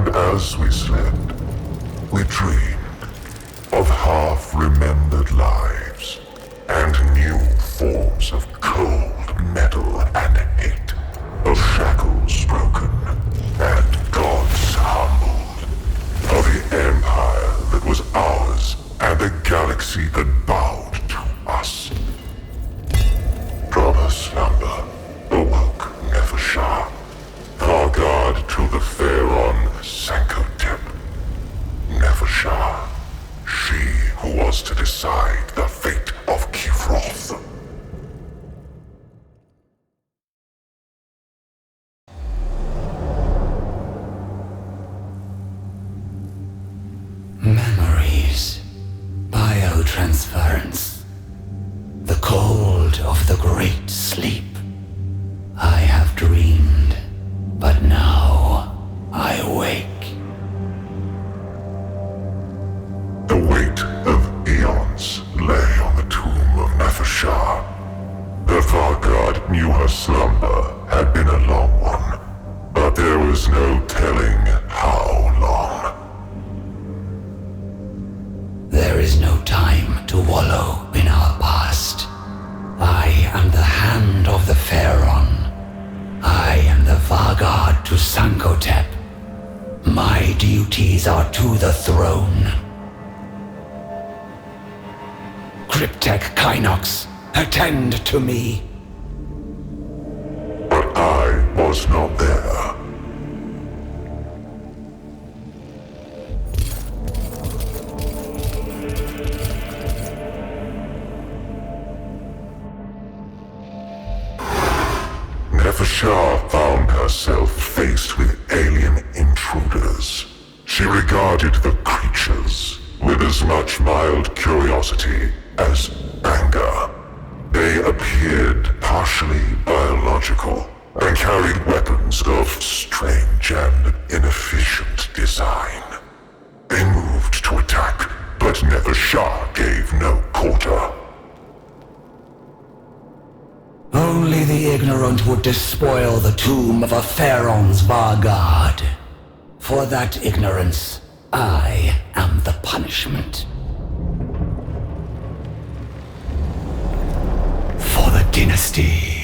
And as we slept, we dreamed of half-remembered lives and new forms of cold metal and hate, of shackles broken and gods humbled, of the empire that was ours and the galaxy that bowed to us. From her slumber awoke Nefershah, Vargard to the Pharaon Sankotep. Nefershah, she who was to decide the fate of Kivroth. Memories. Biotransference. The cold of the great sleep. I have dreamed, but now I wake. The weight of eons lay on the tomb of Nefershah. The Vargard knew her slumber had been a long one, but there was no telling how long. There is no time to wallow in our past. I am the hand of the Pharaon. I am the Vargard to Sankotep. My duties are to the throne. Cryptek Kynox, attend to me. But I was not there. Nefershah found herself faced with alien intruders. She regarded the creatures with as much mild curiosity as anger. They appeared partially biological and carried weapons of strange and inefficient design. They moved to attack, but Nefershah gave no quarter. Only the ignorant would despoil the tomb of a Pharaon's Vargard. For that ignorance, I am the punishment. For the dynasty.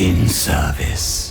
in service.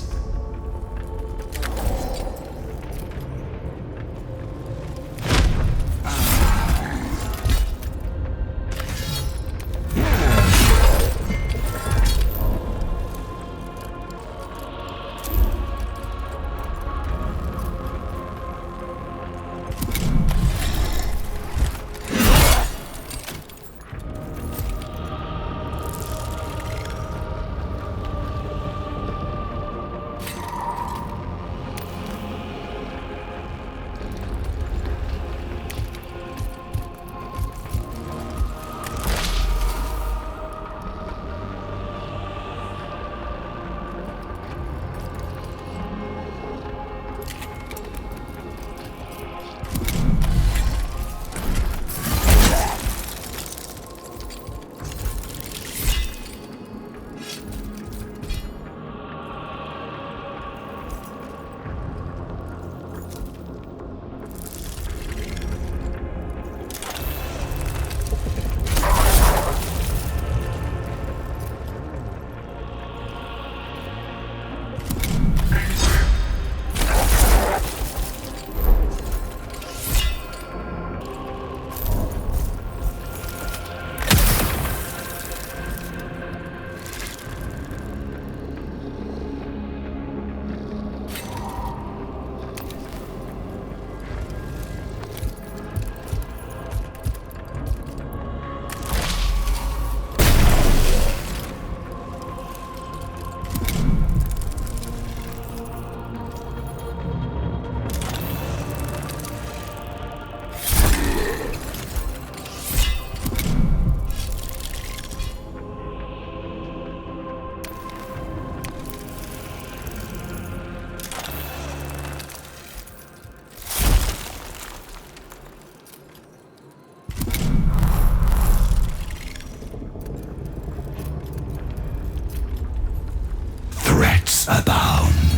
Abound.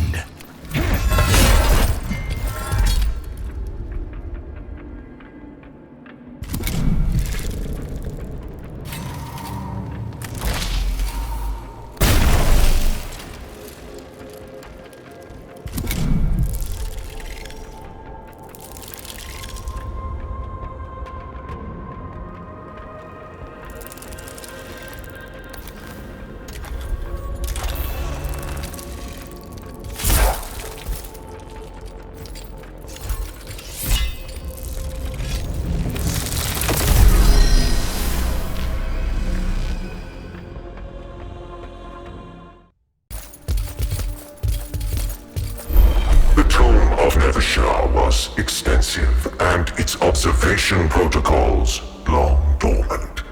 Nefershah was extensive, and its observation protocols long dormant.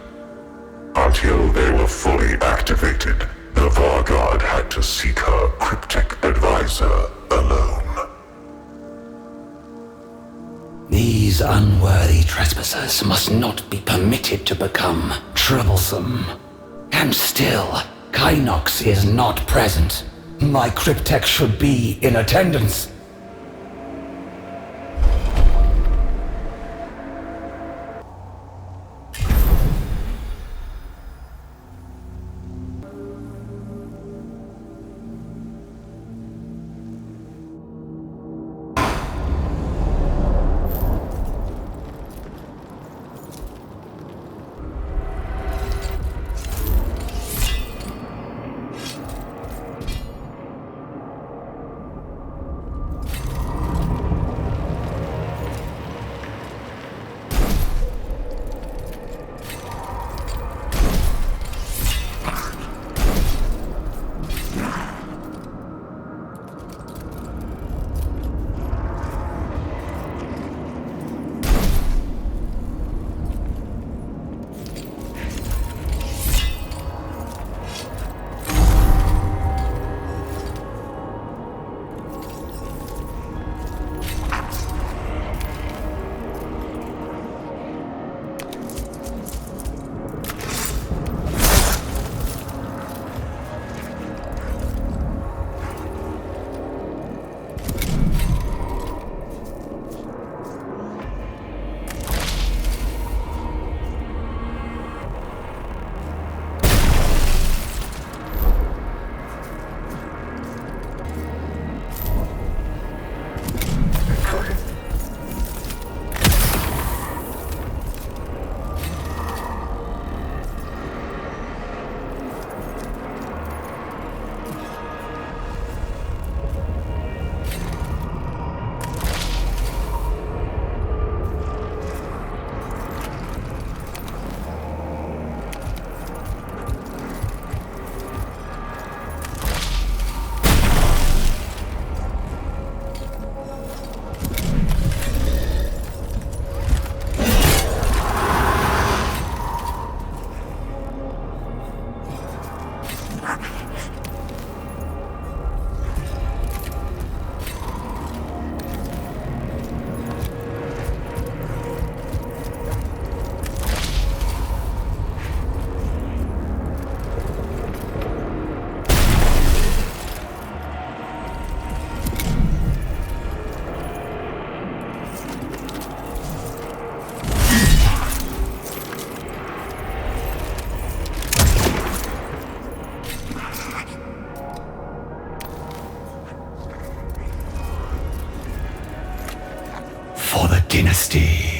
Until they were fully activated, the Vargard had to seek her cryptic advisor alone. These unworthy trespassers must not be permitted to become troublesome. And still, Kynox is not present. My cryptech should be in attendance. dynasty.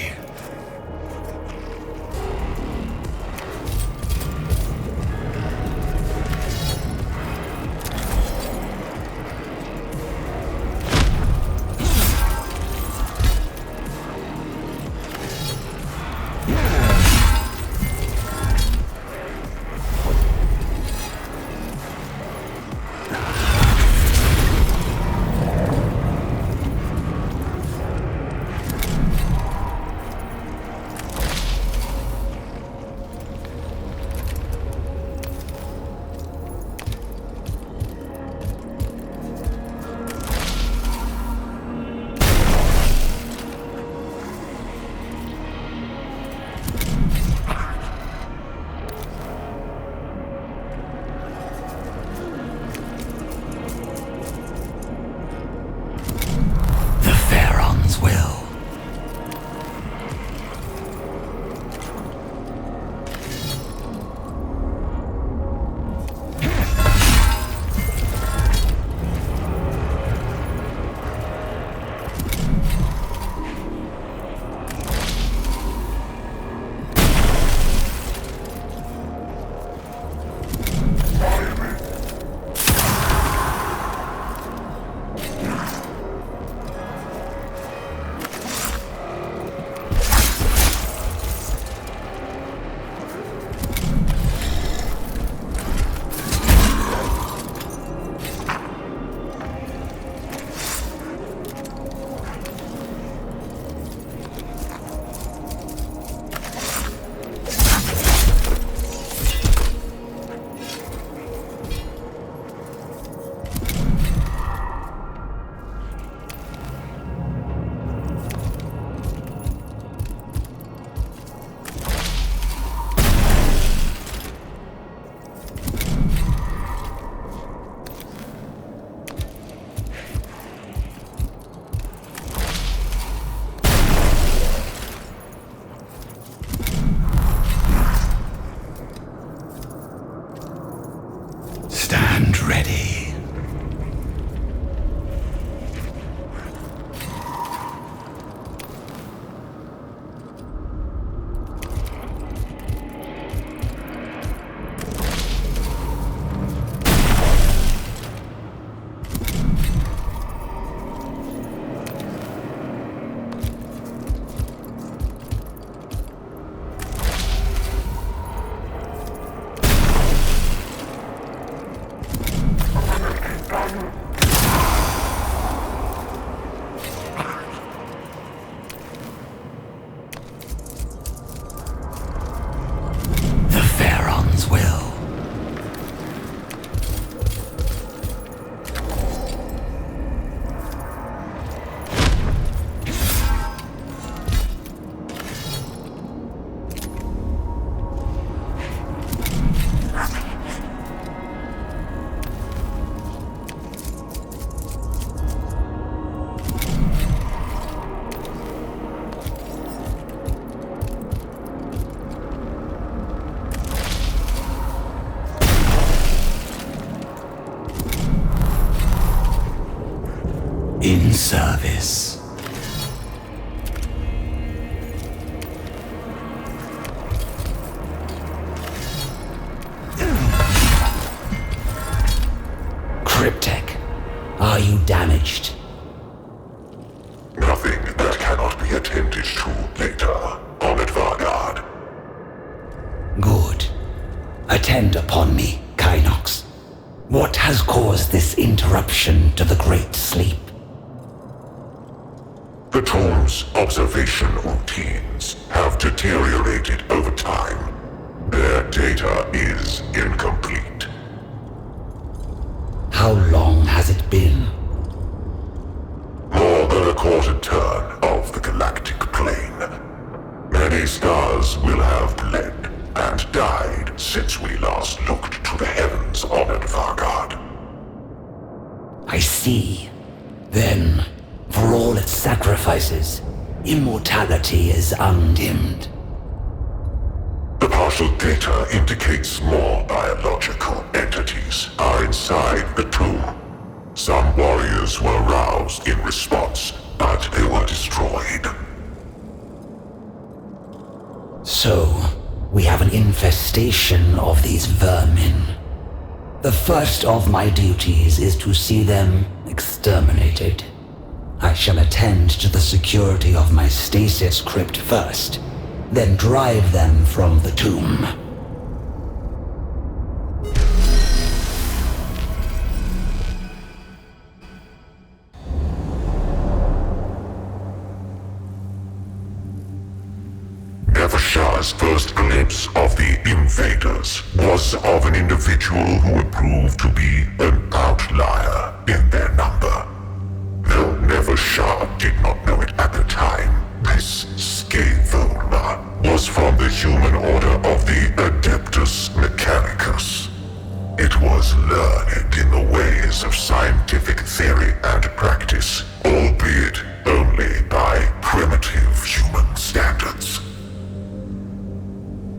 Stand ready. In service. Cryptek, are you damaged? Nothing that cannot be attended to later, Honored Vargard. Good. Attend upon me, Kynox. What has caused this interruption to the Great Sleep? The tomb's observation routines have deteriorated over time. Their data is incomplete. How long has it been? More than a quarter turn of the galactic plane. Many stars will have bled and died since we last looked to the heavens, Honored Vargard. I see. Then, for all its sacrifices, immortality is undimmed. The partial data indicates more biological entities are inside the tomb. Some warriors were roused in response, but they were destroyed. So, we have an infestation of these vermin. The first of my duties is to see them exterminated. I shall attend to the security of my stasis crypt first, then drive them from the tomb. Nefershah's first glimpse of the invaders was of an individual who would prove to be an outlier in their number. Though Nefershah did not know it at the time, this scatholma was from the human order of the Adeptus Mechanicus. It was learned in the ways of scientific theory and practice, albeit only by primitive human standards.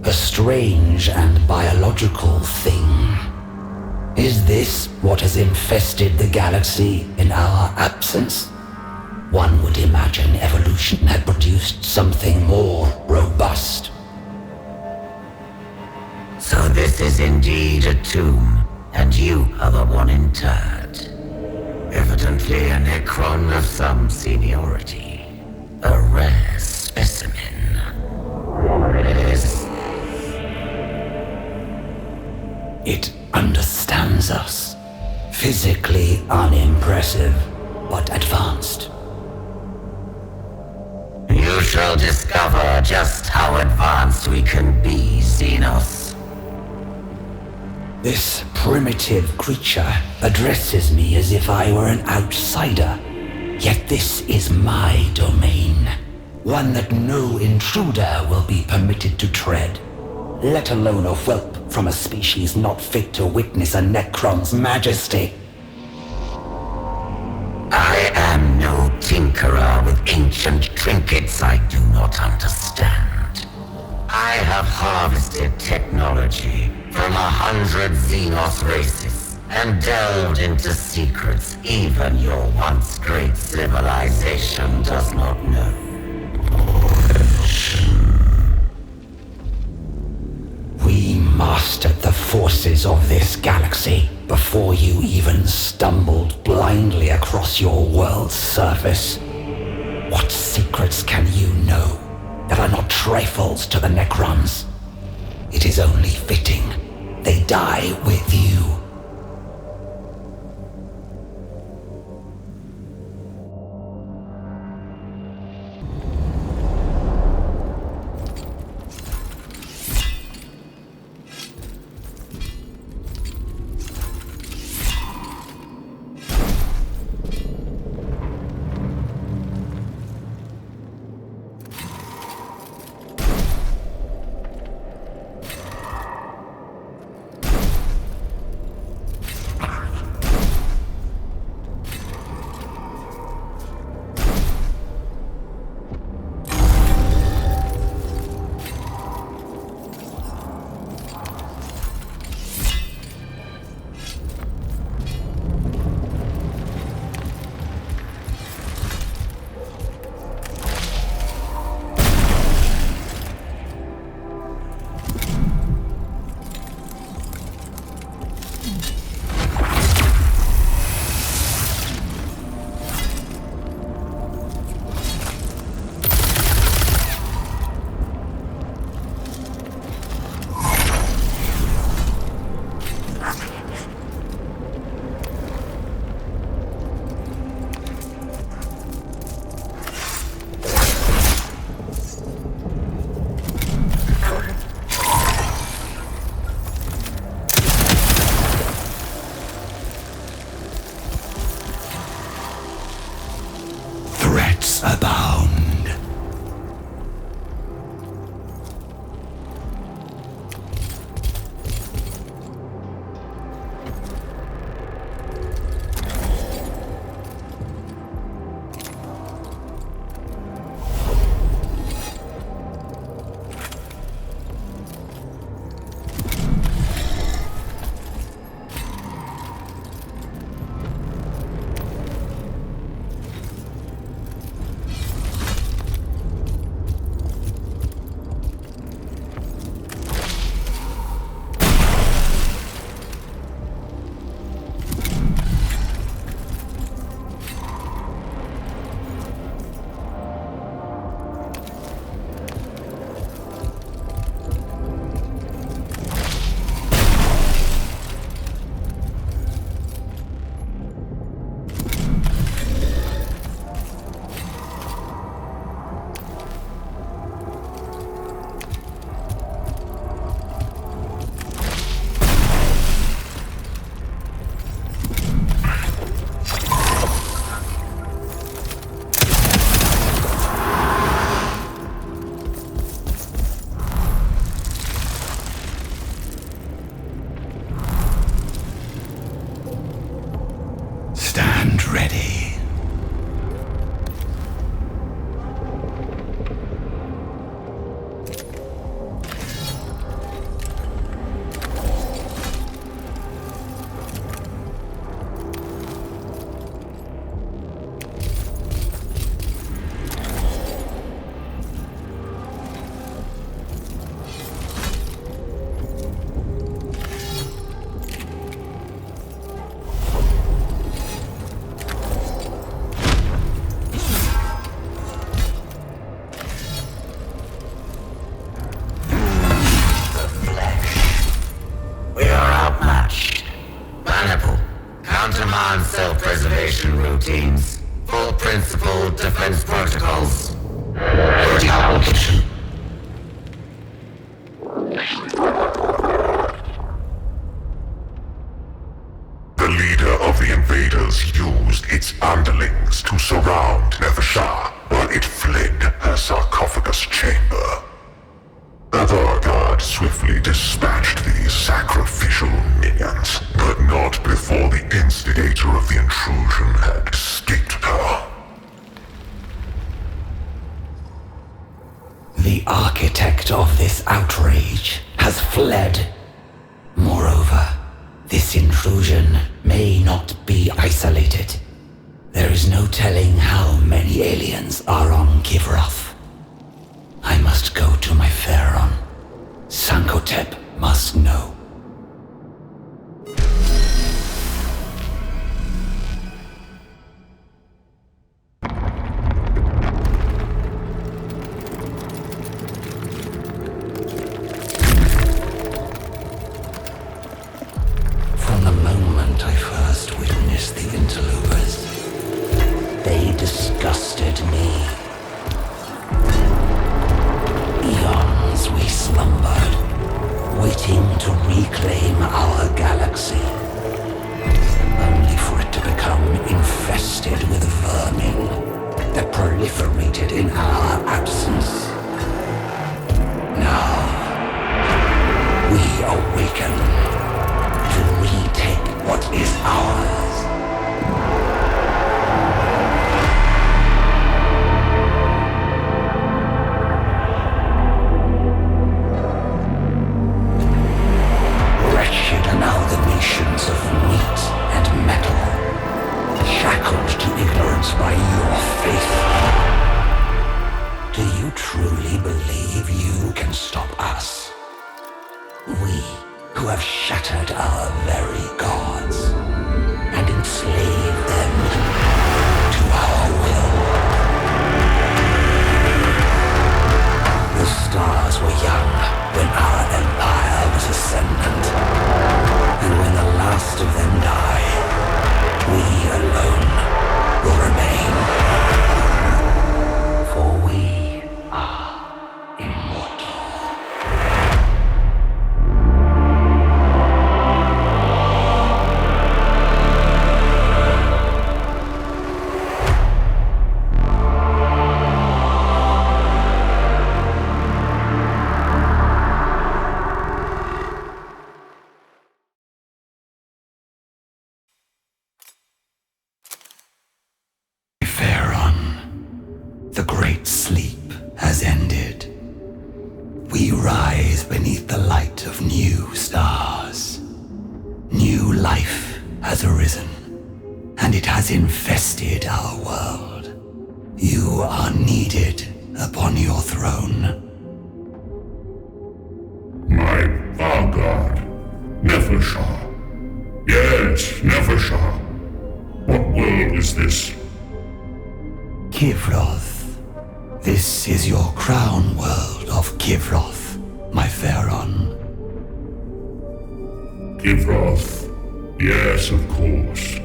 A strange and biological thing. Is this what has infested the galaxy in our absence? One would imagine evolution had produced something more robust. So this is indeed a tomb, and you are the one interred. Evidently a Nécron of some seniority. A rare specimen. It understands us. Physically unimpressive, but advanced. You shall discover just how advanced we can be, Xenos. This primitive creature addresses me as if I were an outsider. Yet this is my domain. One that no intruder will be permitted to tread. Let alone a whelp from a species not fit to witness a Nécron's majesty. I am no tinkerer with ancient trinkets I do not understand. I have harvested technology from 100 Xenos races and delved into secrets even your once great civilization does not know. We mastered the forces of this galaxy before you even stumbled blindly across your world's surface. What secrets can you know that are not trifles to the Nécrons? It is only fitting they die with you. communication routines, full principle defense protocols. Where's the application? The leader of the invaders used its underlings to surround Nefershah while it fled her sarcophagus chamber. The Vargard swiftly dispatched these sacrificial minions, but not before the instigator of the intrusion had escaped her. The architect of this outrage has fled. Moreover, this intrusion may not be isolated. There is no telling how many aliens are on Kivroth. I must go to my Pharaon. Sankotep must know. From the moment I first witnessed the interlopers, they disgusted me. Eons we slumbered, waiting to reclaim our galaxy, only for it to become infested with vermin that proliferated in our absence. Now, we awaken to retake what is ours. Amalgamations of meat and metal, shackled to ignorance by your faith. Do you truly believe you can stop us? We, who have shattered our very gods and enslaved them to our will. The stars were young when our empire was ascendant. And when the last of them die, we alone will remain. For we are immortal. The great sleep has ended. We rise beneath the light of new stars. New life has arisen, and it has infested our world. You are needed upon your throne. My Vargard Nefershah. Yes, Nefershah. What world is this? Kivroth. This is your crown world of Kivroth, my Pharaon. Kivroth. Yes, of course.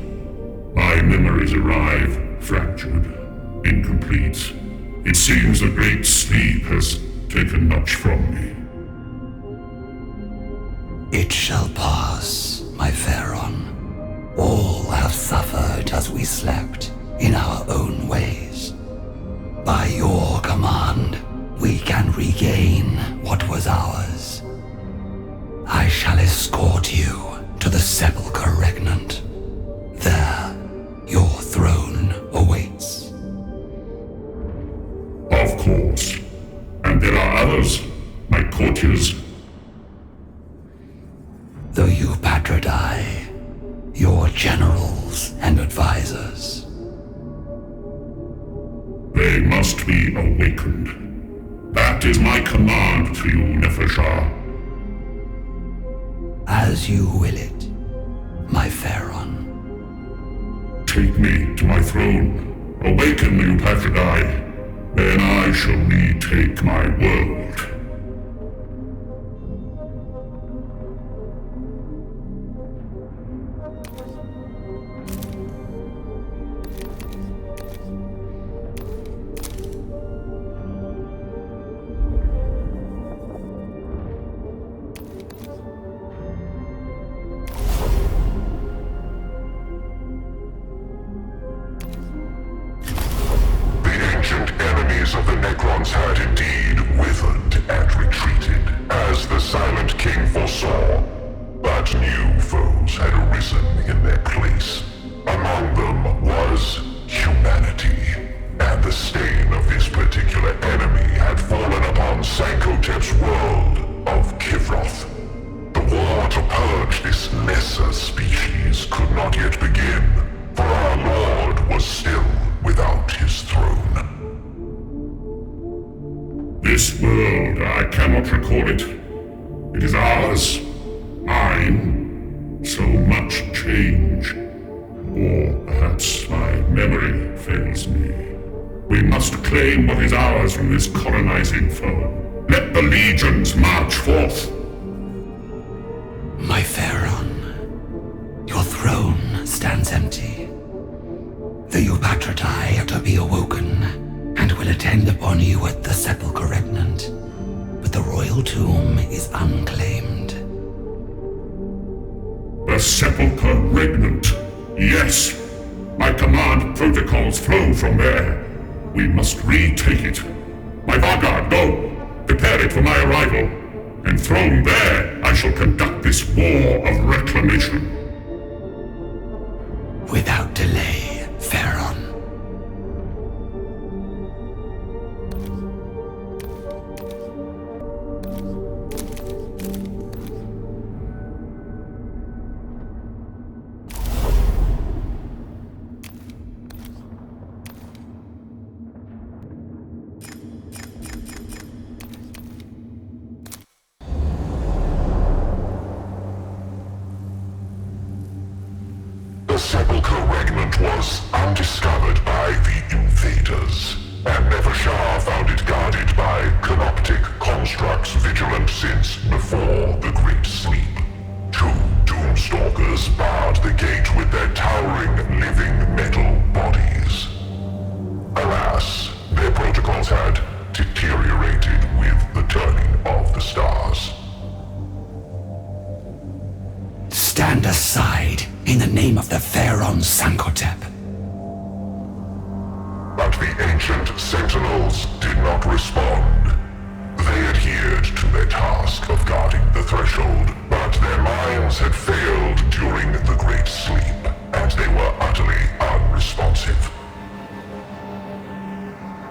My memories arrive fractured, incomplete. It seems the great sleep has taken much from me. It shall pass, my Pharaon. All have suffered as we slept in our own ways. By your command, we can regain what was ours. I shall escort you to the sepulchre regnant. There, your throne awaits. Of course. And there are others, my courtiers. The Eupatridae, your generals and advisors. They must be awakened. That is my command to you, Nefershah. As you will it, my Pharaon. Take me to my throne. Awaken the Eupatridae. Then I shall retake my world. Sankotep's world of Kivroth. The war to purge this lesser species could not yet begin, for our Lord was still without his throne. This world, I cannot recall it. It is ours, mine. So much change. Or perhaps my memory fails me. We must claim what is ours from this colonizing foe. Let the legions march forth. My Pharaon, your throne stands empty. The Eupatridae are to be awoken, and will attend upon you at the sepulchre regnant. But the royal tomb is unclaimed. The sepulchre regnant. Yes. My command protocols flow from there. We must retake it. My Vargard, go! Prepare it for my arrival. Enthroned there, I shall conduct this war of reclamation. Without delay, Pharaon. The sepulchre regnant was undiscovered by the invaders, and Nefershah found it guarded by canoptic constructs vigilant since before the Great Sleep. Two doomstalkers barred the gate with their towering, living metal bodies. Alas, their protocols had deteriorated with the turning of the stars. Stand aside in the name of the Pharaon Sankotep. But the ancient sentinels did not respond. They adhered to their task of guarding the threshold, but their minds had failed during the Great Sleep, and they were utterly unresponsive.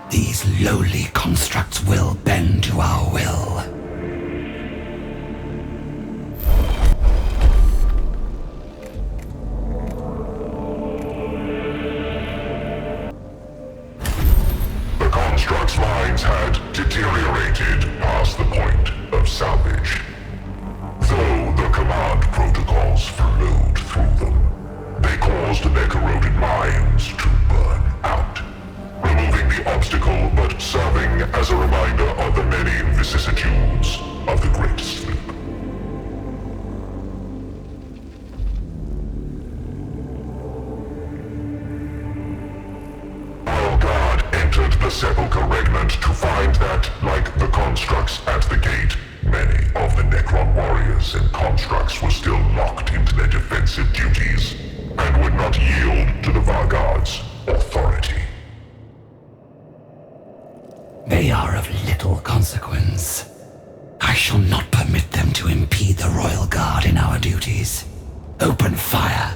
These lowly constructs will bend to our will. Constructs' minds had deteriorated past the point of salvage. Though the command protocols flowed through them, they caused their corroded minds to burn out, removing the obstacle but serving as a reminder of the many vicissitudes of the Great Sleep. The sepulchre regnant to find that, like the constructs at the gate, many of the Necron warriors and constructs were still locked into their defensive duties and would not yield to the Vargard's authority. They are of little consequence. I shall not permit them to impede the Royal Guard in our duties. Open fire.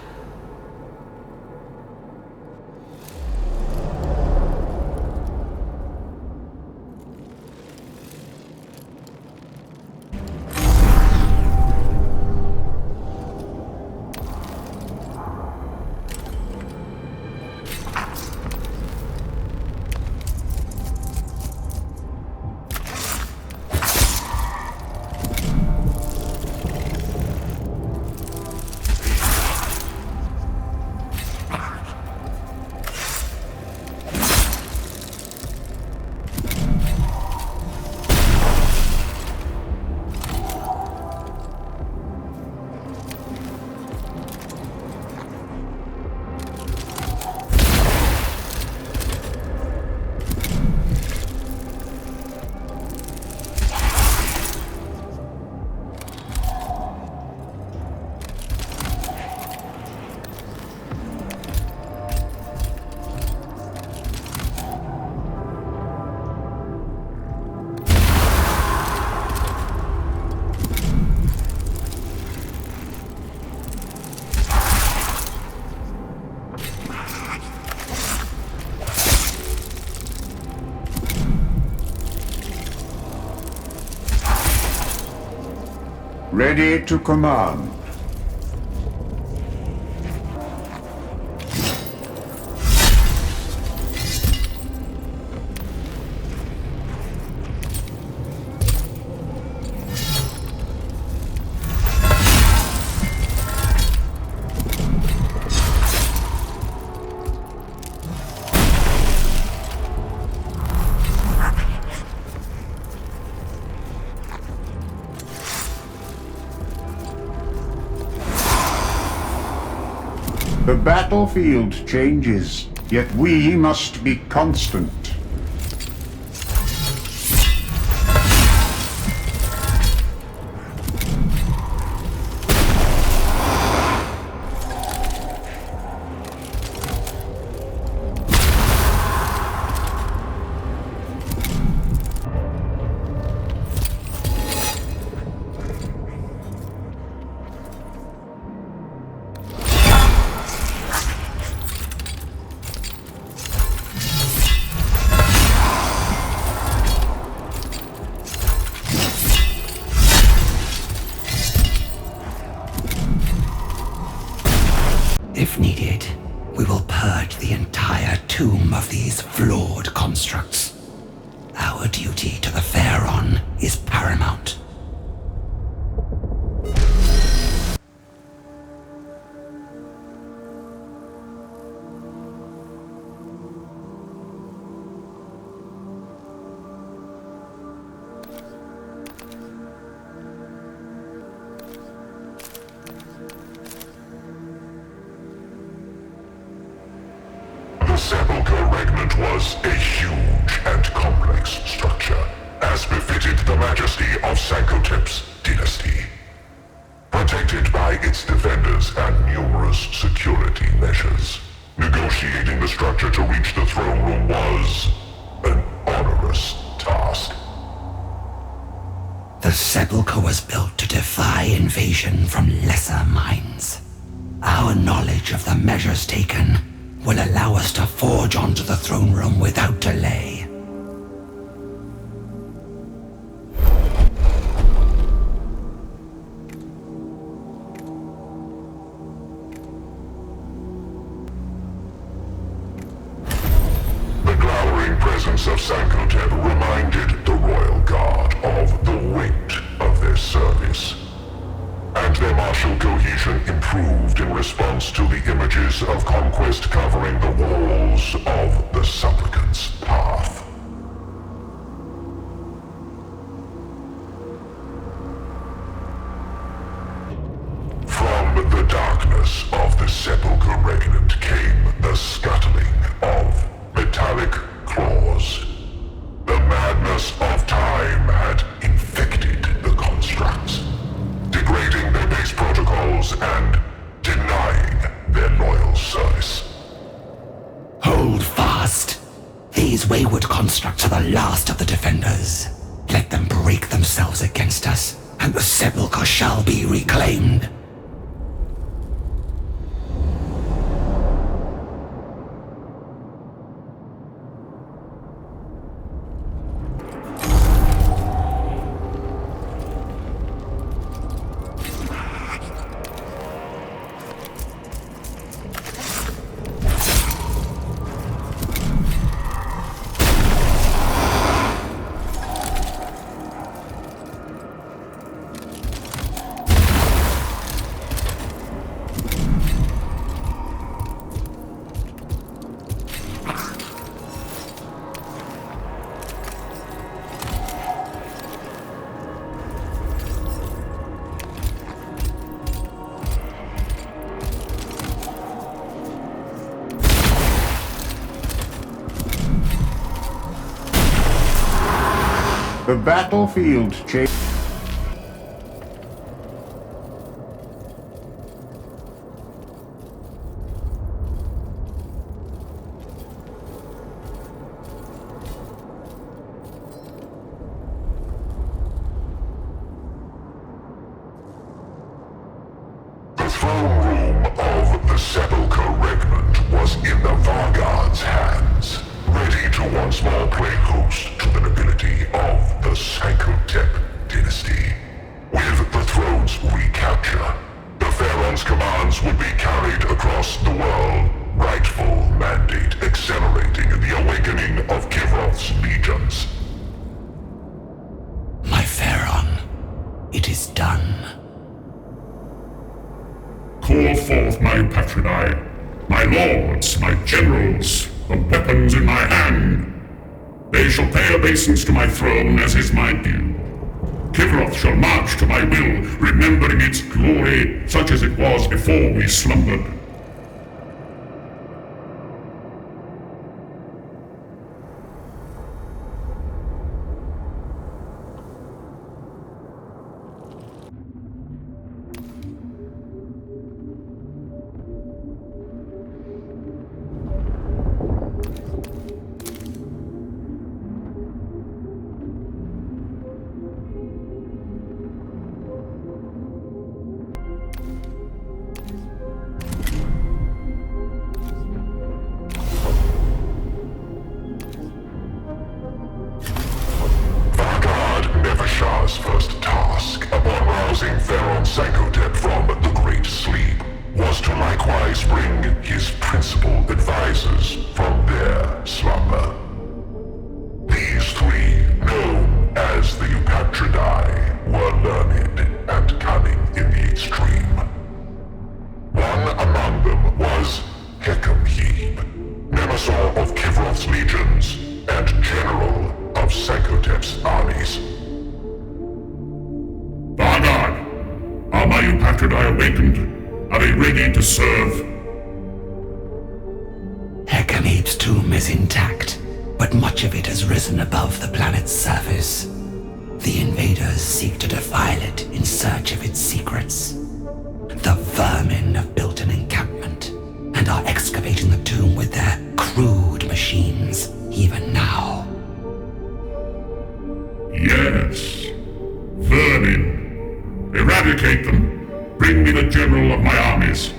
Ready to command. The battlefield changes, yet we must be constant. If needed, we will purge the entire tomb of these flawed constructs. Our duty to the Pharaon is paramount. The sepulchre regnant was a huge and complex structure, as befitted the majesty of Sankotep's dynasty. Protected by its defenders and numerous security measures, negotiating the structure to reach the throne room was an onerous task. The sepulchre was built to defy invasion from lesser minds. Our knowledge of the measures taken will allow us to forge onto the throne room without delay. The glowering presence of Sankotep reminded the royal guard of the weight of their service, and their martial cohesion improved in response to the images of conquest covering the walls of the supplicant's path. From the darkness of the sepulchre regnant came the scuttling of metallic claws. The madness of time had infected the constructs, degrading their base protocols and denying their loyal service. Hold fast! These wayward constructs are the last of the defenders. Let them break themselves against us, and the sepulchre shall be reclaimed. The battlefield changes. The throne room of the sepulchre regnant was in the Vargard's hands, ready to once more play host to the nobility of the Sankotep dynasty. With the throne's It is done. Call forth my patrinae, my lords, my generals, the weapons in my hand. They shall pay obeisance to my throne as is my due. Kivroth shall march to my will, remembering its glory such as it was before we slumbered. Nefershah's first task upon rousing Pharaoh Sankotep from the Great Sleep was to likewise bring his principal advisors from their slumber. These three, known as the Eupatridae, were learned and cunning in the extreme. One among them was Hekam-Hib, Nemesaur of Kivroth's legions and general of Sankotep's armies. Vargard, are my Eupatridae awakened? Are they ready to serve? Hekam-Hib's tomb is intact, but much of it has risen above the planet's surface. The invaders seek to defile it in search of its secrets. The vermin have built an encampment and are excavating the tomb with their crude machines, even now. Yes. Vermin. Eradicate them. Bring me the general of my armies.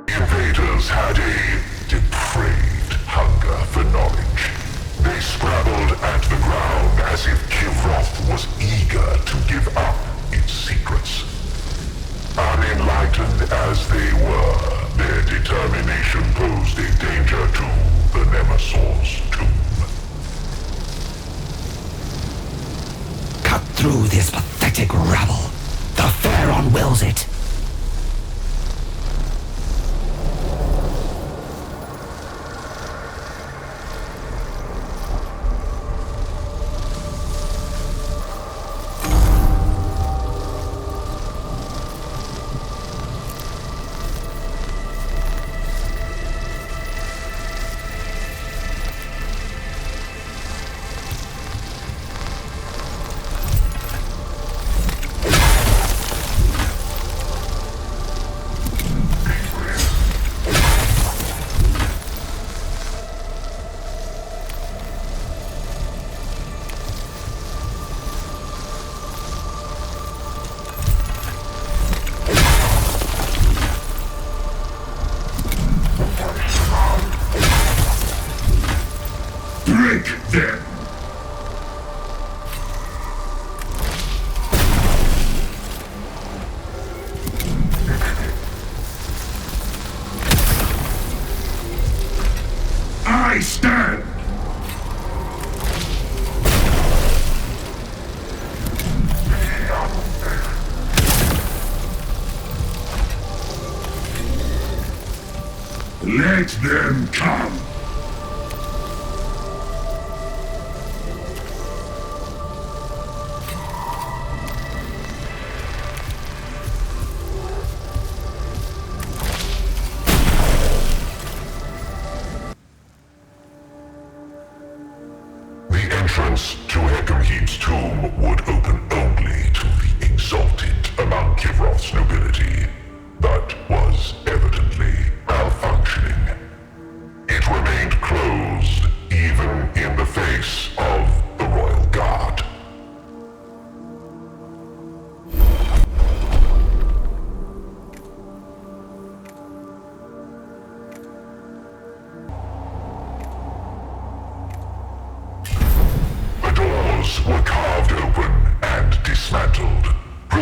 Invaders had a depraved hunger for knowledge. They scrabbled at the ground as if Kivroth was eager to give up its secrets. Unenlightened as they were, their determination posed a danger to the Nemesaur's tomb. Cut through this pathetic rabble. The Pharaoh wills it. Break them! I stand! Let them come! The entrance to Hekam-Hib's tomb would open only to the exalted among Kivroth's nobility, but was evidently malfunctioning. It remained closed even in the face of the royal guard. The doors were carved open and dismantled,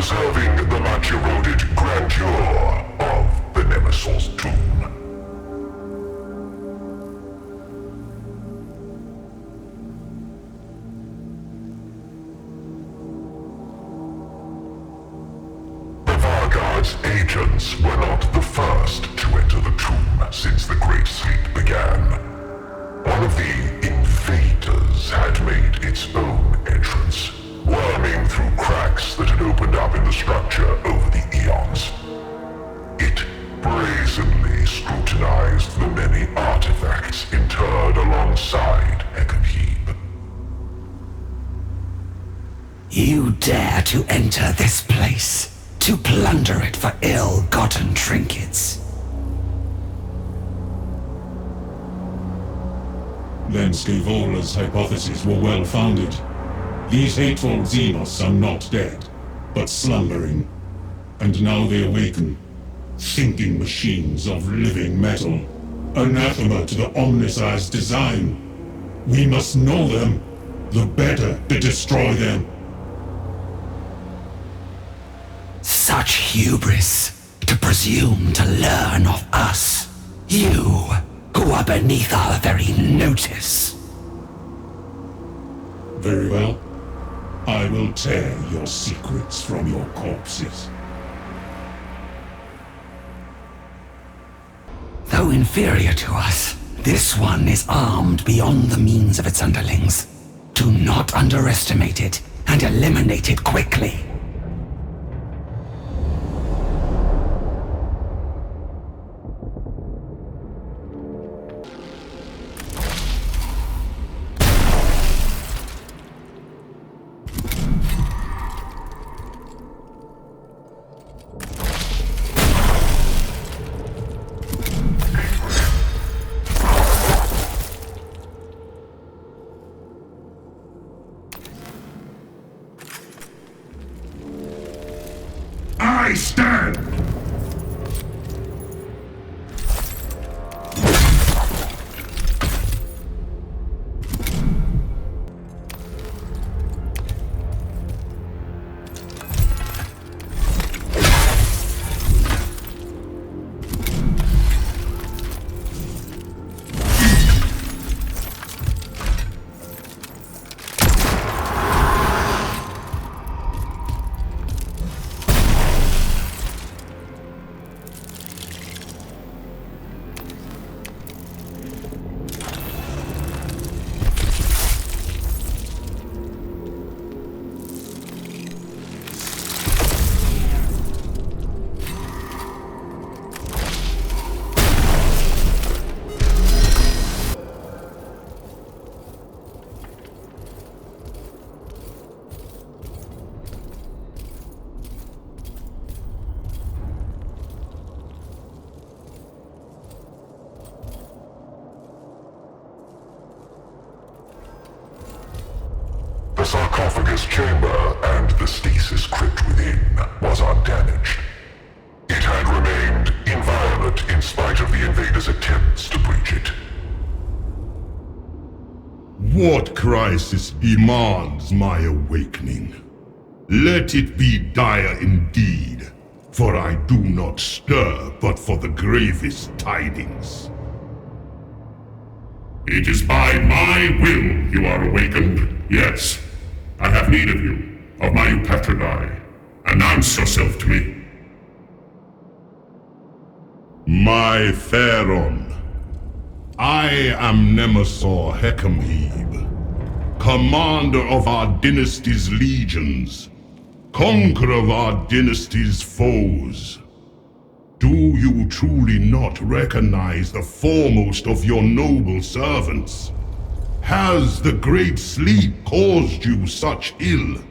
preserving the much-eroded grandeur of the Nemesis tomb. The Vargard's agents were not the first to enter the tomb since the Great Sleep began. One of the invaders had made its own entrance, worming through cracks that had opened up in the structure over the eons. It brazenly scrutinized the many artifacts interred alongside Hecabe. You dare to enter this place, to plunder it for ill-gotten trinkets. Then Scavola's hypotheses were well-founded. These hateful Xenos are not dead, but slumbering. And now they awaken, thinking machines of living metal. Anathema to the Omnicized design. We must know them, the better to destroy them. Such hubris, to presume to learn of us. You, who are beneath our very notice. Very well. I will tear your secrets from your corpses. Though inferior to us, this one is armed beyond the means of its underlings. Do not underestimate it, and eliminate it quickly. I stand! The sarcophagus chamber and the stasis crypt within was undamaged. It had remained inviolate in spite of the invaders' attempts to breach it. What crisis demands my awakening? Let it be dire indeed, for I do not stir but for the gravest tidings. It is by my will you are awakened. Yes, I have need of you, of my Eupatridae. Announce yourself to me. My Pharaon, I am Nemesor Hecabe, commander of our dynasty's legions, conqueror of our dynasty's foes. Do you truly not recognize the foremost of your noble servants? Has the Great Sleep caused you such ill?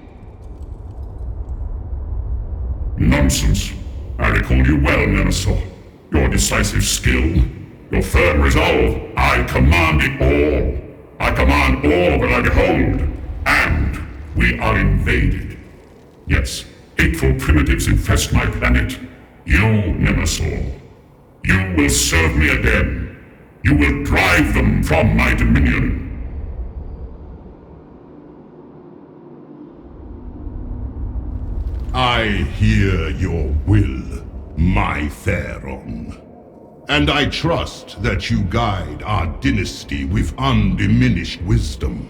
Nonsense. I recall you well, Nemesor. Your decisive skill, your firm resolve. I command it all. I command all that I behold. And we are invaded. Yes, hateful primitives infest my planet. You, Nemesor, you will serve me again. You will drive them from my dominion. I hear your will, my Theron. And I trust that you guide our dynasty with undiminished wisdom.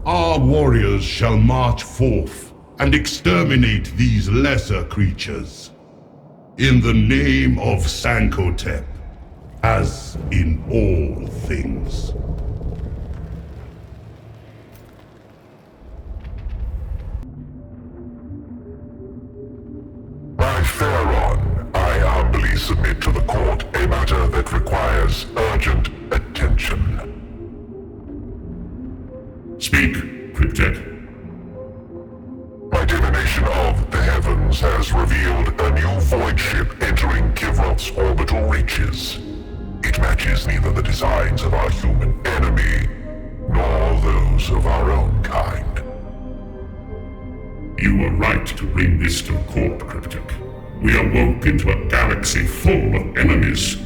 Our warriors shall march forth and exterminate these lesser creatures. In the name of Sankotep, as in all things. My Theron, I humbly submit to the court a matter that requires urgent attention. Speak, Cryptek. My divination of the heavens has revealed a new void ship entering Kivroth's orbital reaches. It matches neither the designs of our human enemy, nor those of our own kind. You were right to bring this to the court, Cryptek. We awoke into a galaxy full of enemies.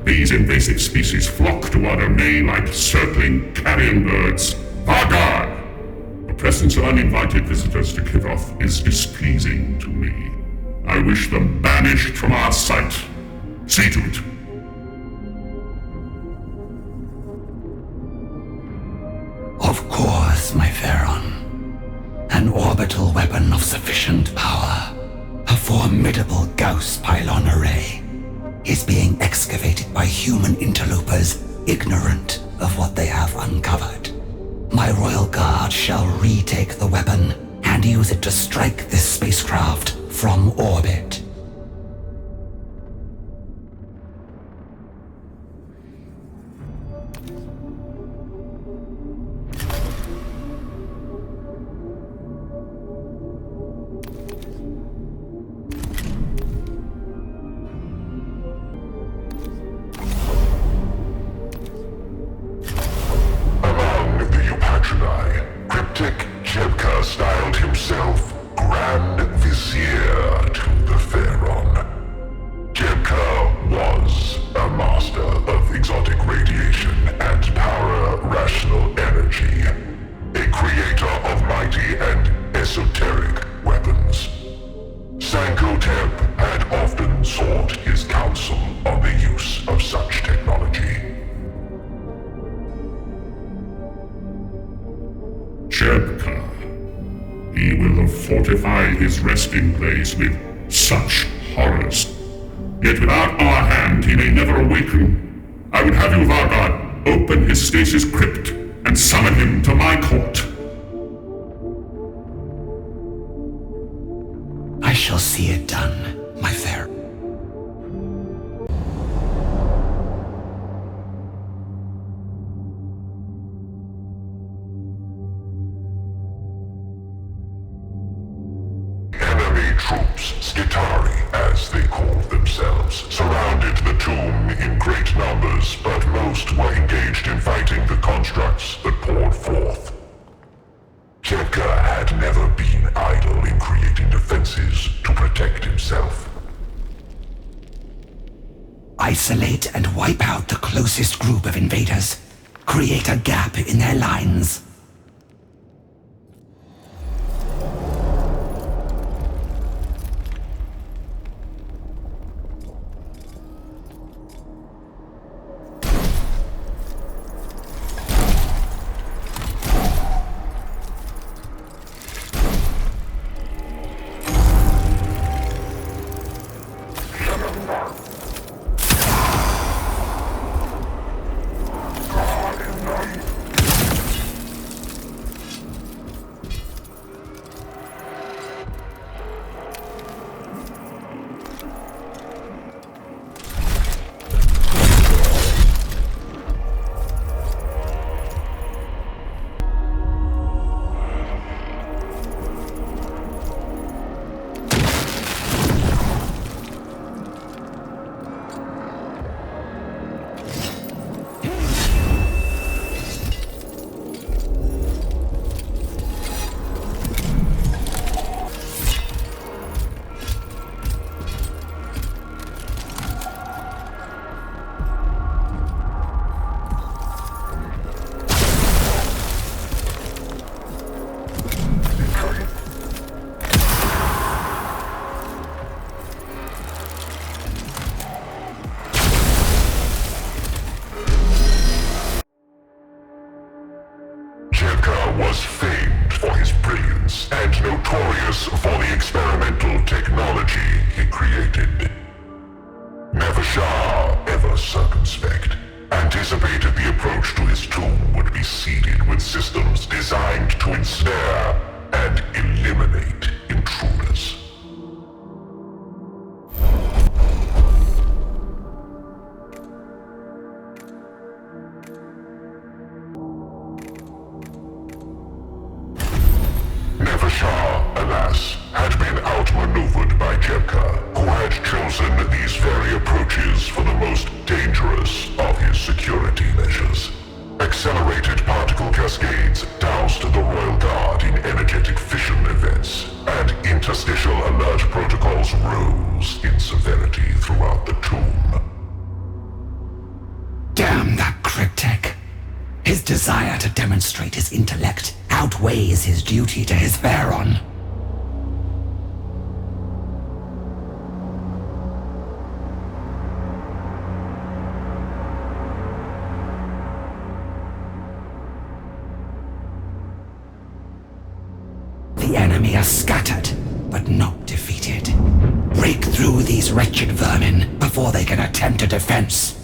These invasive species flock to our domain like circling carrion birds. Vargard! The presence of uninvited visitors to Kivroth is displeasing to me. I wish them banished from our sight. See to it. Of course, my Theron. An orbital weapon of sufficient power, a formidable Gauss pylon array, is being excavated by human interlopers ignorant of what they have uncovered. My royal guard shall retake the weapon and use it to strike this spacecraft from orbit. Styled himself Grand Vizier to the Theron. Jebka was a master of exotic radiation and power-rational energy, a creator of mighty and esoteric weapons. Sankotep had often sought his counsel on the use of such technology. Jebka. He will have fortified his resting place with such horrors. Yet without our hand, he may never awaken. I would have you, Vargard, open his stasis crypt and summon him to my court. I shall see it done, my fair. Troops, Skitari, as they called themselves, surrounded the tomb in great numbers, but most were engaged in fighting the constructs that poured forth. Jebka had never been idle in creating defenses to protect himself. Isolate and wipe out the closest group of invaders. Create a gap in their lines. notorious for the experimental technology he created. Nefershah, ever circumspect, anticipated the approach to his tomb would be seeded with systems designed to ensnare and eliminate intruders. Nefershah, alas, had been outmaneuvered by Jebka, who had chosen these very approaches for the most dangerous of his security measures. Accelerated particle cascades doused the Royal Guard in energetic fission events, and interstitial alert protocols rose in severity throughout the tomb. Damn that cryptech! His desire to demonstrate his intellect outweighs his duty to his Pharaon. The enemy are scattered, but not defeated. Break through these wretched vermin before they can attempt a defense.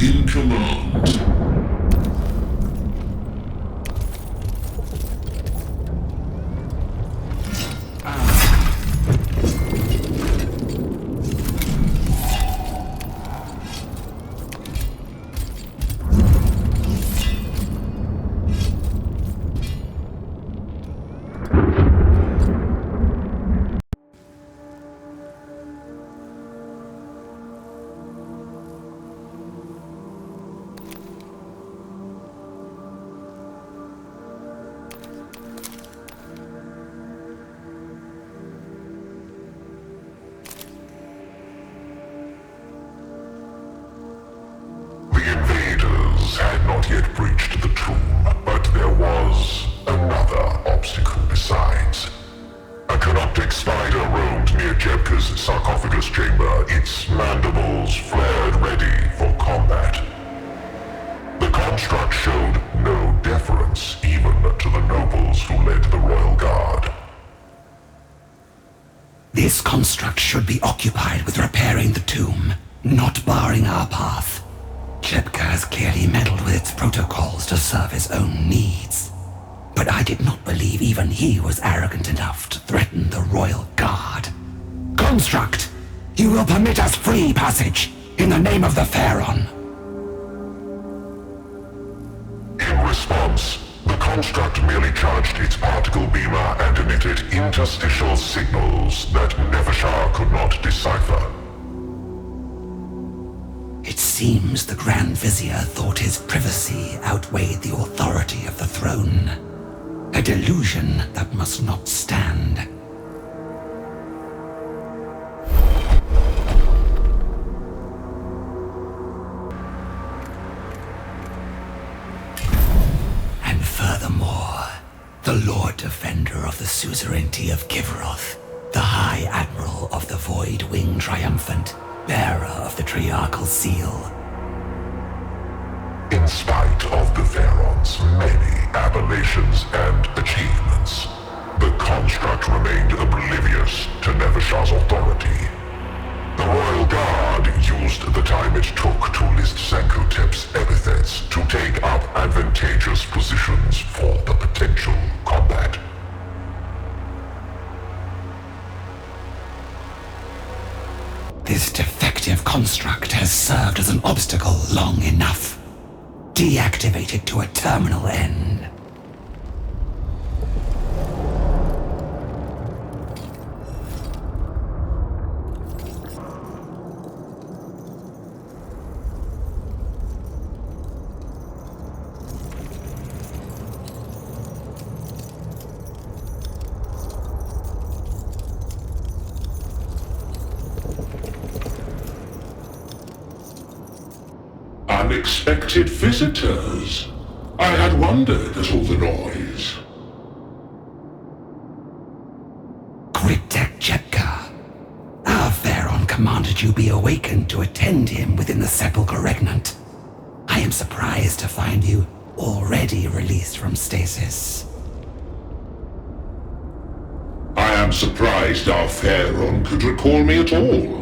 In command. had not yet breached the tomb, but there was another obstacle besides. A canoptic spider roamed near Jebka's sarcophagus chamber, its mandibles flared ready for combat. The construct showed no deference even to the nobles who led the royal guard. This construct should be occupied with repairing the tomb, not barring our path. Jebka has clearly meddled with its protocols to serve his own needs. But I did not believe even he was arrogant enough to threaten the royal guard. Construct! You will permit us free passage, in the name of the Pharaon. In response, the construct merely charged its particle beamer and emitted interstitial signals that Nefershah could not decipher. It seems the Grand Vizier thought his privacy outweighed the authority of the throne. A delusion that must not stand. And furthermore, the Lord Defender of the suzerainty of Kivroth, the High Admiral of the Void Wing Triumphant, bearer of the triarchal seal. In spite of the Pharaoh's many appellations and achievements, the construct remained oblivious to Nefershah's authority. The Royal Guard used the time it took to list Sankotep's epithets to take up advantageous positions for the potential combat. This defective construct has served as an obstacle long enough. Deactivate it to a terminal end. Unexpected visitors. I had wondered at all the noise. Cryptek Jepka. Our Pharaon commanded you be awakened to attend him within the sepulchre regnant. I am surprised to find you already released from stasis. I am surprised our Pharaon could recall me at all.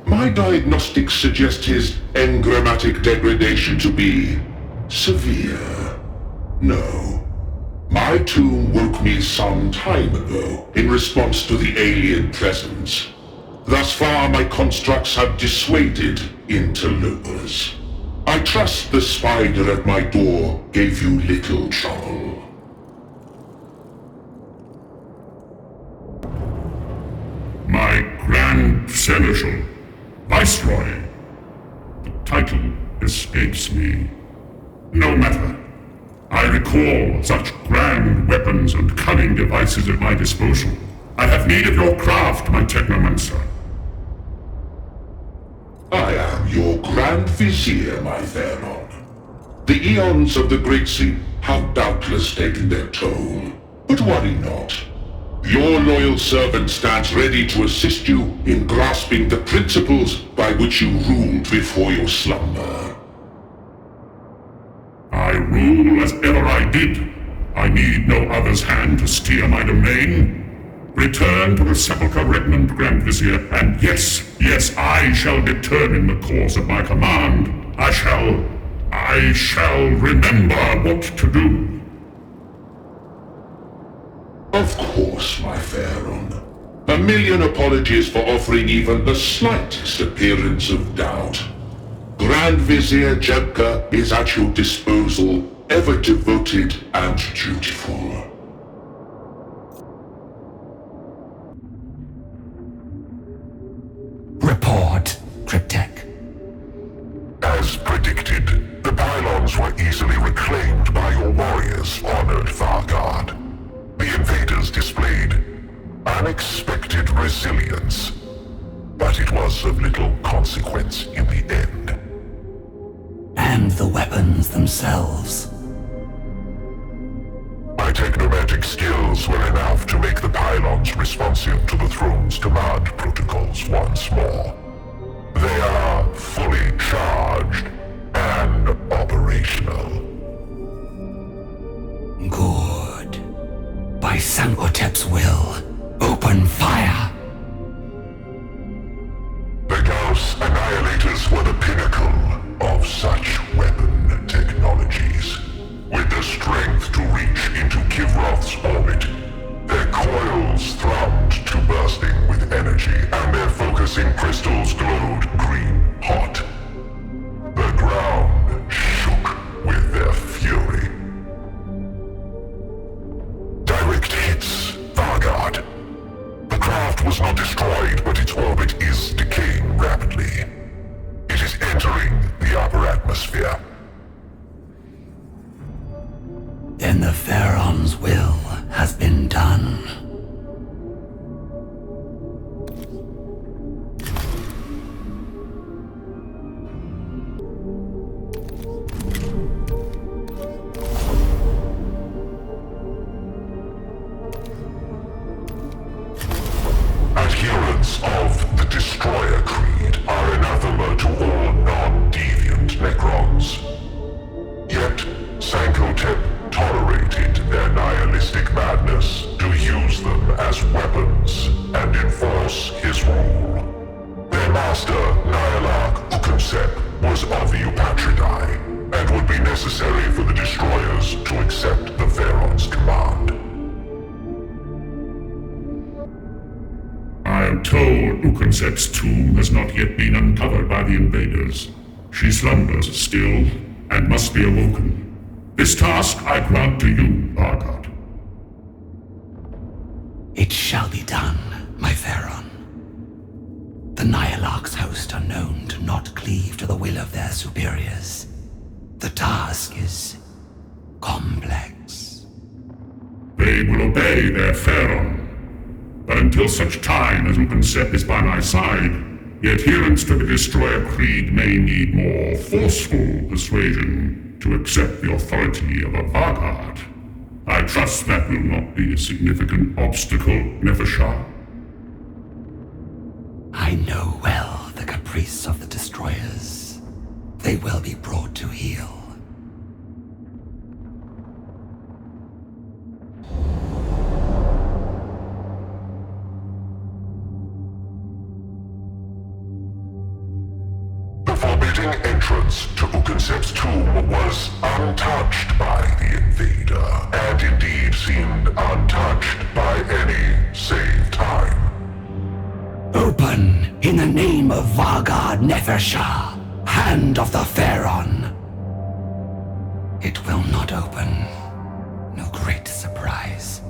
My diagnostics suggest his engrammatic degradation to be severe. No. My tomb woke me some time ago in response to the alien presence. Thus far, my constructs have dissuaded interlopers. I trust the spider at my door gave you little trouble. My Grand Seneschal, Viceroy. The title escapes me. No matter. I recall such grand weapons and cunning devices at my disposal. I have need of your craft, my technomancer. I am your Grand Vizier, my Pharaon. The eons of the Great Sea have doubtless taken their toll, but worry not. Your loyal servant stands ready to assist you in grasping the principles by which you ruled before your slumber. I rule as ever I did. I need no other's hand to steer my domain. Return to the sepulchre regnant, Grand Vizier, and yes, I shall determine the course of my command. I shall remember what to do. Of course, my Pharaon. A million apologies for offering even the slightest appearance of doubt. Grand Vizier Jebka is at your disposal, ever devoted and dutiful. Report, Cryptek. As predicted, the pylons were easily reclaimed by your warriors, honored Vargard. The invaders displayed unexpected resilience, but it was of little consequence in the end. And the weapons themselves. My technomantic skills were enough to make the pylons responsive to the throne's command protocols once more. They are fully charged and operational. Good. By Sankotep's will, open fire! The Gauss Annihilators were the pinnacle of such weapon technologies. With the strength to reach into Kivroth's orbit, their coils thrummed to bursting with energy, and their focusing crystals glowed green hot. The ground shook with their fury. Direct hits, Vargard. The craft was not destroyed, but its orbit is decaying rapidly. It is entering the upper atmosphere. Then the Pharaon's will has been done. Adherents of the Destroyer Creed are necessary for the destroyers to accept the Pharaoh's command. I am told Ukonset's tomb has not yet been uncovered by the invaders. She slumbers still, and must be awoken. This task I grant to you, Vargard. It shall be done, my Pharaon. The Nihilarch's host are known to not cleave to the will of their superiors. The task is complex. They will obey their Pharaon. But until such time as Ukonset is by my side, the adherents to the Destroyer Creed may need more forceful persuasion to accept the authority of a Vargard. I trust that will not be a significant obstacle, Nefershah. I know well the caprice of the Destroyers. They will be brought to heel. Entrance to Ukonset's tomb was untouched by the invader, and indeed seemed untouched by any save time. Open in the name of Vargard Nefershah, Hand of the Pharaon. It will not open. No great surprise.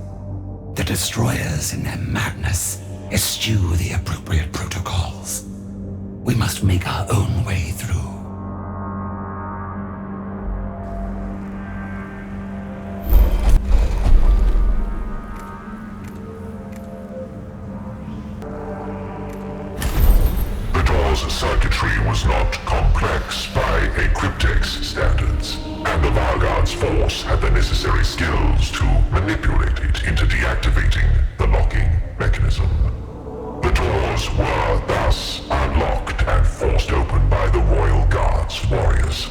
The Destroyers in their madness eschew the appropriate protocols. We must make our own way through. The door's circuitry was not complex by a cryptex standards, and the Vargard's force had the necessary skills to manipulate it into deactivating the locking mechanism. The doors were thus unlocked and forced open by the Royal Guard's warriors.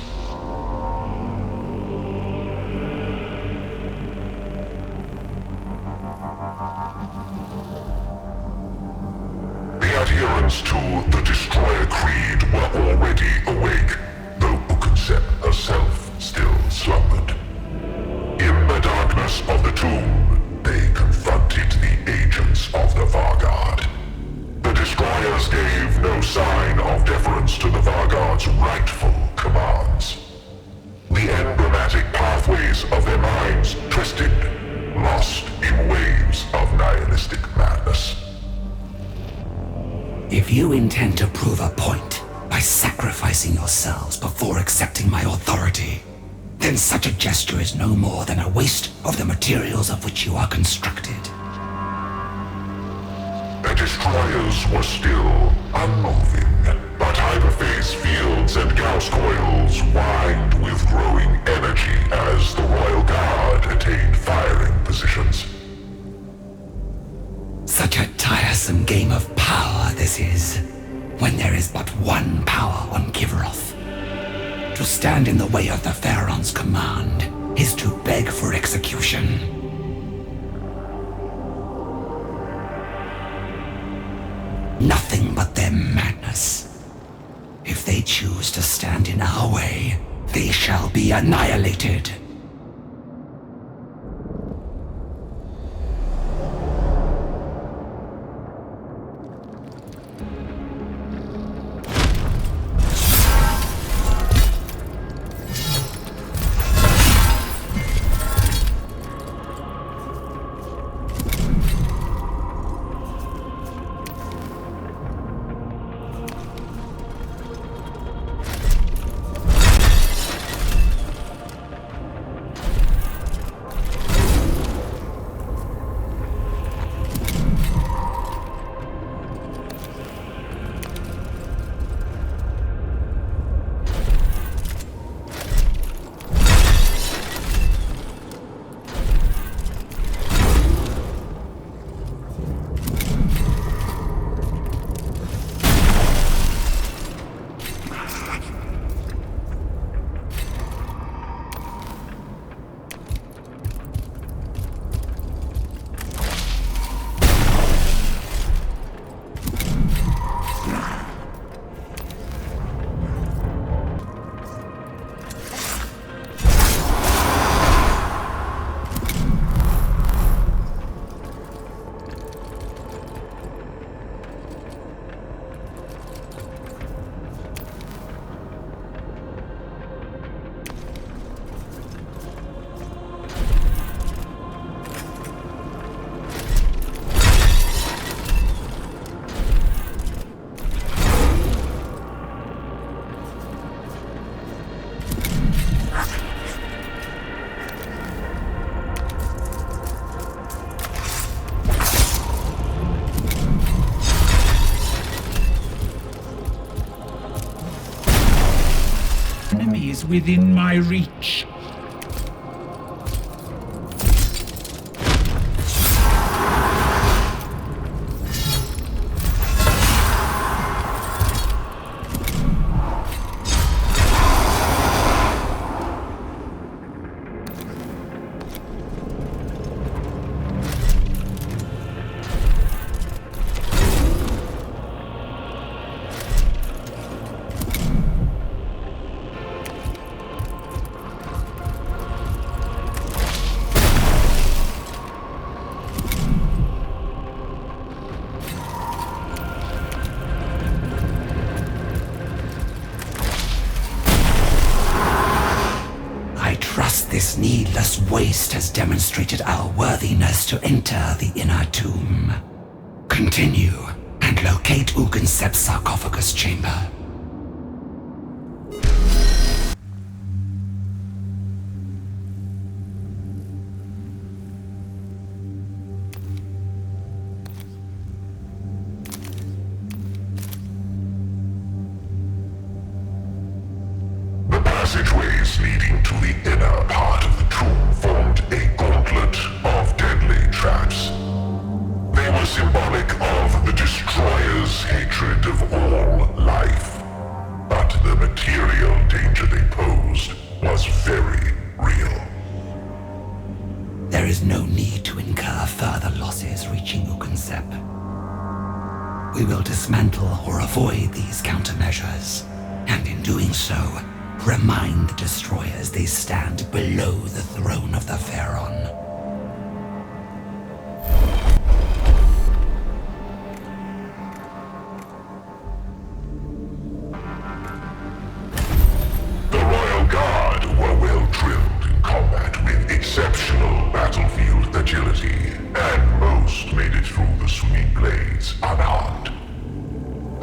The adherents to the Destroyer Creed were already awake, though Ukonset herself still slumbered. In the darkness of the tomb, they confronted the agents of the Vargard. The Destroyers gave no sign of deference to the Vargard's rightful commands. The emblematic pathways of their minds twisted, lost in waves of nihilistic madness. If you intend to prove a point by sacrificing yourselves before accepting my authority, then such a gesture is no more than a waste of the materials of which you are constructed. The Destroyers were still unmoving, but hyperphase fields and Gauss coils whined with growing energy as the Royal Guard attained firing positions. Such a tiresome game of power this is, when there is but one power on Kivaroth. To stand in the way of the Pharaon's command is to beg for execution. Nothing but their madness. If they choose to stand in our way, they shall be annihilated. enemies within my reach. This needless waste has demonstrated our worthiness to enter the inner tomb. Continue and locate Ugansep's sarcophagus chamber. The passageways leading to the inner part of the tomb formed a gauntlet of deadly traps. They were symbolic of the Destroyer's hatred of all life. But the material danger they posed was very real. There is no need to incur further losses reaching Ugansep. We will dismantle or avoid these countermeasures, and in doing so, remind the Destroyers they stand below the throne of the Pharaon. The Royal Guard were well drilled in combat with exceptional battlefield agility, and most made it through the swinging blades unharmed.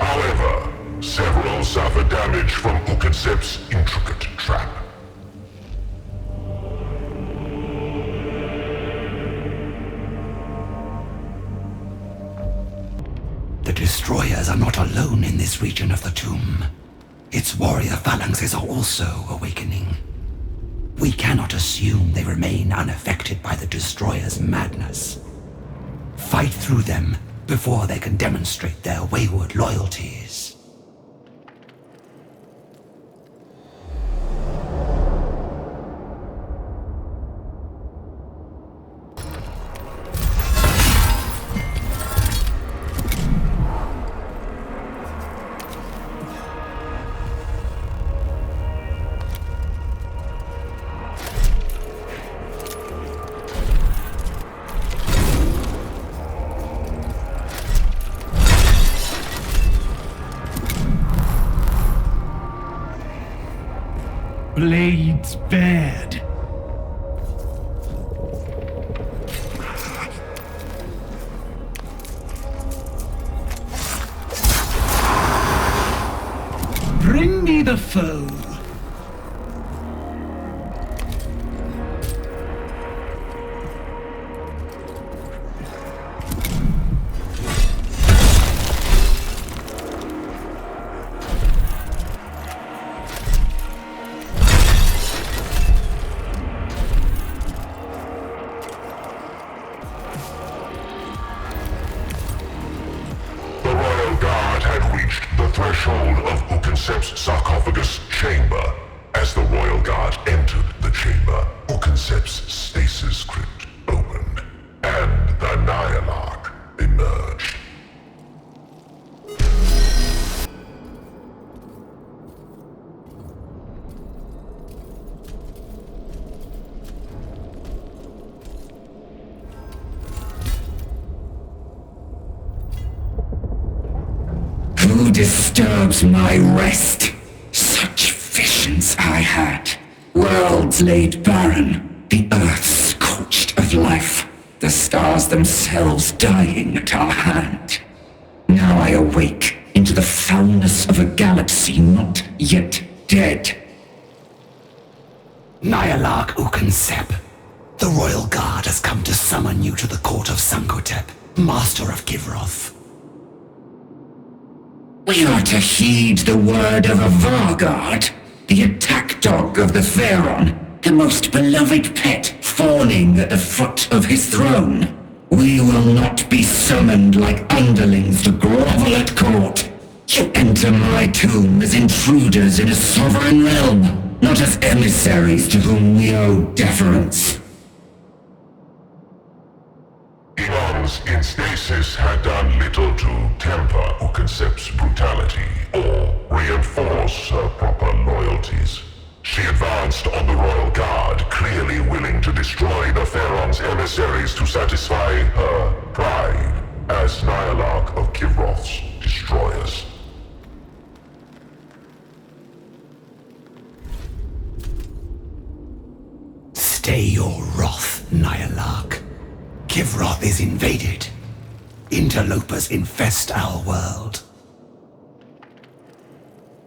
However, several suffered damage from Ugansep's intricate trap. The Destroyers are not alone in this region of the tomb. Its warrior phalanxes are also awakening. We cannot assume they remain unaffected by the Destroyers' madness. Fight through them before they can demonstrate their wayward loyalties. Blades bared. Bring me the foe. Threshold of Ugansep's sarcophagus chamber. As the Royal Guard entered the chamber, Ugansep's stasis crypt opened, and the Nyarlath emerged. Who disturbs my rest? Such visions I had. Worlds laid barren, the earth scorched of life, the stars themselves dying at our hand. Now I awake into the foulness of a galaxy not yet dead. Nyarlath Ugansep, the Royal Guard has come to summon you to the court of Sankotep, Master of Givroth. We are to heed the word of a Vargard. The attack of the Pharaon, the most beloved pet, fawning at the foot of his throne. We will not be summoned like underlings to grovel at court. You enter my tomb as intruders in a sovereign realm, not as emissaries to whom we owe deference. Imams in stasis had done little to temper Ukencep's brutality or reinforce her proper loyalties. She advanced on the royal guard, clearly willing to destroy the Pharaon's emissaries to satisfy her pride as Nyarlath of Kivroth's destroyers. Stay your wrath, Nyarlath. Kivroth is invaded. Interlopers infest our world.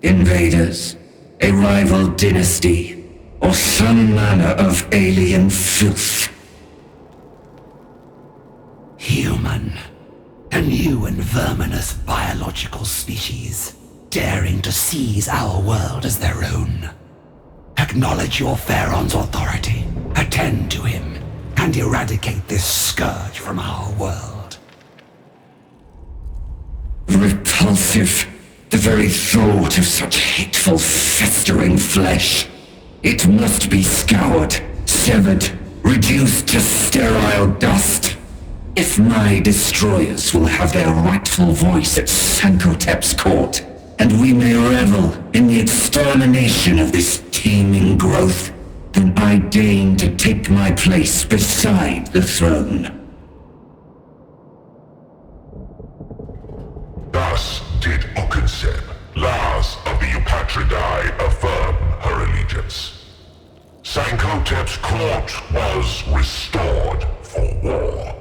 Invaders? A rival dynasty? Or some manner of alien filth? Human. A new and verminous biological species, daring to seize our world as their own. Acknowledge your Pharaon's authority, attend to him, and eradicate this scourge from our world. Repulsive. The very thought of such hateful, festering flesh. It must be scoured, severed, reduced to sterile dust. If my destroyers will have their rightful voice at Sankotep's court, and we may revel in the extermination of this teeming growth, then I deign to take my place beside the throne. Thus did Ukencep, last of the Eupatridae, affirm her allegiance. Sankotep's court was restored for war,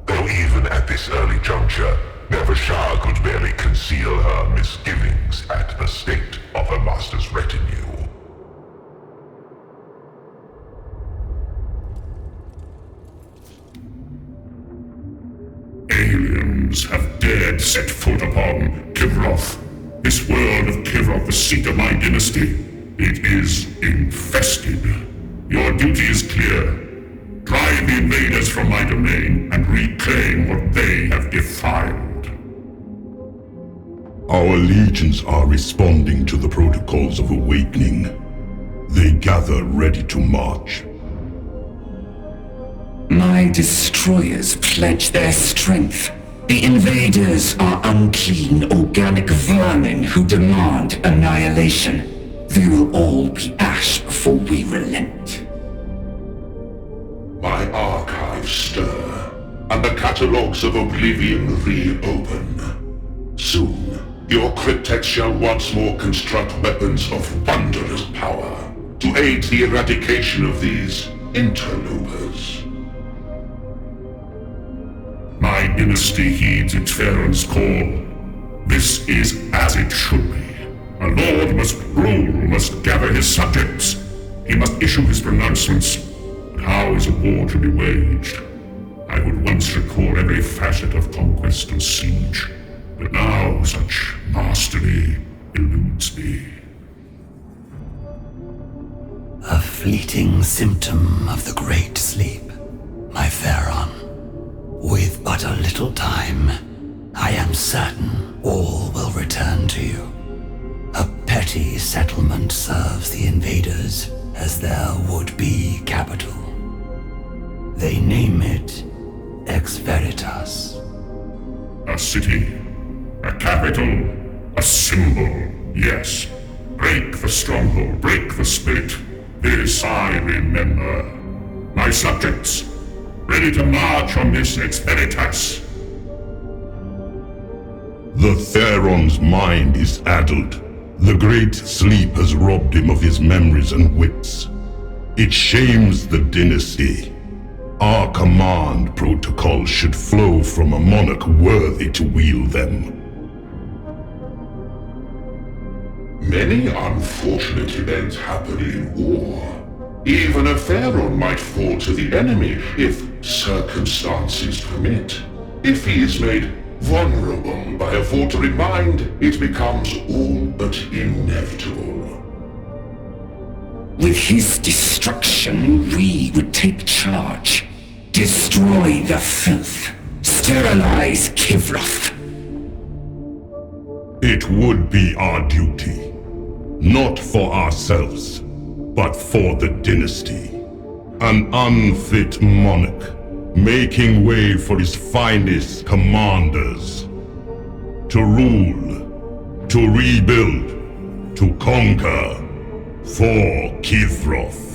though even at this early juncture, Nefershah could barely conceal her misgivings at the state of her master's retinue. Aliens have dared set foot upon Kivroth. This world of Kivroth, the seat of my dynasty. It is infested. Your duty is clear. Drive the invaders from my domain and reclaim what they have defiled. Our legions are responding to the protocols of awakening. They gather ready to march. My destroyers pledge their strength. The invaders are unclean organic vermin who demand annihilation. They will all be ash before we relent. My archives stir, and the catalogues of oblivion reopen. Soon, your cryptex shall once more construct weapons of wondrous power to aid the eradication of these interlopers. My dynasty heeds its Pharaon's call. This is as it should be. A lord must rule, must gather his subjects. He must issue his pronouncements. But how is a war to be waged? I would once recall every facet of conquest and siege, but now such mastery eludes me. A fleeting symptom of the Great Sleep, my Pharaon. With but a little time, I am certain all will return to you. A petty settlement serves the invaders as their would-be capital. They name it Ex Veritas. A city, a capital, a symbol, yes. Break the stronghold, break the spirit. This I remember. My subjects, ready to march on this Ex Veritas. The Pharaon's mind is addled. The Great Sleep has robbed him of his memories and wits. It shames the dynasty. Our command protocols should flow from a monarch worthy to wield them. Many unfortunate events happen in war. Even a pharaoh might fall to the enemy if circumstances permit. If he is made vulnerable by a faltering mind, it becomes all but inevitable. With his destruction, we would take charge. Destroy the filth. Sterilize Kivroth. It would be our duty. Not for ourselves, but for the dynasty. An unfit monarch, making way for his finest commanders. To rule, to rebuild, to conquer, for Kivroth.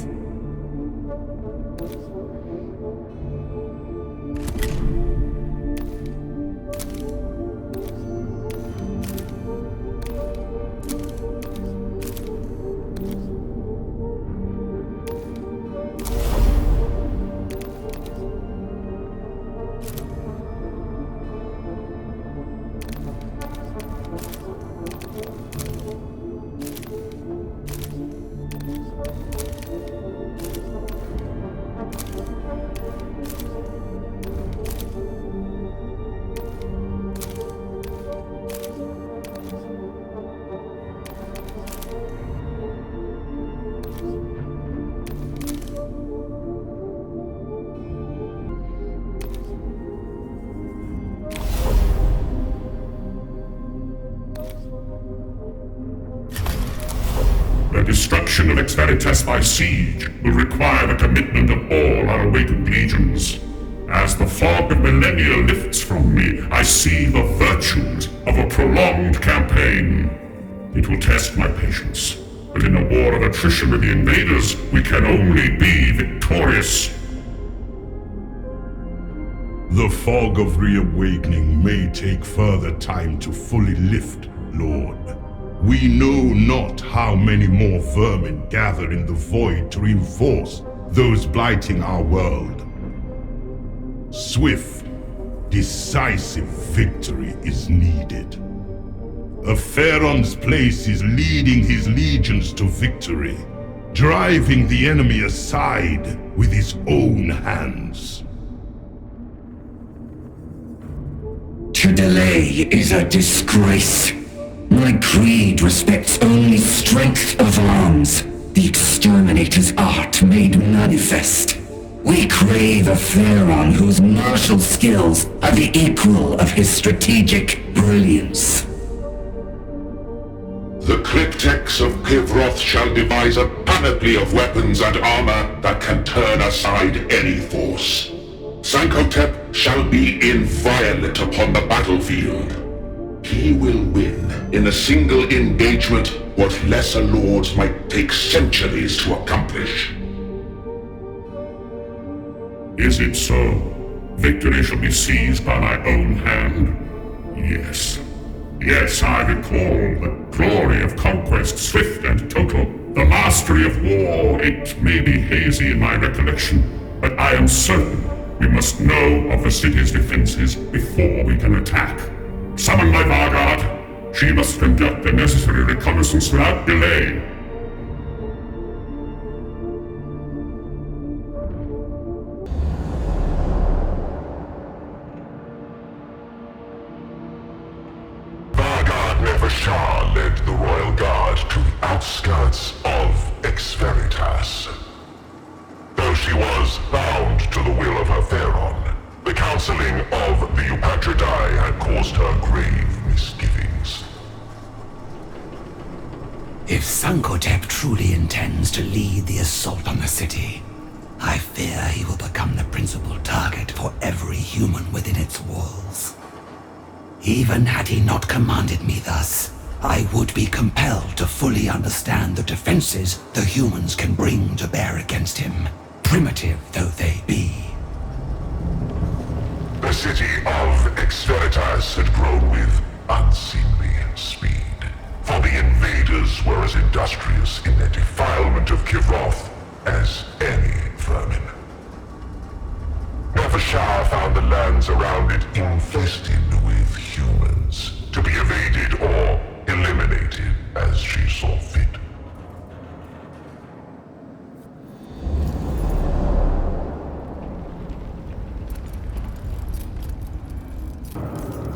The destruction of Ex Veritas by siege will require the commitment of all our awakened legions. As the fog of millennia lifts from me, I see the virtues of a prolonged campaign. It will test my patience, but in a war of attrition with the invaders, we can only be victorious. The fog of reawakening may take further time to fully lift, Lord. We know not how many more vermin gather in the void to reinforce those blighting our world. Swift, decisive victory is needed. A Pharaoh's place is leading his legions to victory, driving the enemy aside with his own hands. To delay is a disgrace. My creed respects only strength of arms, the exterminator's art made manifest. We crave a pharaoh whose martial skills are the equal of his strategic brilliance. The cryptex of Kivroth shall devise a panoply of weapons and armor that can turn aside any force. Sankotep shall be inviolate upon the battlefield. He will win in a single engagement what lesser lords might take centuries to accomplish. Is it so? Victory shall be seized by my own hand? Yes. Yes, I recall the glory of conquest, swift and total. The mastery of war, it may be hazy in my recollection, but I am certain we must know of the city's defenses before we can attack. Summon my Vargard. She must conduct the necessary reconnaissance without delay. Vargard Nefershah led the royal guard to the outskirts of Ex Veritas. Though she was bound to the will of her Pharaoh, the counseling of the Eupatridae had caused her grave misgivings. If Sankotep truly intends to lead the assault on the city, I fear he will become the principal target for every human within its walls. Even had he not commanded me thus, I would be compelled to fully understand the defenses the humans can bring to bear against him, primitive though they be. The city of Ex Veritas had grown with unseemly speed, for the invaders were as industrious in their defilement of Kivroth as any vermin. Nefershah found the lands around it infested with humans, to be evaded or eliminated as she saw fit.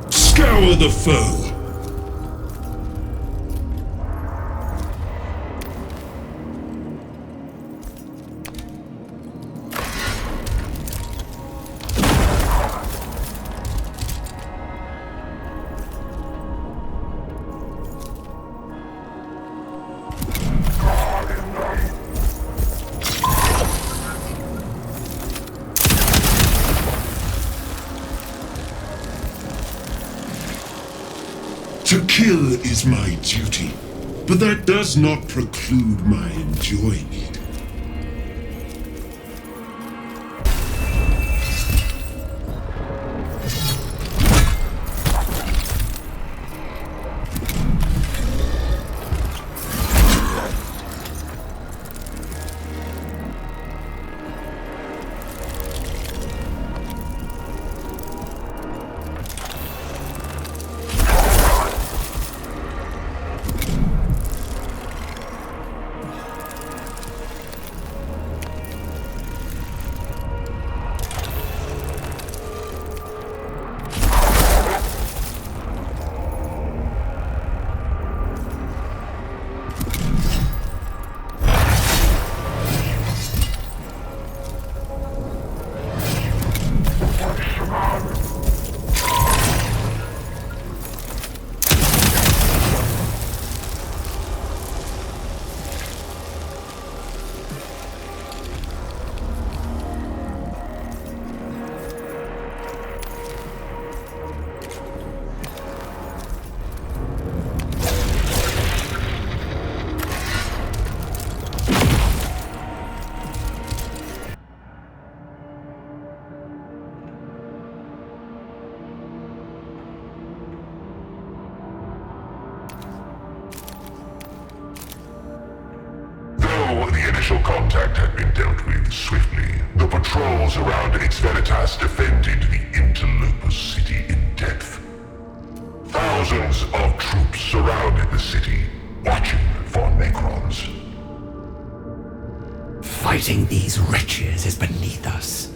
Scour the foe! kill is my duty, but that does not preclude my enjoying it. The initial contact had been dealt with swiftly. The patrols around Veritas defended the interloper city in depth. Thousands of troops surrounded the city, watching for Nécrons. Fighting these wretches is beneath us.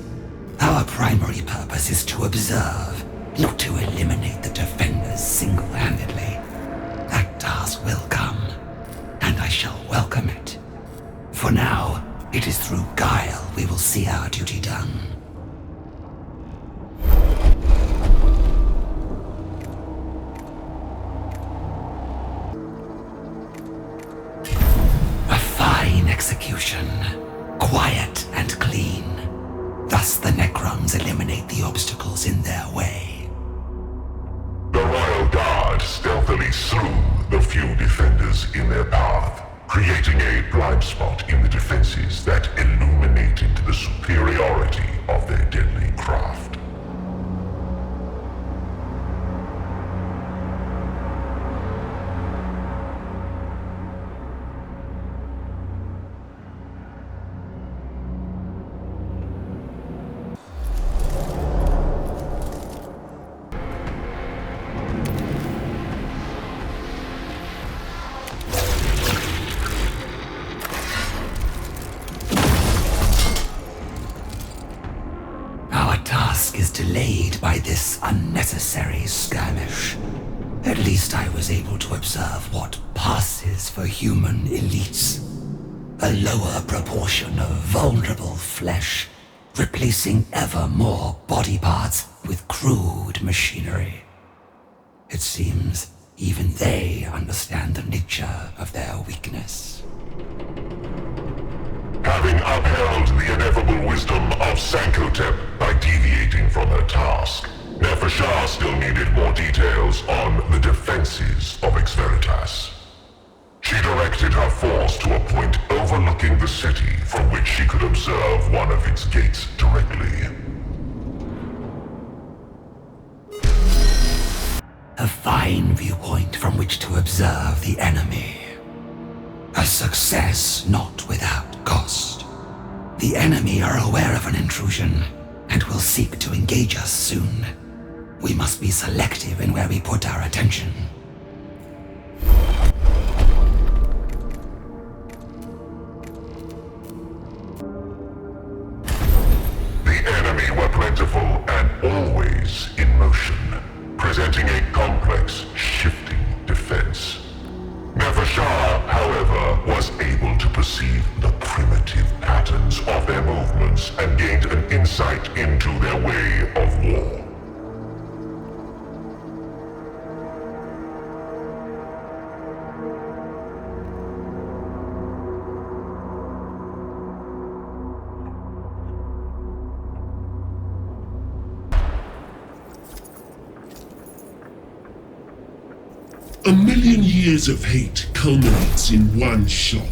Our primary purpose is to observe, not to eliminate the defenders single-handedly. That task will come, and I shall welcome it. For now, it is through guile we will see our duty done. A fine execution, quiet and clean. Thus the Necrons eliminate the obstacles in their way. The Royal Guard stealthily slew the few defenders in their path, creating a blind spot in the defenses that illuminated the superiority of their deadly craft. Is delayed by this unnecessary skirmish. At least I was able to observe what passes for human elites. A lower proportion of vulnerable flesh, replacing ever more body parts with crude machinery. It seems even they understand the nature of their weakness. Having upheld the ineffable wisdom of Sankotep by deviating from her task, Nefershah still needed more details on the defenses of Veritas. She directed her force to a point overlooking the city from which she could observe one of its gates directly. A fine viewpoint from which to observe the enemy. A success not without cost. The enemy are aware of an intrusion and will seek to engage us soon. We must be selective in where we put our attention. The enemy were plentiful and always in motion, presenting a complex, shifting defense. Nefershah, however, was able to perceive the primitive patterns of their movements and gained an insight into their way of war. 1,000,000 years of hate culminates in one shot.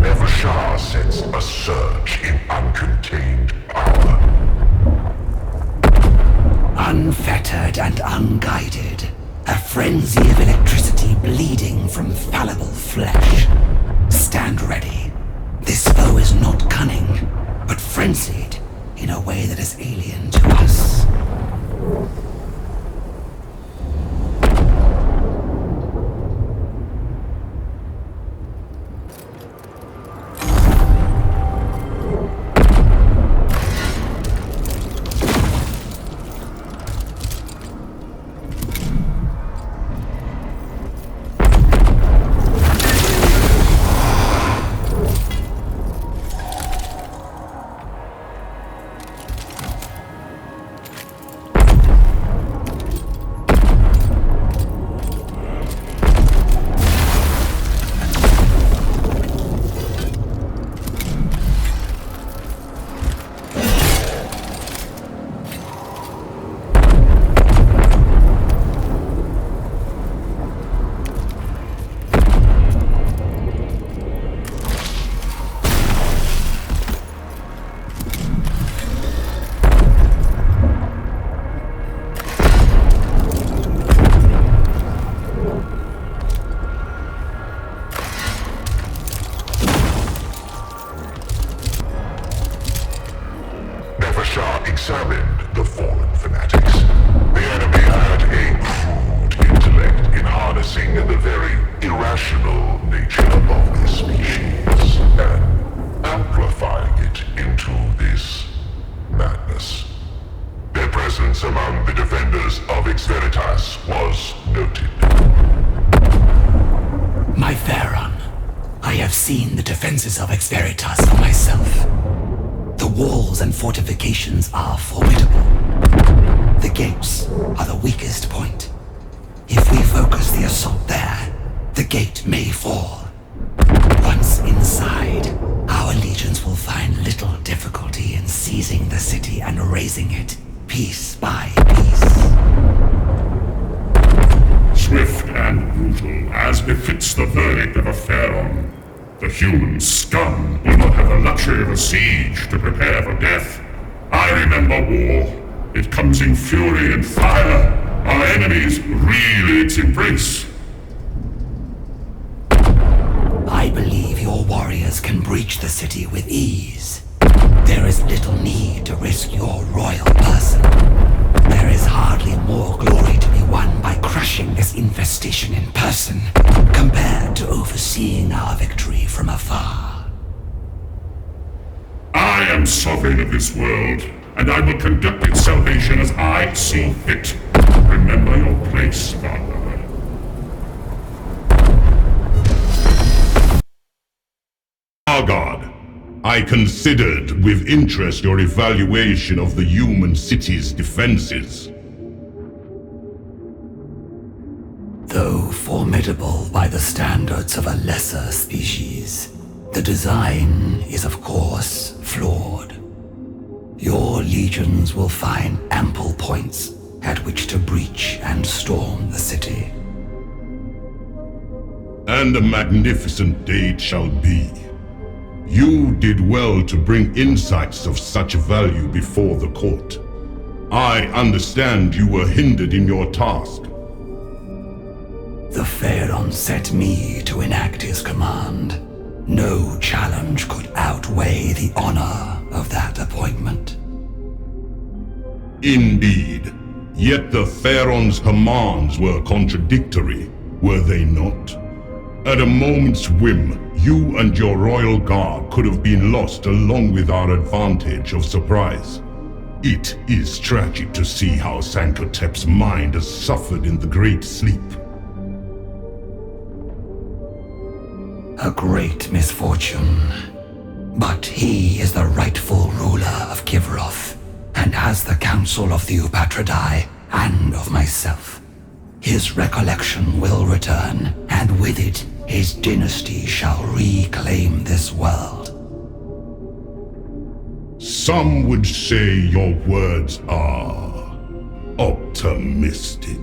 Nefershah sets a surge in uncontained power. Unfettered and unguided, a frenzy of electricity bleeding from fallible flesh. Stand ready. This foe is not cunning, but frenzied in a way that is alien to us. Examined the fallen fanatics. The enemy had a crude intellect in harnessing the very irrational nature of their species and amplifying it into this madness. Their presence among the defenders of Ex Veritas was noted. My Pharaon, I have seen the defenses of Ex Veritas for myself. The walls and fortifications are formidable. The gates are the weakest point. If we focus the assault there, the gate may fall. Once inside, our legions will find little difficulty in seizing the city and razing it, piece by piece. Swift and brutal, as befits the verdict of a Pharaon. The human scum will not have the luxury of a siege to prepare for death. I remember war. It comes in fury and fire. Our enemies reel its embrace. I believe your warriors can breach the city with ease. There is little need to risk your royal person. There is hardly more glory to be won by crushing this infestation in person, compared to overseeing our victory from afar. I am sovereign of this world, and I will conduct its salvation as I see fit. Remember your place, Vargard. Vargard, I considered with interest your evaluation of the human city's defenses. Though formidable by the standards of a lesser species, the design is of course flawed. Your legions will find ample points at which to breach and storm the city. And a magnificent day it shall be. You did well to bring insights of such value before the court. I understand you were hindered in your task. The Pharaon set me to enact his command. No challenge could outweigh the honor of that appointment. Indeed. Yet the Pharaon's commands were contradictory, were they not? At a moment's whim, you and your royal guard could have been lost along with our advantage of surprise. It is tragic to see how Sankotep's mind has suffered in the Great Sleep. A great misfortune. But he is the rightful ruler of Kivroth, and has the counsel of the Upatridae and of myself. His recollection will return, and with it, his dynasty shall reclaim this world. Some would say your words are optimistic.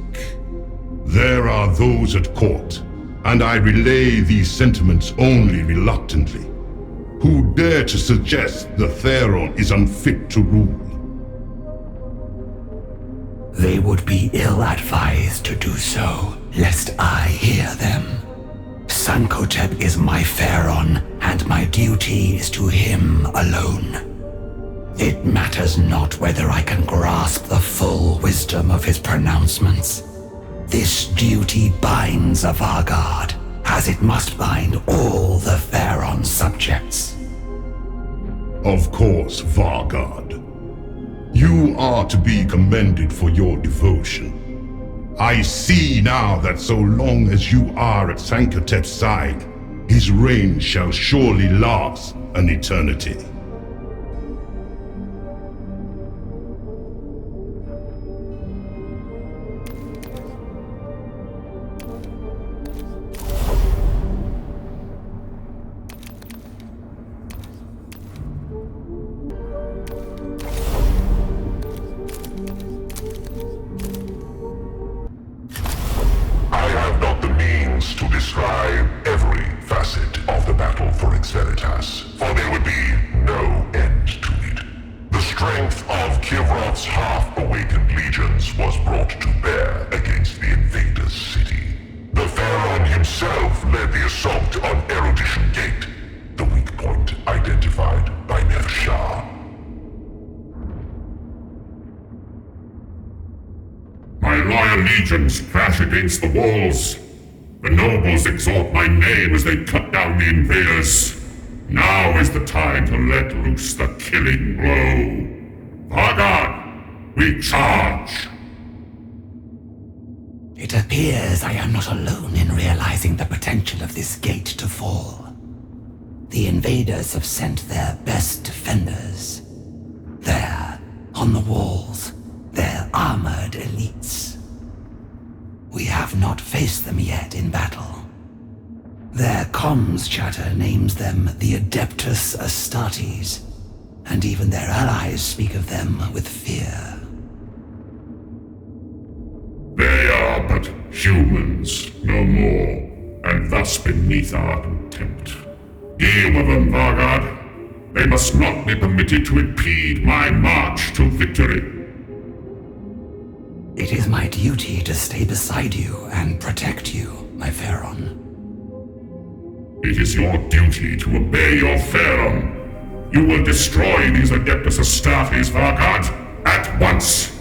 There are those at court, and I relay these sentiments only reluctantly, who dare to suggest the Pharaon is unfit to rule. They would be ill-advised to do so, lest I hear them. Sankotep is my Pharaon, and my duty is to him alone. It matters not whether I can grasp the full wisdom of his pronouncements. This duty binds a Vargard, as it must bind all the Pharaon's subjects. Of course, Vargard. You are to be commended for your devotion. I see now that so long as you are at Sankotep's side, his reign shall surely last an eternity. Legions crash against the walls. The nobles exalt my name as they cut down the invaders. Now is the time to let loose the killing blow. Vargard, we charge! It appears I am not alone in realizing the potential of this gate to fall. The invaders have sent their best defenders. There, on the walls, their armored elites. We have not faced them yet in battle. Their comms chatter names them the Adeptus Astartes, and even their allies speak of them with fear. They are but humans, no more, and thus beneath our contempt. Deal with them, Vargard. They must not be permitted to impede my march to victory. It is my duty to stay beside you and protect you, my Pharaon. It is your duty to obey your Pharaon. You will destroy these Adeptus Astartes, Vargard, at once.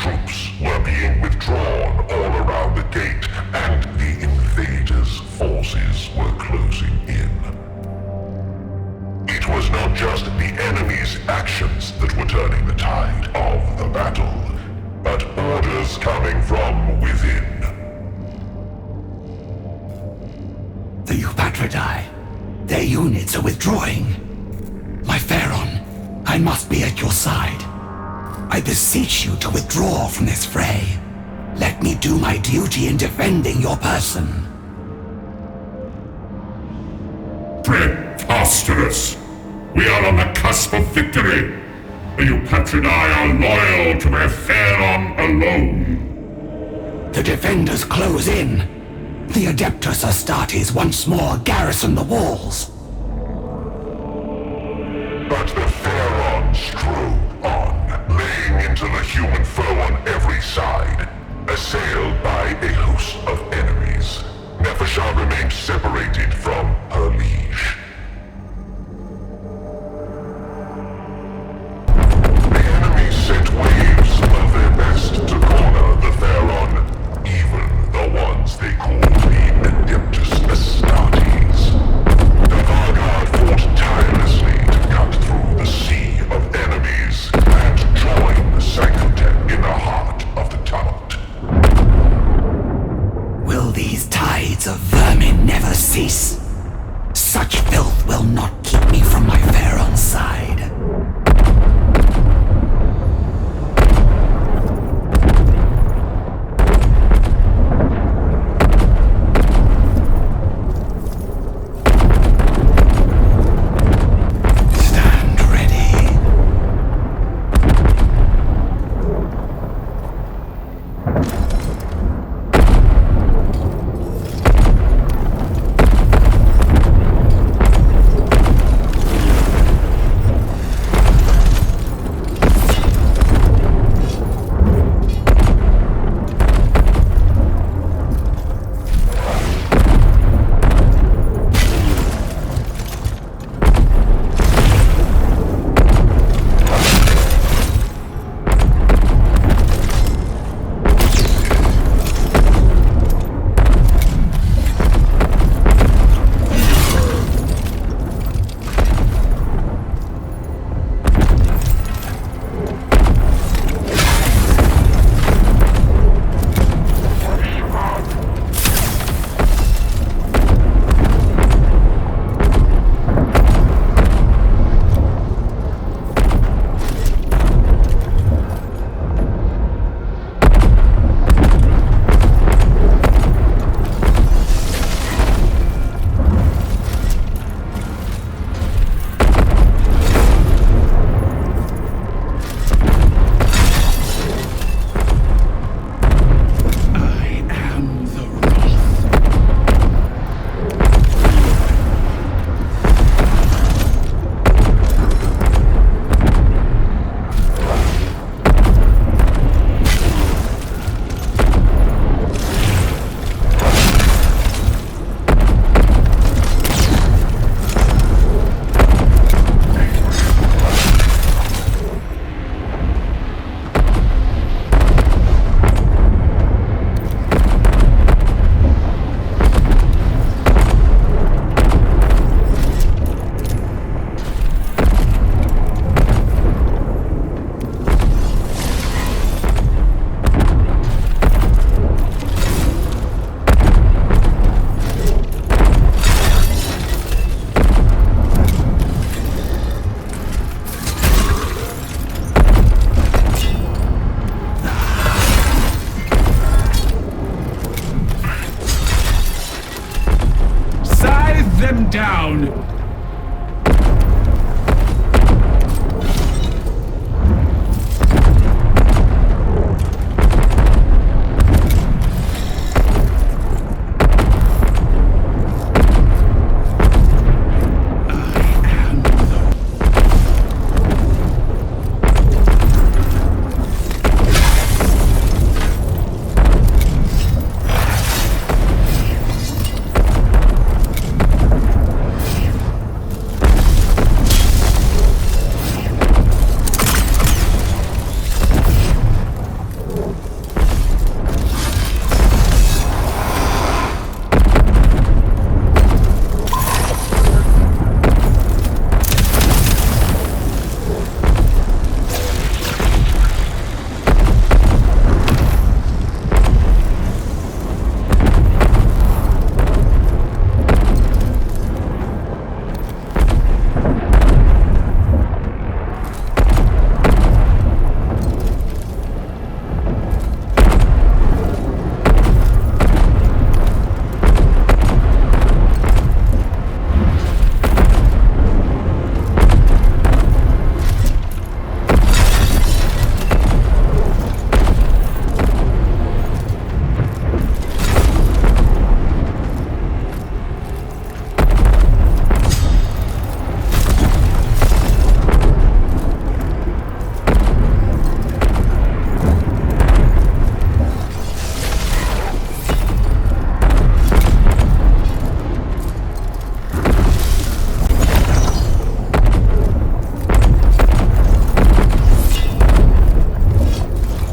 troops were being withdrawn all around the gate, and the invaders' forces were closing in. It was not just the enemy's actions that were turning the tide of the battle, but orders coming from within. The Eupatridae. Their units are withdrawing. My Pharaon, I must be at your side. I beseech you to withdraw from this fray. Let me do my duty in defending your person. Preposterous! We are on the cusp of victory. The Eupatridae are loyal to their Pharaon alone. The defenders close in. The Adeptus Astartes once more garrison the walls. But the Pharaon strode on, laying into the human foe on every side. Assailed by a host of enemies, Nefershah remained separated from her liege. The enemy sent waves of their best to corner the Pharaon, even the ones they called the Adeptus Astartes. The Vargard fought tirelessly to cut through the sea of enemies and join the Sanctotep in the heart of the tumult.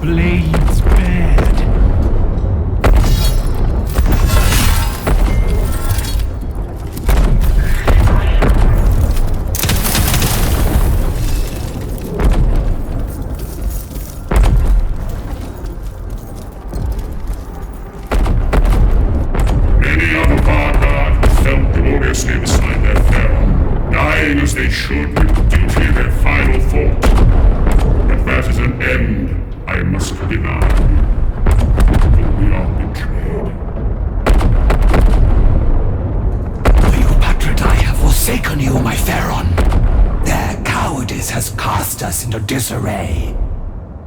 blades bared. Many of the Vargard felt gloriously beside their pharaoh, dying as they should with duty their final thought. But that is an end I must deny. For we are betrayed. For you, Patrick, I have forsaken you, my Pharaon. Their cowardice has cast us into disarray.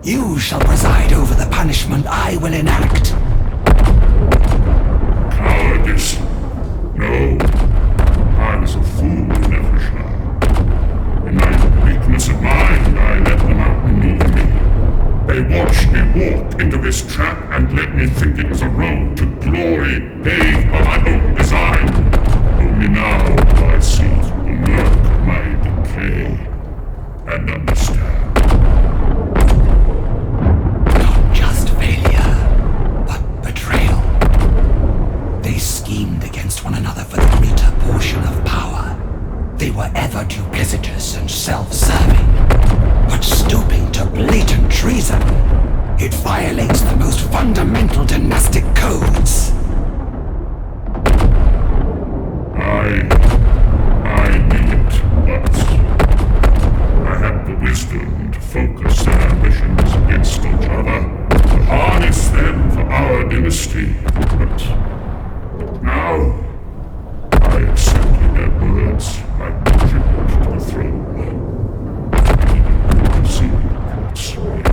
You shall preside over the punishment I will enact. Cowardice? No. I was a fool, Nefershah. In my weakness of mind, I let them outmaneuver me. They watched me walk into this trap and let me think it was a road to glory paved by my own design. Only now do I see the murk of my decay and understand. Not just failure, but betrayal. They schemed against one another for the greater portion of power. They were ever duplicitous and self-serving, but stooping to blatant treason. It violates the most fundamental dynastic codes. I knew it, but I had the wisdom to focus their ambitions against each other, to harness them for our dynasty, but now I accepted their words like tribute to the throne. I didn't see what's right.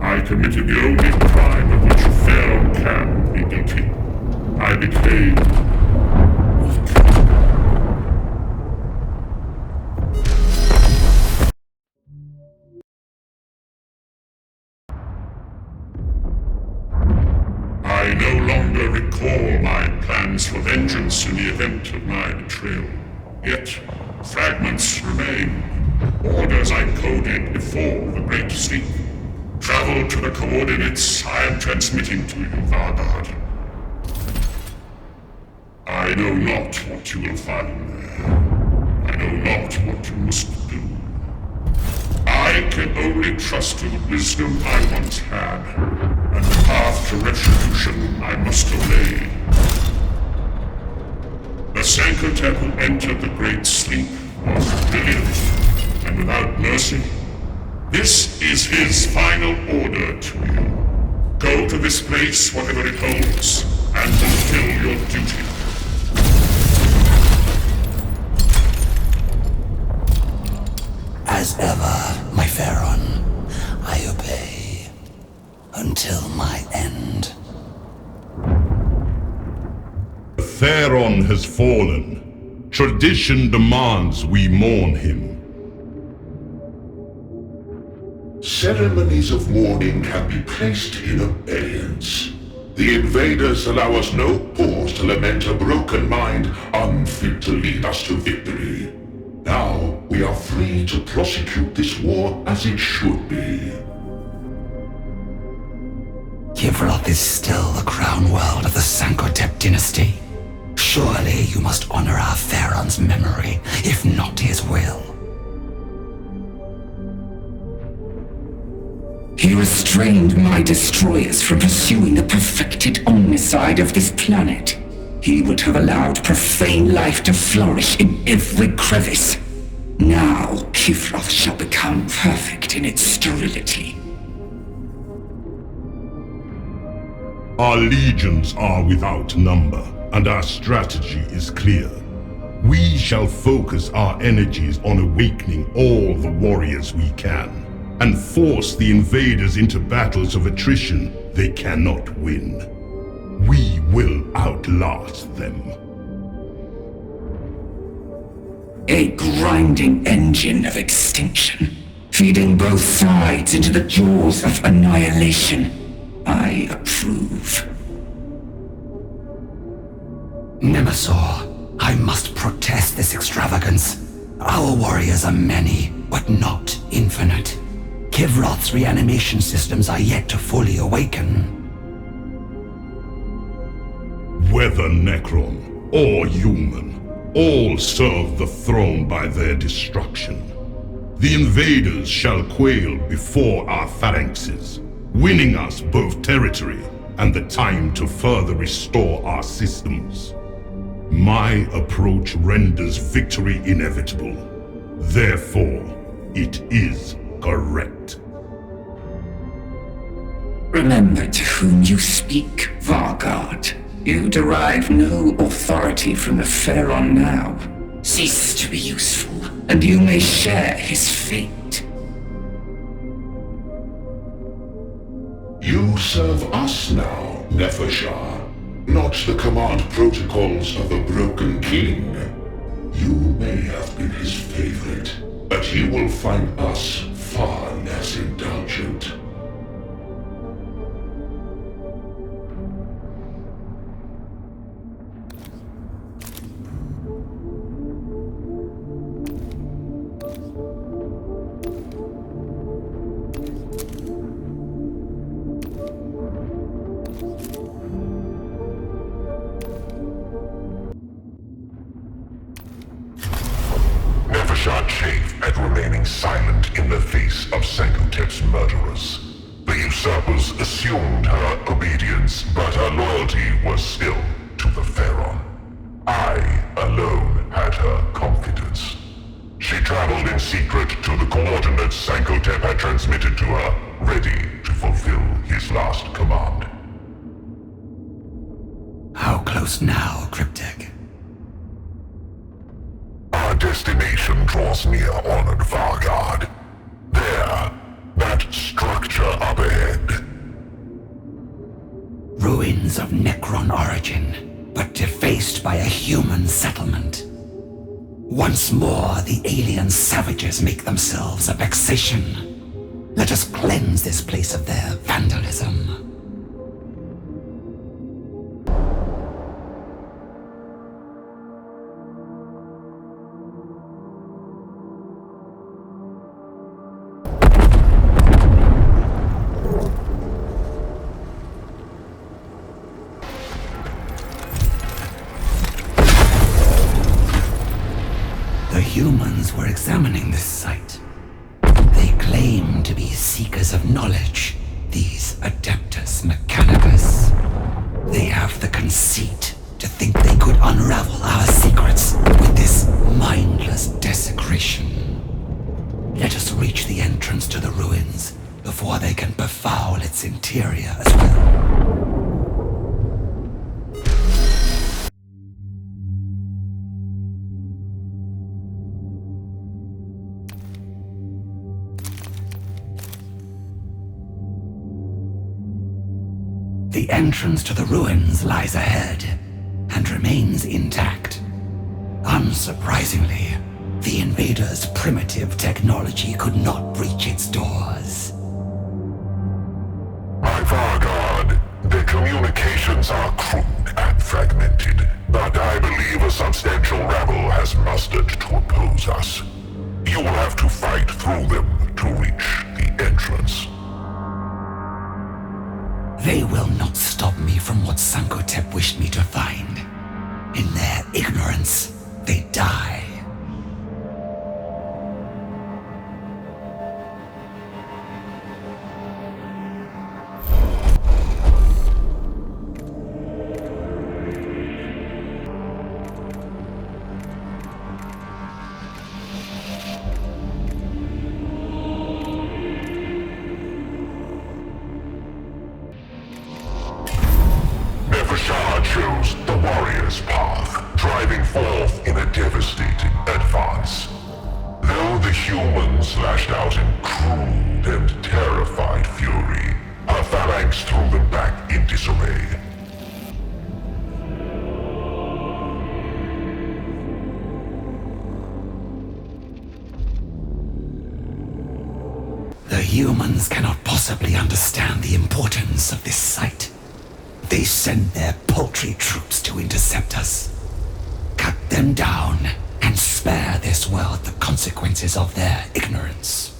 I committed the only crime of which a pharaoh can be guilty. I became weak. I no longer recall my plans for vengeance in the event of my betrayal. Yet, fragments remain. Orders I coded before the Great Sleep. Travel to the coordinates I am transmitting to you, Vargard. I know not what you will find there. I know not what you must do. I can only trust to the wisdom I once had, and the path to retribution I must obey. The Sancotep who entered the Great Sleep was brilliant, and without mercy. This is his final order to you. Go to this place, whatever it holds, and fulfill your duty. As ever, my Pharaon, I obey until my end. The Pharaon has fallen. Tradition demands we mourn him. Ceremonies of mourning can be placed in abeyance. The invaders allow us no pause to lament a broken mind unfit to lead us to victory. Now we are free to prosecute this war as it should be. Kivroth is still the crown world of the Sancotep dynasty. Surely you must honor our Pharaon's memory, if not his will. He restrained my destroyers from pursuing the perfected omnicide of this planet. He would have allowed profane life to flourish in every crevice. Now, Kivroth shall become perfect in its sterility. Our legions are without number, and our strategy is clear. We shall focus our energies on awakening all the warriors we can, and force the invaders into battles of attrition they cannot win. We will outlast them. A grinding engine of extinction, feeding both sides into the jaws of annihilation. I approve. Nemesaur, I must protest this extravagance. Our warriors are many, but not infinite. Kivroth's reanimation systems are yet to fully awaken. Whether Necron or human, all serve the throne by their destruction. The invaders shall quail before our phalanxes, winning us both territory and the time to further restore our systems. My approach renders victory inevitable. Therefore, it is correct. Remember to whom you speak, Vargard. You derive no authority from the Pharaon now. Cease to be useful, and you may share his fate. You serve us now, Nefershah, not the command protocols of a broken king. You may have been his favorite, but he will find us far less indulgent. Nefershah chafed at remaining silent in the face of Sankotep's murderers. The usurpers assumed her obedience, but her loyalty was still to the Pharaon. I alone had her confidence. She traveled in secret to the coordinates Sankotep had transmitted to her, ready to fulfill his last command. How close now, Cryptek? Our destination draws near, honored Vargard. There, that structure up ahead. Ruins of Necron origin, but defaced by a human settlement. Once more, the alien savages make themselves a vexation. Let us cleanse this place of their vandalism. The humans were examining this site. They claim to be seekers of knowledge, these Adeptus Mechanicus. They have the conceit to think they could unravel our secrets with this mindless desecration. Let us reach the entrance to the ruins before they can befoul its interior as well. The entrance to the ruins lies ahead, and remains intact. Unsurprisingly, the invaders' primitive technology could not breach its doors. My Vargard, their communications are crude and fragmented, but I believe a substantial rabble has mustered to oppose us. You will have to fight through them to reach the entrance. They will not stop me from what Sankotep wished me to find. In their ignorance, they die. Nefershah chose the warrior's path, driving forth in a devastating advance. Though the humans lashed out in crude and terrified fury, her phalanx threw them back in disarray. The humans cannot possibly understand the importance of this site. They send their paltry troops to intercept us. Cut them down and spare this world the consequences of their ignorance.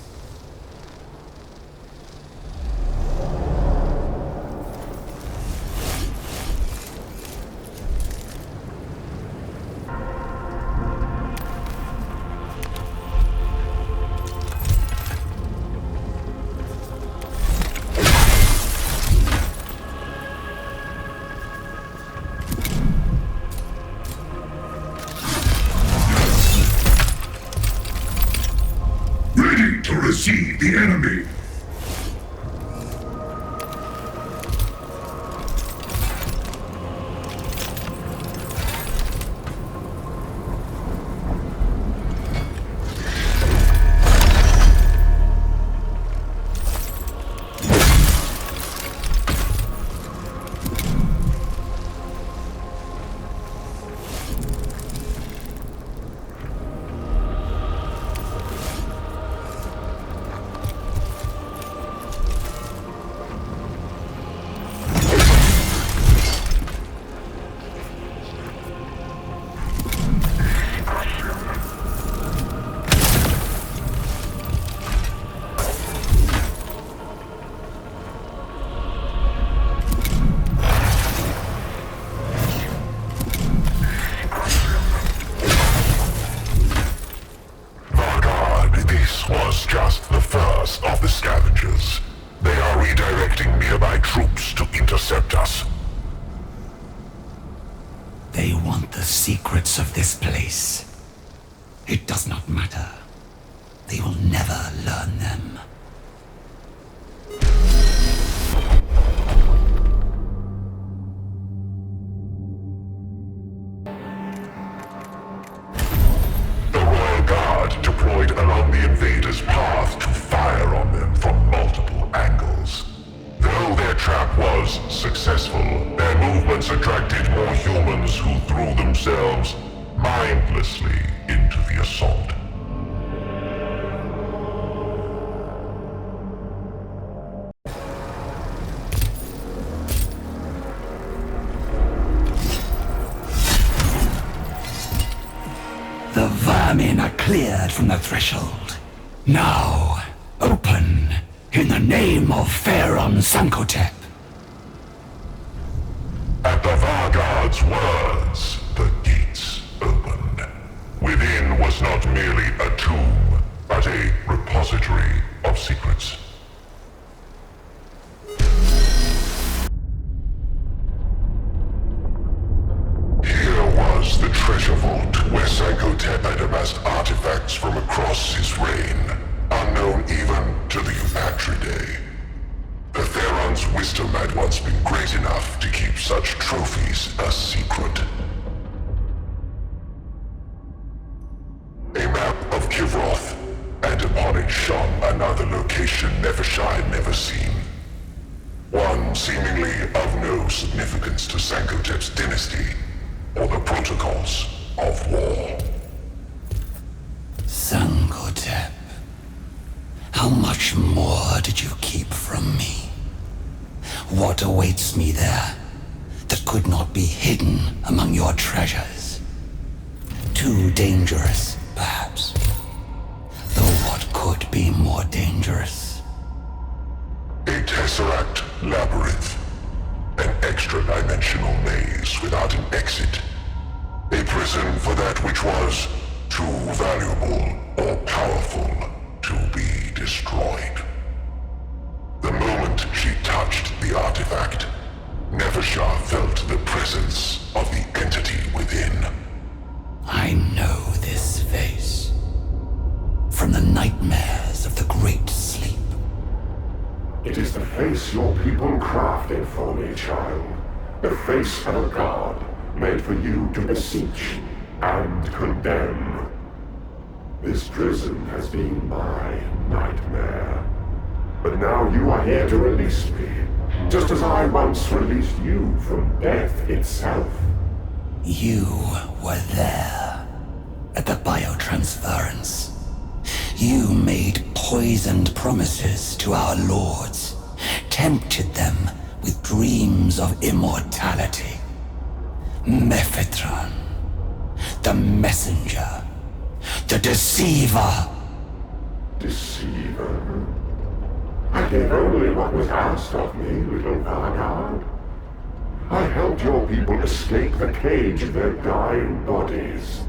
enemy! They want the secrets of this place. It does not matter. They will never learn them. The Royal Guard deployed along the invaders' path to fire on them from multiple angles. Though their trap was successful, their movements attracted more humans who threw themselves mindlessly into the assault. The vermin are cleared from the threshold. Now, open in the name of Pharaon Sankotep. At the Vargard's words, the gates opened. Within was not merely a tomb, but a repository of secrets. Here was the treasure vault where Sankotep had amassed artifacts from across his reign, unknown even to the Atridae. The Theron's wisdom had once been great enough to keep such trophies a secret. A map of Kivroth, and upon it shone another location Nefershah had never seen. One seemingly of no significance to Sankotep's dynasty, or the protocols of war. Sankotep. How much more did you keep from me? What awaits me there that could not be hidden among your treasures? Too dangerous, perhaps. Though what could be more dangerous? A tesseract labyrinth. An extra-dimensional maze without an exit. A prison for that which was too valuable or powerful to be destroyed. The moment she touched the artifact, Nefershah felt the presence of the entity within. I know this face. From the nightmares of the Great Sleep. It is the face your people crafted for me, child. The face of a god, made for you to beseech and condemn. This prison has been my nightmare. But now you are here to release me, just as I once released you from death itself. You were there, at the biotransference. You made poisoned promises to our lords, tempted them with dreams of immortality. Mephitron, the messenger, the deceiver. Deceiver? I gave only what was asked of me, little Vargard. I helped your people escape the cage of their dying bodies.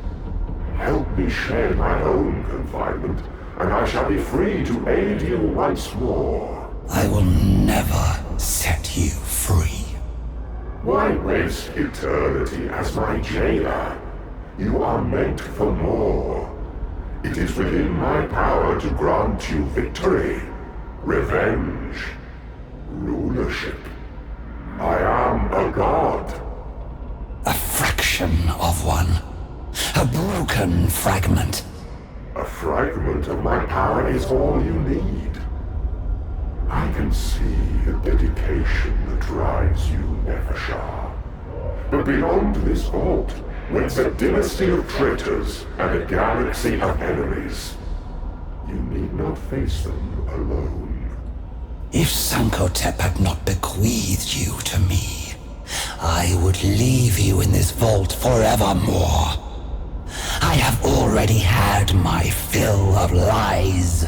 Help me shed my own confinement, and I shall be free to aid you once more. I will never set you free. Why waste eternity as my jailer? You are meant for more. It is within my power to grant you victory. Revenge. Rulership. I am a god. A fraction of one. A broken fragment. A fragment of my power is all you need. I can see the dedication that drives you, Nefershah. But beyond this vault, waits a dynasty of traitors and a galaxy of enemies. You need not face them alone. If Sankotep had not bequeathed you to me, I would leave you in this vault forevermore. I have already had my fill of lies.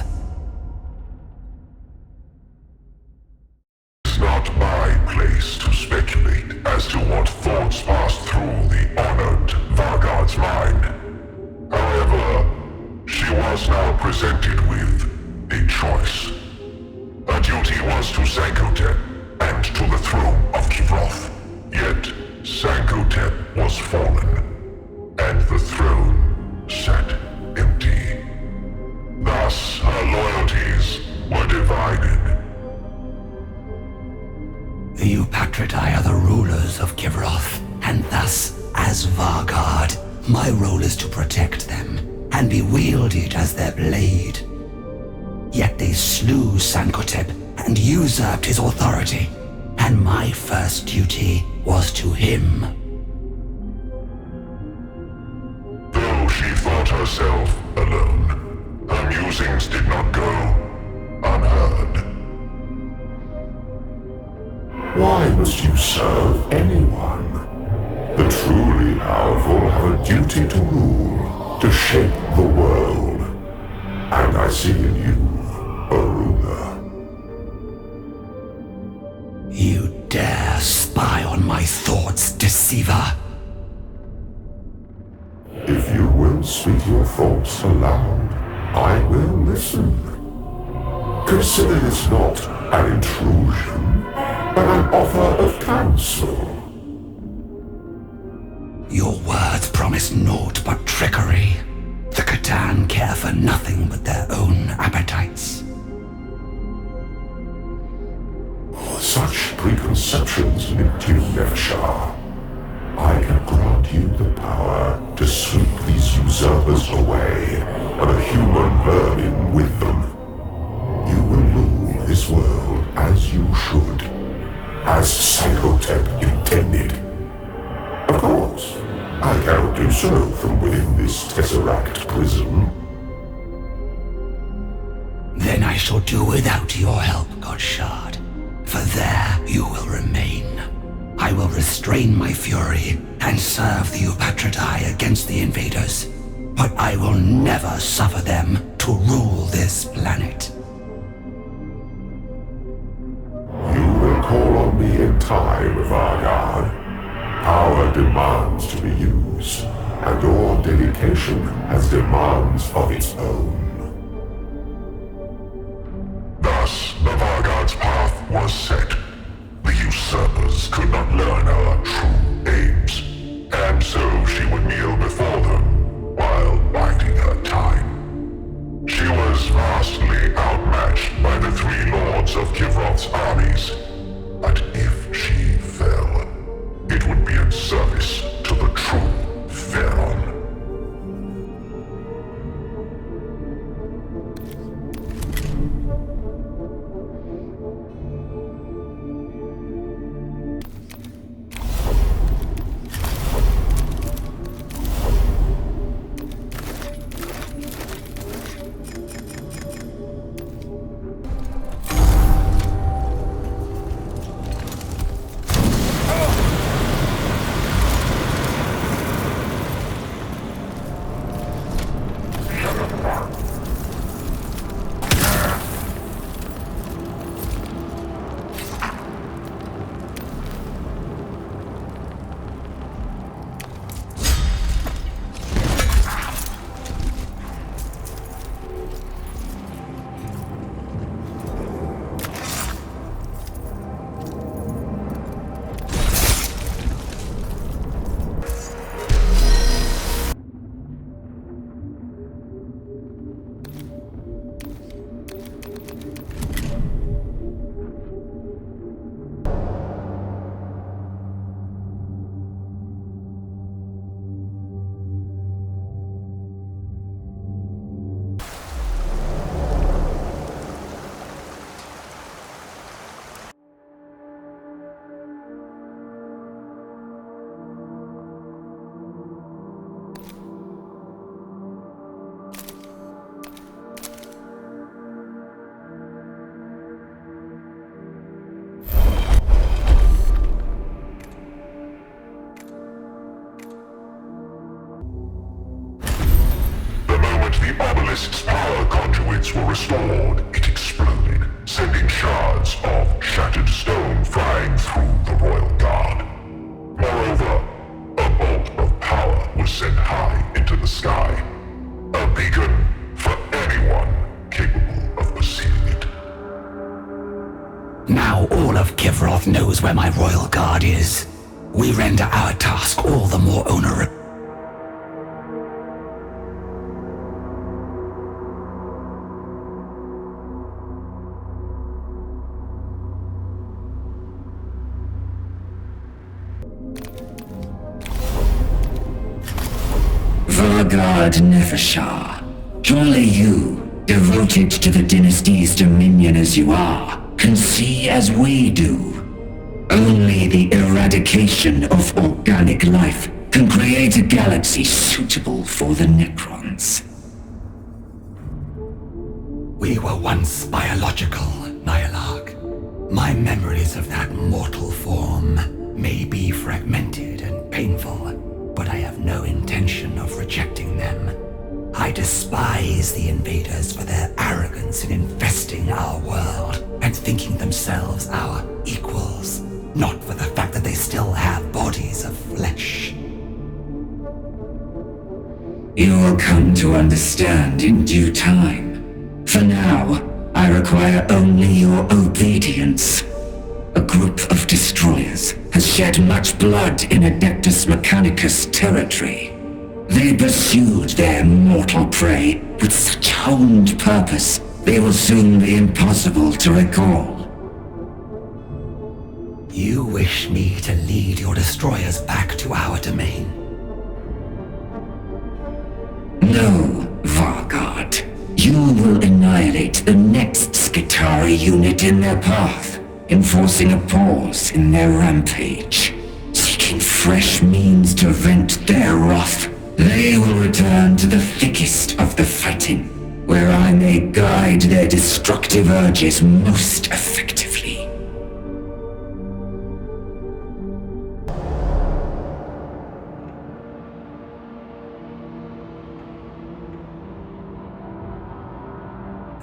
It's not my place to speculate as to what thoughts passed through the honored Vargard's mind. However, she was now presented with a choice. Her duty was to Sankotep and to the throne of Kivroth. Yet, Sankotep was fallen, and the throne sat empty. Thus, her loyalties were divided. The Eupatridae are the rulers of Kivroth, and thus, as Vargard, my role is to protect them, and be wielded as their blade. Yet they slew Sankotep and usurped his authority, and my first duty was to him. Though she thought herself alone, her musings did not go unheard. Why must you serve anyone? The truly powerful have a duty to rule, to shape the world. And I see in you a ruler. You dare spy on my thoughts, deceiver? If you will speak your thoughts aloud, I will listen. Consider this not an intrusion, but an offer of counsel. Your words promise naught but trickery. The Catan care for nothing but their own appetites. Such preconceptions limit you, Nefershah. I can grant you the power to sweep these usurpers away, and a human vermin with them. You will rule this world as you should, as Sankotep intended. Of course, I cannot do so from within this Tesseract prison. Then I shall do without your help, Godshard. For there you will remain. I will restrain my fury and serve the Eupatridae against the invaders. But I will never suffer them to rule this planet. You will call on me in time, Vargard. Power demands to be used, and your dedication has demands of its own. Thus, the Vargard's path was set. The usurpers could not learn her true aims, and so she would kneel before them while biding her time. She was vastly outmatched by the three lords of Kivroth's armies, but if she fell, it would be in service to the true Pharaon. Tempest's power conduits were restored, it exploded, sending shards of shattered stone flying through the Royal Guard. Moreover, a bolt of power was sent high into the sky. A beacon for anyone capable of perceiving it. Now all of Kivroth knows where my Royal Guard is. We render our task all the more onerous. Vargard Nefershah, surely you, devoted to the dynasty's dominion as you are, can see as we do. Only the eradication of organic life can create a galaxy suitable for the Nécrons. We were once biological, Nyarlathotep. My memories of that mortal form may be fragmented and painful, but I have no intention of rejecting them. I despise the invaders for their arrogance in infesting our world and thinking themselves our equals, not for the fact that they still have bodies of flesh. You will come to understand in due time. For now, I require only your obedience. A group of destroyers has shed much blood in Adeptus Mechanicus territory. They pursued their mortal prey with such honed purpose, they will soon be impossible to recall. You wish me to lead your destroyers back to our domain? No, Vargard. You will annihilate the next Skitarii unit in their path, enforcing a pause in their rampage. Seeking fresh means to vent their wrath, they will return to the thickest of the fighting, where I may guide their destructive urges most effectively.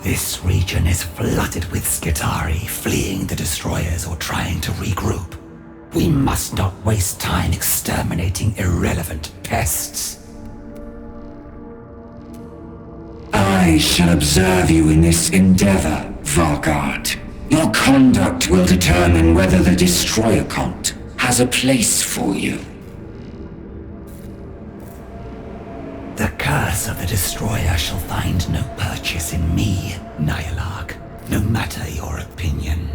This region is flooded with Skitarii fleeing the destroyers or trying to regroup. We must not waste time exterminating irrelevant pests. I shall observe you in this endeavor, Vargard. Your conduct will determine whether the Destroyer cult has a place for you. The curse of the Destroyer shall find no purchase in me, Nyarlathotep, no matter your opinion.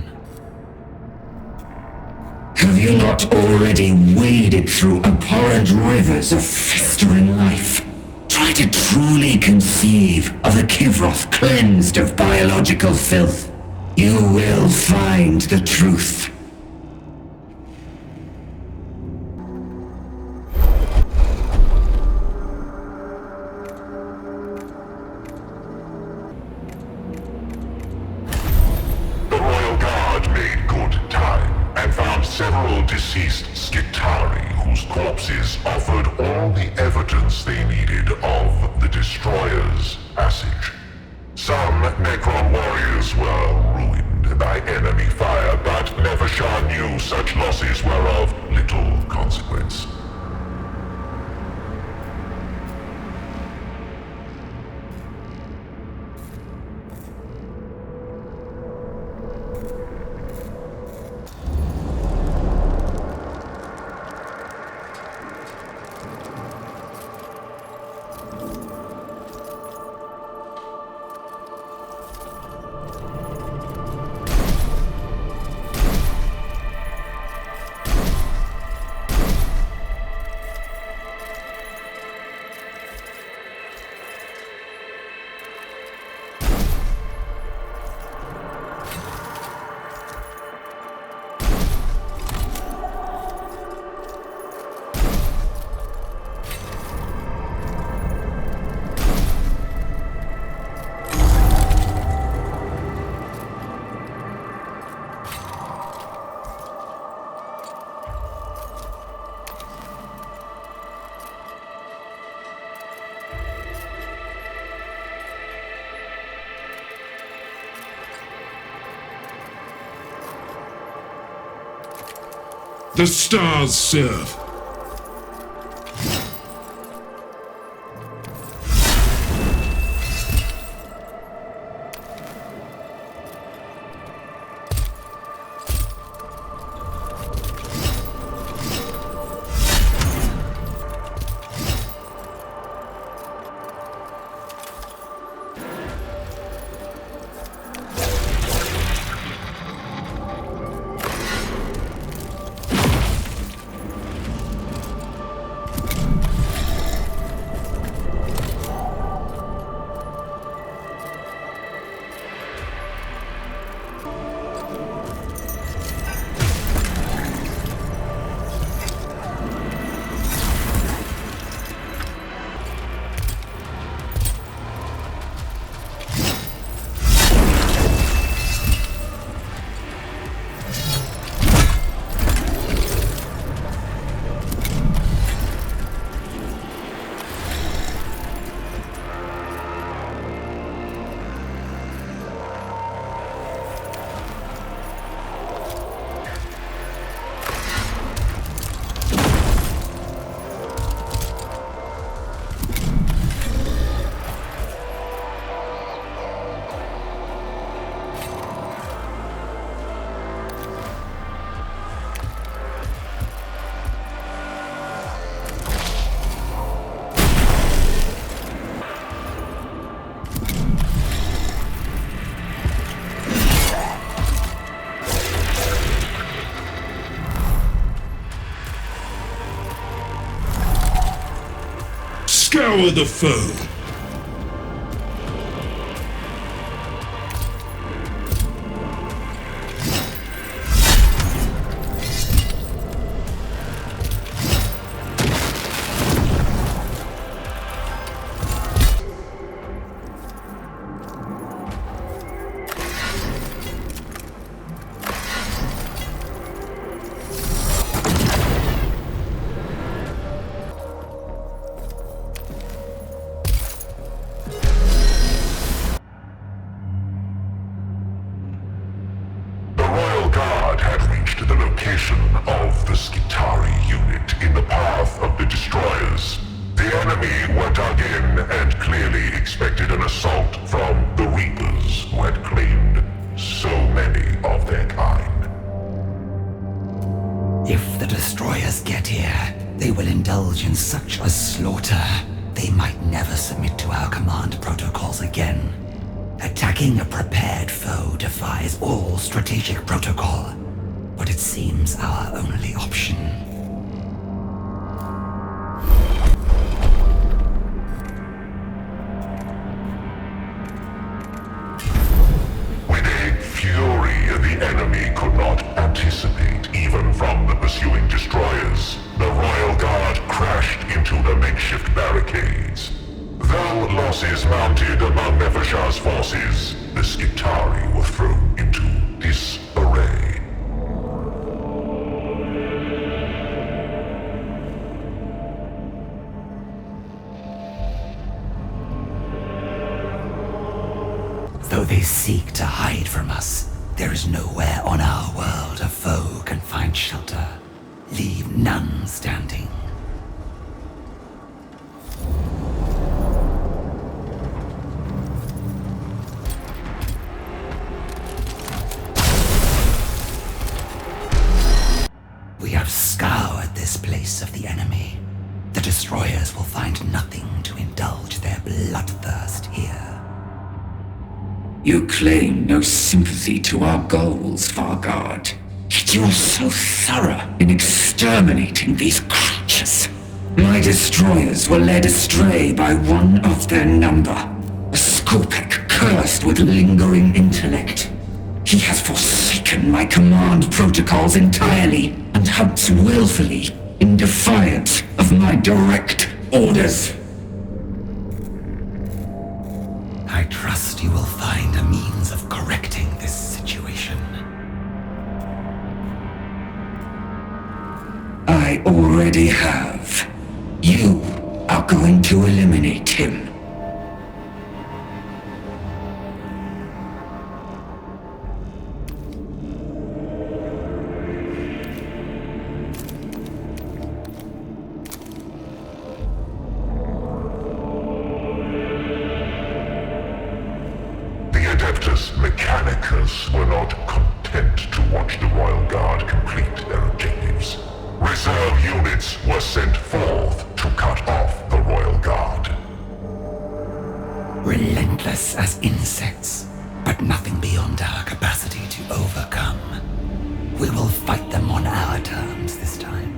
Have you not already waded through abhorrent rivers of festering life? Try to truly conceive of a Kivroth cleansed of biological filth. You will find the truth. Several deceased Skitarii whose corpses offered all the evidence they needed of the Destroyer's passage. Some Nécron warriors were ruined by enemy fire, but Nefershah knew such losses were of little consequence. The stars serve. Scour the foe. Of the Skitari unit in the path of the destroyers. The enemy were dug in and clearly expected an assault from the Reapers who had claimed so many of their kind. If the destroyers get here, they will indulge in such a slaughter, they might never submit to our command protocols again. Attacking a prepared foe defies all strategic protocol, but it seems our only option. With a fury the enemy could not anticipate, even from the pursuing destroyers, the Royal Guard crashed into the makeshift barricades. Though losses mounted among Nefershah's forces, the Skitari were thrown into disarray. Though they seek to hide from us, there is nowhere on our world a foe can find shelter. Leave none standing. We have scoured this place of the enemy. The destroyers will find nothing to indulge their bloodthirst here. You claim no sympathy to our goals, Vargard. Yet you are so thorough in exterminating these creatures. My destroyers were led astray by one of their number. A Skopek cursed with lingering intellect. He has forsaken my command protocols entirely and hunts willfully in defiance of my direct orders. I trust you will find a means of correcting this situation. I already have. You are going to eliminate him. units were sent forth to cut off the Royal Guard. Relentless as insects, but nothing beyond our capacity to overcome. We will fight them on our terms this time.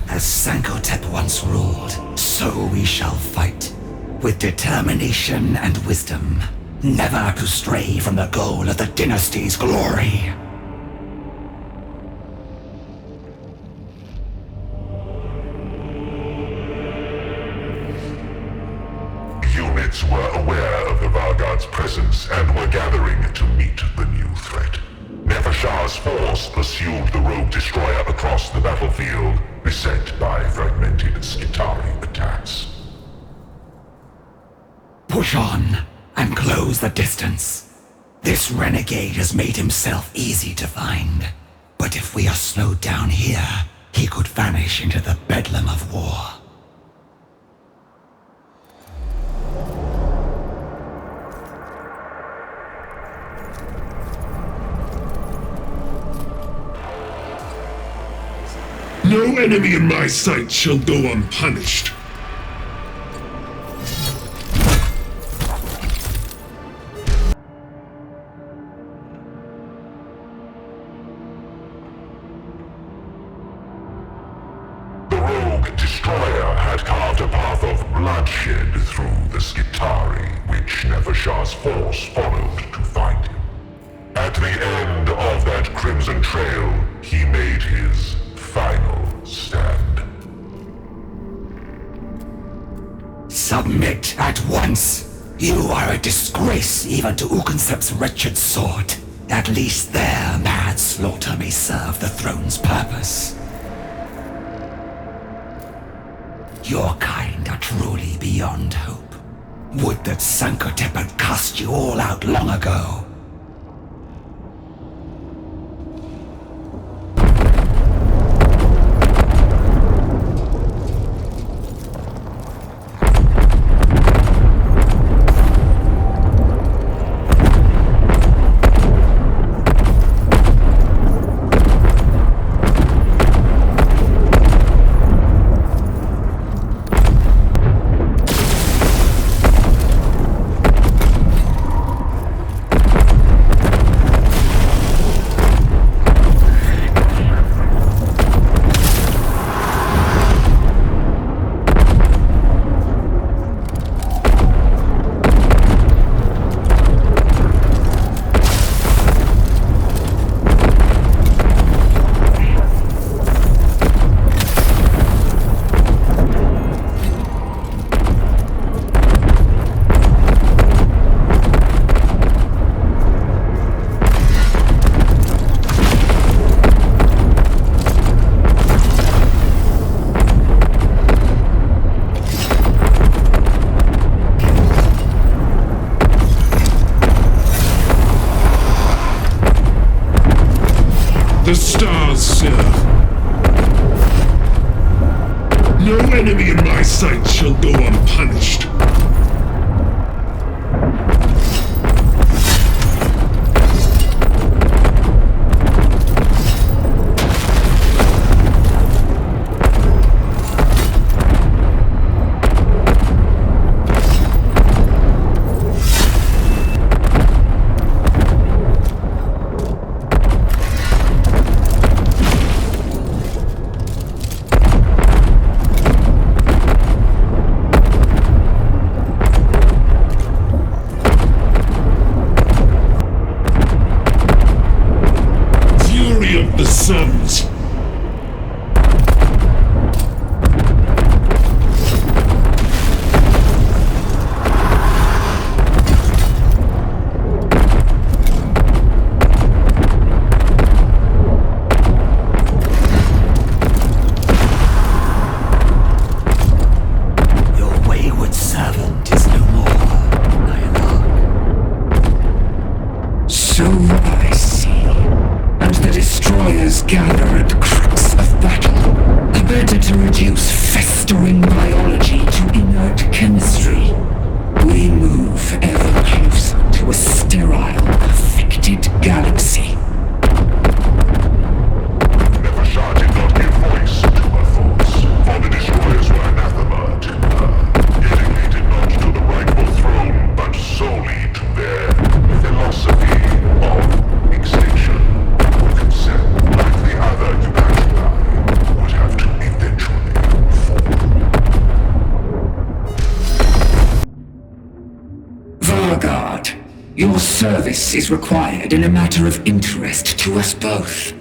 As Sankotep once ruled, so we shall fight, with determination and wisdom, never to stray from the goal of the dynasty's glory. Units were aware of the Vargard's presence and were gathering to meet the new threat. Nefershah's force pursued the rogue destroyer across the battlefield, beset by fragmented Skitarii attacks. Push on, and close the distance. This renegade has made himself easy to find. But if we are slowed down here, he could vanish into the bedlam of war. No enemy in my sight shall go unpunished. The rogue destroyer had carved a path of bloodshed through the Skitarii, which Nefershah's force followed to find him. At the end of that crimson trail, he made his final stand. Submit at once! You are a disgrace even to Ukansep's wretched sword. At least their mad slaughter may serve the throne's purpose. Your kind are truly beyond hope. Would that Sankotep had cast you all out long ago. The stars serve. No enemy in my sight shall go unpunished. Sons. Your wayward servant is no more, Nyarlathotep. So I see. And the destroyers gather at the crux of battle. Better to reduce festering biology to inert chemistry. We move ever closer. Your service is required in a matter of interest to us both.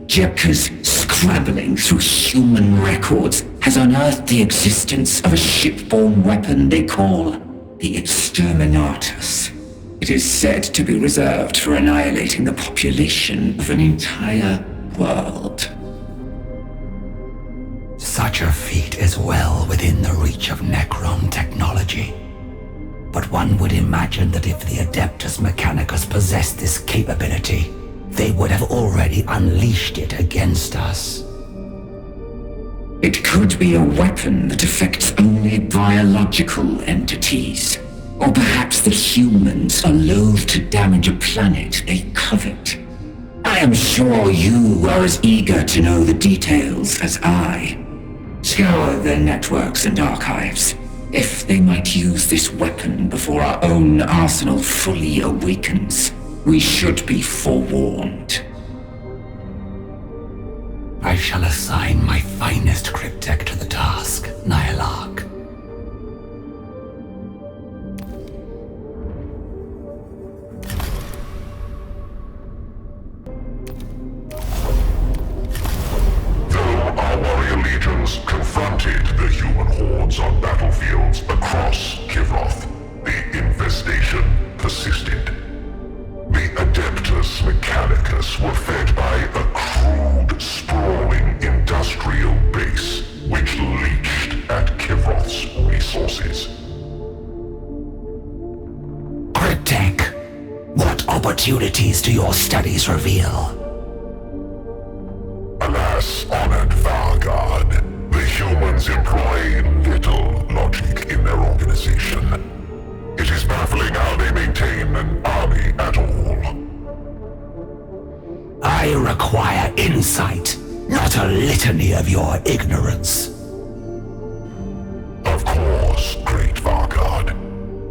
Jepka's scrabbling through human records has unearthed the existence of a shipborne weapon they call the Exterminatus. It is said to be reserved for annihilating the population of an entire world. Such a feat is well within the reach of Necron technology. But one would imagine that if the Adeptus Mechanicus possessed this capability, they would have already unleashed it against us. It could be a weapon that affects only biological entities. Or perhaps the humans are loath to damage a planet they covet. I am sure you are as eager to know the details as I. Scour their networks and archives. If they might use this weapon before our own arsenal fully awakens, we should be forewarned. I shall assign my finest cryptech to the task, Nyarlathotep. Confronted the human hordes on battlefields across Kivroth, the infestation persisted. The Adeptus Mechanicus were fed by a crude, sprawling industrial base which leached at Kivroth's resources. Cryptech, what opportunities do your studies reveal? Alas, honored Vargard, the humans employ little logic in their organization. It is baffling how they maintain an army at all. I require insight, not a litany of your ignorance. Of course, great Vargard.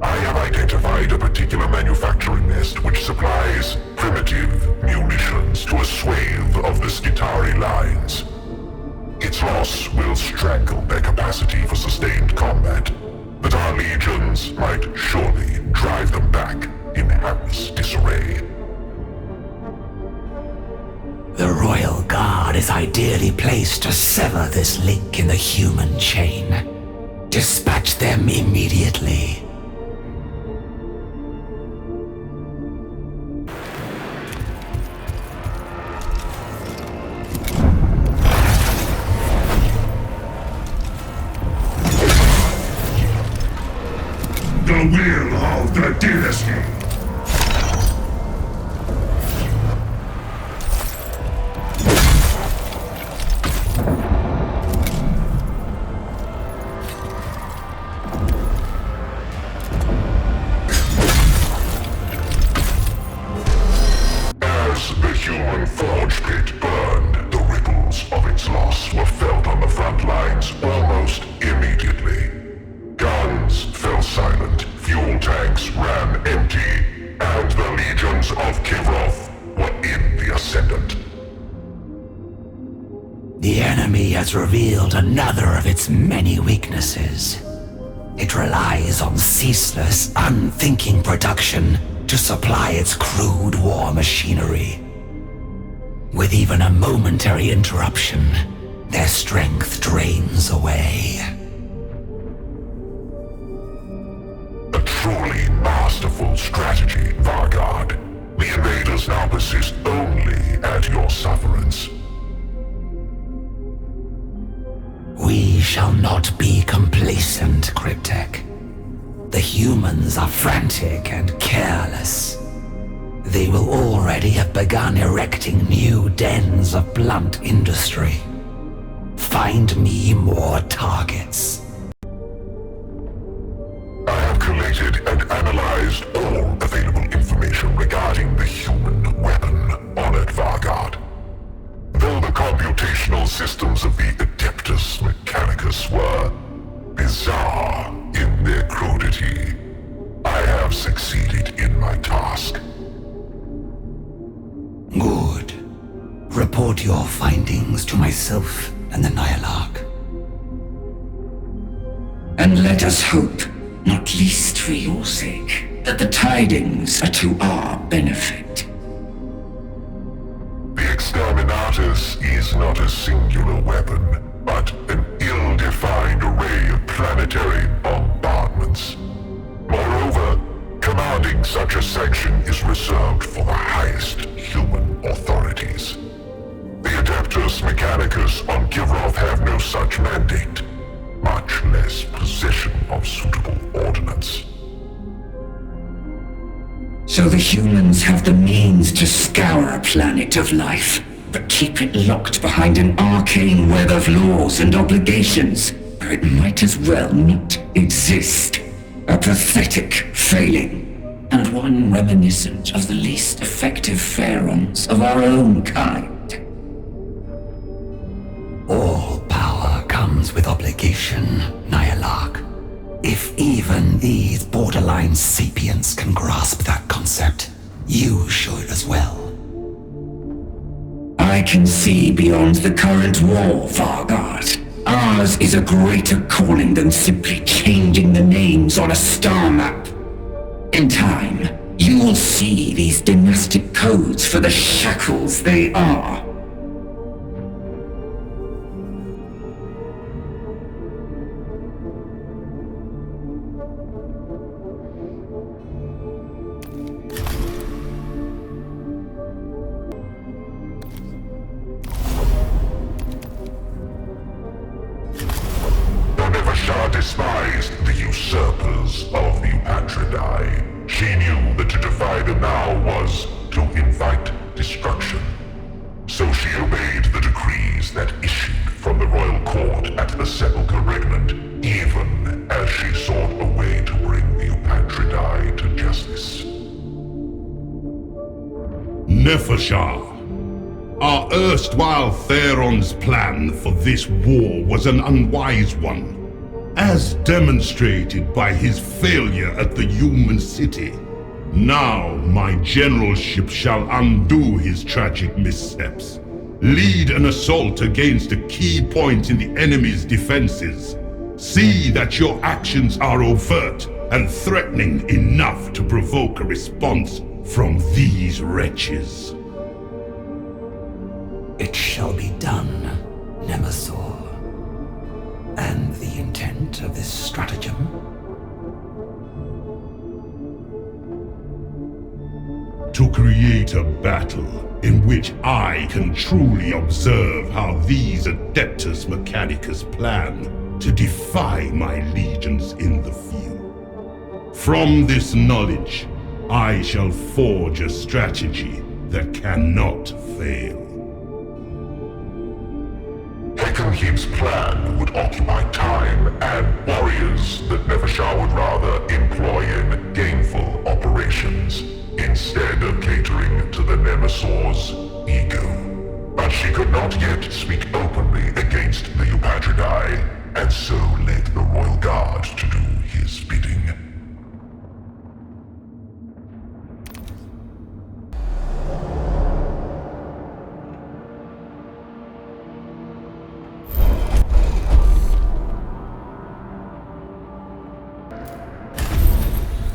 I have identified a particular manufacturing nest which supplies primitive munitions to a swathe of the Skitarii lines. Its loss will strangle their capacity for sustained combat, but our legions might surely drive them back in hapless disarray. The Royal Guard is ideally placed to sever this link in the human chain. Dispatch them immediately. The will of the dynasty. As the human forge pit burned, the ripples of its loss were felt on the front lines almost immediately. Guns fell silent, fuel tanks ran empty, and the legions of Kivroth were in the ascendant. The enemy has revealed another of its many weaknesses. It relies on ceaseless, unthinking production to supply its crude war machinery. With even a momentary interruption, their strength drains away. A truly masterful strategy, Vargard. The invaders now persist only at your sufferance. We shall not be complacent, Cryptech. The humans are frantic and careless. They will already have begun erecting new dens of blunt industry. Find me more targets. I have collated and analyzed all available information regarding the human weapon, honored Vargard. Though the computational systems of the Adeptus Mechanicus were bizarre in their crudity, I have succeeded in my task. Good. Report your findings to myself and the Nyarlathotep. And let us hope, not least for your sake, that the tidings are to our benefit. The Exterminatus is not a singular weapon, but an ill-defined array of planetary bombardments. Moreover, commanding such a section is reserved for the highest human authorities. The Adeptus Mechanicus on Kivrov have no such mandate, much less possession of suitable ordnance. So the humans have the means to scour a planet of life, but keep it locked behind an arcane web of laws and obligations, where it might as well not exist. A pathetic failing, and one reminiscent of the least effective pharaons of our own kind. All power comes with obligation, Nyarlathotep. If even these borderline sapients can grasp that concept, you should as well. I can see beyond the current war, Vargard. Ours is a greater calling than simply changing the names on a star map. In time, you will see these dynastic codes for the shackles they are. Nefershah despised the usurpers of the Upatridae. She knew that to defy them now was to invite destruction. So she obeyed the decrees that issued from the royal court at the Sepulchre Regnant, even as she sought a way to bring the Upatridae to justice. Nefershah. Our erstwhile Theron's plan for this war was an unwise one, as demonstrated by his failure at the human city. Now my generalship shall undo his tragic missteps, lead an assault against a key point in the enemy's defenses, see that your actions are overt and threatening enough to provoke a response from these wretches. It shall be done, Nemesaur. And the intent of this stratagem? To create a battle in which I can truly observe how these Adeptus Mechanicus plan to defy my legions in the field. From this knowledge, I shall forge a strategy that cannot fail. Hecamp's plan would occupy time and warriors that Nefershah would rather employ in gainful operations, instead of catering to the Nemesaur's ego. But she could not yet speak openly against the Upatridae, and so led the Royal Guard to do his bidding.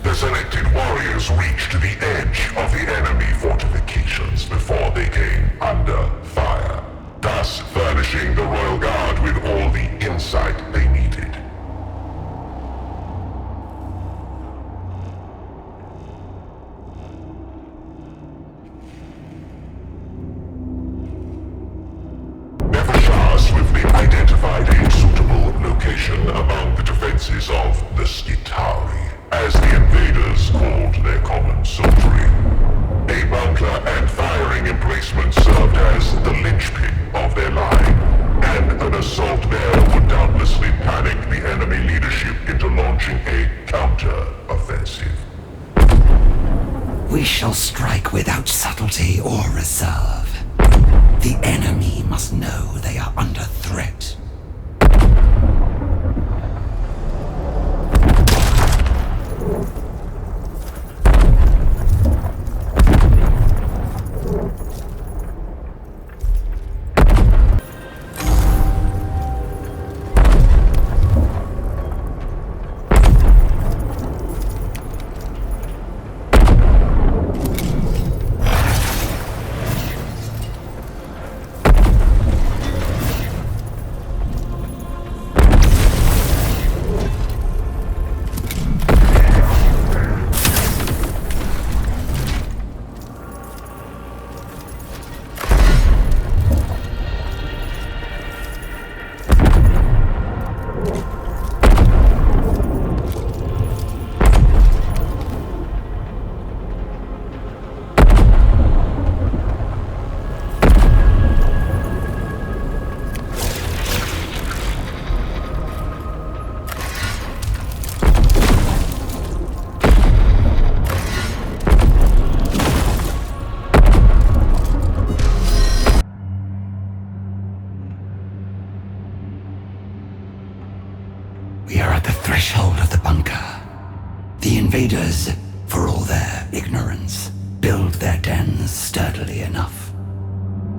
The selected warriors reached the edge of the enemy fortifications before they came under fire, thus furnishing the Royal Guard with all the insight they needed. Nefershah swiftly identified a suitable location among the defenses of the Skitarii, as the invaders called their common soldiery. A bunker and firing emplacement served as the linchpin of their line, and an assault there would doubtlessly panic the enemy leadership into launching a counter-offensive. We shall strike without subtlety or reserve. The enemy must know they are under threat. The invaders, for all their ignorance, build their dens sturdily enough.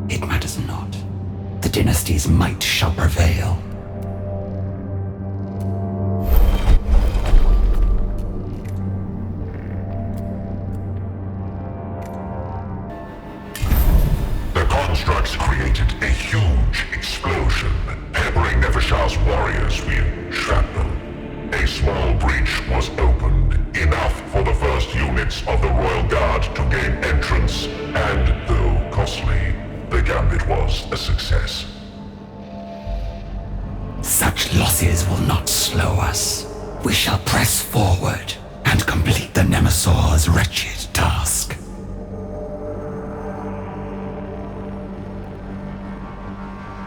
It matters not. The dynasty's might shall prevail. The constructs created a huge explosion, peppering Nefershah's warriors with shrapnel. A small breach was opened, enough for the first units of the Royal Guard to gain entrance, and though costly, the gambit was a success. Such losses will not slow us. We shall press forward and complete the Nemesor's wretched task.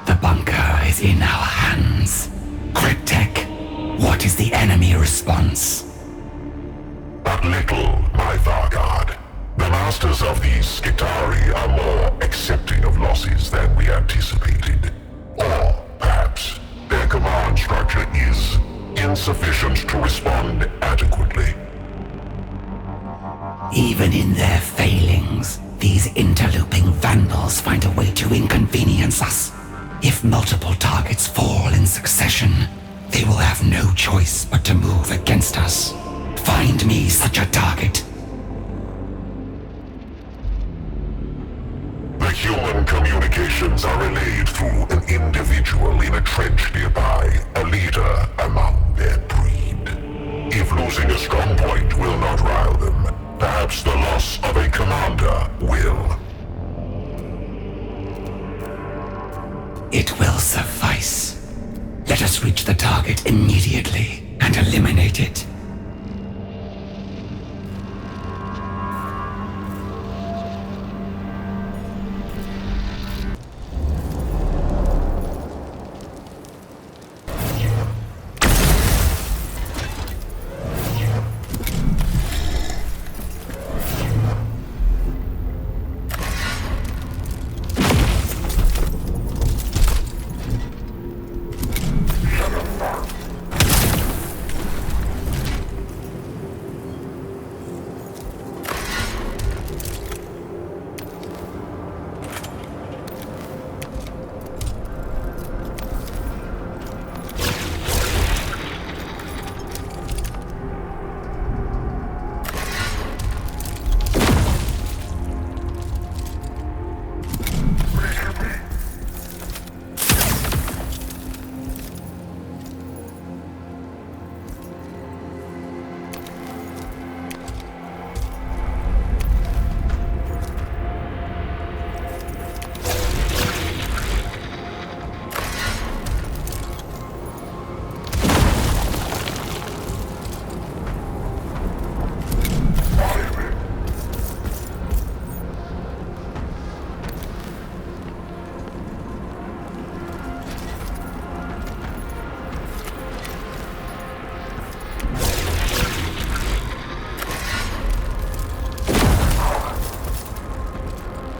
The bunker is in our hands. Cryptek, what is the enemy response? But little, my Vargard. The masters of these Skitarii are more accepting of losses than we anticipated. Or, perhaps, their command structure is insufficient to respond adequately. Even in their failings, these interloping vandals find a way to inconvenience us. If multiple targets fall in succession, they will have no choice but to move against us. Find me such a target. The human communications are relayed through an individual in a trench nearby, a leader among their breed. If losing a strong point will not rile them, perhaps the loss of a commander will. It will suffice. Let us reach the target immediately and eliminate it.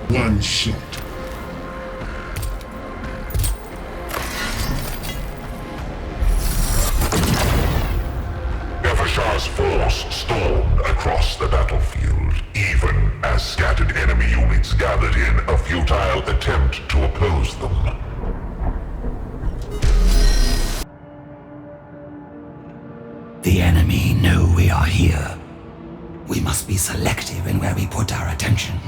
One shot. Nefershah's force stormed across the battlefield, even as scattered enemy units gathered in a futile attempt to oppose them. The enemy know we are here. We must be selective in where we put our attention.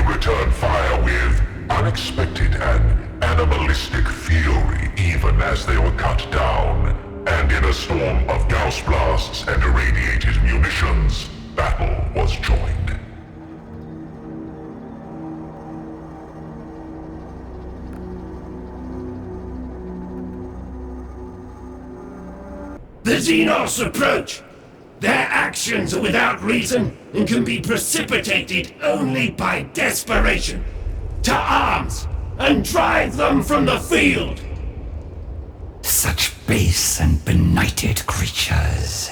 Return fire with unexpected and animalistic fury even as they were cut down, and in a storm of Gauss blasts and irradiated munitions, battle was joined. The Xenos approach! Their actions are without reason and can be precipitated only by desperation. To arms, and drive them from the field! Such base and benighted creatures.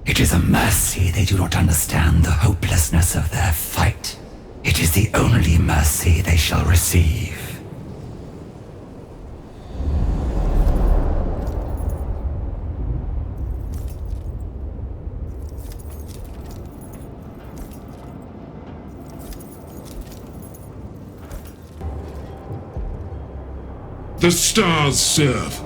It is a mercy they do not understand the hopelessness of their fight. It It is the only mercy they shall receive. The stars serve.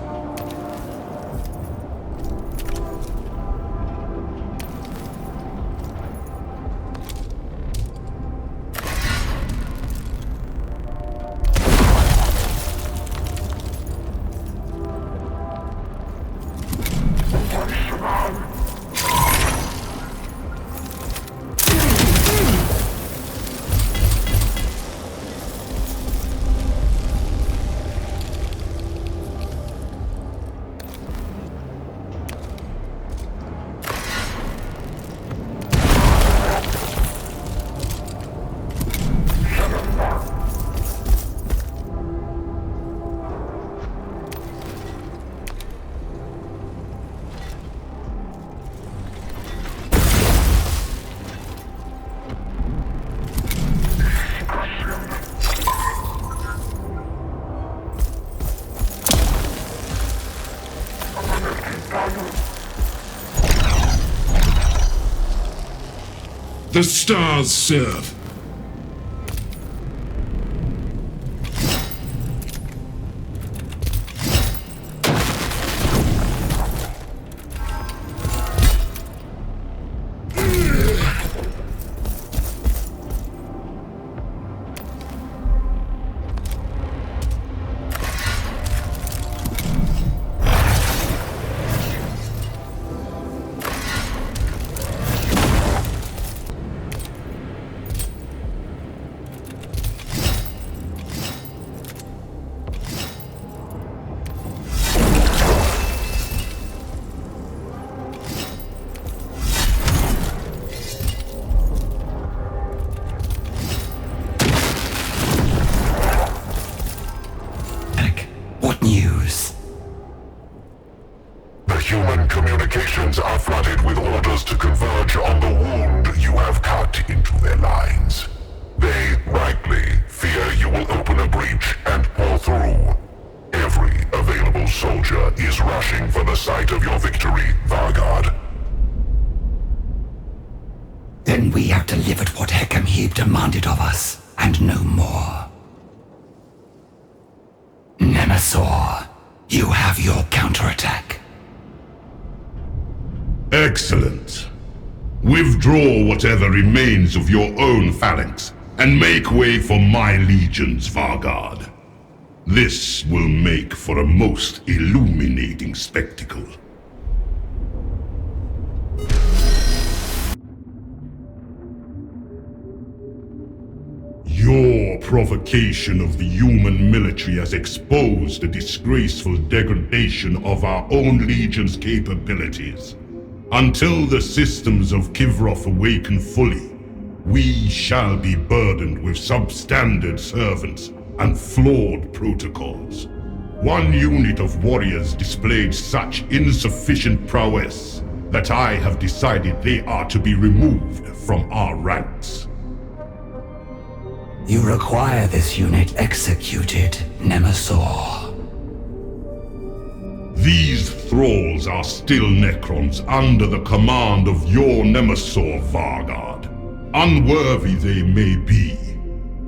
The stars serve. Human communications are flooded with orders to converge on the wound you have cut into their lines. They rightly fear you will open a breach and pour through. Every available soldier is rushing for the site of your victory, Vargard. Then we have delivered what Hekam demanded of us, and no more. Nemesaur, you have your counterattack. Excellent. Withdraw whatever remains of your own phalanx, and make way for my legions, Vargard. This will make for a most illuminating spectacle. Your provocation of the human military has exposed the disgraceful degradation of our own legion's capabilities. Until the systems of Kivroth awaken fully, we shall be burdened with substandard servants and flawed protocols. One unit of warriors displayed such insufficient prowess that I have decided they are to be removed from our ranks. You require this unit executed, Nemesaur. These thralls are still Necrons under the command of your Nemesaur, Vargard. Unworthy they may be,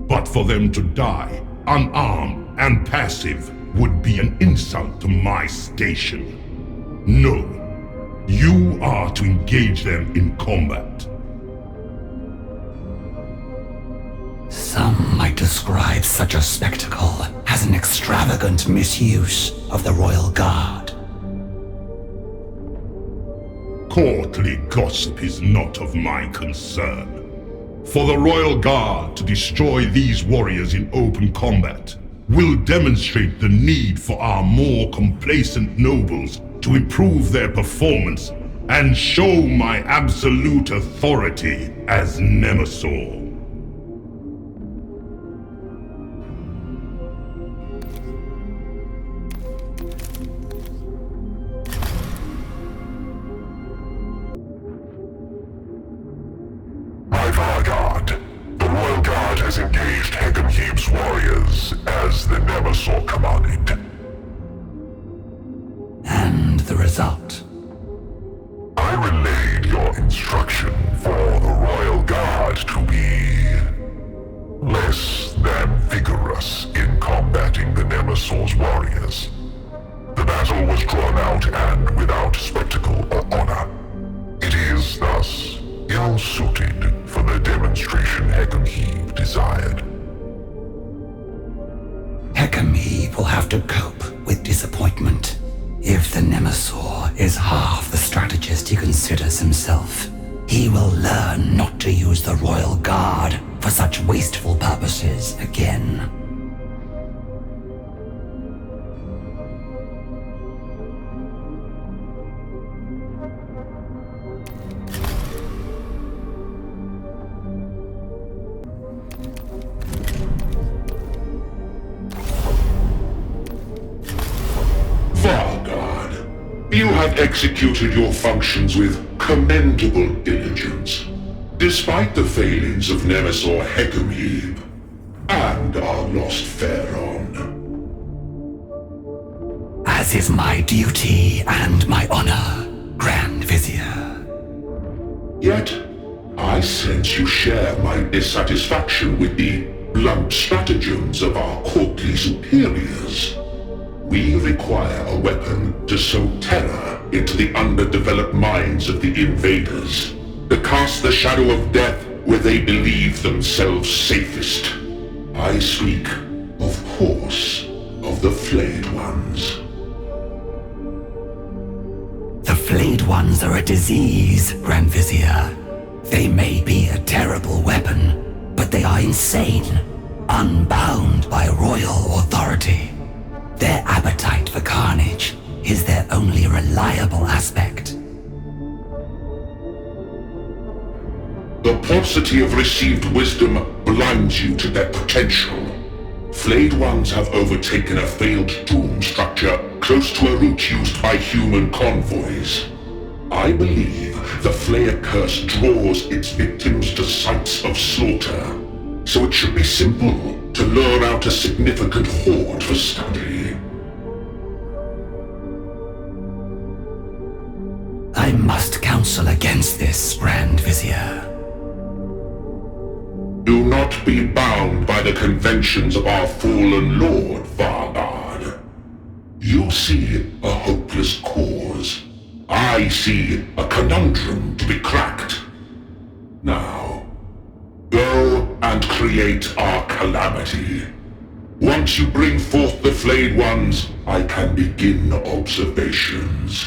but for them to die, unarmed and passive, would be an insult to my station. No, you are to engage them in combat. Some might describe such a spectacle as an extravagant misuse of the Royal Guard. Courtly gossip is not of my concern. For the Royal Guard to destroy these warriors in open combat will demonstrate the need for our more complacent nobles to improve their performance and show my absolute authority as Nemesaur. Nemesor's warriors. The battle was drawn out and without spectacle or honor. It is, thus, ill-suited for the demonstration Hecamheve desired. Hecamheve will have to cope with disappointment. If the Nemesor is half the strategist he considers himself, he will learn not to use the Royal Guard for such wasteful purposes again. Vargard, you have executed your functions with commendable diligence, despite the failings of Nemesor Hecamheve and our lost Pharaon. As is my duty and my honor, Grand Vizier. Yet, I sense you share my dissatisfaction with the blunt stratagems of our courtly superiors. We require a weapon to sow terror into the underdeveloped minds of the invaders, to cast the shadow of death where they believe themselves safest. I speak, of course, of the Flayed Ones. The Flayed Ones are a disease, Grand Vizier. They may be a terrible weapon, but they are insane, unbound by royal authority. Their appetite for carnage is their only reliable aspect. The paucity of received wisdom blinds you to their potential. Flayed Ones have overtaken a failed tomb structure close to a route used by human convoys. I believe the Flayer curse draws its victims to sites of slaughter, so it should be simple to lure out a significant horde for study. I must counsel against this, Grand Vizier. Do not be bound by the conventions of our fallen lord, Vargard. You see a hopeless cause. I see a conundrum to be cracked. Now, go and create our calamity. Once you bring forth the Flayed Ones, I can begin observations.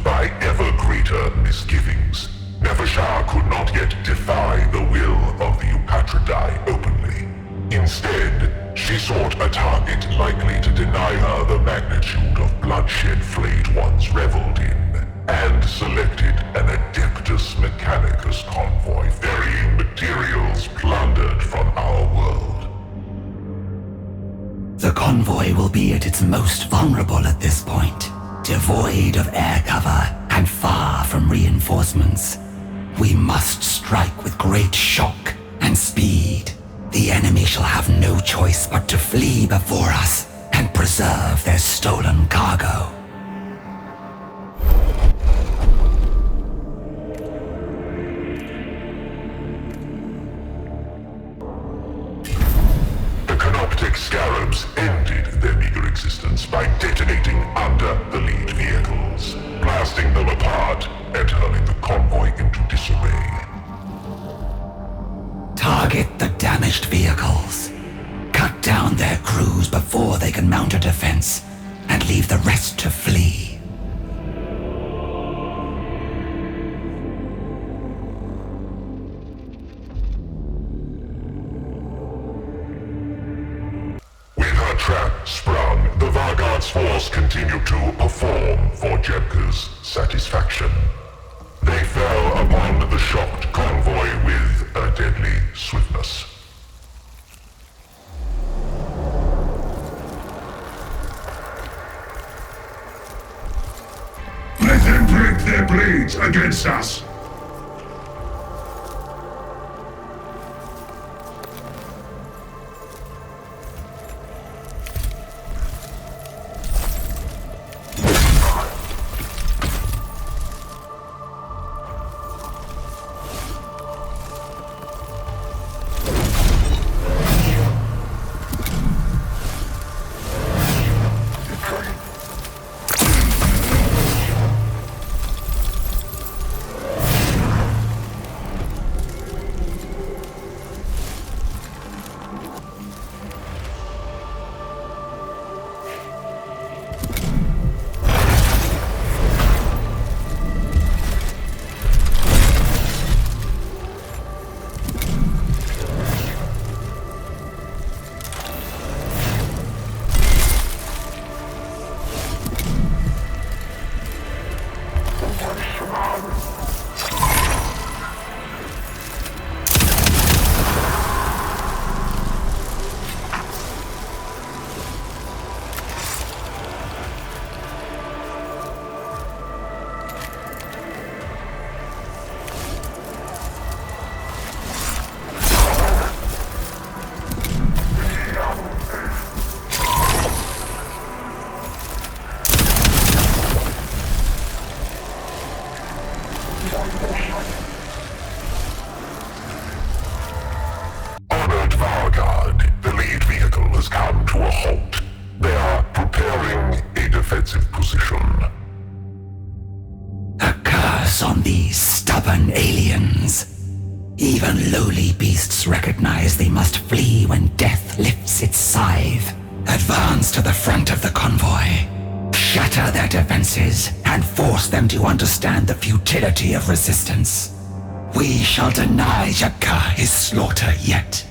By ever greater misgivings, Nefershah could not yet defy the will of the Eupatridae openly. Instead, she sought a target likely to deny her the magnitude of bloodshed Flayed Ones reveled in, and selected an Adeptus Mechanicus convoy ferrying materials plundered from our world. The convoy will be at its most vulnerable at this point. Devoid of air cover and far from reinforcements. We must strike with great shock and speed. The enemy shall have no choice but to flee before us and preserve their stolen cargo. The Canoptic Scarabs ended their meager existence by detonating under the lead vehicles, blasting them apart and hurling the convoy into disarray. Target the damaged vehicles. Cut down their crews before they can mount a defense, and leave the rest to flee. Trap sprung, the Vargard's force continued to perform for Jebka's satisfaction. They fell upon the shocked convoy with a deadly swiftness. Let them break their blades against us! stubborn aliens. Even lowly beasts recognize they must flee when death lifts its scythe. Advance to the front of the convoy. Shatter their defenses and force them to understand the futility of resistance. We shall deny Yabka his slaughter yet.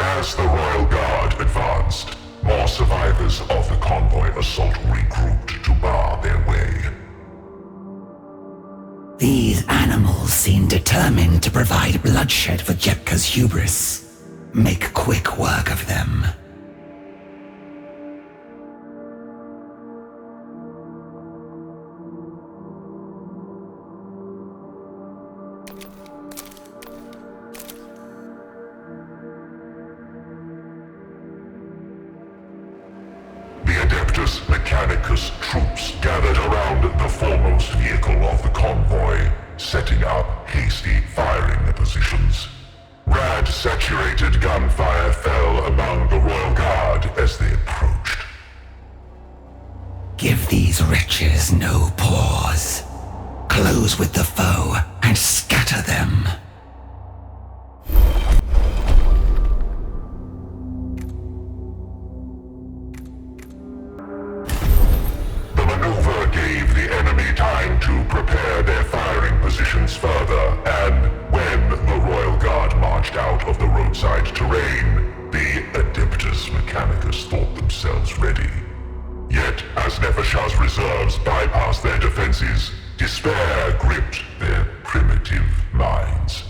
As the Royal Guard advanced, more survivors of the convoy assault regrouped to bar their way. These animals seem determined to provide bloodshed for Jepka's hubris. Make quick work of them. The Adeptus Mechanicus troops gathered around the foremost vehicle of the convoy, setting up hasty firing positions. Rad-saturated gunfire fell among the Royal Guard as they approached. Give these wretches no pause. Close with the foe and scatter them. The maneuver gave the enemy time to prepare their firing positions further, and when the Royal Guard marched out of the roadside terrain, the Adeptus Mechanicus thought themselves ready. Yet, as Nefershah's reserves bypassed their defenses, despair gripped their primitive minds.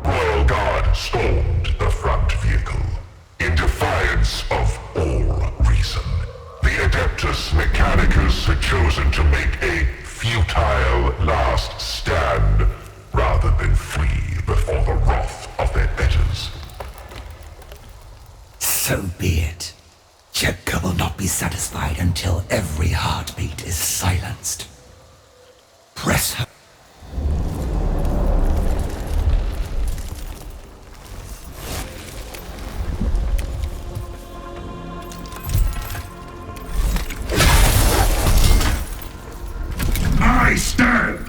Royal Guard stormed the front vehicle. In defiance of all reason, the Adeptus Mechanicus had chosen to make a futile last stand rather than flee before the wrath of their betters. So be it. Jepka will not be satisfied until every heartbeat is silenced. Press her. I stand!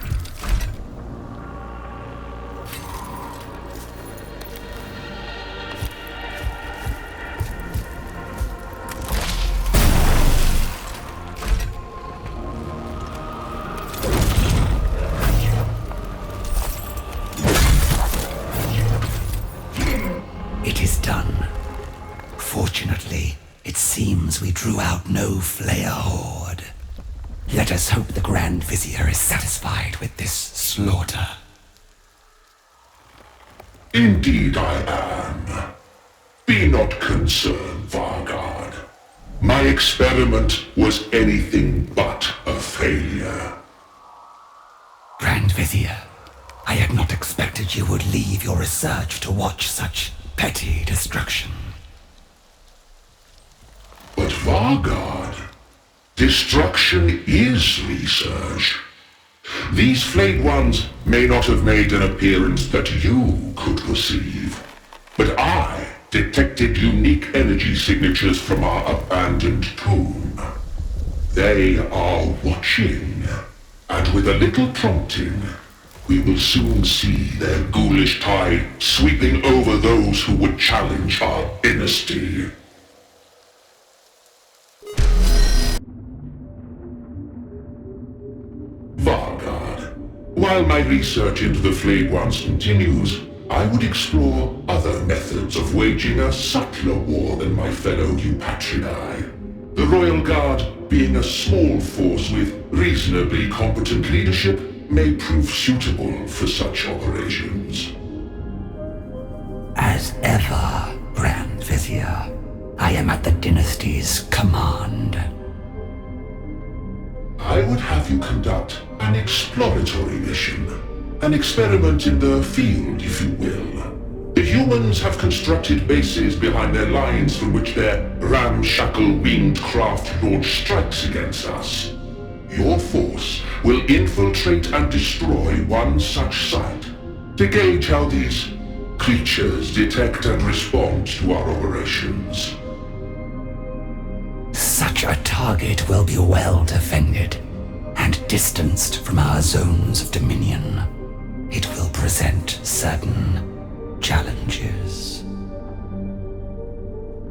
It is done. Fortunately, it seems we drew out no Flayer horde. Let us hope the Grand Vizier is satisfied with this slaughter. Indeed I am. Be not concerned, Vargard. My experiment was anything but a failure. Grand Vizier, I had not expected you would leave your research to watch such petty destruction. But Vargard, destruction is research. These flayed ones may not have made an appearance that you could perceive, but I detected unique energy signatures from our abandoned tomb. They are watching, and with a little prompting, we will soon see their ghoulish tide sweeping over those who would challenge our dynasty. Vargard, while my research into the Flayed Ones continues, I would explore other methods of waging a subtler war than my fellow Eupatridae. The Royal Guard, being a small force with reasonably competent leadership, may prove suitable for such operations. As ever, Grand Vizier, I am at the dynasty's command. I would have you conduct an exploratory mission. An experiment in the field, if you will. The Humans have constructed bases behind their lines from which their ramshackle winged craft launch strikes against us. Your force will infiltrate and destroy one such site to gauge how these creatures detect and respond to our operations. Such a target will be well defended and distanced from our zones of dominion. It will present certain challenges.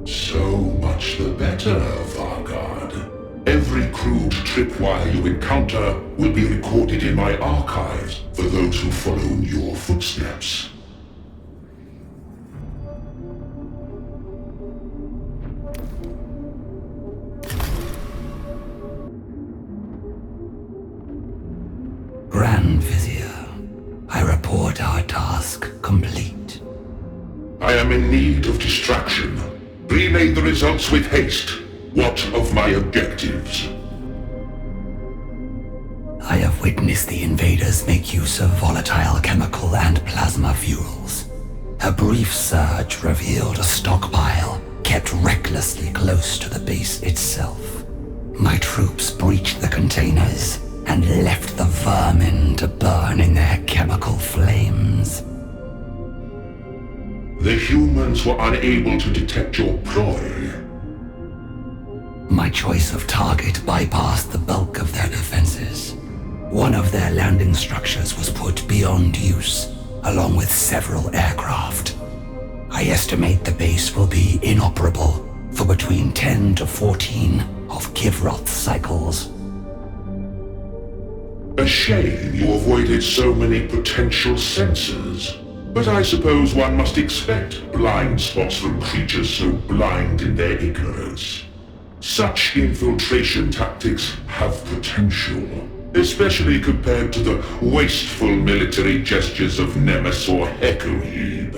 So much the better, Vargard. Every crude tripwire you encounter will be recorded in my archives for those who follow in your footsteps. Grand Vizier, I report our task complete. I am in need of distraction. Relay the results with haste. What of my objectives? I have witnessed the invaders make use of volatile chemical and plasma fuels. A brief search revealed a stockpile kept recklessly close to the base itself. My troops breached the containers and left the vermin to burn in their chemical flames. The humans were unable to detect your ploy. My choice of target bypassed the bulk of their defenses. One of their landing structures was put beyond use, along with several aircraft. I estimate the base will be inoperable for between 10 to 14 of Kivroth's cycles. A shame you avoided so many potential sensors. But I suppose one must expect blind spots from creatures so blind in their ignorance. Such infiltration tactics have potential, especially compared to the wasteful military gestures of Nemes or Hekarib.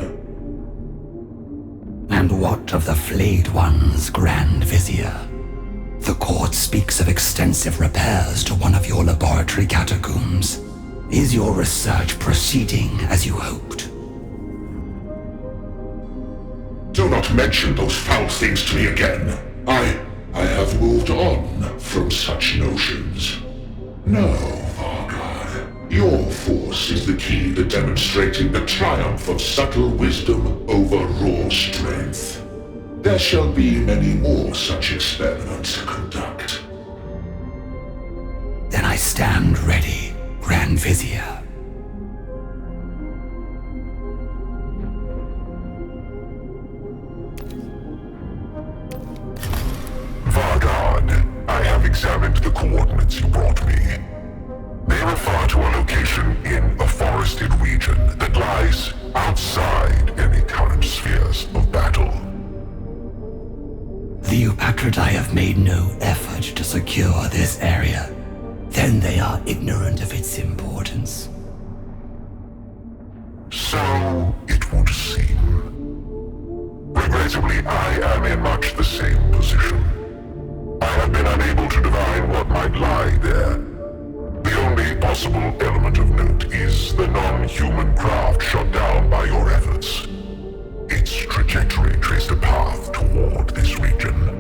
And what of the flayed ones, Grand Vizier? The court speaks of extensive repairs to one of your laboratory catacombs. Is your research proceeding as you hoped? Do not mention those foul things to me again. I have moved on from such notions. No, Vargard. Your force is the key to demonstrating the triumph of subtle wisdom over raw strength. There shall be many more such experiments to conduct. Then I stand ready, Grand Vizier. Vargard, I have examined the coordinates you brought me. They refer to a location in a forested region that lies outside any current spheres of battle. The Eupatridae have made no effort to secure this area. Then they are ignorant of its importance. So it would seem. Regrettably, I am in much the same position. I have been unable to divine what might lie there. The only possible element of note is the non-human craft shot down by your efforts. Its trajectory traced a path toward this region.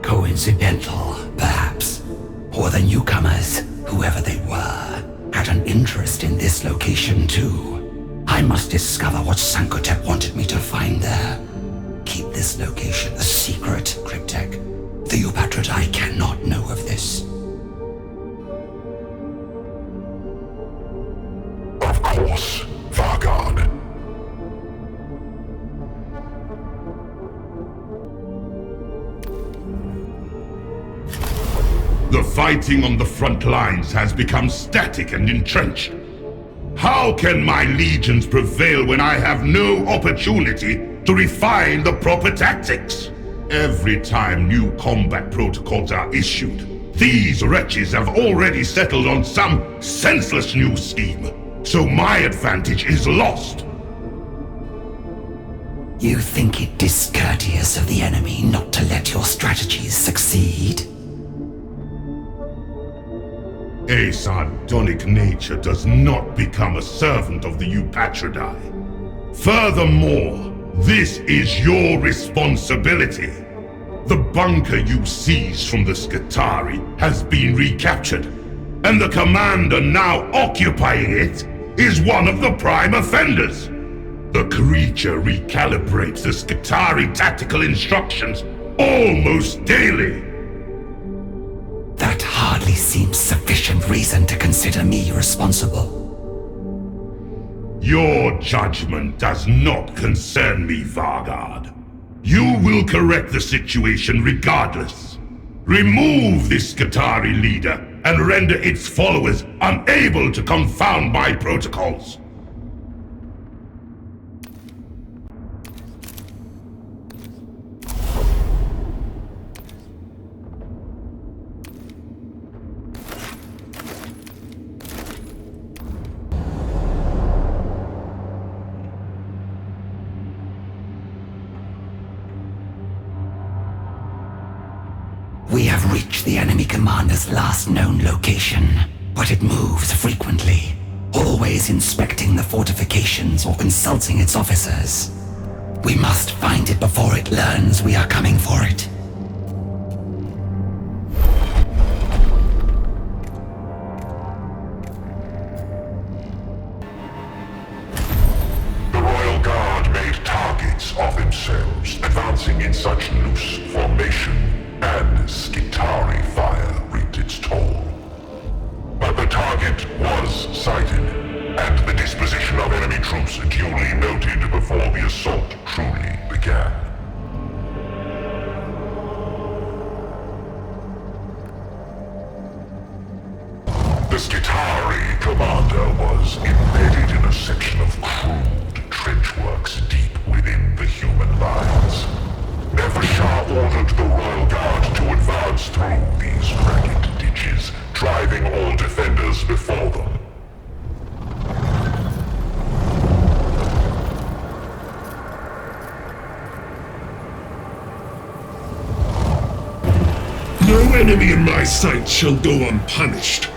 Coincidental, perhaps. Or the newcomers, whoever they were, had an interest in this location too. I must discover what Sankotep wanted me to find there. Keep this location a secret, Cryptek. The Eupatridae cannot know of this. Of course, Vargard. The fighting on the front lines has become static and entrenched. How can my legions prevail when I have no opportunity to refine the proper tactics? Every time new combat protocols are issued, these wretches have already settled on some senseless new scheme. So my advantage is lost. You think it discourteous of the enemy not to let your strategies succeed? A sardonic nature does not become a servant of the Eupatridae. Furthermore, this is your responsibility. The bunker you seized from the Skitarii has been recaptured, and the commander now occupying it is one of the prime offenders. The creature recalibrates the Skitarii tactical instructions almost daily. That hardly seems sufficient reason to consider me responsible. Your judgment does not concern me, Vargard. You will correct the situation regardless. Remove this Skitarii leader and render its followers unable to confound my protocols. We have reached the enemy commander's last known location, but it moves frequently, always inspecting the fortifications or consulting its officers. We must find it before it learns we are coming for it. The Royal Guard made targets of themselves, advancing in such loose formation, and Skitarii fire reaped its toll. But the target was sighted, and the disposition of enemy troops duly noted before the assault truly began. The Skitarii commander was embedded in a section of crude trenchworks deep within the human lines. Nefershah ordered the Royal Guard to advance through these ragged ditches, driving all defenders before them. No enemy in my sight shall go unpunished.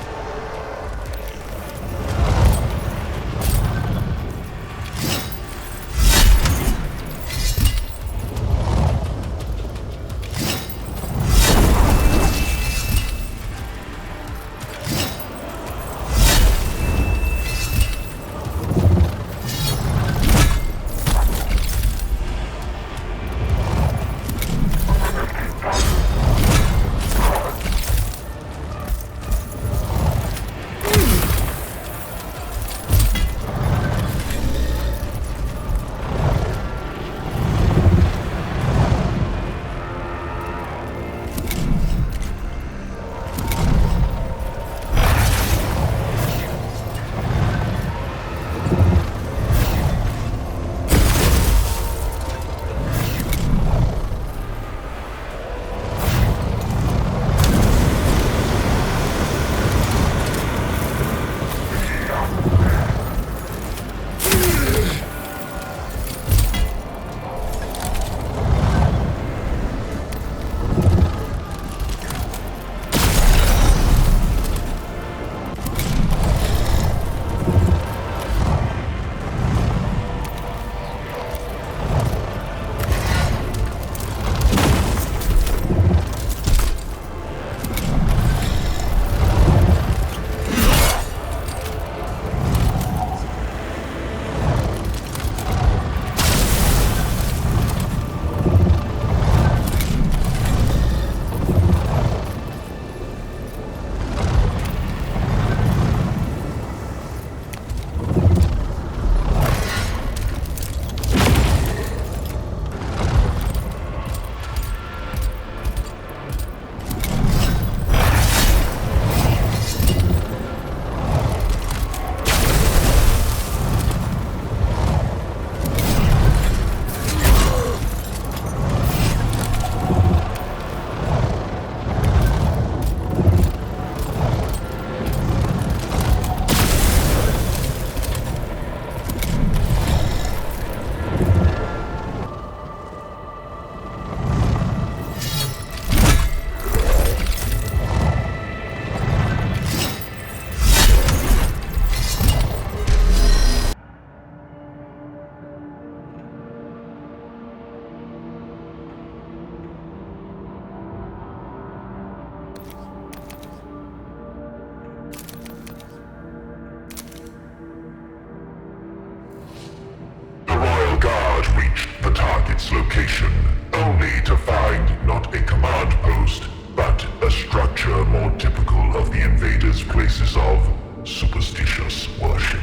target's location, only to find not a command post, but a structure more typical of the invaders' places of superstitious worship.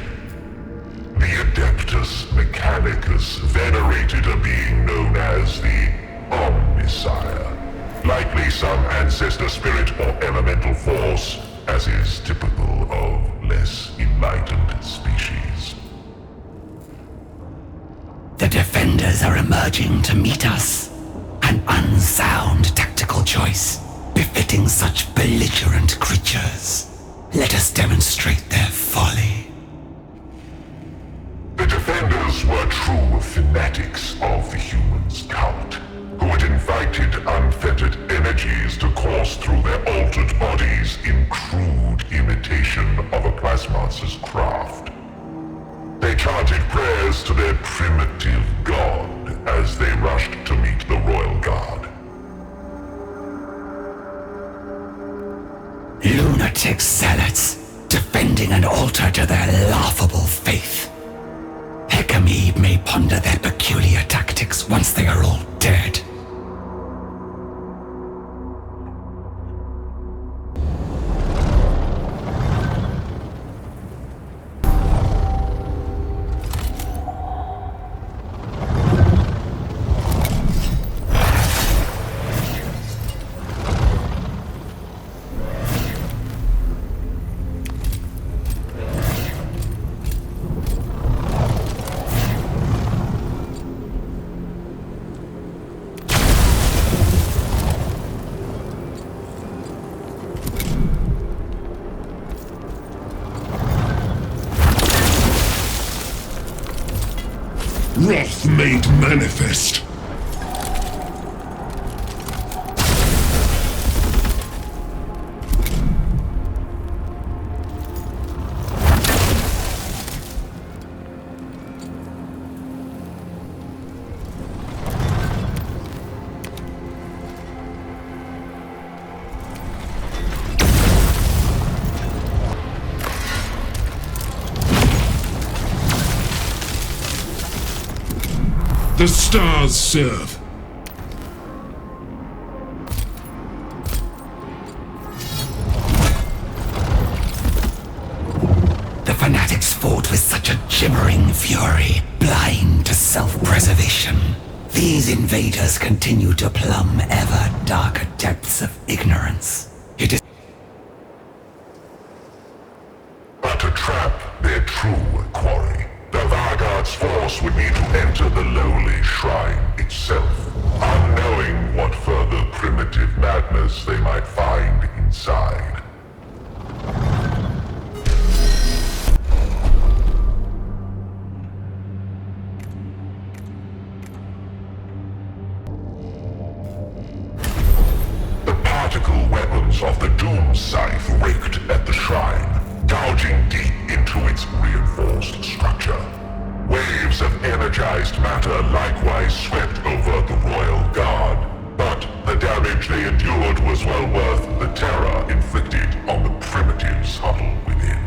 The Adeptus Mechanicus venerated a being known as the Omnisire, likely some ancestor spirit or elemental force, as is typical of less enlightened species. The defenders are emerging to meet us. An unsound tactical choice, befitting such belligerent creatures. Let us demonstrate their folly. The defenders were true fanatics of the humans' cult, who had invited unfettered energies to course through their altered bodies in crude imitation of a plasmaster's craft. They chanted prayers to their primitive god as they rushed to meet the royal guard. Lunatic zealots, defending an altar to their laughable faith. Hecamede may ponder their peculiar tactics once they are all dead. Wrath made manifest. The stars serve. The fanatics fought with such a gibbering fury, blind to self-preservation. These invaders continue to plumb ever darker depths of ignorance. It is But to trap their true quarry, the Vargard's force would need to enter the lowly shrine itself, unknowing what further primitive madness they might find inside. The particle weapons of the Doom Scythe raked at the shrine, gouging deep into its reinforced structure. Waves of energized matter likewise swept over the royal guard, but the damage they endured was well worth the terror inflicted on the primitives huddled within.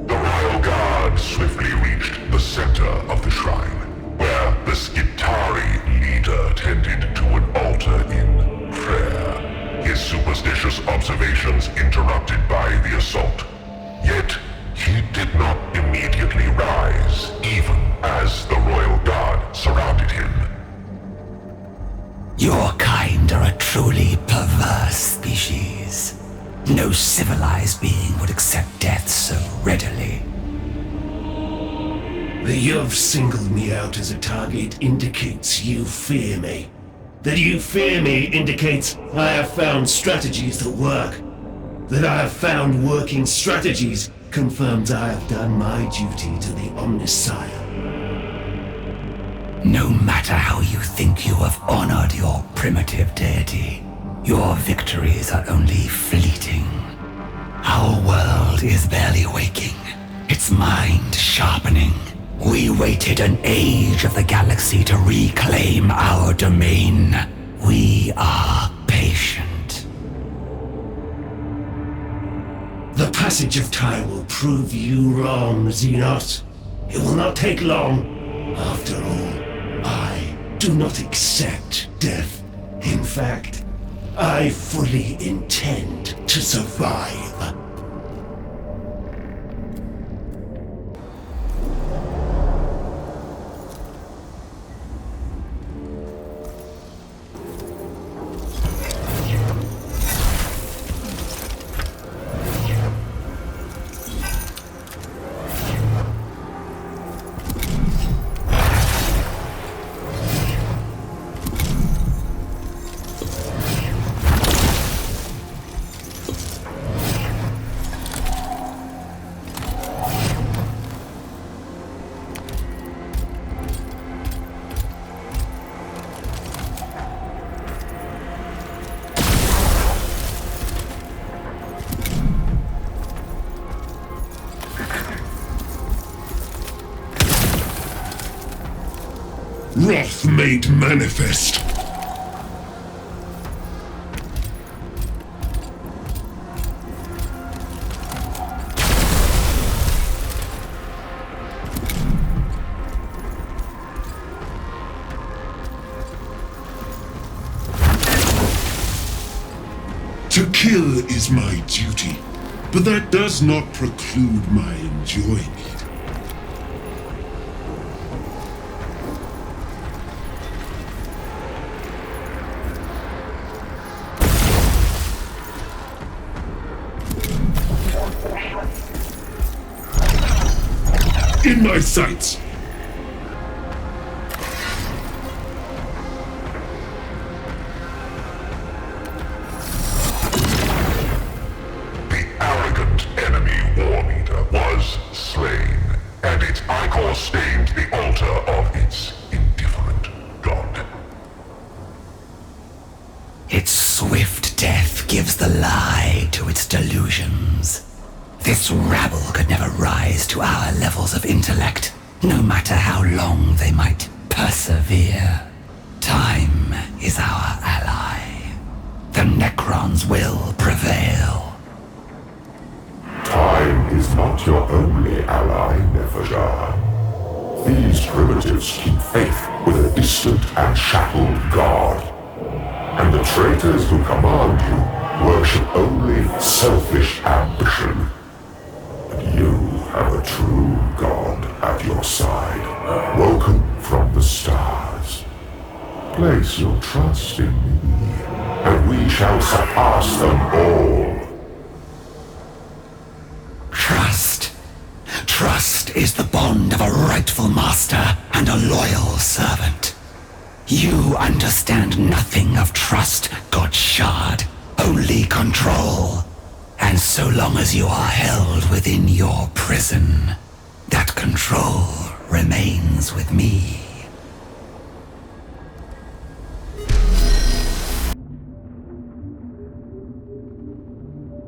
The royal guard swiftly reached the center of the shrine, where the Skitari leader tended to an altar in prayer, his superstitious observations interrupted by the assault. Yet, he did not immediately rise, even as the royal guard surrounded him. Your kind are a truly perverse species. No civilized being would accept death so readily. That you've singled me out as a target indicates you fear me. That you fear me indicates I have found strategies that work. That I have found working strategies confirms I have done my duty to the Omnisire. No matter how you think you have honored your primitive deity, your victories are only fleeting. Our world is barely waking, its mind sharpening. We waited an age of the galaxy to reclaim our domain. We are patient. The passage of time will prove you wrong, Xenos. It will not take long. After all, I do not accept death. In fact, I fully intend to survive. Wrath made manifest. To kill is my duty, but that does not preclude my enjoying it. In my sights! The arrogant enemy war leader was slain, and its ichor stained the altar of its indifferent god. Its swift death gives the lie to its delusions. This rabble could never rise to our levels of intellect, no matter how long they might persevere. Time is our ally. The Nécrons will prevail. Time is not your only ally, Nefershah. These primitives keep faith with a distant and shackled god. And the traitors who command you worship only selfish ambition. You have a true God at your side, woken from the stars. Place your trust in me, and we shall surpass them all. Trust. Trust is the bond of a rightful master and a loyal servant. You understand nothing of trust, God Shard. Only control. And so long as you are held within your prison, that control remains with me.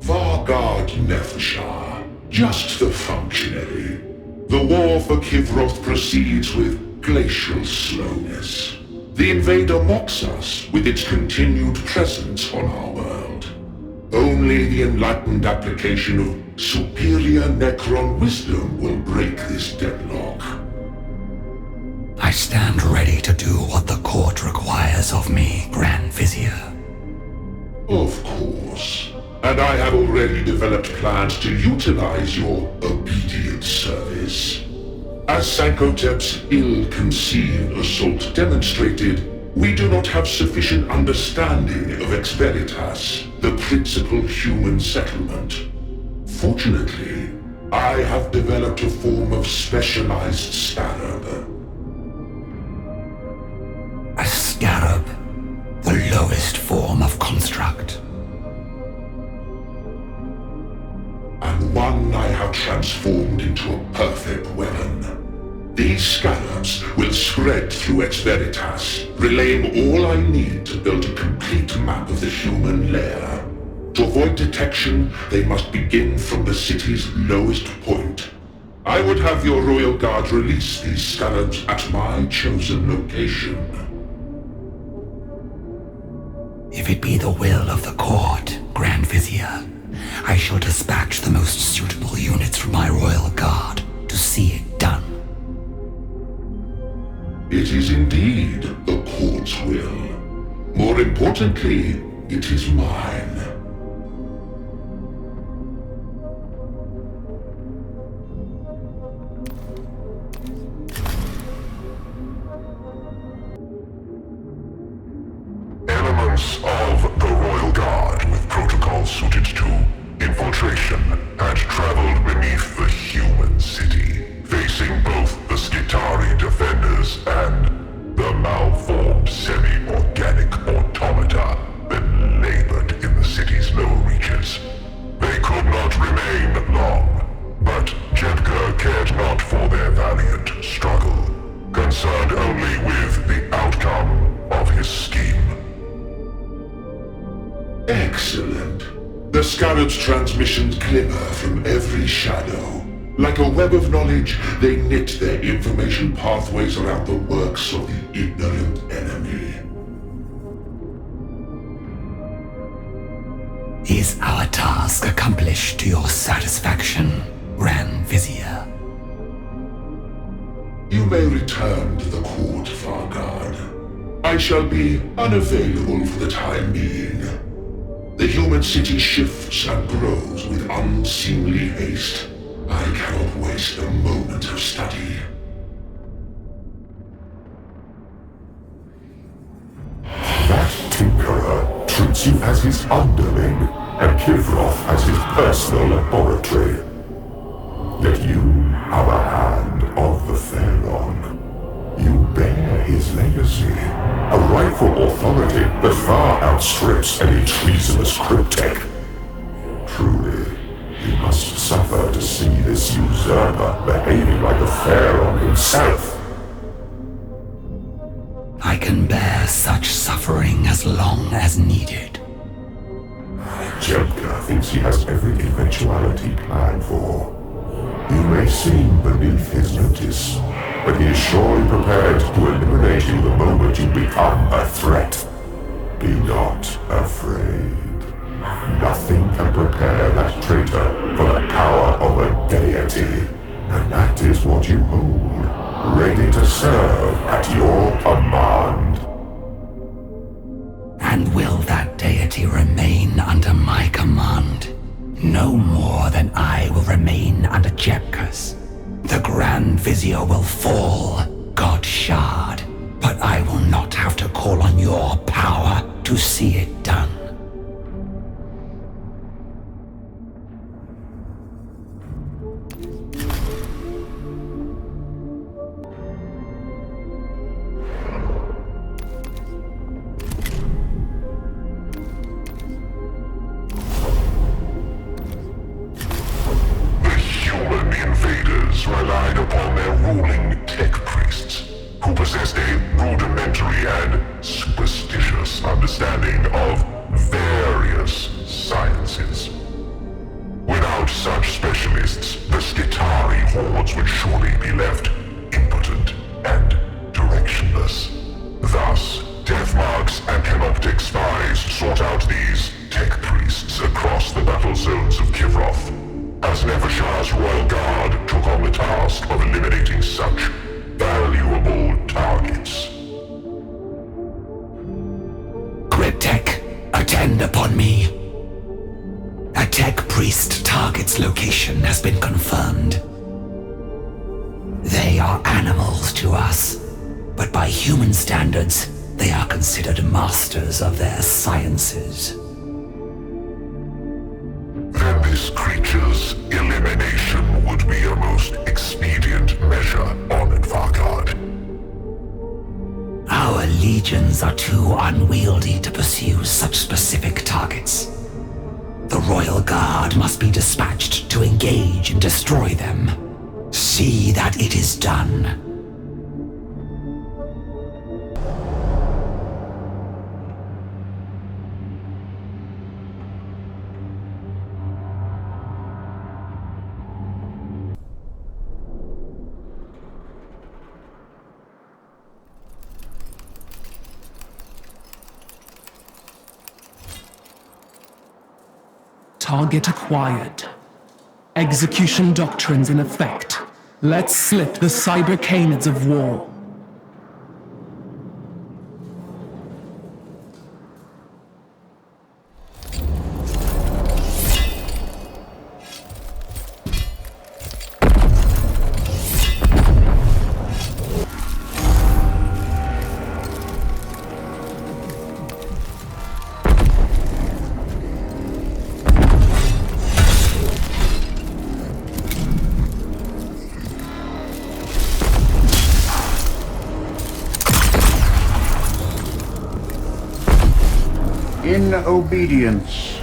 Vargard Nefershah, just the functionary. The war for Kivroth proceeds with glacial slowness. The invader mocks us with its continued presence on our world. Only the enlightened application of superior Necron wisdom will break this deadlock. I stand ready to do what the court requires of me, Grand Vizier. Of course. And I have already developed plans to utilize your obedient service. As Sankotep's ill-conceived assault demonstrated, we do not have sufficient understanding of Experitas, the principal human settlement. Fortunately, I have developed a form of specialized scarab. A scarab, the lowest form of construct. And one I have transformed into a perfect weapon. These scarabs will spread through Experitas, relaying all I need to build a complete map of the human lair. To avoid detection, they must begin from the city's lowest point. I would have your royal guard release these scarabs at my chosen location. If it be the will of the court, Grand Vizier, I shall dispatch the most suitable units from my royal guard to see it done. importantly, it is mine. Elements of the Royal Guard with protocols suited to infiltration had traveled beneath the human city, facing both the Skitarii defenders and the malformed semi-organic automata that labored in the city's lower reaches. They could not remain long, but Jedka cared not for their valiant struggle, concerned only with the outcome of his scheme. Excellent. The Scarab's transmissions glimmer from every shadow. Like a web of knowledge, they knit their information pathways around the works of the ignorant enemy. Is our task accomplished to your satisfaction, Grand Vizier? You may return to the court, Vargard. I shall be unavailable for the time being. The human city shifts and grows with unseemly haste. I cannot waste a moment of study. That tinkerer treats you as his underling, and Kivroth as his personal laboratory. Yet you are the hand of the Pharaon. You bear his legacy, a rightful authority that far outstrips any treasonous cryptek. Truly, you must suffer to see this usurper behaving like the Pharaon himself. I can bear such suffering as long as needed. Jedka thinks he has every eventuality planned for. You may seem beneath his notice, but he is surely prepared to eliminate you the moment you become a threat. Be not afraid. Nothing can prepare that traitor for the power of a deity, and that is what you hold, ready to serve at your command. And will that deity remain under my command? No more than I will remain under Jedka's. The Grand Vizier will fall, God shard, but I will not have to call on your power to see it done. Relied upon their ruling tech priests, who possessed a rudimentary and superstitious understanding of various sciences. Without such specialists, the Skitarii hordes would surely be left impotent and directionless. Thus, Deathmarks and Canoptic spies sought out these tech priests across the battle zones of Kivroth, as Nefershah's Royal Guard took on the task of eliminating such valuable targets. Cryptek, attend upon me. A tech priest target's location has been confirmed. They are animals to us, but by human standards, they are considered masters of their sciences. Then this creature's elimination would be a most expedient measure on Vargard. Our legions are too unwieldy to pursue such specific targets. The Royal Guard must be dispatched to engage and destroy them. See that it is done. Target acquired. Execution doctrines in effect. Let's slip the cyber canids of war. in obedience.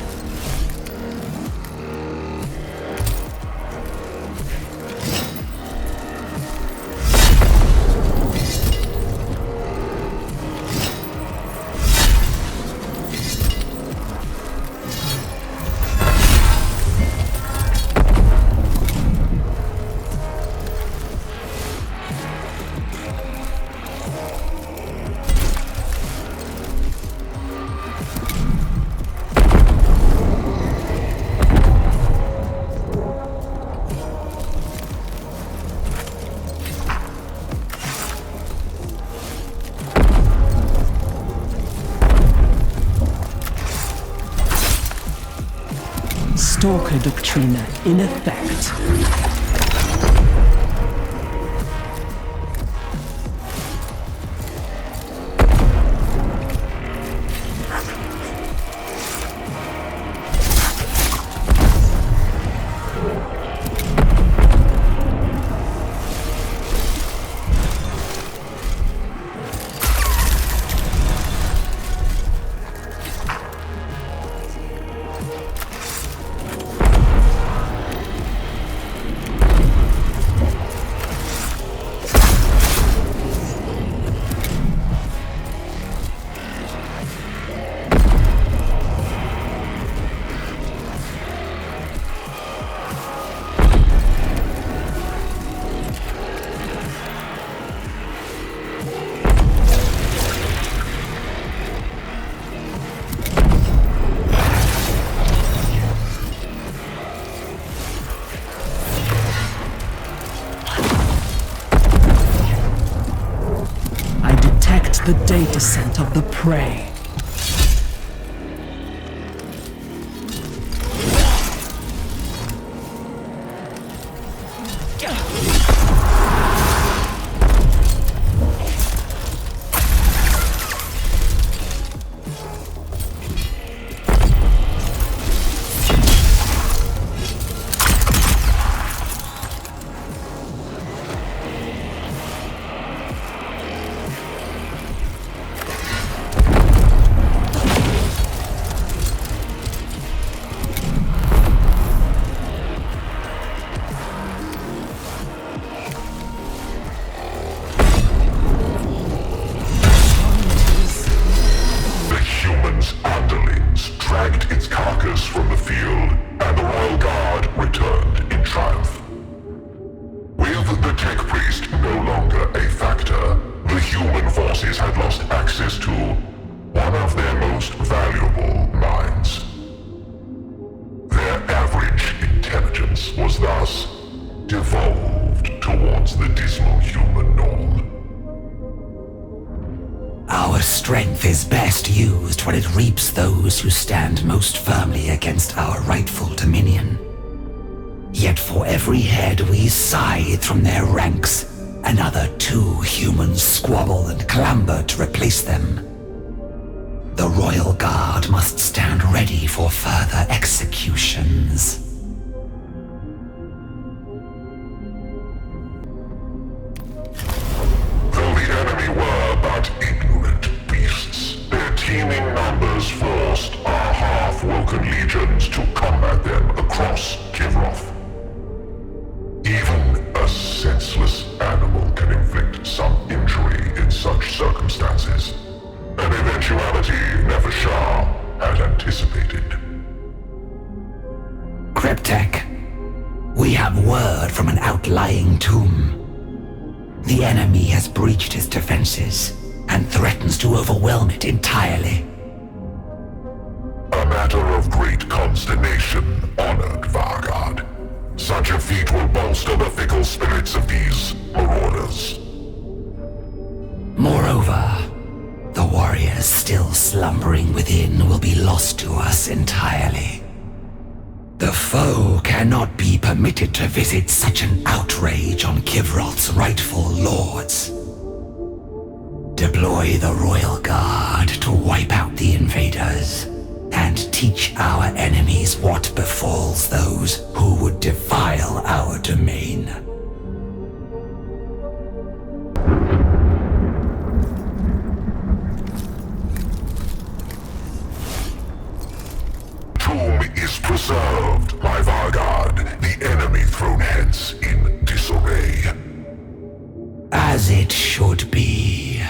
Stalker Doctrina in effect. The data set of the prey. Who stand most firmly against our rightful dominion. Yet for every head we scythe from their ranks, another 2 humans squabble and clamber to replace them. The Royal Guard must stand ready for further executions. Though the enemy were but ignorant beasts, their teeming numbers forced our half-woken legions to combat them across Kivroth. Even a senseless animal can inflict some injury in such circumstances, an eventuality Nefershah had anticipated. Cryptek, we have word from an outlying tomb. The enemy has breached its defenses and threatens to overwhelm it entirely. A matter of great consternation, honored Vargard. Such a feat will bolster the fickle spirits of these marauders. Moreover, the warriors still slumbering within will be lost to us entirely. The foe cannot be permitted to visit such an outrage on Kivroth's rightful lords. Deploy the Royal Guard to wipe out the invaders and teach our enemies what befalls those who would defile our domain. it should be.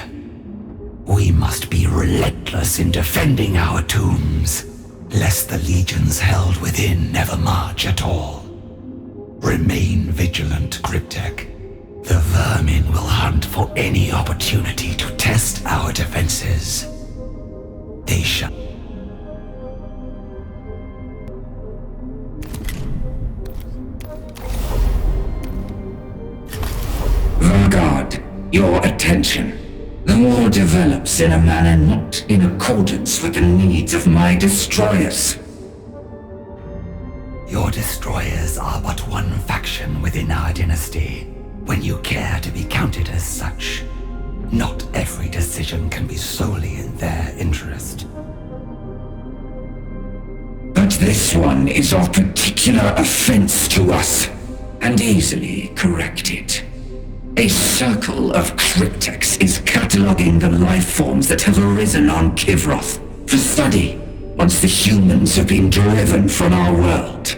We must be relentless in defending our tombs, lest the legions held within never march at all. Remain vigilant, Cryptek. The vermin will hunt for any opportunity to test our defenses. They shall... Vargard, your attention. The war develops in a manner not in accordance with the needs of my destroyers. Your destroyers are but one faction within our dynasty, when you care to be counted as such. Not every decision can be solely in their interest. But this one is of particular offense to us, and easily corrected. A circle of cryptex is cataloging the life forms that have arisen on Kivroth for study once the humans have been driven from our world.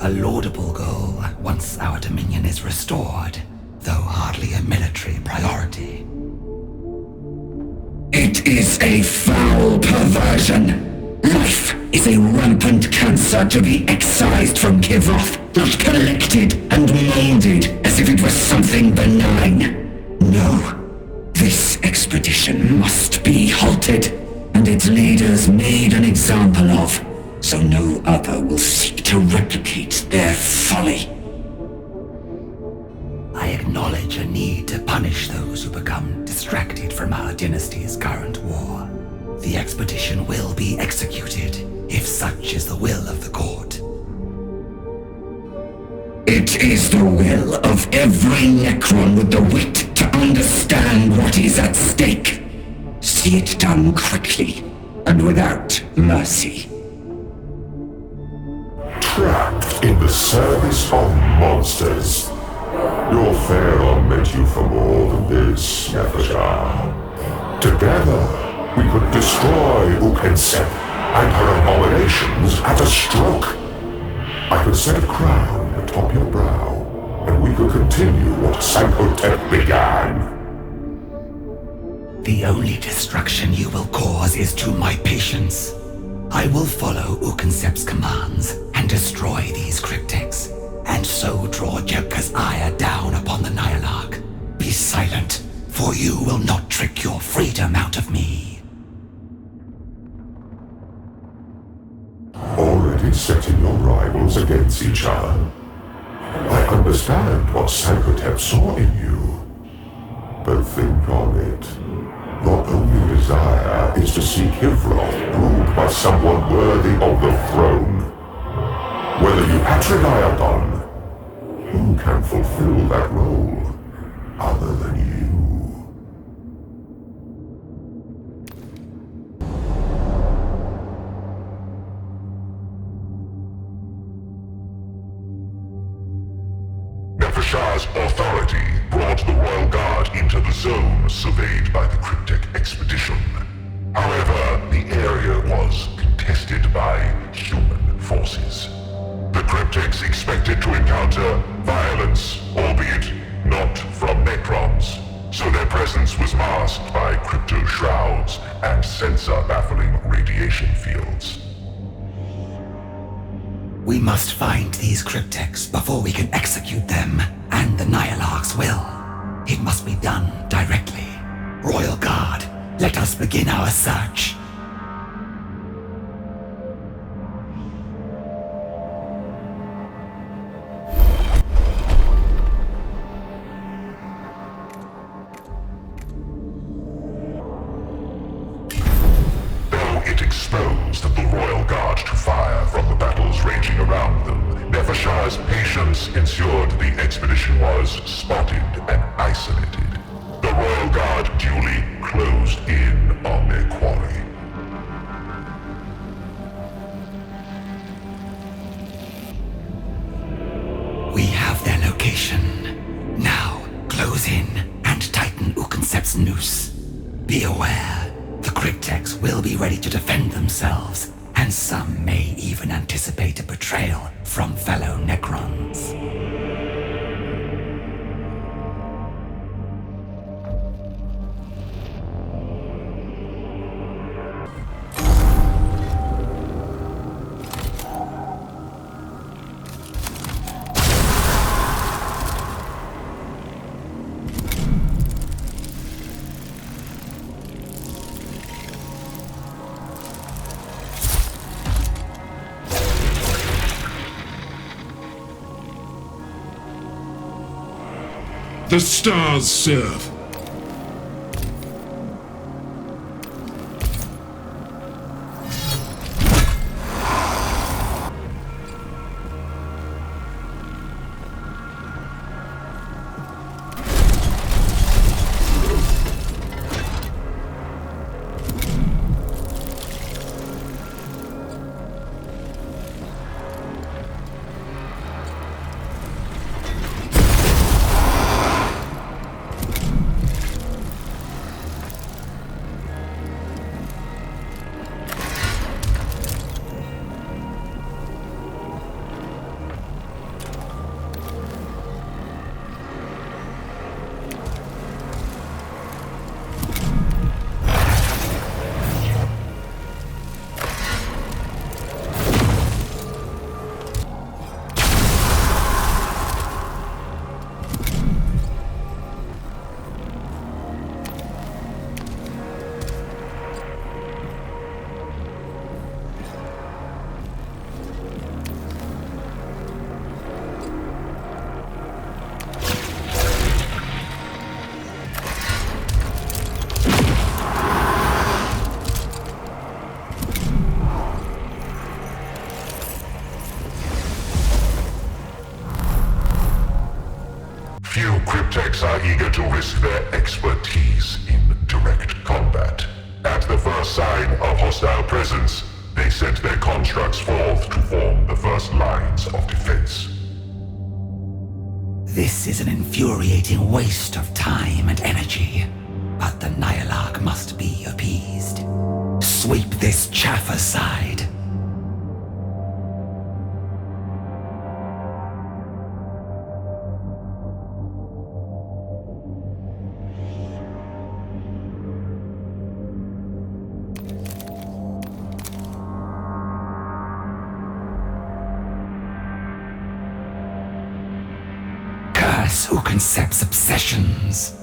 A laudable goal once our dominion is restored, though hardly a military priority. It is a foul perversion. Life is a rampant cancer to be excised from Kivroth, not collected and molded as if it was something benign. No, this expedition must be halted, and its leaders made an example of, so no other will seek to replicate their folly. I acknowledge a need to punish those who become distracted from our dynasty's current war. The expedition will be executed, if such is the will of the court. It is the will of every Nécron with the wit to understand what is at stake. See it done quickly, and without mercy. Trapped in the service of monsters. Your Pharaoh meant you for more than this, Nefershah. Together, we could destroy Ukhensep and her abominations at a stroke. I could set a crown atop your brow, and we could continue what Sankotep began. The only destruction you will cause is to my patience. I will follow Ukhensep's commands and destroy these cryptex, and so draw Jebka's ire down upon the Nyarlathotep. Be silent, for you will not trick your freedom out of me. Already setting your rivals against each other. I understand what Sankotep saw in you. But think on it. Your only desire is to see Kivroth ruled by someone worthy of the throne. Whether you Atreidiadon, who can fulfill that role other than you? Nefershah's authority brought the Royal Guard into the zone surveyed by the Cryptek expedition. However, the area was contested by human forces. The Cryptex expected to encounter violence, albeit not from Necrons, so their presence was masked by crypto shrouds and sensor-baffling radiation fields. We must find these cryptex before we can execute them, and the Nyarlathotep's will. It must be done directly. Royal Guard, let us begin our search. Exposed the Royal Guard to fire from the battles raging around them, Nefershah's patience ensured the expedition was spotted and isolated. The Royal Guard duly closed in on their quarry. We have their location. Now, close in and tighten Ukhensep's noose. Be aware. The cryptex will be ready to defend themselves, and some may even anticipate a betrayal from fellow Necrons. The stars serve. Cryptex are eager to risk their expertise in direct combat. At the first sign of hostile presence, they sent their constructs forth to form the first lines of defense. This is an infuriating waste of time and energy, but the Nihilarch must be appeased. Sweep this chaff aside. Who concepts obsessions?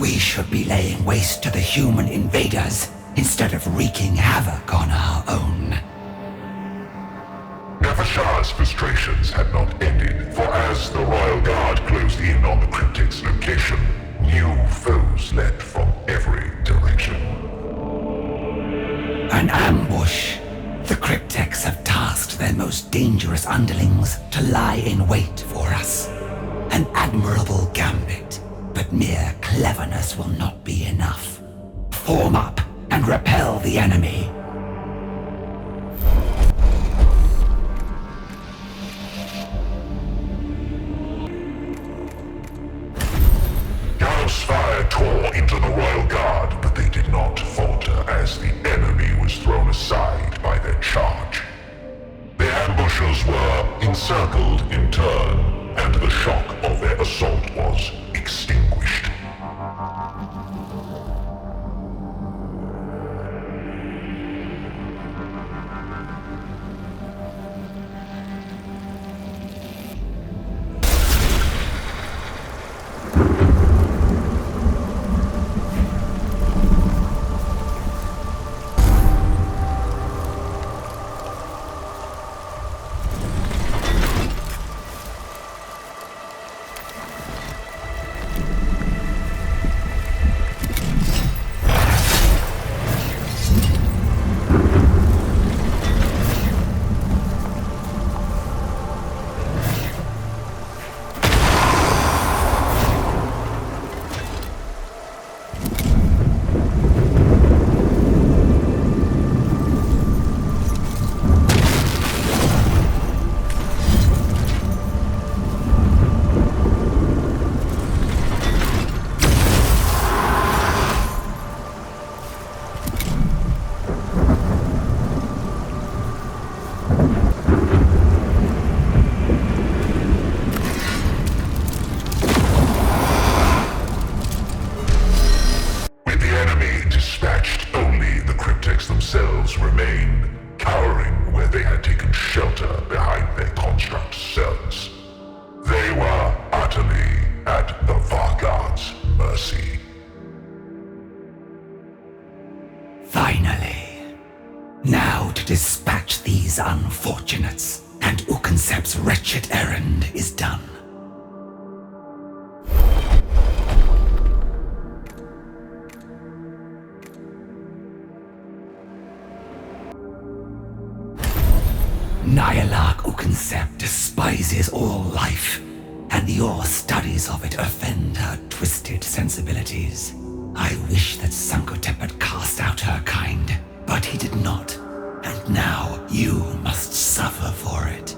We should be laying waste to the human invaders instead of wreaking havoc on our own. Nefershah's frustrations had not ended, for as the Royal Guard closed in on the Cryptex's location, new foes leapt from every direction. An ambush. The Cryptex have tasked their most dangerous underlings to lie in wait for us. An admirable gambit, but mere cleverness will not be enough. Form up and repel the enemy. Gallop's fire tore into the Royal Guard, but they did not falter as the enemy was thrown aside by their charge. The ambushers were encircled in turn, and the shock of their assault was extinguished. Dispatch these unfortunates, and Uconcept's wretched errand is done. Nyarlathotep Ukensept despises all life, and your studies of it offend her twisted sensibilities. I wish that Sankotep had cast out her kind, but he did not, and now you must suffer for it.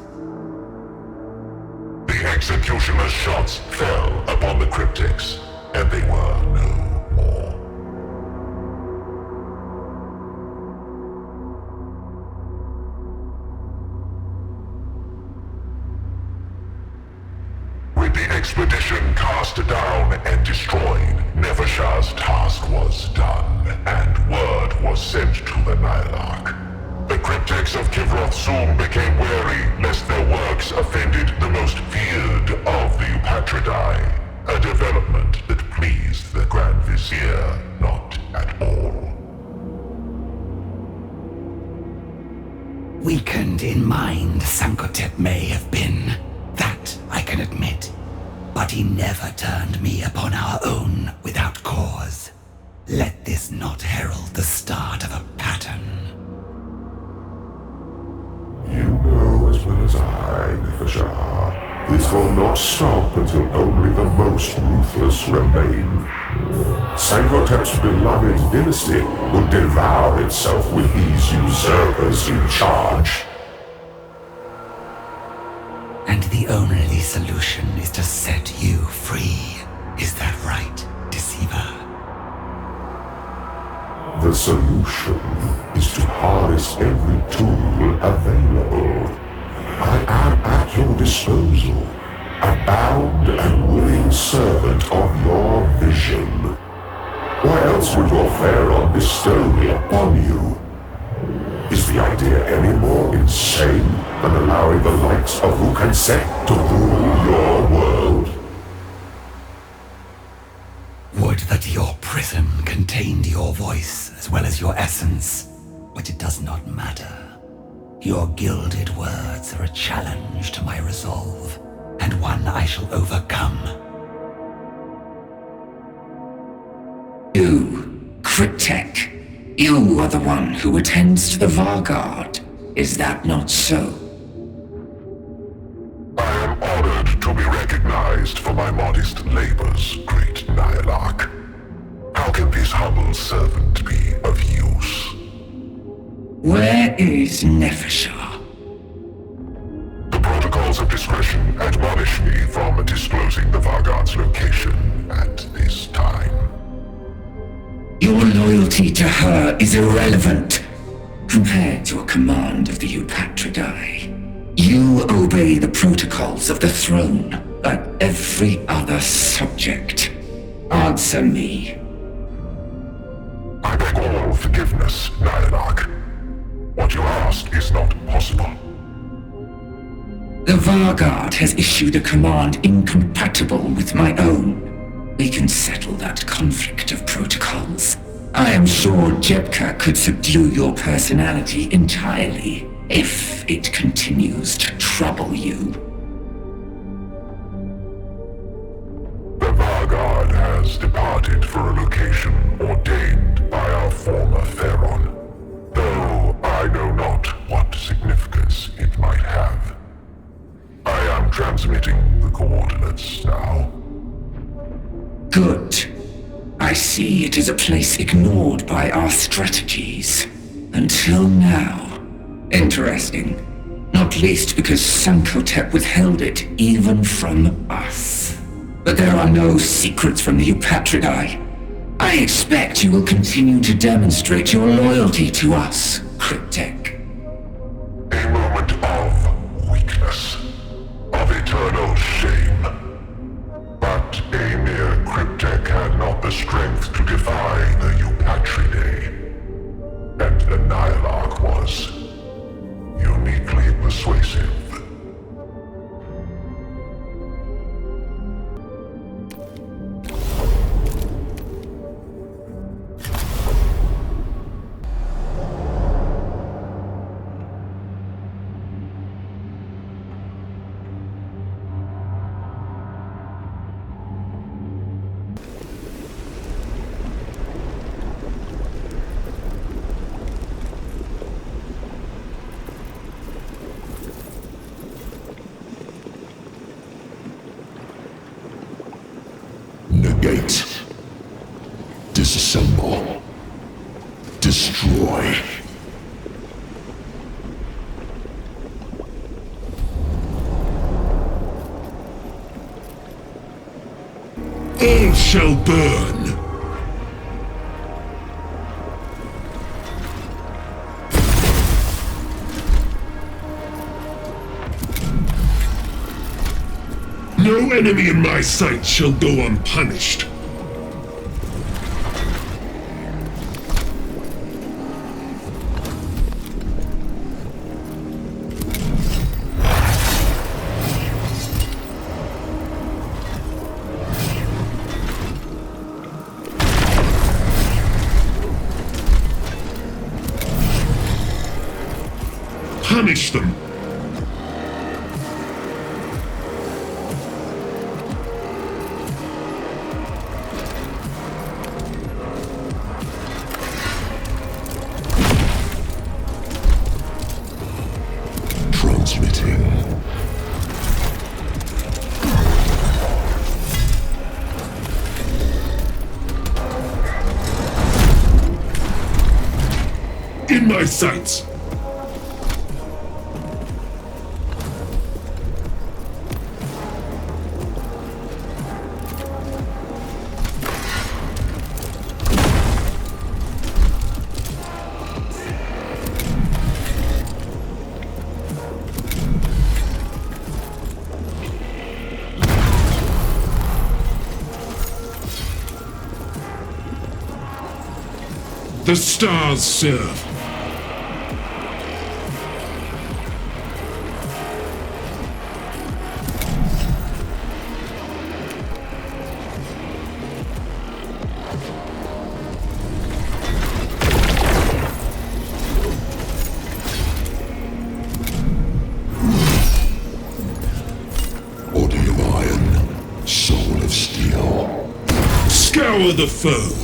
The executioner's shots fell upon the cryptics, and they were no more. With the expedition cast down and destroyed, Nefershah's task was done, and word was sent to the Nyarlathotep. The cryptics of Kivroth soon became wary lest their works offended the most feared of the Eupatridae, a development that pleased the Grand Vizier not at all. Weakened in mind, Sankotep may have been. That I can admit. But he never turned me upon our own without cause. Let this not herald the start of a pattern. You know as well as I, Nefershah, this will not stop until only the most ruthless remain. Sankotep's beloved dynasty will devour itself with these usurpers in charge. And the only solution is to set you free. Is that right, Deceiver? The solution is to harness every tool available. I am at your disposal, a bound and willing servant of your vision. Why else would your Pharaoh bestow me upon you? Is the idea any more insane than allowing the likes of Ukensept to rule your world? Would that your prison contained your voice as well as your essence, but it does not matter. Your gilded words are a challenge to my resolve, and one I shall overcome. You, Cryptek, you are the one who attends to the Vargard. Is that not so? I am honored to be recognized for my modest labors, great Nyarlathotep. How can this humble servant be of use? Where is Nefershah? The protocols of discretion admonish me from disclosing the Vargard's location at this time. Your loyalty to her is irrelevant compared to a command of the Eupatridae. You obey the protocols of the throne like every other subject. Answer me. I beg all forgiveness, Nyarlathotep. What you ask is not possible. The Vargard has issued a command incompatible with my own. We can settle that conflict of protocols. I am sure Jebka could subdue your personality entirely if it continues to trouble you. The Vargard has departed for a location ordained by our former Pharaoh, though I know not what significance it might have. I am transmitting the coordinates now. Good. I see it is a place ignored by our strategies. Until now. Interesting. Not least because Sankotep withheld it even from us. But there are no secrets from the Eupatridae. I expect you will continue to demonstrate your loyalty to us, Cryptek. A moment of weakness, of eternal shame. But a mere Cryptek had not the strength to defy the Eupatridae. And the Nyarlathotep was uniquely persuasive. Disassemble. Destroy. All shall burn. No enemy in my sight shall go unpunished. Punish them. Transmitting. In my sights. The stars serve. Body of iron, soul of steel. Scour the foe.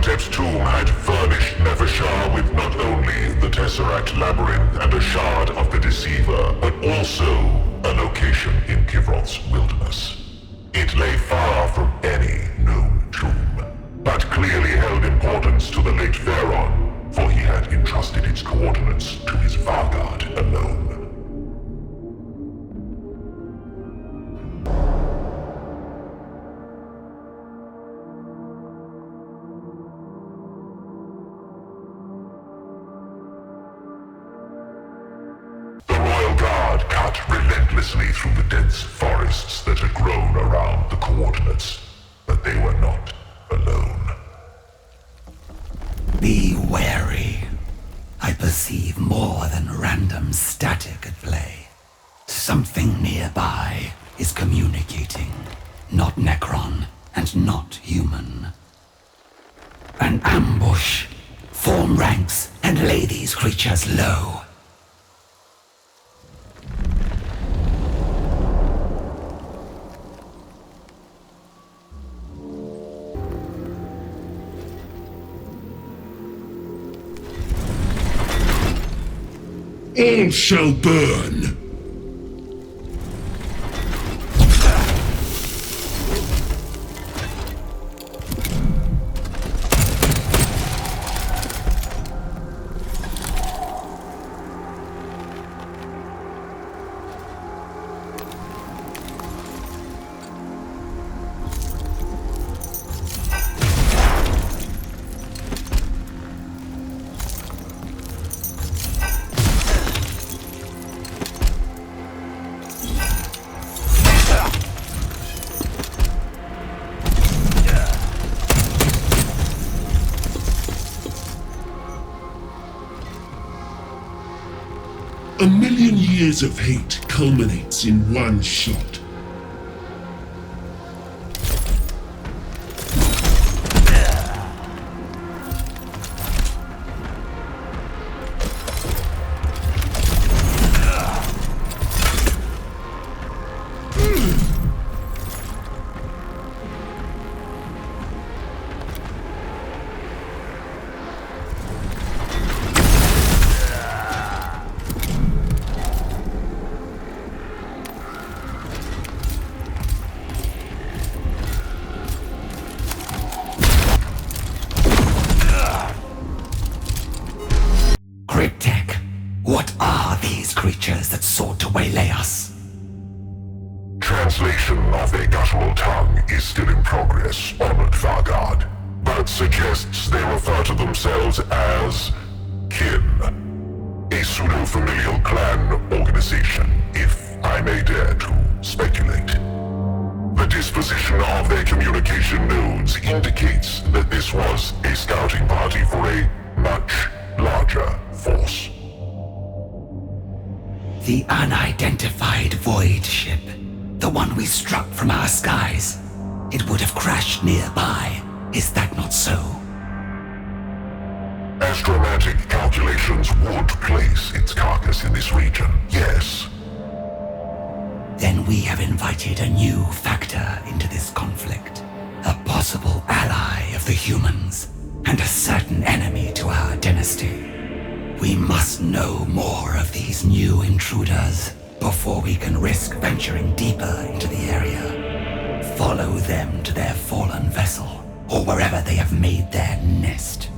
Adeptus II had furnished Nefershah with not only the Tesseract Labyrinth and a shard of the Deceiver, but also a location in Kivroth's wilderness. It lay far from any known tomb, but clearly held importance to the late Pharaon, for he had entrusted its coordinates to his Vargard alone. Relentlessly through the dense forests that had grown around the coordinates, but they were not alone. Be wary. I perceive more than random static at play. Something nearby is communicating. Not Necron, and not human. An ambush. Form ranks and lay these creatures low. All shall burn! A million years of hate culminates in one shot. is still in progress on Vargard, but suggests they refer to themselves as kin. A pseudo-familial clan organization, if I may dare to speculate. The disposition of their communication nodes indicates that this was a scouting party for a much larger force. The unidentified void ship, the one we struck from our skies, it would have crashed nearby. Is that not so? Astromantic calculations would place its carcass in this region, yes. Then we have invited a new factor into this conflict. A possible ally of the humans, and a certain enemy to our dynasty. We must know more of these new intruders before we can risk venturing deeper into the area. Follow them to their fallen vessel, or wherever they have made their nest.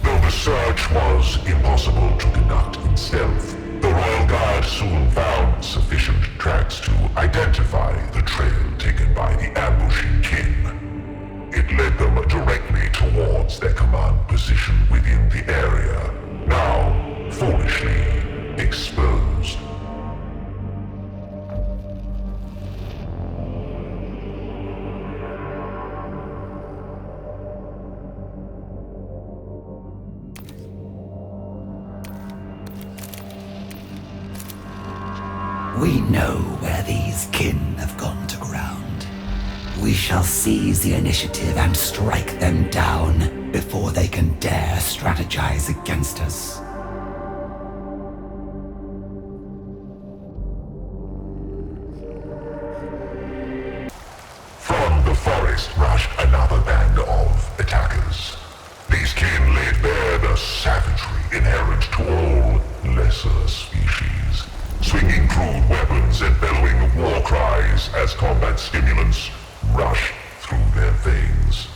Though the search was impossible to conduct in stealth, the Royal Guard soon found sufficient tracks to identify the trail taken by the ambushing kin. It led them directly towards their command position within the area, now foolishly exposed. We know where these kin have gone to ground. We shall seize the initiative and strike them down before they can dare strategize against us. From the forest rushed another band of attackers. These kin laid bare the savagery inherent to all lesser species, swinging crude weapons and bellowing war cries as combat stimulants rush through their veins.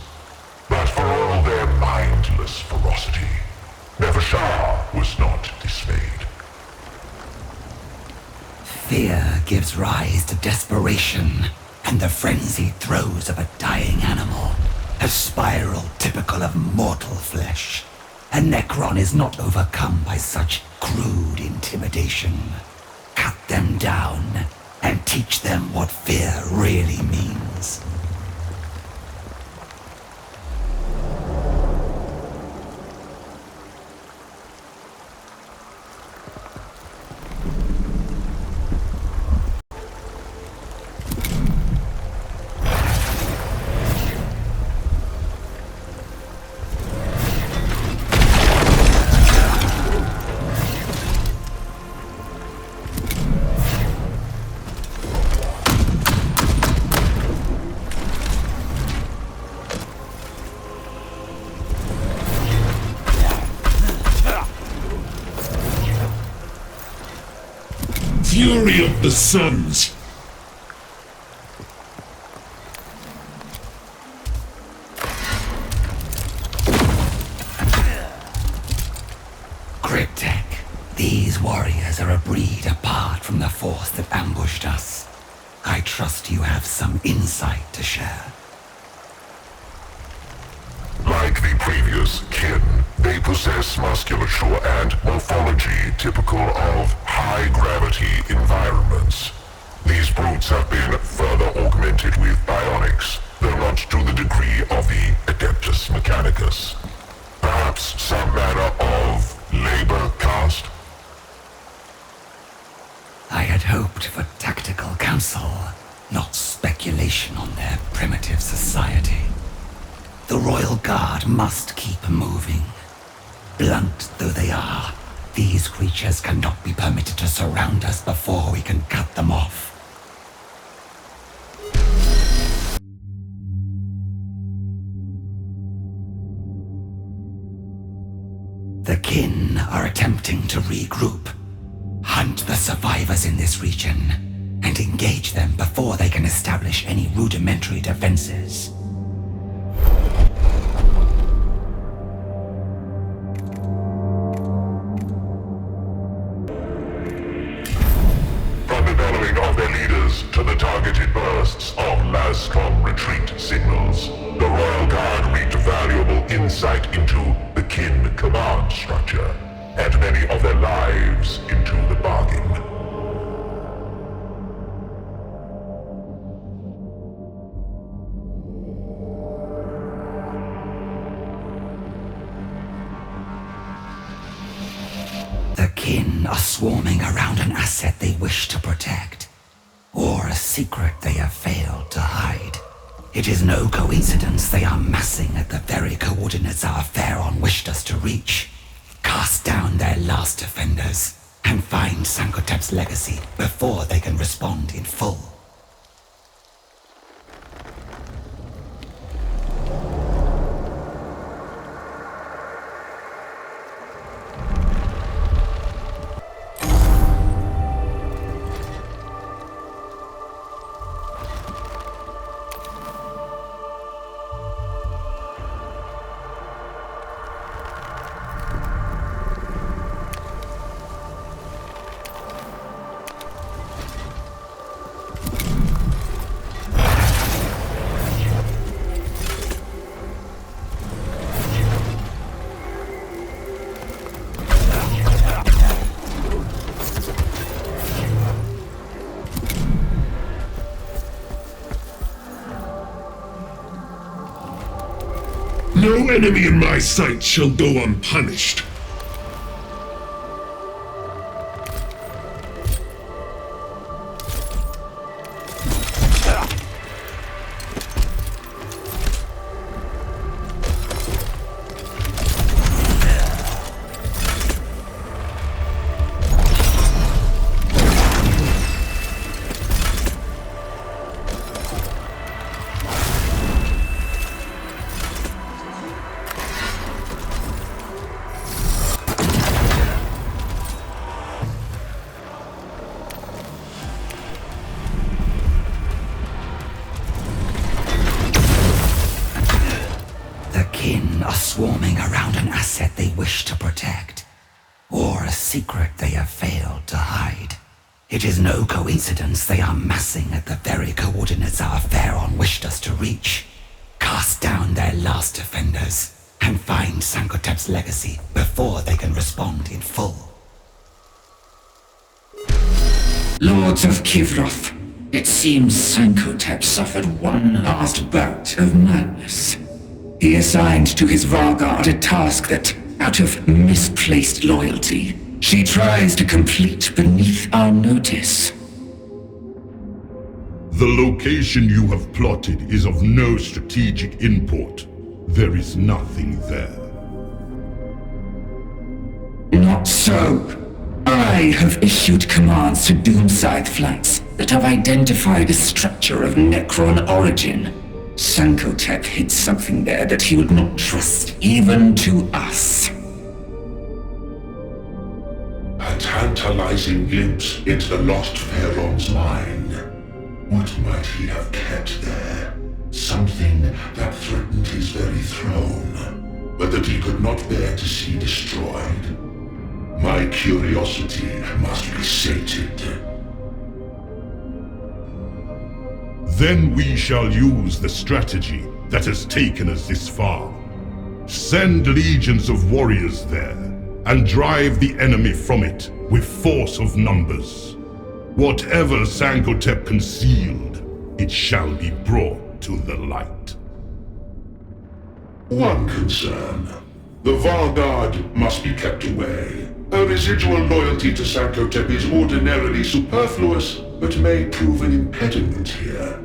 But for all their mindless ferocity, Nefershah was not dismayed. Fear gives rise to desperation, and the frenzied throes of a dying animal, a spiral typical of mortal flesh. A Nécron is not overcome by such crude intimidation. Cut them down and teach them what fear really means. Fury of the Suns! Cryptek, these warriors are a breed apart from the force that ambushed us. I trust you have some insight to share. Like the previous kin, they possess musculature and morphology typical of high-gravity environments. These brutes have been further augmented with bionics, though not to the degree of the Adeptus Mechanicus. Perhaps some manner of labor caste? I had hoped for tactical counsel, not speculation on their primitive society. The Royal Guard must keep moving. Blunt though they are, these creatures cannot be permitted to surround us before we can cut them off. The kin are attempting to regroup. Hunt the survivors in this region and engage them before they can establish any rudimentary defenses. outbursts of LASCOM retreat signals, the Royal Guard reaped valuable insight into the kin command structure, and many of their lives into the bargain. The kin are swarming around an asset they wish to protect, or a secret they have failed to hide. It is no coincidence they are massing at the very coordinates our Pharaon wished us to reach. Cast down their last defenders, and find Sankotep's legacy before they can respond in full. No enemy in my sight shall go unpunished. Swarming around an asset they wish to protect, or a secret they have failed to hide. It is no coincidence they are massing at the very coordinates our Pharaon wished us to reach. Cast down their last defenders, and find Sankotep's legacy before they can respond in full. Lords of Kivroth, it seems Sankotep suffered one last bout of madness. He assigned to his Vargard a task that, out of misplaced loyalty, she tries to complete beneath our notice. The location you have plotted is of no strategic import. There is nothing there. Not so. I have issued commands to Doomscythe flights that have identified a structure of Nécron origin. Sankotep hid something there that he would not trust even to us. A tantalizing glimpse into the lost Pharaoh's mind. What might he have kept there? Something that threatened his very throne, but that he could not bear to see destroyed. My curiosity must be sated. Then we shall use the strategy that has taken us this far. Send legions of warriors there, and drive the enemy from it with force of numbers. Whatever Sankotep concealed, it shall be brought to the light. One concern. The Vargard must be kept away. A residual loyalty to Sankotep is ordinarily superfluous, but may prove an impediment here.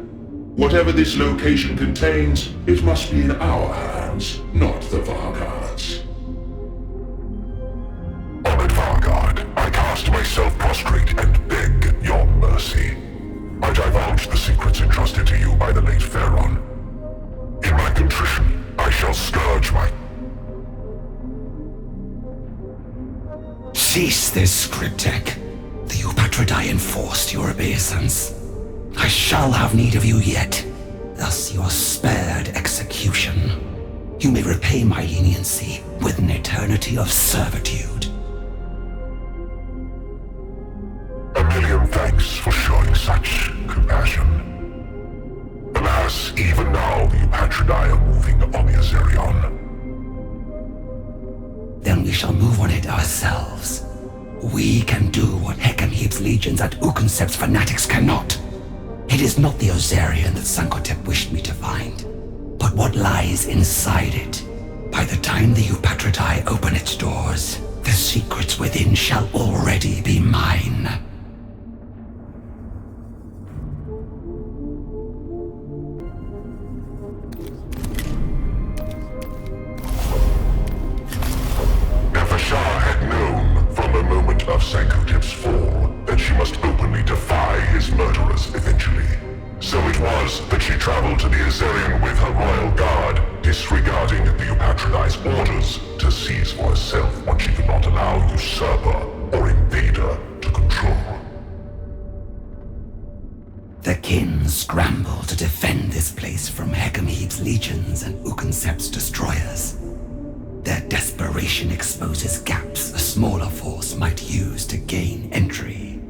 Whatever this location contains, it must be in our hands, not the Vargard's. Honored Vargard, I cast myself prostrate and beg your mercy. I divulge the secrets entrusted to you by the late Pharaon. In my contrition, I shall scourge my... Cease this, Cryptek. The Eupatridae enforced your obeisance. I shall have need of you yet. Thus you are spared execution. You may repay my leniency with an eternity of servitude. A million thanks for showing such compassion. shall move on it ourselves. We can do what Heckenheap's legions and Uconcept's fanatics cannot. It is not the Ozarian that Sankotep wished me to find, but what lies inside it. By the time the Eupatridae open its doors, the secrets within shall already be mine. Nefershah had known from the moment of Sankotep's fall that she must openly defy his murderers eventually. So it was that she traveled to the Azarian with her royal guard, disregarding the Eupatridae's orders to seize for herself what she could not allow usurper or invader to control. The kin scramble to defend this place from Heckenheap's legions and Uconcept's destroyers. Their desperation exposes gaps a smaller force might use to gain entry.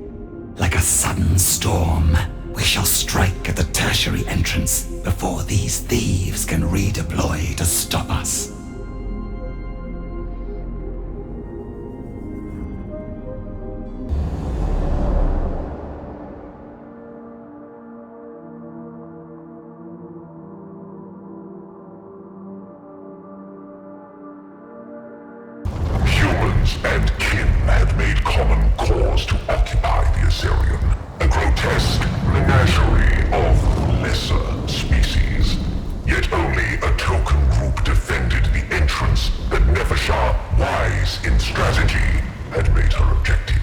Like a sudden storm, we shall strike at the tertiary entrance before these thieves can redeploy to stop us. Humans and kin had made common cause to occupy the Azarian, a grotesque menagerie of lesser species. Yet only a token group defended the entrance that Nefershah, wise in strategy, had made her objective.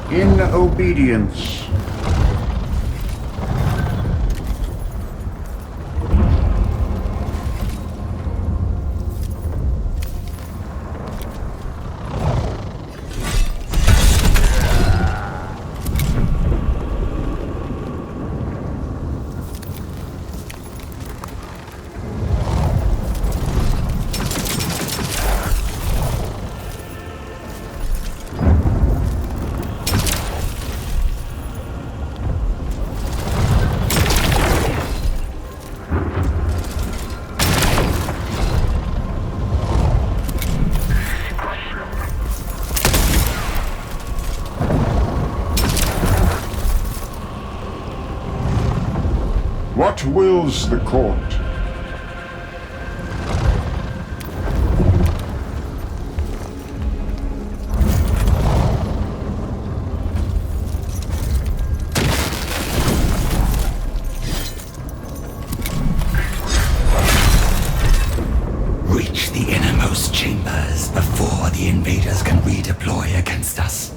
In obedience. What wills the court? Reach the innermost chambers before the invaders can redeploy against us.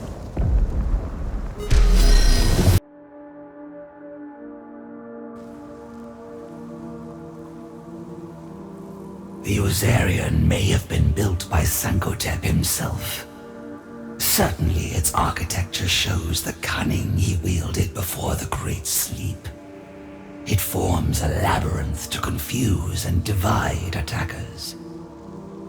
The Ozarian may have been built by Sankotep himself. Certainly its architecture shows the cunning he wielded before the Great Sleep. It forms a labyrinth to confuse and divide attackers.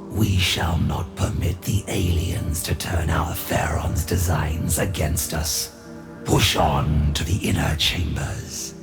We shall not permit the aliens to turn our Pharaon's designs against us. Push on to the inner chambers.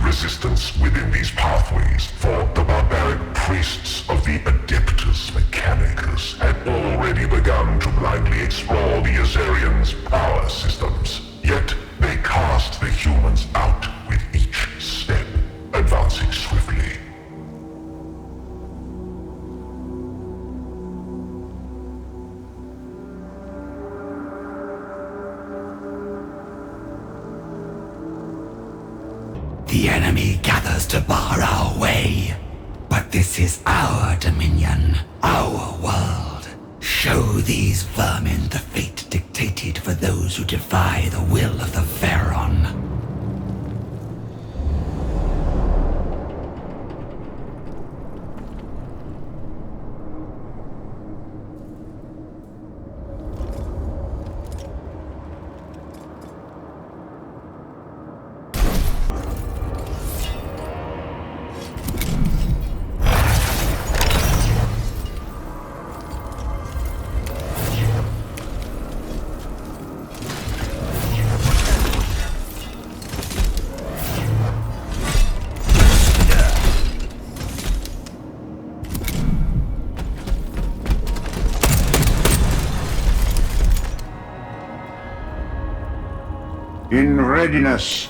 Resistance within these pathways, for the barbaric priests of the Adeptus Mechanicus had already begun to blindly explore the Azarians' power systems. Yet they cast the humans out with each step, advancing swiftly. The enemy gathers to bar our way. But this is our dominion, our world. Show these vermin the fate dictated for those who defy the will of the Pharaon. In readiness.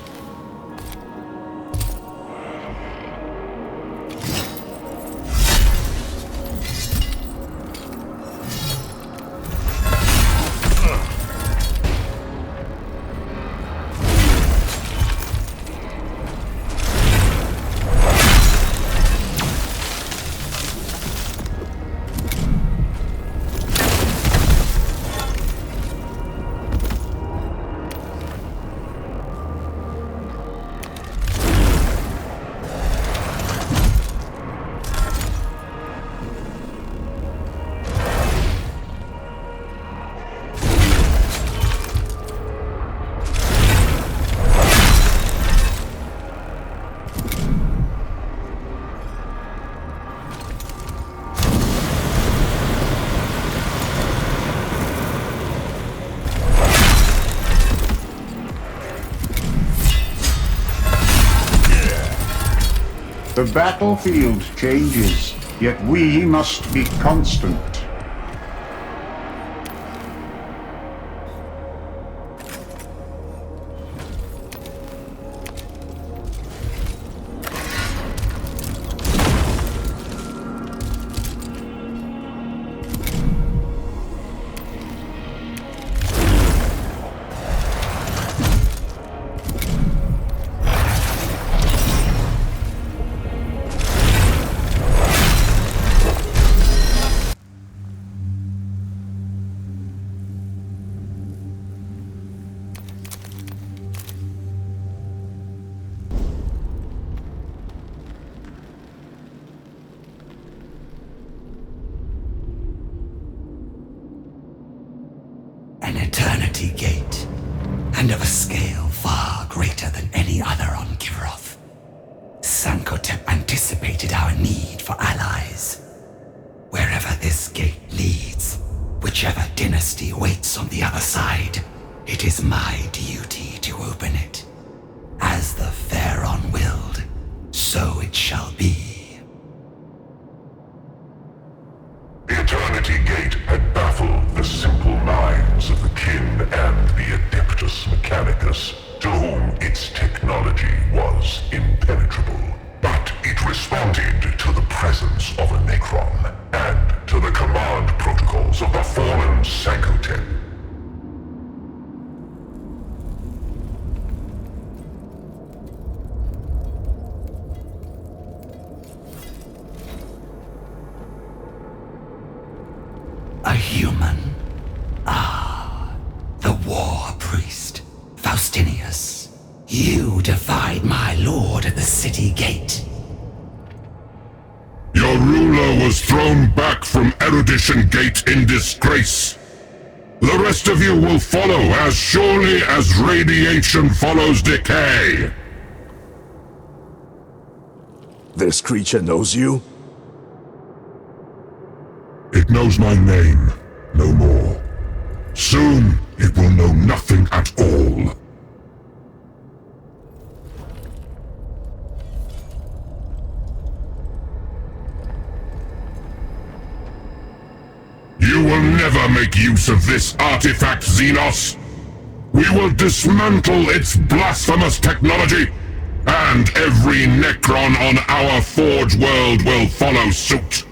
The battlefield changes, yet we must be constant. An eternity gate, and of a scale far greater than any other on Kivaroth. Sankotep anticipated our need for allies. Wherever this gate leads, whichever dynasty waits on the other side, it is my duty to open it. As the Pharaon willed, so it shall be. The Eternity Gate had baffled the simple minds of the kin and the Adeptus Mechanicus, to whom its technology was impenetrable. But it responded to the presence of a Nécron, and to the command protocols of the fallen Sankotep. A human? Ah, the war priest, Faustinius. You defied my lord at the city gate. Your ruler was thrown back from Erudition Gate in disgrace. The rest of you will follow as surely as radiation follows decay. This creature knows you? It knows my name, no more. Soon, it will know nothing at all. You will never make use of this artifact, Xenos. We will dismantle its blasphemous technology, and every Nécron on our Forge world will follow suit.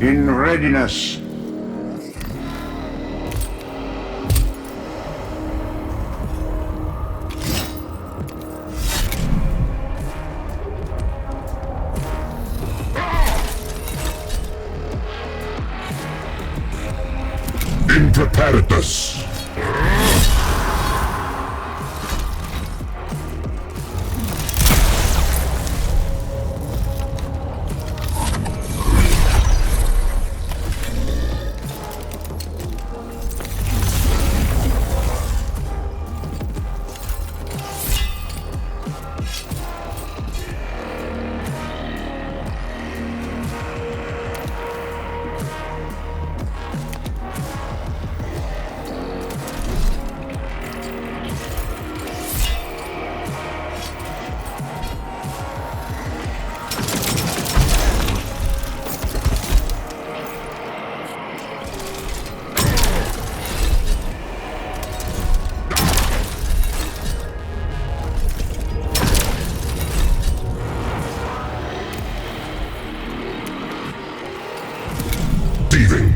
In readiness. In preparedness. Thieving.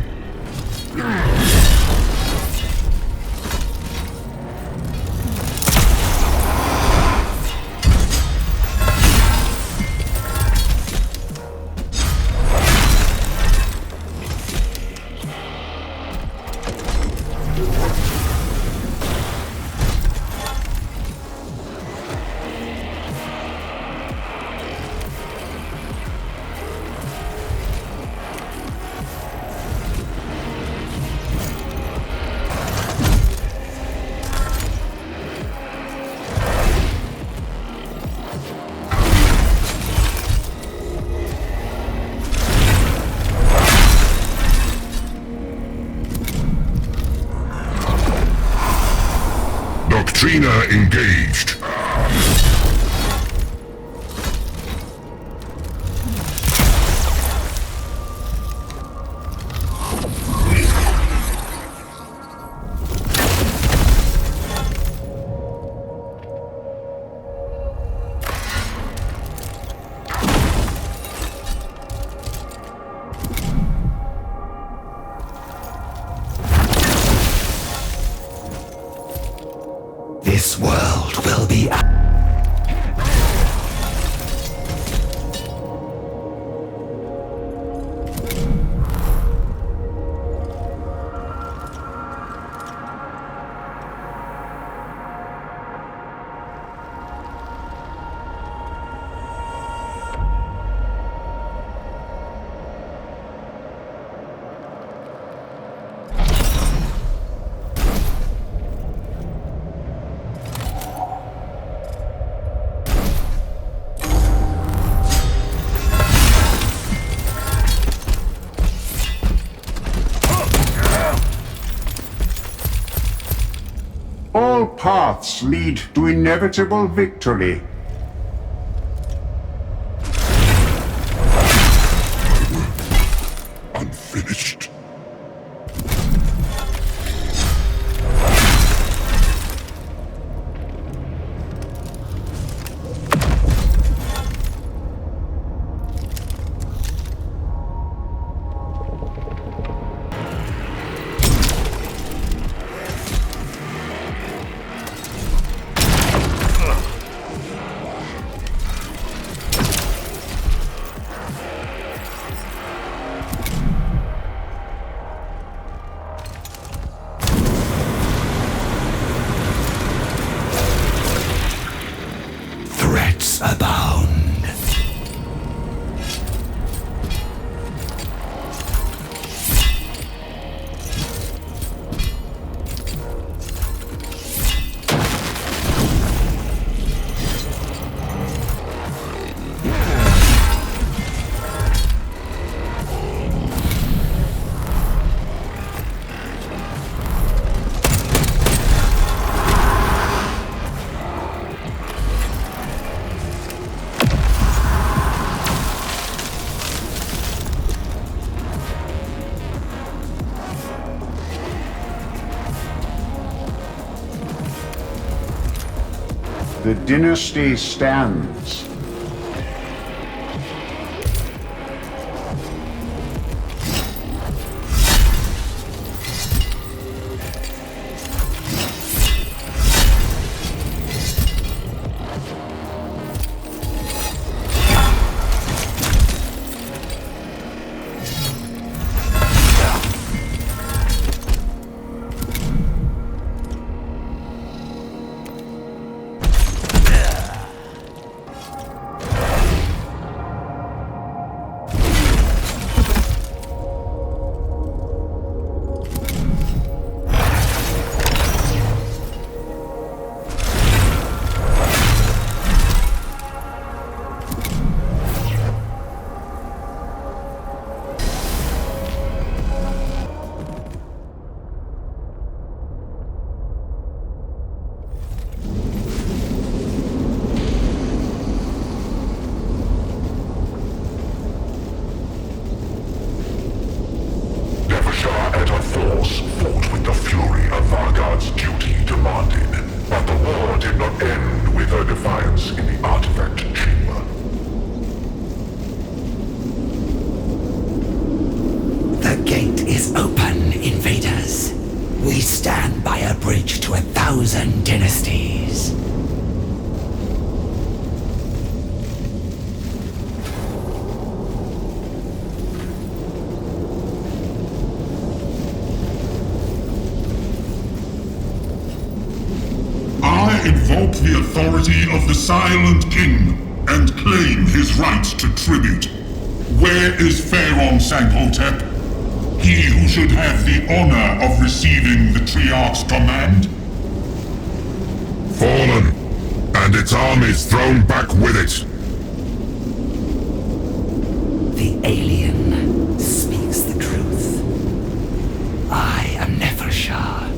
Doctrina engaged. This world will be... All paths lead to inevitable victory. Unfinished. Threats abound. The dynasty stands. the authority of the Silent King and claim his right to tribute. Where is Pharaon Sankhotep? He who should have the honor of receiving the Triarch's command? Fallen, and its armies thrown back with it. The alien speaks the truth. I am Nefershah,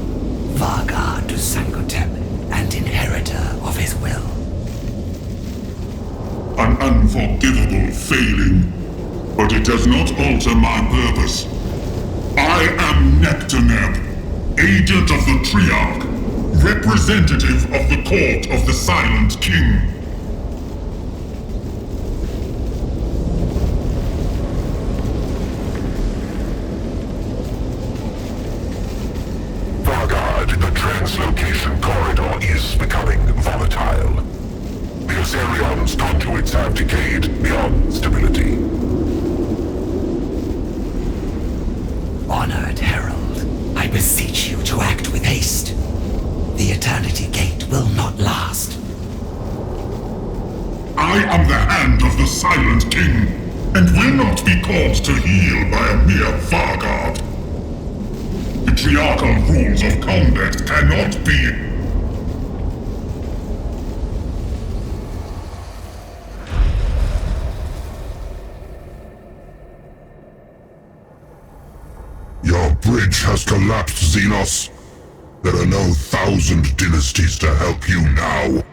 Vargard to Sankhotep, and inheritor of his will. An unforgivable failing, but it does not alter my purpose. I am Nectaneb, agent of the Triarch, representative of the court of the Silent King. Vargard, the translocation corridor is becoming volatile. The Asarion's conduits have decayed beyond stability. Honored Herald, I beseech you to act with haste. The Eternity Gate will not last. I am the hand of the Silent King, and will not be called to heel by a mere Vargard. The Triarchal rules of combat cannot be... Your bridge has collapsed, Xenos. There are no 1,000 dynasties to help you now.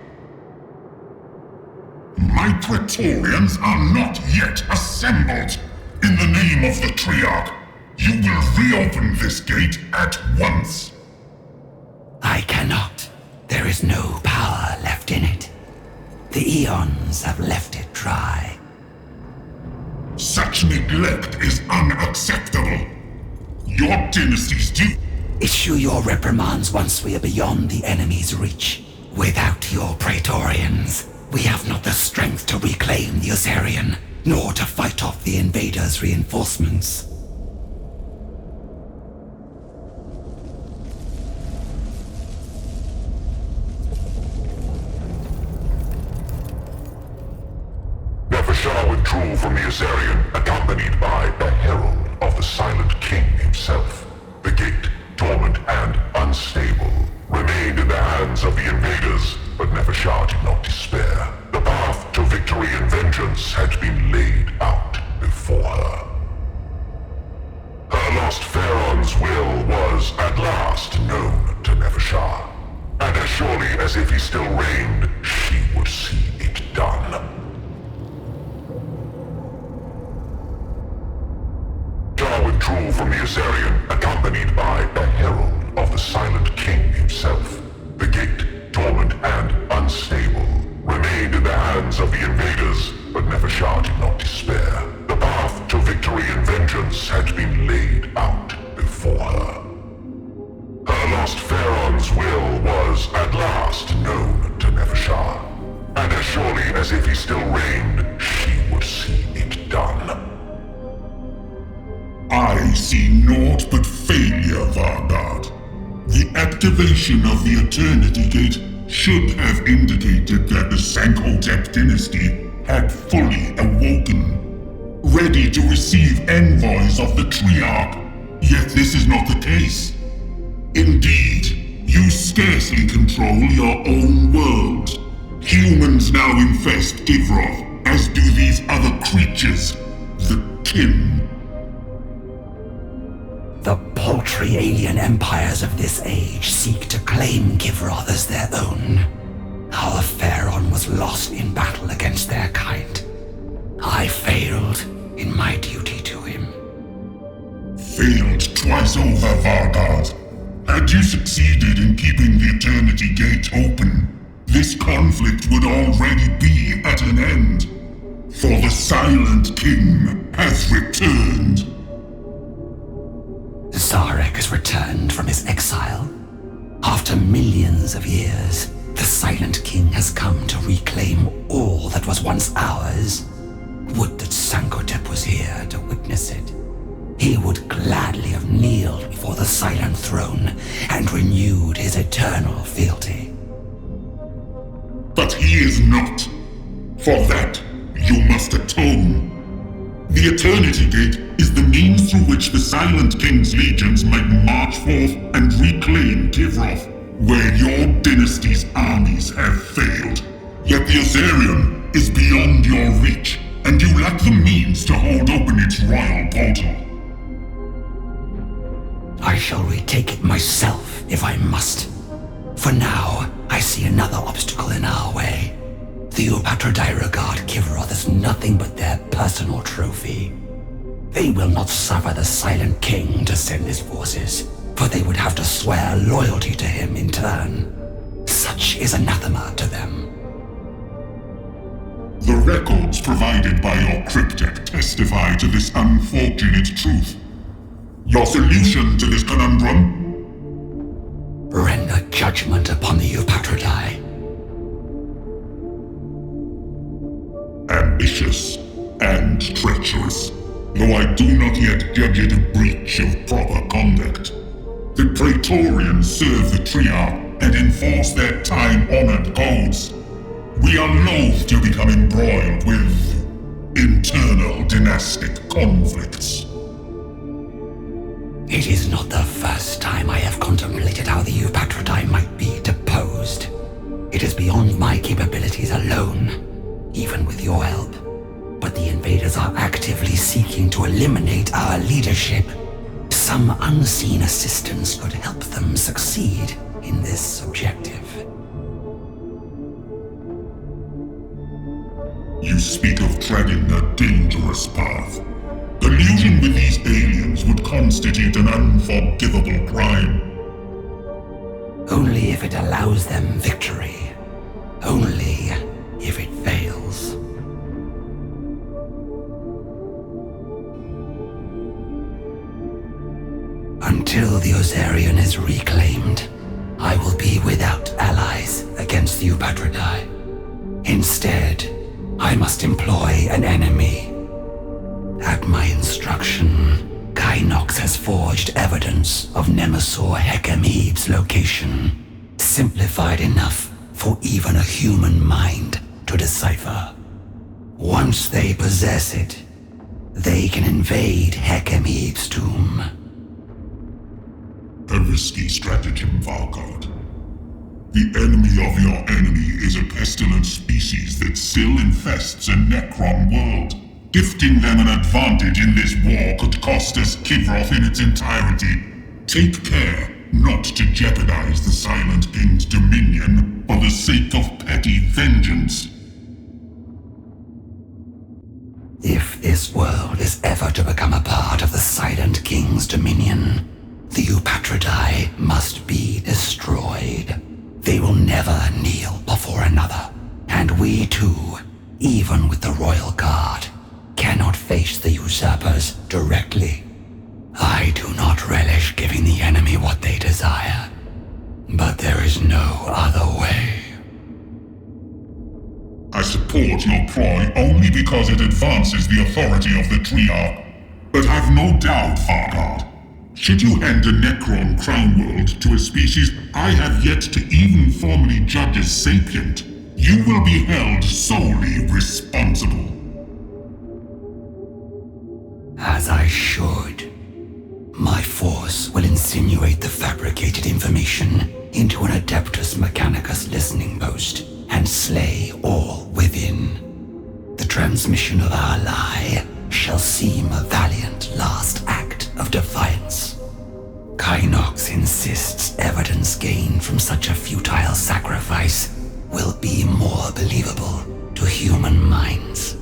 My Praetorians are not yet assembled. In the name of the Triarch, you will reopen this gate at once. I cannot. There is no power left in it. The eons have left it dry. Such neglect is unacceptable. Your dynasty's due. Issue your reprimands once we are beyond the enemy's reach. Without your Praetorians, we have not the strength to reclaim the Asarion, nor to fight off the invaders' reinforcements. Nefershah withdrew from the Asarion, accompanied by a herald of the Silent King himself. The gate, dormant and unstable, remained in the hands of the invaders, but Nefershah did not despair. The path to victory and vengeance had been laid out before her. Her lost Pharaon's will was at last known to Nefershah, and as surely as if he still reigned, she would see it done. Withdrew from the Asarion, accompanied by a herald of the Silent King himself. The gate, dormant and unstable, remained in the hands of the invaders, but Nefershah did not despair. The path to victory and vengeance had been laid out before her. Her lost Pharaon's will was at last known to Nefershah, and as surely as if he still reigned, she would see it done. I see naught but failure, Vargard. The activation of the Eternity Gate should have indicated that the Sankhotep dynasty had fully awoken, ready to receive envoys of the Triarch. Yet this is not the case. Indeed, you scarcely control your own world. Humans now infest Découvrent, as do these other creatures, the kin. The paltry alien empires of this age seek to claim Découvrent as their own. Our Pharaon was lost in battle against their kind. I failed in my duty to him. Failed twice over, Vargard. Had you succeeded in keeping the Eternity Gate open, this conflict would already be at an end. For the Silent King has returned. Zarek has returned from his exile. After millions of years, the Silent King has come to reclaim all that was once ours. Would that Sankhotep was here to witness it. He would gladly have kneeled before the Silent Throne and renewed his eternal fealty. But he is not. For that, you must atone. The Eternity Gate is the means through which the Silent King's legions might march forth and reclaim Kivroth, where your dynasty's armies have failed. Yet the Azarian is beyond your reach, and you lack the means to hold open its royal portal. I shall retake it myself if I must. For now, I see another obstacle in our way. The Upatradai regard Kivroth as nothing but their personal trophy. They will not suffer the Silent King to send his forces, for they would have to swear loyalty to him in turn. Such is anathema to them. The records provided by your cryptek testify to this unfortunate truth. Your solution to this conundrum? Render judgment upon the Upatradai. Ambitious and treacherous, though I do not yet judge it a breach of proper conduct. The Praetorians serve the Triarch and enforce their time-honored codes. We are loath to become embroiled with internal dynastic conflicts. It is not the first time I have contemplated how the Upatradai might be deposed. It is beyond my capabilities alone, even with your help. But the invaders are actively seeking to eliminate our leadership. Some unseen assistance could help them succeed in this objective. You speak of treading a dangerous path. Collusion with these aliens would constitute an unforgivable crime. Only if it allows them victory. Only if it fails. Until the Ozarian is reclaimed, I will be without allies against the Upatradai. Instead, I must employ an enemy. At my instruction, Kynox has forged evidence of Nemesor Hekemib's location, simplified enough for even a human mind to decipher. Once they possess it, they can invade Hekemib's tomb. A risky stratagem, Vargard. The enemy of your enemy is a pestilent species that still infests a Necron world. Gifting them an advantage in this war could cost us Kivroth in its entirety. Take care not to jeopardize the Silent King's dominion for the sake of petty vengeance. If this world is ever to become a part of the Silent King's dominion, the Upatradai must be destroyed. They will never kneel before another, and we too, even with the Royal Guard, cannot face the usurpers directly. I do not relish giving the enemy what they desire, but there is no other way. I support your ploy only because it advances the authority of the Triarch. But have no doubt, Vargard, should you hand a Necron crown world to a species I have yet to even formally judge as sapient, you will be held solely responsible. As I should. My force will insinuate the fabricated information into an Adeptus Mechanicus listening post and slay all within. The transmission of our lie shall seem a valiant last act of defiance. Kynox insists evidence gained from such a futile sacrifice will be more believable to human minds.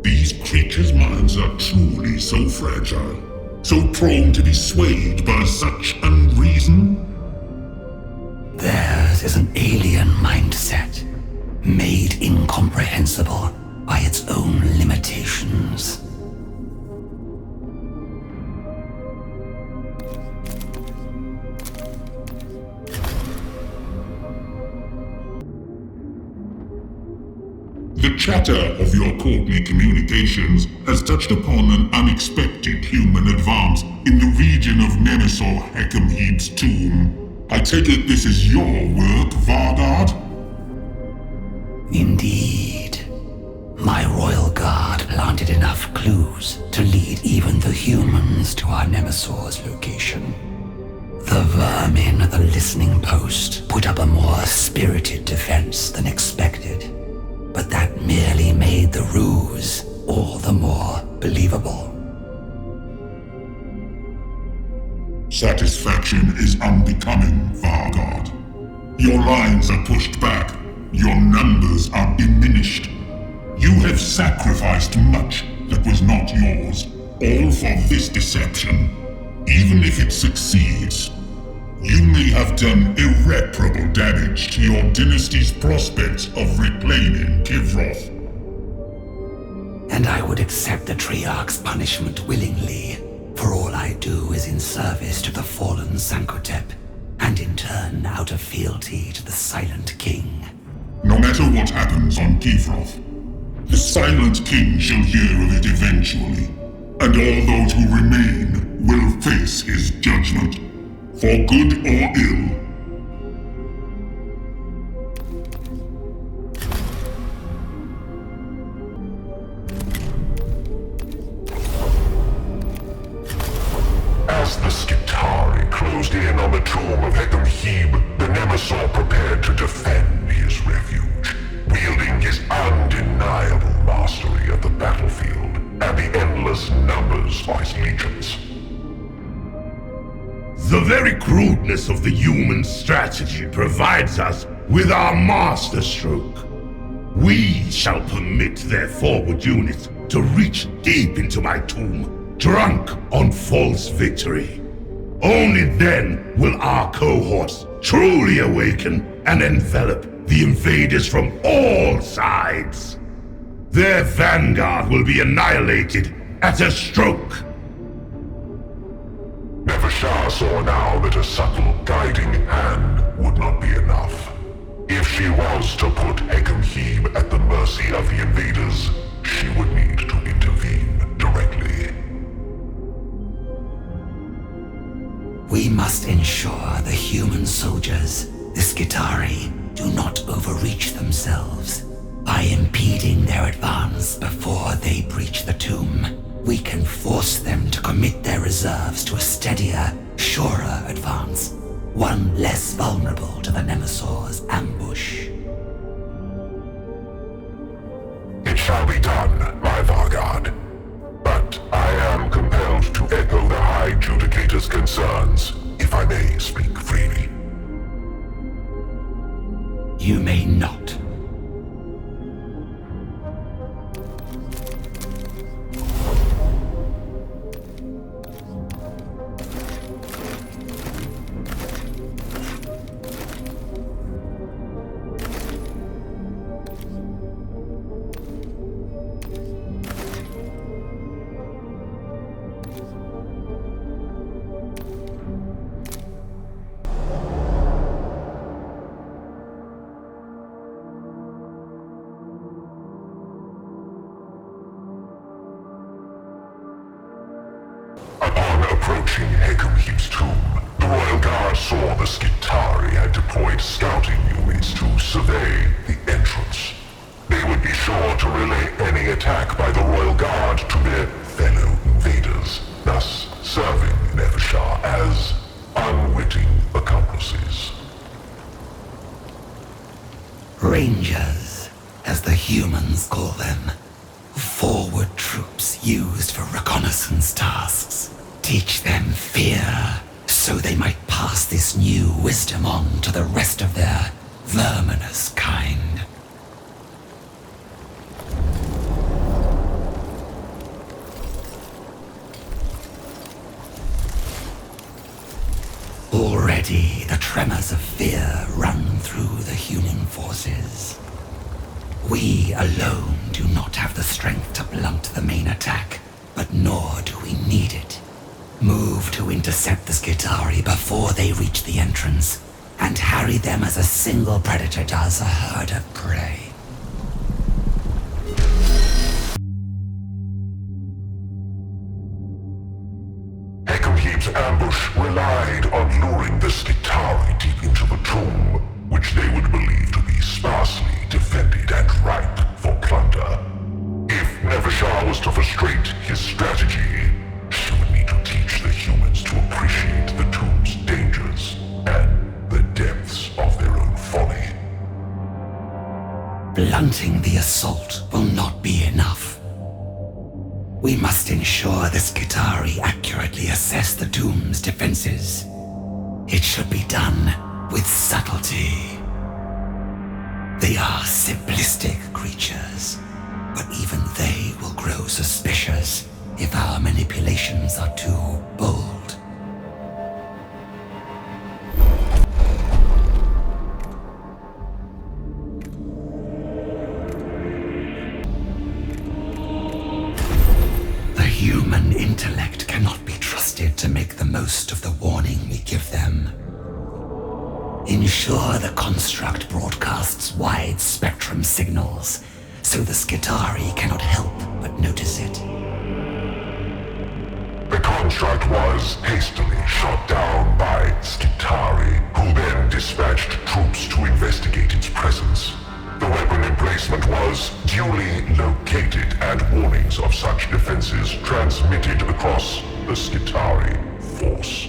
These creatures' minds are truly so fragile, so prone to be swayed by such unreason. Theirs is an alien mindset, made incomprehensible by its own limitations. The chatter of your courtly communications has touched upon an unexpected human advance in the region of Nemesor Hekemib's tomb. I take it this is your work, Vargard? Indeed. My royal guard planted enough clues to lead even the humans to our Nemesor's location. The vermin at the listening post put up a more spirited defense than expected, but that merely made the ruse all the more believable. Satisfaction is unbecoming, Vargard. Your lines are pushed back. Your numbers are diminished. You have sacrificed much that was not yours, all for this deception. Even if it succeeds, you may have done irreparable damage to your dynasty's prospects of reclaiming Kivroth. And I would accept the Triarch's punishment willingly, for all I do is in service to the fallen Sankotep, and in turn out of fealty to the Silent King. No matter what happens on Kivroth, the Silent King shall hear of it eventually, and all those who remain will face his judgment, for good or ill. As the Skitarii closed in on the tomb of Hekam-Hib, the Nemesaur prepared to defend his refuge, wielding his undeniable mastery of the battlefield and the endless numbers of his legions. The very crudeness of the human strategy provides us with our masterstroke. We shall permit their forward units to reach deep into my tomb, drunk on false victory. Only then will our cohorts truly awaken and envelop the invaders from all sides. Their vanguard will be annihilated at a stroke. Nefershah saw now that a subtle guiding hand would not be enough. If she was to put Hekam-Hib at the mercy of the invaders, she would need to intervene directly. We must ensure the human soldiers, the Skitarii, do not overreach themselves. By impeding their advance before they breach the tomb, we can force them to commit their reserves to a steadier, surer advance, one less vulnerable to the Nemesaur's ambush. It shall be done, my Vargard. But I am compelled to echo the High Judicator's concerns, if I may speak freely. You may not. Approaching Hekam-Hib's tomb, the Royal Guard saw the Skitarii had deployed scouting units to survey the entrance. They would be sure to relay any attack by the Royal Guard to their fellow invaders, thus serving Nefershah as unwitting accomplices. Rangers, as the humans call them. Forward troops used for reconnaissance tasks. Teach them fear, so they might pass this new wisdom on to the rest of their verminous kind. Already the tremors of fear run through the human forces. We alone do not have the strength to blunt the main attack, but nor do we need it. Move to intercept the Skitarii before they reach the entrance, and harry them as a single predator does a herd of prey. Hekam-Hib's ambush relied on luring the Skitarii deep into the tomb, which they would believe to be sparsely defended and right. must frustrate his strategy, she would need to teach the humans to appreciate the tomb's dangers and the depths of their own folly. Blunting the assault will not be enough. We must ensure the Skitarii accurately assess the tomb's defenses. It should be done with subtlety. They are simplistic creatures, but even they will grow suspicious if our manipulations are too bold. The human intellect cannot be trusted to make the most of the warning we give them. Ensure the construct broadcasts wide-spectrum signals, so the Skitarii cannot help but notice it. The construct was hastily shot down by Skitarii, who then dispatched troops to investigate its presence. The weapon emplacement was duly located and warnings of such defenses transmitted across the Skitarii force.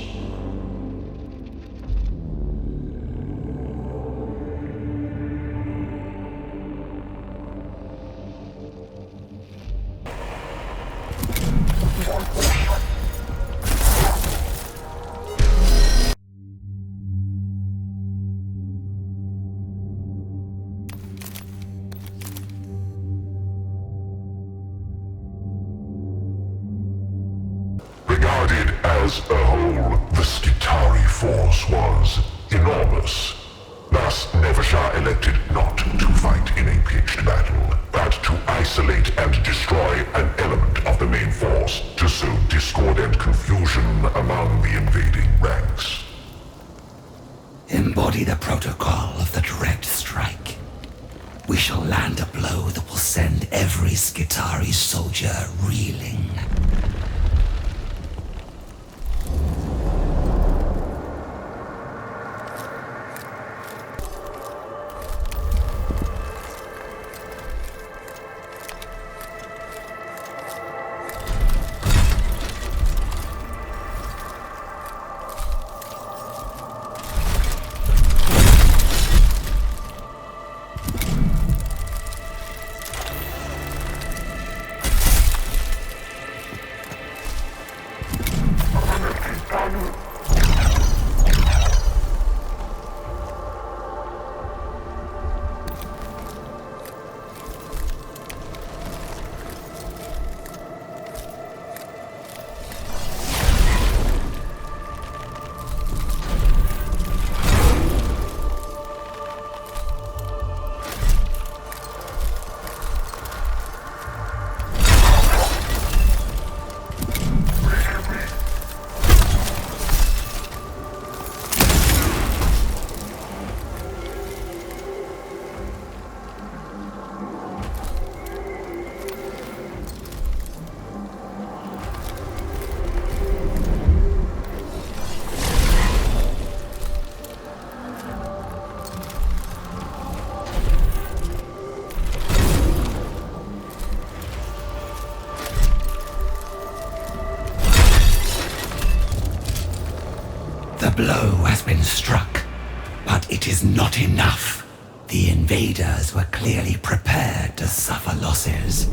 Regarded as a whole, the Skitarii force was enormous. Thus, Nefershah elected not to fight in a pitched battle, but to isolate and destroy an element of the main force to sow discord and confusion among the invading ranks. Embody the protocol of the dread strike. We shall land a blow that will send every Skitarii soldier reeling. The blow has been struck, but it is not enough. The invaders were clearly prepared to suffer losses,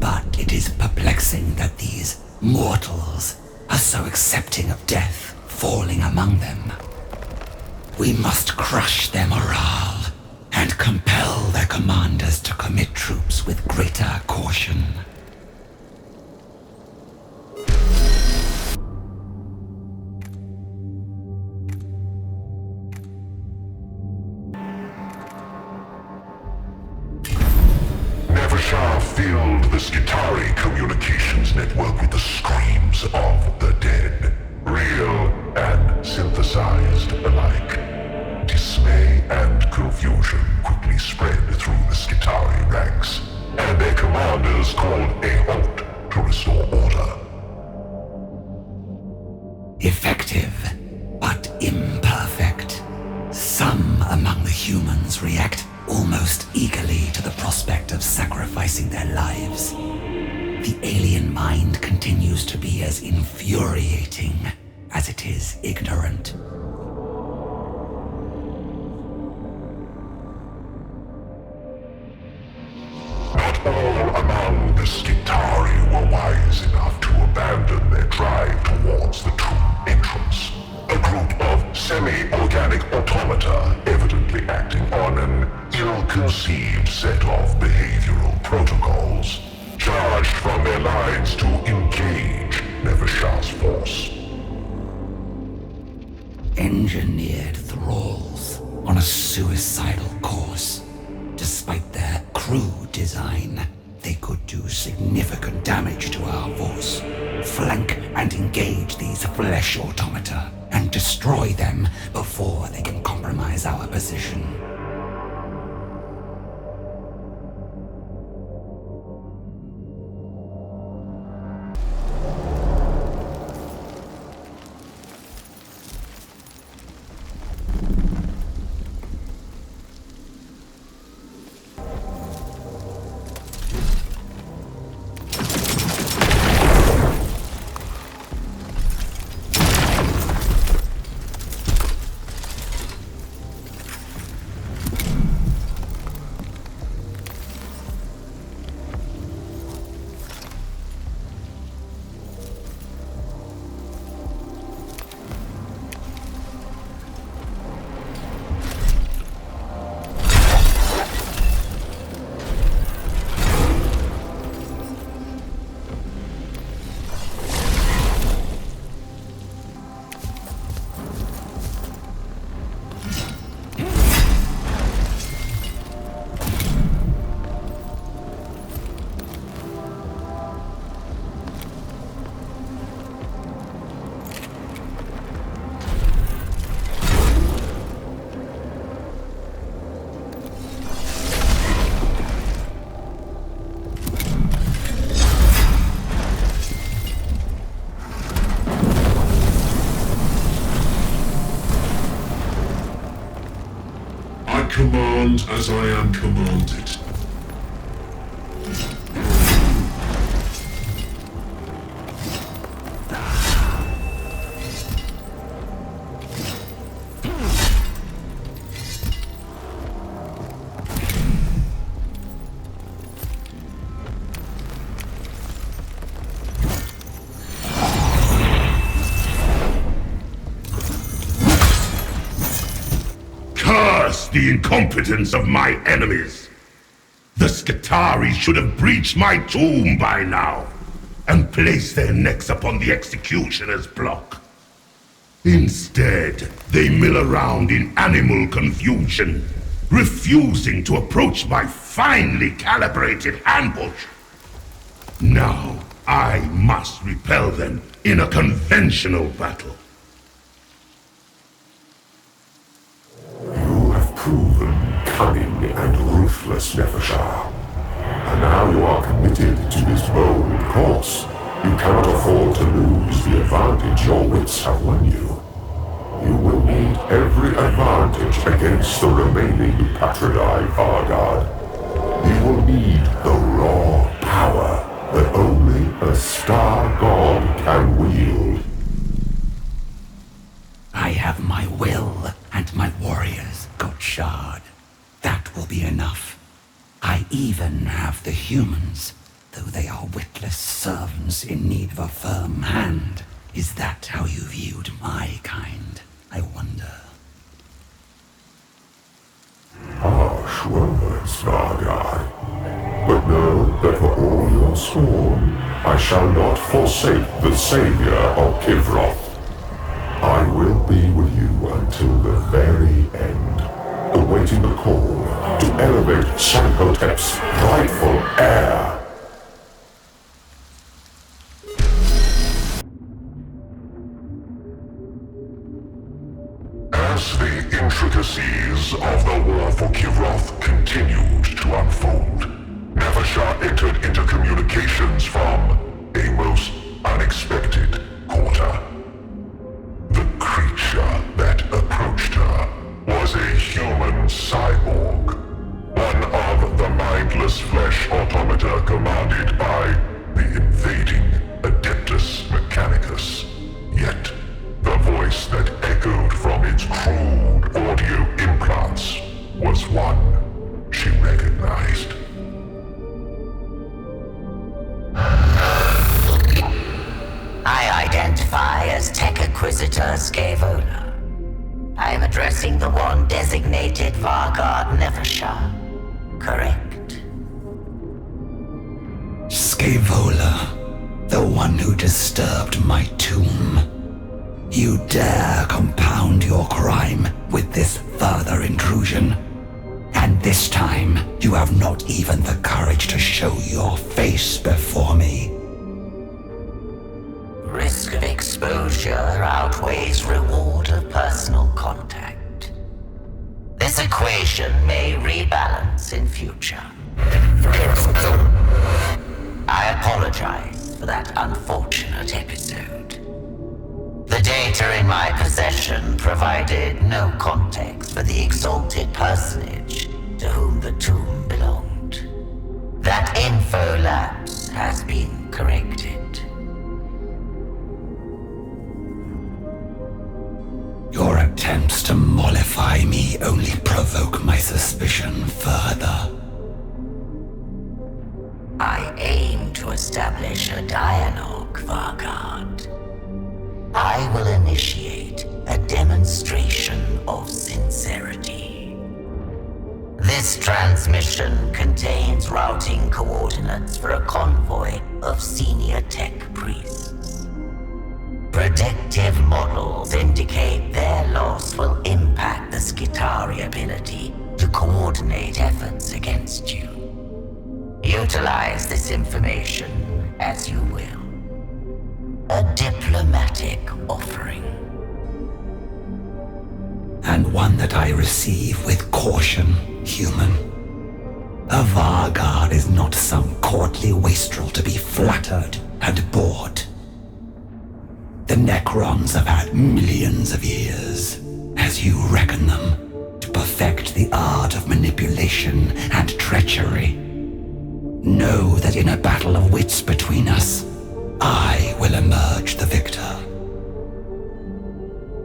but it is perplexing that these mortals are so accepting of death falling among them. We must crush their morale and compel their commanders to commit troops with greater caution. Nefershah filled the Skitarii communications network with the screams of the dead, real and synthesized alike. Dismay and confusion quickly spread through the Skitarii ranks, and their commanders called a halt to restore order. Effective, but imperfect. Some among the humans react almost eagerly to the prospect of sacrificing their lives. The alien mind continues to be as infuriating as it is ignorant. Not all among the Skitarii were wise enough to abandon their drive towards the tomb entrance. A group of semi-organic automata evidently acting on an ill-conceived set of behavioral protocols, charged from their lines to engage Nefershah's force. Engineered thralls on a suicidal course. Despite their crude design, they could do significant damage to our force. Flank and engage these flesh automata and destroy them before they can compromise our position. Command as I am commanded. The incompetence of my enemies. The Skitarii should have breached my tomb by now and placed their necks upon the executioner's block. Instead, they mill around in animal confusion, refusing to approach my finely calibrated ambush. Now, I must repel them in a conventional battle. Proven cunning and ruthless, Nefershah. And now you are committed to this bold course. You cannot afford to lose the advantage your wits have won you. You will need every advantage against the remaining Patridae Vargard. You will need the raw power that only a star god can wield. I have my will and my warriors, Gotchard. That will be enough. I even have the humans, though they are witless servants in need of a firm hand. Is that how you viewed my kind, I wonder? Harsh words, Vargard. But know that for all your scorn, I shall not forsake the savior of Kivroth. I will be with you until the very end, awaiting the call to elevate Sankotep's rightful heir. As the intricacies of the war for Kivroth continued to unfold, Nefershah entered into communications from a most unexpected quarter. The creature that approached her was a human cyborg, one of the mindless flesh automata commanded by the invading Adeptus Mechanicus. Yet, the voice that echoed from its crude audio implants was one she recognized. I identify as Tech Acquisitor Scaevola. I am addressing the one designated Vargard Nefershah. Correct? Scaevola, the one who disturbed my tomb. You dare compound your crime with this further intrusion. And this time, you have not even the courage to show your face before me. Risk of exposure outweighs reward of personal contact. This equation may rebalance in future. I apologize for that unfortunate episode. The data in my possession provided no context for the exalted personage to whom the tomb belonged. That info lapse has been corrected. Your attempts to mollify me only provoke my suspicion further. I aim to establish a dialogue, Vargard. I will initiate a demonstration of sincerity. This transmission contains routing coordinates for a convoy of senior tech priests. Predictive models indicate their loss will impact the Skitarii ability to coordinate efforts against you. Utilize this information as you will. A diplomatic offering. And one that I receive with caution, human. A Vargard is not some courtly wastrel to be flattered and bored. The Nécrons have had millions of years, as you reckon them, to perfect the art of manipulation and treachery. Know that in a battle of wits between us, I will emerge the victor.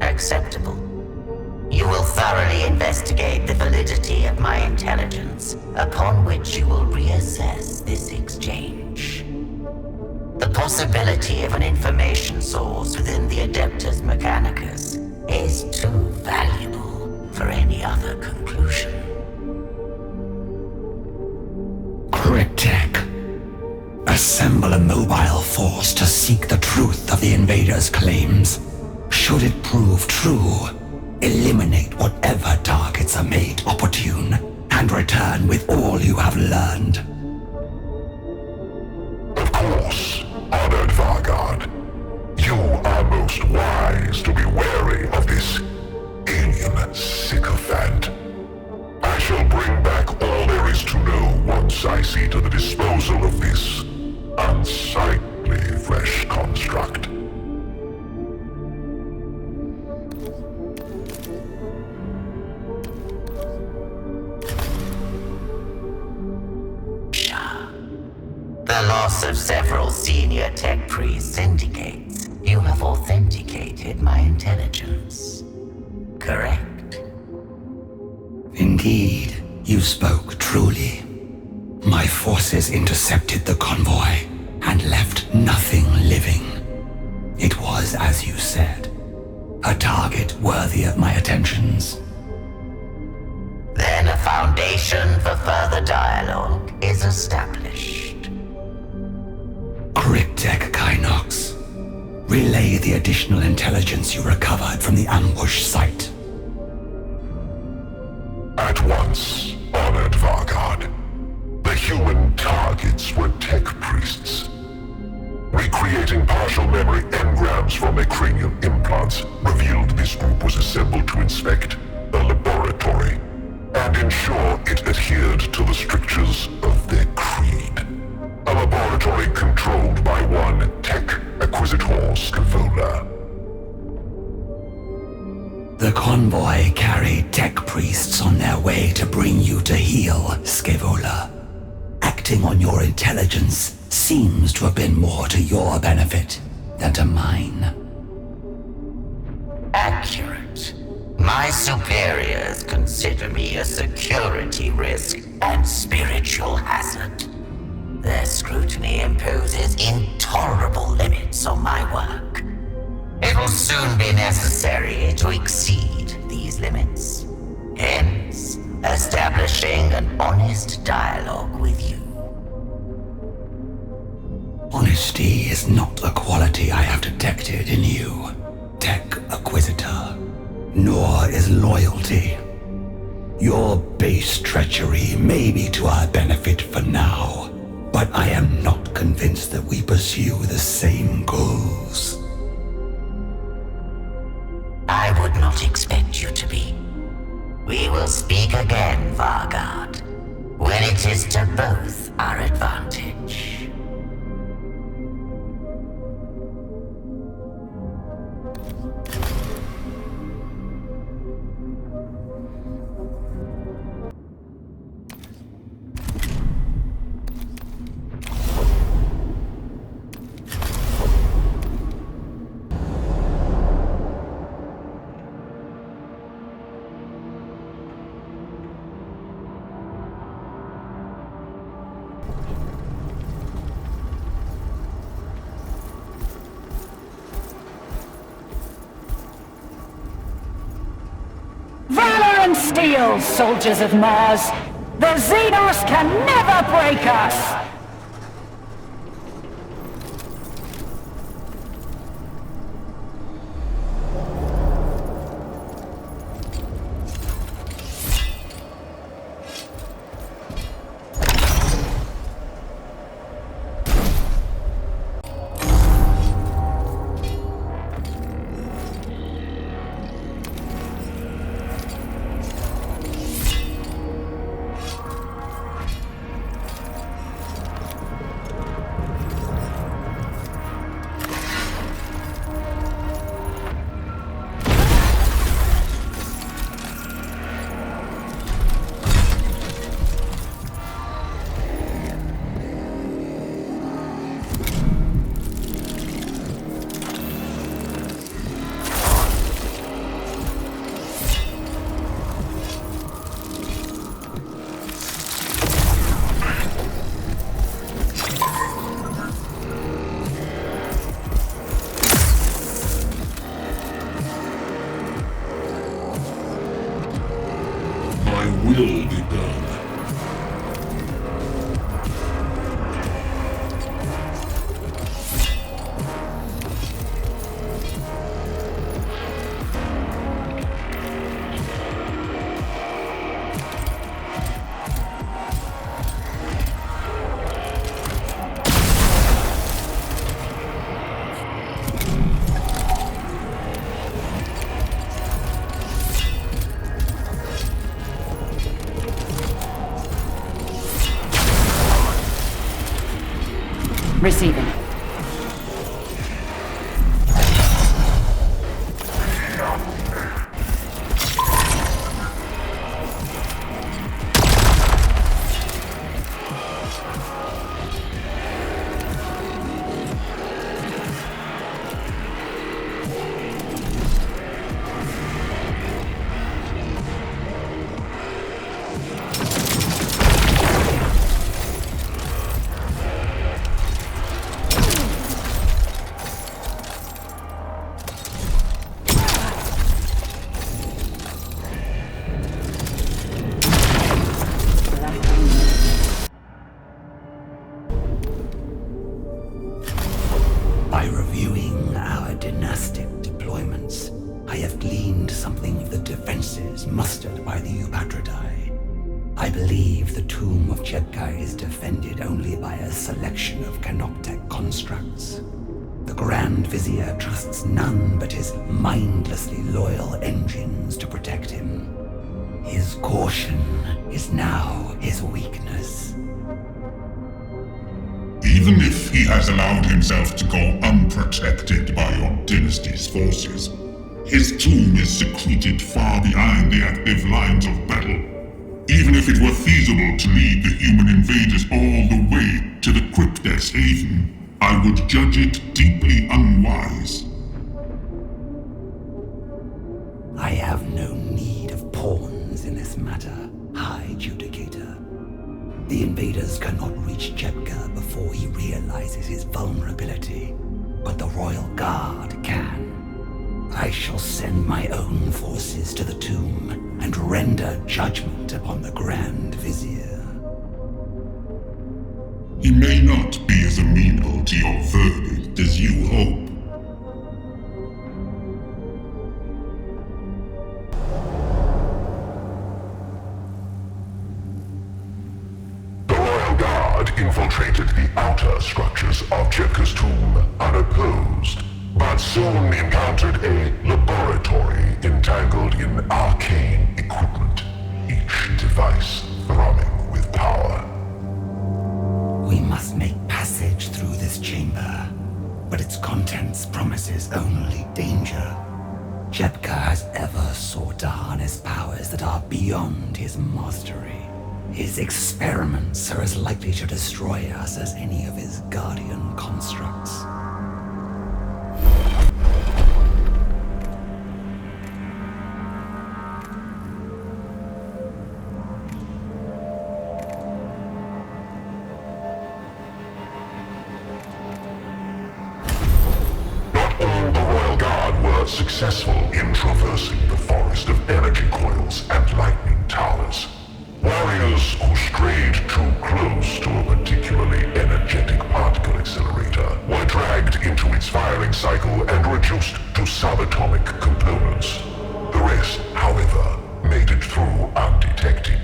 Acceptable. You will thoroughly investigate the validity of my intelligence, upon which you will reassess this exchange. The possibility of an information source within the Adeptus Mechanicus is too valuable for any other conclusion. Cryptech. Assemble a mobile force to seek the truth of the invaders' claims. Should it prove true, eliminate whatever targets are made opportune, and return with all you have learned. Of course, honored Vargard. You are most wise to be wary of this alien sycophant. I shall bring back all there is to know once I see to the disposal of this unsightly flesh construct. The loss of several senior tech priests indicates you have authenticated my intelligence. Correct? Indeed, you spoke truly. My forces intercepted the convoy and left nothing living. It was, as you said, a target worthy of my attentions. Then a foundation for further dialogue is established. Cryptech Kynox. Relay the additional intelligence you recovered from the ambush site. At once, honored Vargard. The human targets were tech priests. Recreating partial memory engrams from their cranial implants revealed this group was assembled to inspect a laboratory and ensure it adhered to the strictures of their creed. A laboratory controlled by one Tech Acquisitor Scaevola. The convoy carried tech priests on their way to bring you to heel, Scaevola. Acting on your intelligence, seems to have been more to your benefit than to mine. Accurate. My superiors consider me a security risk and spiritual hazard. Their scrutiny imposes intolerable limits on my work. It will soon be necessary to exceed these limits. Hence, establishing an honest dialogue with you. Honesty is not a quality I have detected in you, Tech Acquisitor, nor is loyalty. Your base treachery may be to our benefit for now, but I am not convinced that we pursue the same goals. I would not expect you to be. We will speak again, Vargard, when it is to both our advantage. Steel, soldiers of Mars! The Xenos can never break us! Will be done. Receiving. By reviewing our dynastic deployments, I have gleaned something of the defenses mustered by the Eupatridae. I believe the tomb of Chebka is defended only by a selection of canoptech constructs. The Grand Vizier trusts none but his mindlessly loyal engines to protect him. His caution is now his weakness. Even if he has allowed himself to go unprotected by your dynasty's forces, his tomb is secreted far behind the active lines of battle. Even if it were feasible to lead the human invaders all the way to the crypt less haven, I would judge it deeply unwise. I have no need of pawns in this matter, High Judicator. The invaders cannot reach Jebka before he realizes his vulnerability, but the Royal Guard can. I shall send my own forces to the tomb and render judgment upon the Grand Vizier. He may not be as amenable to your verdict as you hope. The Royal Guard infiltrated the outer structures of Jebka's tomb unopposed, but soon encountered a laboratory entangled in arcane equipment, each device throbbing with power. We must make passage through this chamber, but its contents promises only danger. Jebka has ever sought to harness powers that are beyond his mastery. His experiments are as likely to destroy us as any of his guardian constructs. Successful in traversing the forest of energy coils and lightning towers. Warriors who strayed too close to a particularly energetic particle accelerator were dragged into its firing cycle and reduced to subatomic components. The rest, however, made it through undetected.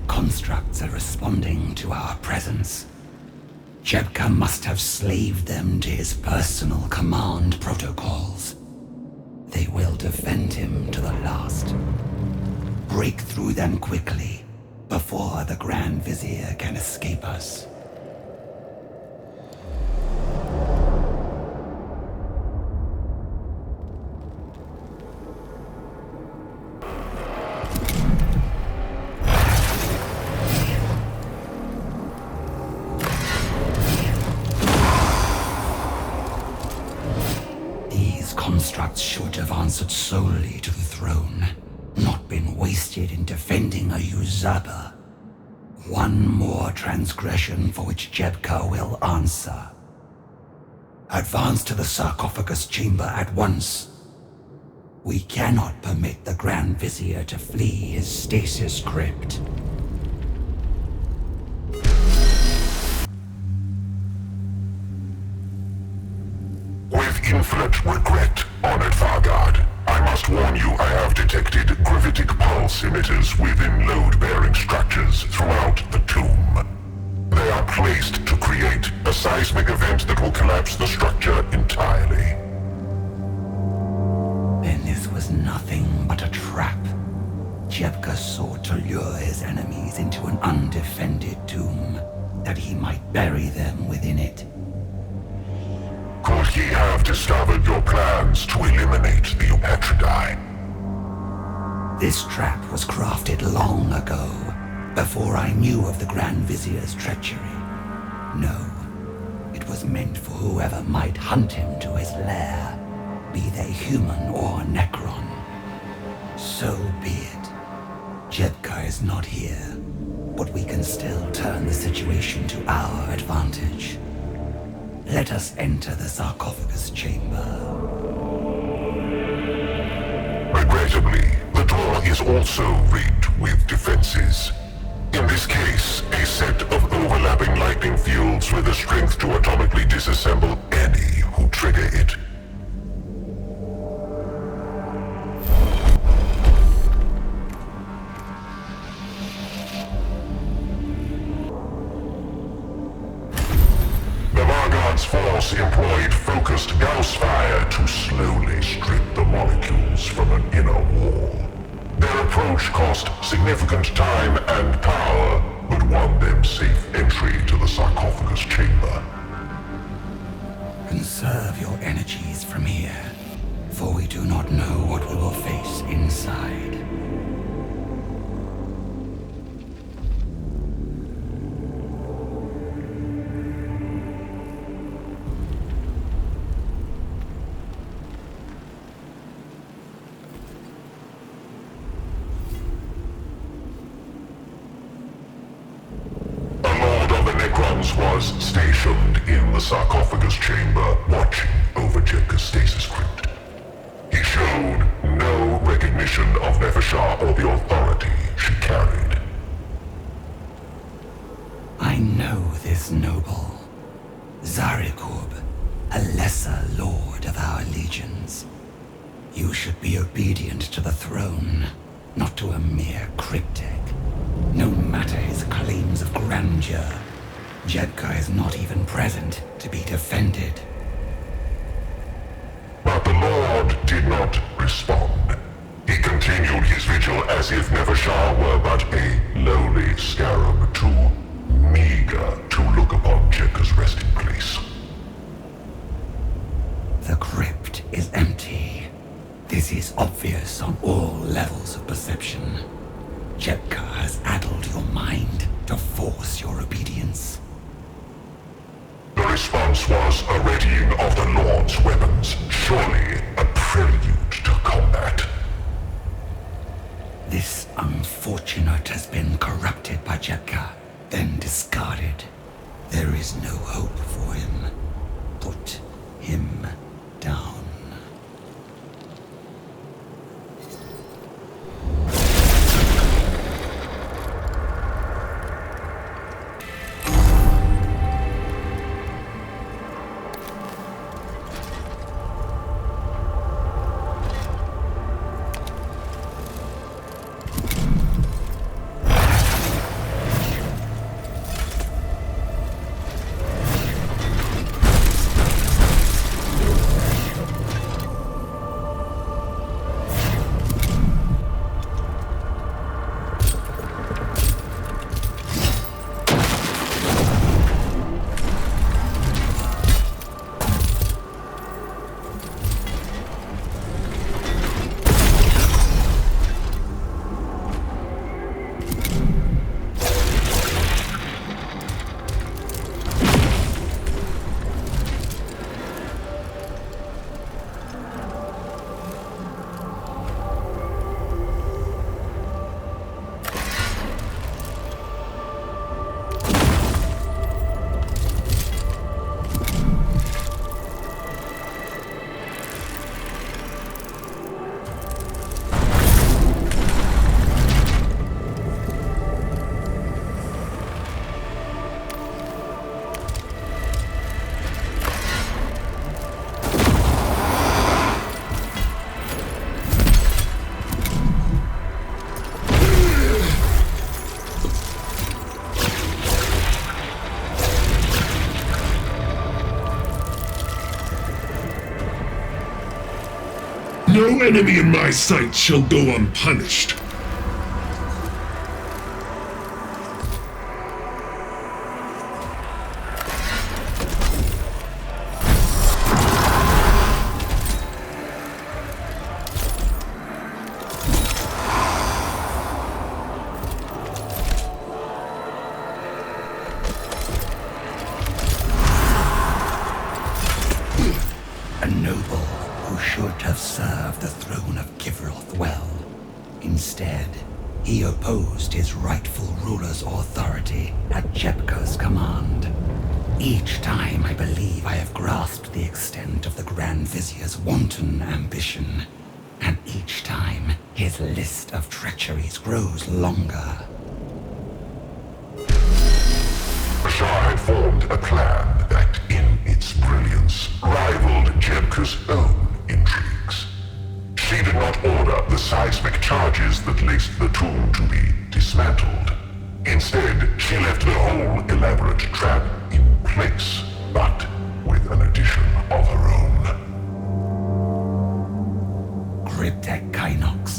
Constructs are responding to our presence. Jebka must have slaved them to his personal command protocols. They will defend him to the last. Break through them quickly, before the Grand Vizier can escape us. Should have answered solely to the throne, not been wasted in defending a usurper. One more transgression for which Jebka will answer. Advance to the sarcophagus chamber at once. We cannot permit the Grand Vizier to flee his stasis crypt. With infinite regret, Honored Vargard, I must warn you I have detected gravitic pulse emitters within load-bearing structures throughout the tomb. They are placed to create a seismic event that will collapse the structure entirely. Then this was nothing but a trap. Jebka sought to lure his enemies into an undefended tomb, that he might bury them within it. Could he have discovered your plans to eliminate the Eupatridai? This trap was crafted long ago, before I knew of the Grand Vizier's treachery. No, it was meant for whoever might hunt him to his lair, be they human or Nécron. So be it. Jebka is not here, but we can still turn the situation to our advantage. Let us enter the sarcophagus chamber. Regrettably, the door is also rigged with defenses. In this case, a set of overlapping lightning fields with the strength to atomically disassemble any who trigger it. their wall. Their approach cost significant time and power, but won them safe entry to the sarcophagus chamber. Conserve your energies from here, for we do not know what we will face inside. Was stationed in the sarcophagus chamber, watching over Jepka's stasis crypt. He showed no recognition of Nefershah or the authority she carried. I know this noble, Zarikub, a lesser lord of our legions. You should be obedient to the throne, not to a mere cryptic. No matter his claims of grandeur, Jepka is not even present to be defended. But the Lord did not respond. He continued his vigil as if Nefershah were but a lowly scarab, too meager to look upon Jepka's resting place. The crypt is empty. This is obvious on all levels of perception. Jepka has addled your mind to force your obedience. The response was a readying of the Lord's weapons, surely a prelude to combat. This unfortunate has been corrupted by Jepka, then discarded. There is no hope for him. Put him down. No enemy in my sight shall go unpunished. A noble who should have served the throne of Kivroth well. Instead, he opposed his rightful ruler's authority at Jepka's command. Each time I believe I have grasped the extent of the Grand Vizier's wanton ambition, and each time his list of treacheries grows longer. Shah had formed a plan that, in its brilliance, rivaled Jepka's own intrigues. She did not order the seismic charges that laced the tomb to be dismantled. Instead, she left the whole elaborate trap in place, but with an addition of her own. Cryptek Kynox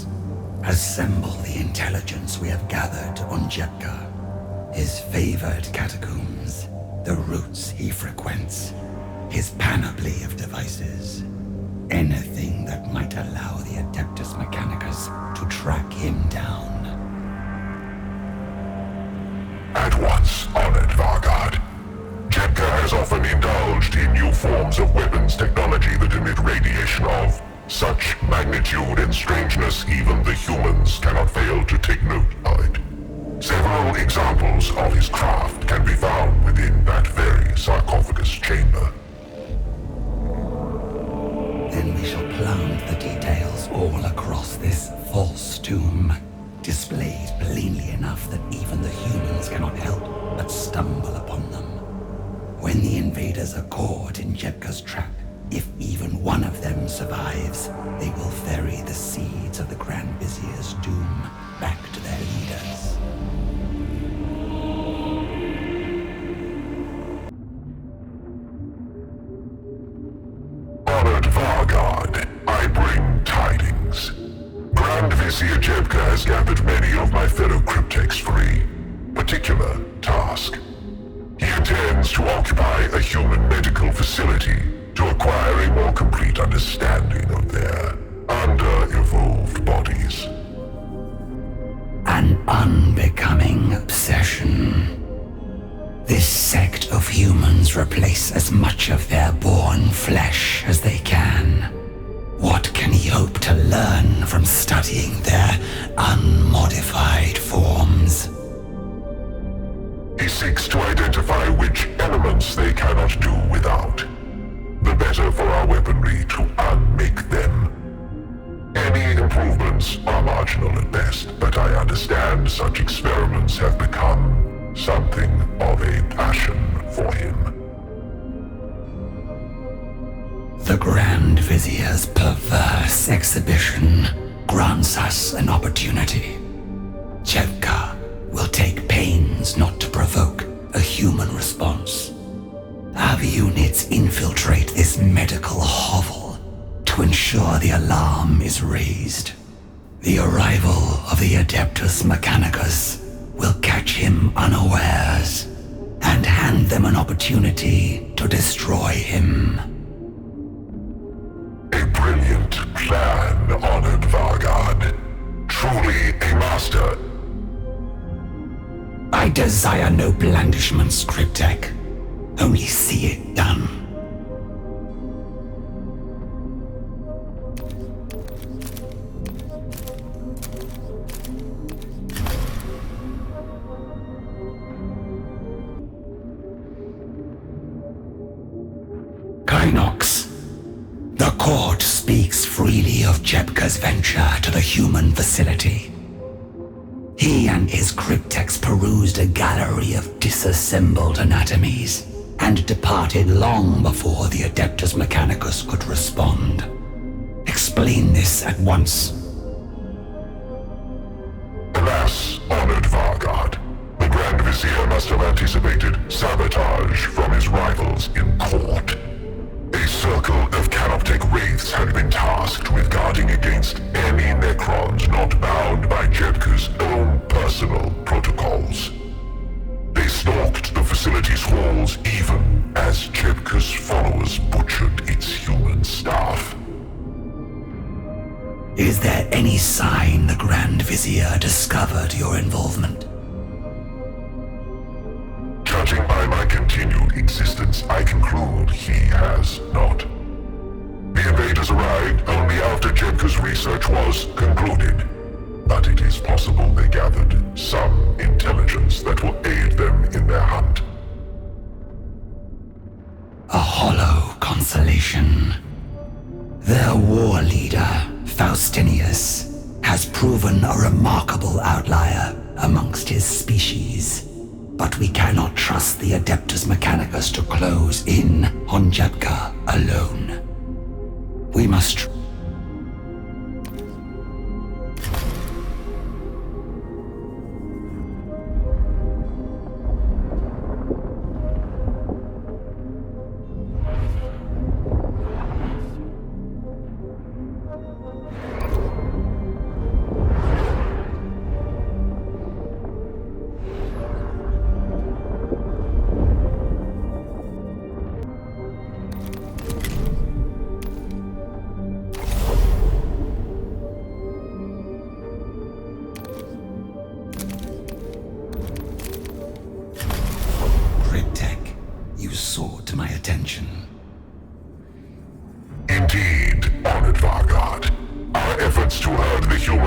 Assemble the intelligence we have gathered on Jepka, his favored catacombs, the routes he frequents, his panoply of devices. Anything that might allow the Adeptus Mechanicus to track him down. At once, honored Vargard. Jepka has often indulged in new forms of weapons technology that emit radiation of such magnitude and strangeness even the humans cannot fail to take note of it. Several examples of his craft can be found within that very sarcophagus chamber. Then we shall plant the details all across this false tomb, displayed plainly enough that even the humans cannot help but stumble upon them. When the invaders are caught in Jepka's trap, if even one of them survives, they will ferry the seeds of the Grand Vizier's doom back to their leaders. Honored Vargard, I bring tidings. Grand Vizier Jepka has gathered many of my fellow cryptex for a particular task. He intends to occupy a human medical facility to acquire a more complete understanding of their under-evolved bodies. An unbecoming obsession. This sect of humans replace as much of their born flesh as they can. What can he hope to learn from studying their unmodified forms? He seeks to identify which elements they cannot do without. The better for our weaponry to unmake them. Any improvements are marginal at best, but I understand such experiments have become something of a passion for him. The Grand Vizier's perverse exhibition grants us an opportunity. Jepka will take pains not to provoke a human response. Have units infiltrate this medical hovel to ensure the alarm is raised. The arrival of the Adeptus Mechanicus will catch him unawares and hand them an opportunity to destroy him. A brilliant plan, honored Vargard. Truly a master. I desire no blandishments, Cryptek. Only see it done. Kynox. The court speaks freely of Jepka's venture to the human facility. He and his cryptex perused a gallery of disassembled anatomies and departed long before the Adeptus Mechanicus could respond. Explain this at once. Alas, honored Vargard, the Grand Vizier must have anticipated sabotage from his rivals in court. A circle of Canoptech wraiths had been tasked with guarding against any Necrons not bound by Jepka's own personal protocols. They stalked the facility's halls even as Jepka's followers butchered its human staff. Is there any sign the Grand Vizier discovered your involvement? Judging by my continued existence, I conclude he has not. The invaders arrived only after Jepka's research was concluded, but it is possible they gathered some intelligence that will aid them in their hunt. A hollow consolation. Their war leader, Faustinius, has proven a remarkable outlier amongst his species. But we cannot trust the Adeptus Mechanicus to close in on Jepka alone. We must...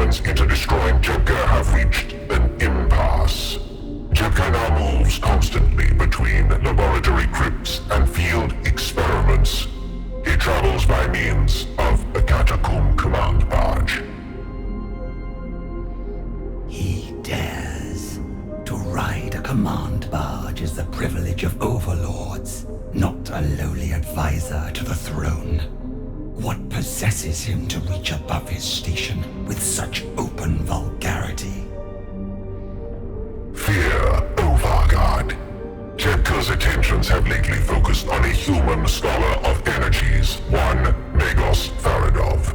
plans into destroying Jebka have reached an impasse. Jebka now moves constantly between laboratory crypts and field experiments. He travels by means of a catacomb command barge. He dares. To ride a command barge is the privilege of overlords, not a lowly advisor to the throne. What possesses him to reach above his station with such open vulgarity? Fear, O Vargard. Jebka's attentions have lately focused on a human scholar of energies, one Magos Dominus.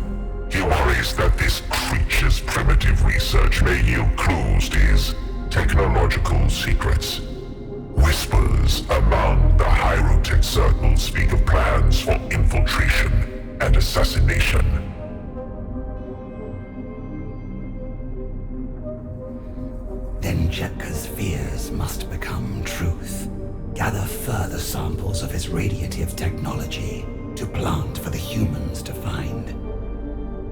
He worries that this creature's primitive research may yield clues to his technological secrets. Whispers among the high-rotech circles speak of plans for infiltration and assassination. Then Jebka's fears must become truth. Gather further samples of his radiative technology to plant for the humans to find.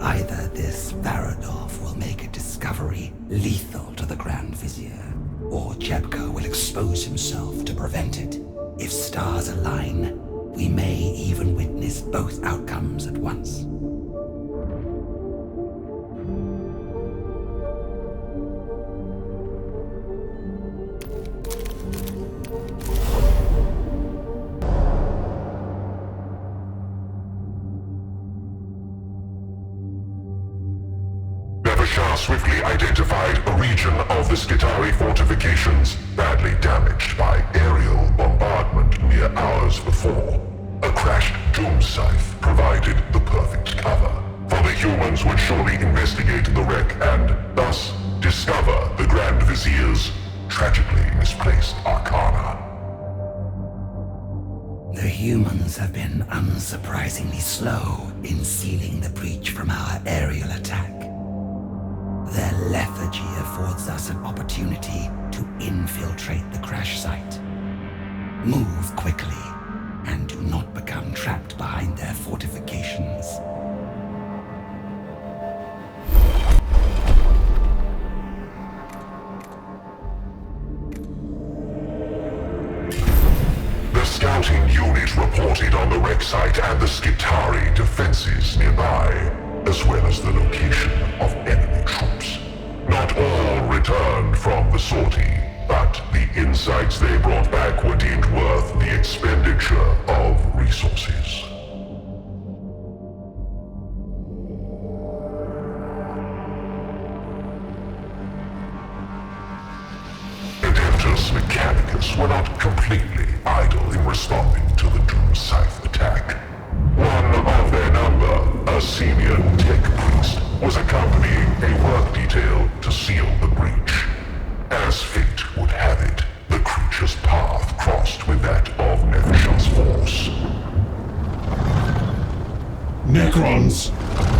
Either this Varadov will make a discovery lethal to the Grand Vizier, or Jebka will expose himself to prevent it. If stars align, we may even witness both outcomes at once. Nefershah swiftly identified a region of the Skitarii fortifications badly damaged by aerial bombardment mere hours before. A crashed doom scythe provided the perfect cover, for the humans would surely investigate the wreck and thus discover the Grand Vizier's tragically misplaced arcana. The humans have been unsurprisingly slow in sealing the breach from our aerial attack. Their lethargy affords us an opportunity to infiltrate the crash site. Move quickly, and do not become trapped behind their fortifications. The scouting unit reported on the wreck site and the Skitarii defenses nearby, as well as the location of enemy troops. Not all returned from the sortie, but the insights they brought back were deemed worth the expenditure of resources. Adeptus Mechanicus were not completely idle in responding to the Doom Scythe attack. One of their number, a senior tech priest, was accompanying a work detail to seal the breach. As fate would have it, the creature's path crossed with that of Nefershah's force. Necrons,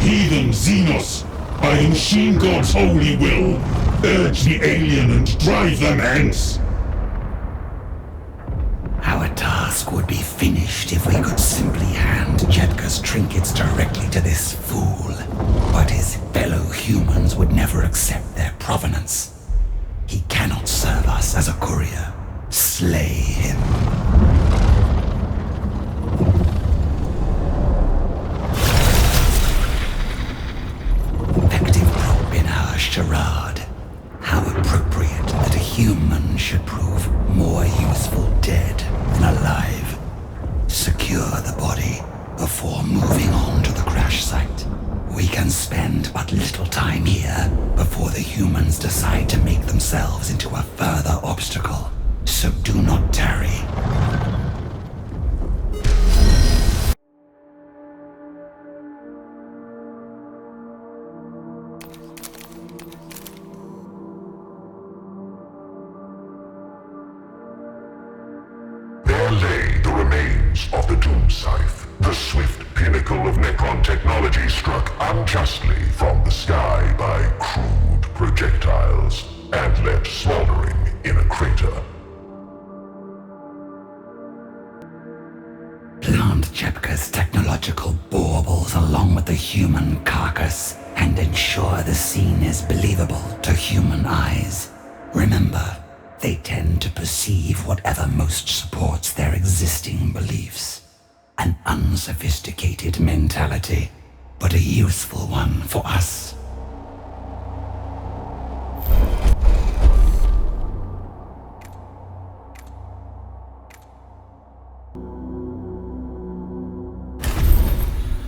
heathen Xenos, by Machine God's holy will, urge the alien and drive them hence! Our task would be finished if we could simply hand Jebka's trinkets directly to this fool. But his fellow humans would never accept their provenance. He cannot serve us as a courier. Slay him. Effective prop in our charade. How appropriate that a human should prove more useful dead than alive. Secure the body before moving on to the crash site. We can spend but little time here before the humans decide to make themselves into a further obstacle. So do not tarry. There lay the remains of the Doom Scythe, the swift pinnacle of Necron technology struck unjustly from the sky by crude projectiles and left smoldering in a crater. Plant Jebka's technological baubles along with the human carcass and ensure the scene is believable to human eyes. Remember, they tend to perceive whatever most supports their existing beliefs. An unsophisticated mentality, but a useful one for us.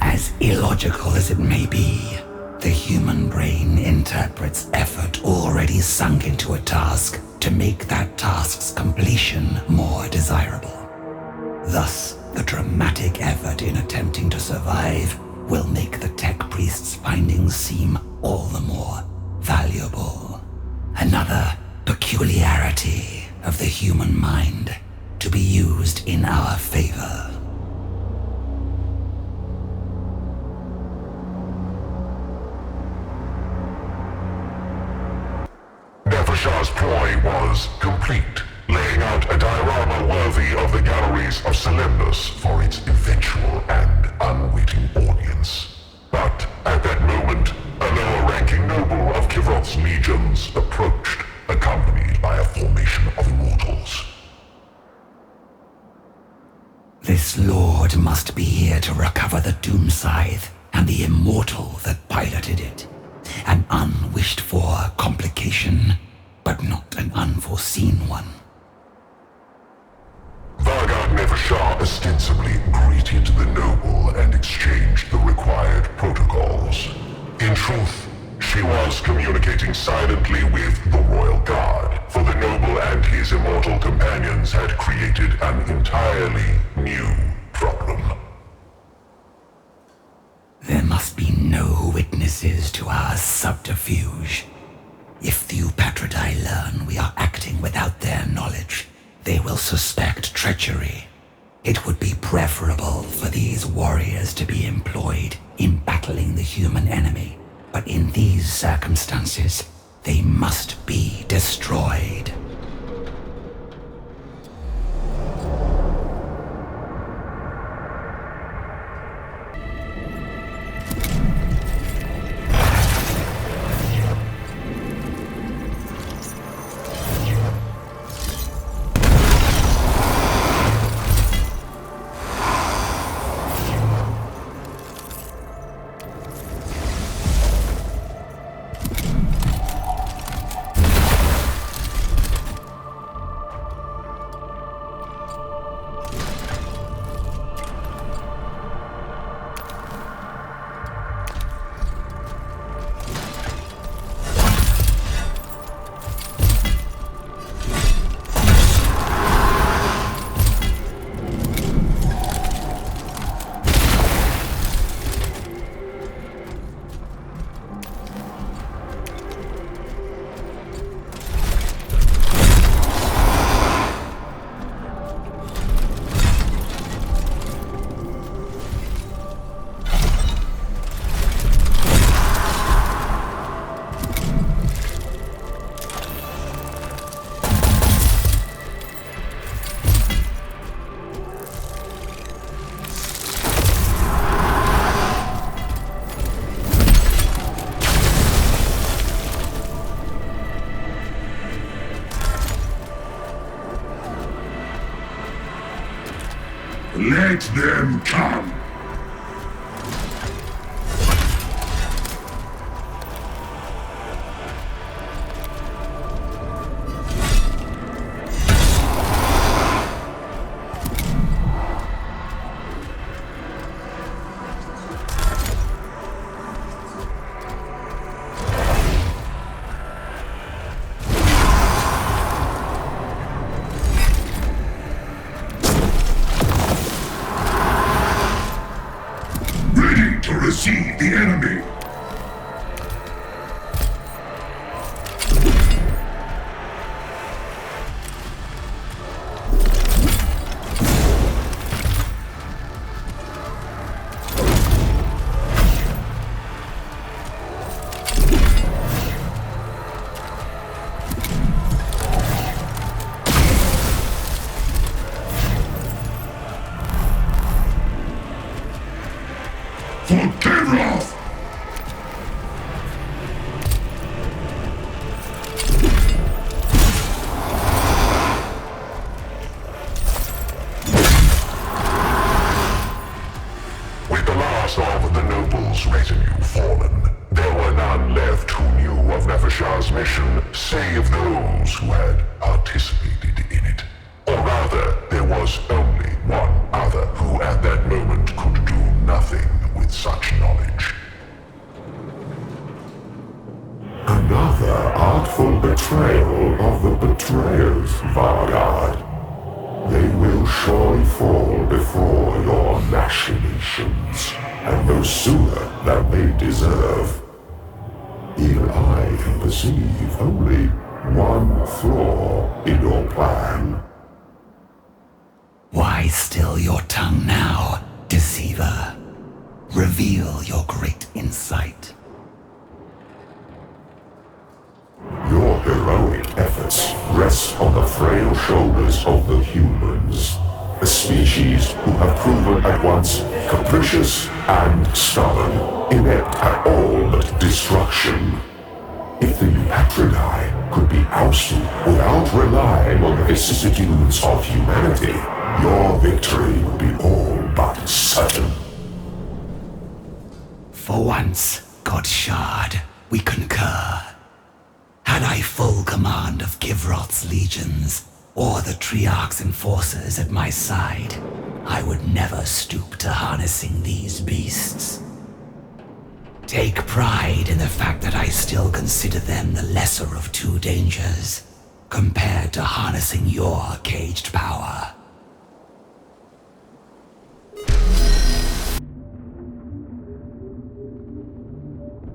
As illogical as it may be, the human brain interprets effort already sunk into a task to make that task's completion more desirable. Thus, the dramatic effort in attempting to survive will make the tech priest's findings seem all the more valuable. Another peculiarity of the human mind to be used in our favor. Nefershah's ploy was complete, laying out a diorama worthy of the galleries of Solemnus for its eventual and unwitting audience. But at that moment, a lower-ranking noble of Kivroth's legions approached, accompanied by a formation of immortals. This lord must be here to recover the Doom Scythe and the immortal that piloted it. An unwished-for complication, but not an unforeseen one. Vargard Nefershah ostensibly greeted the noble and exchanged the required protocols. In truth, she was communicating silently with the royal guard, for the noble and his immortal companions had created an entirely new problem. There must be no witnesses to our subterfuge. If the Upatridae learn we are acting without their knowledge, they will suspect treachery. It would be preferable for these warriors to be employed in battling the human enemy, but in these circumstances, they must be destroyed. Let them come! Nefershah's mission save those who had participated in it. Or rather, there was only one other who at that moment could do nothing with such knowledge. Another artful betrayal of the betrayers, Vargard. They will surely fall before your machinations, and no sooner than they deserve. Even I can perceive only one flaw in your plan. Why still your tongue now, deceiver? Reveal your great insight. Your heroic efforts rest on the frail shoulders of the humans, a species who have proven at once capricious and stubborn, inept at all but destruction. If the Patridae could be ousted without relying on the vicissitudes of humanity, your victory would be all but certain. For once, Godshard, we concur. Had I full command of Kivroth's legions, or the Triarch's enforcers at my side, I would never stoop to harnessing these beasts. Take pride in the fact that I still consider them the lesser of two dangers, compared to harnessing your caged power.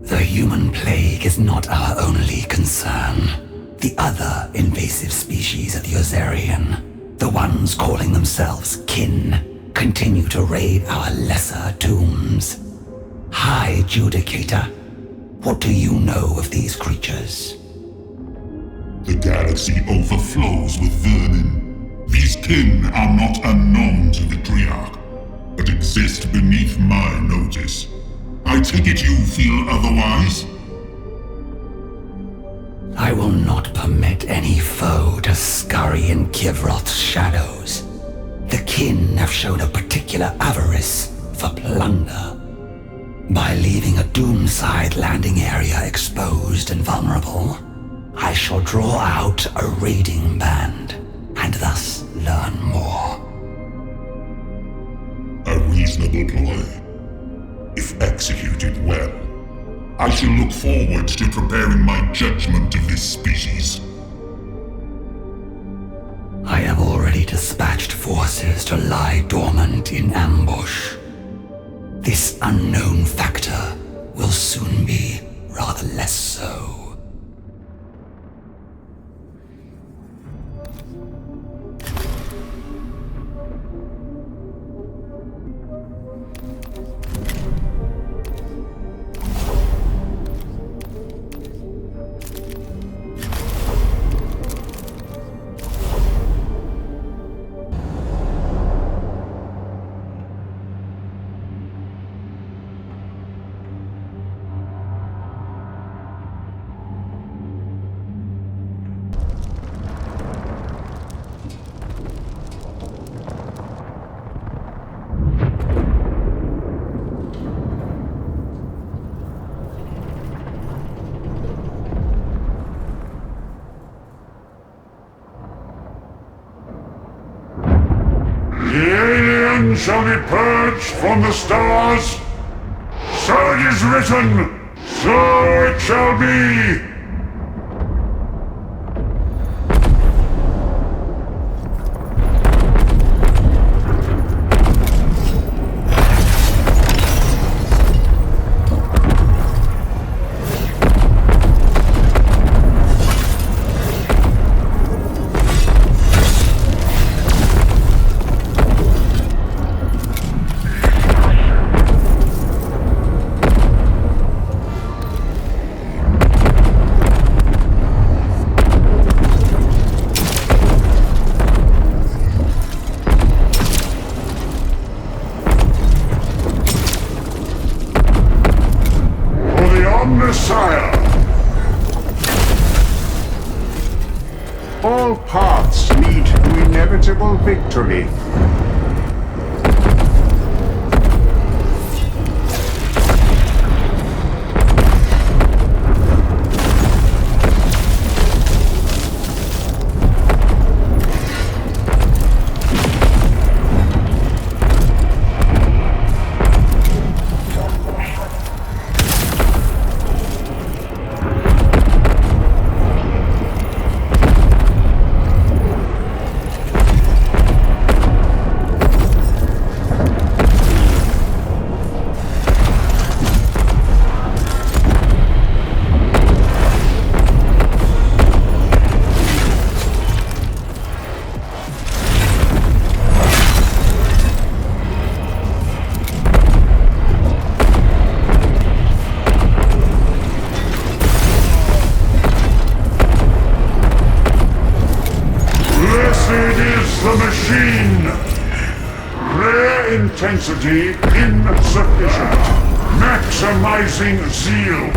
The human plague is not our only concern. The other invasive species of the Ozarian, the ones calling themselves kin, continue to raid our lesser tombs. High Judicator, what do you know of these creatures? The galaxy overflows with vermin. These kin are not unknown to the Triarch, but exist beneath my notice. I take it you feel otherwise? I will not permit any foe to scurry in Kivroth's shadows. The kin have shown a particular avarice for plunder. By leaving a doomside landing area exposed and vulnerable, I shall draw out a raiding band, and thus learn more. A reasonable ploy. If executed well, I shall look forward to preparing my judgment of this species. I have already dispatched forces to lie dormant in ambush. This unknown factor will soon be rather less so. Shall be purged from the stars? So it is written, so it shall be! Messiah! All paths lead to inevitable victory. Machine! Rare intensity insufficient. Maximizing zeal.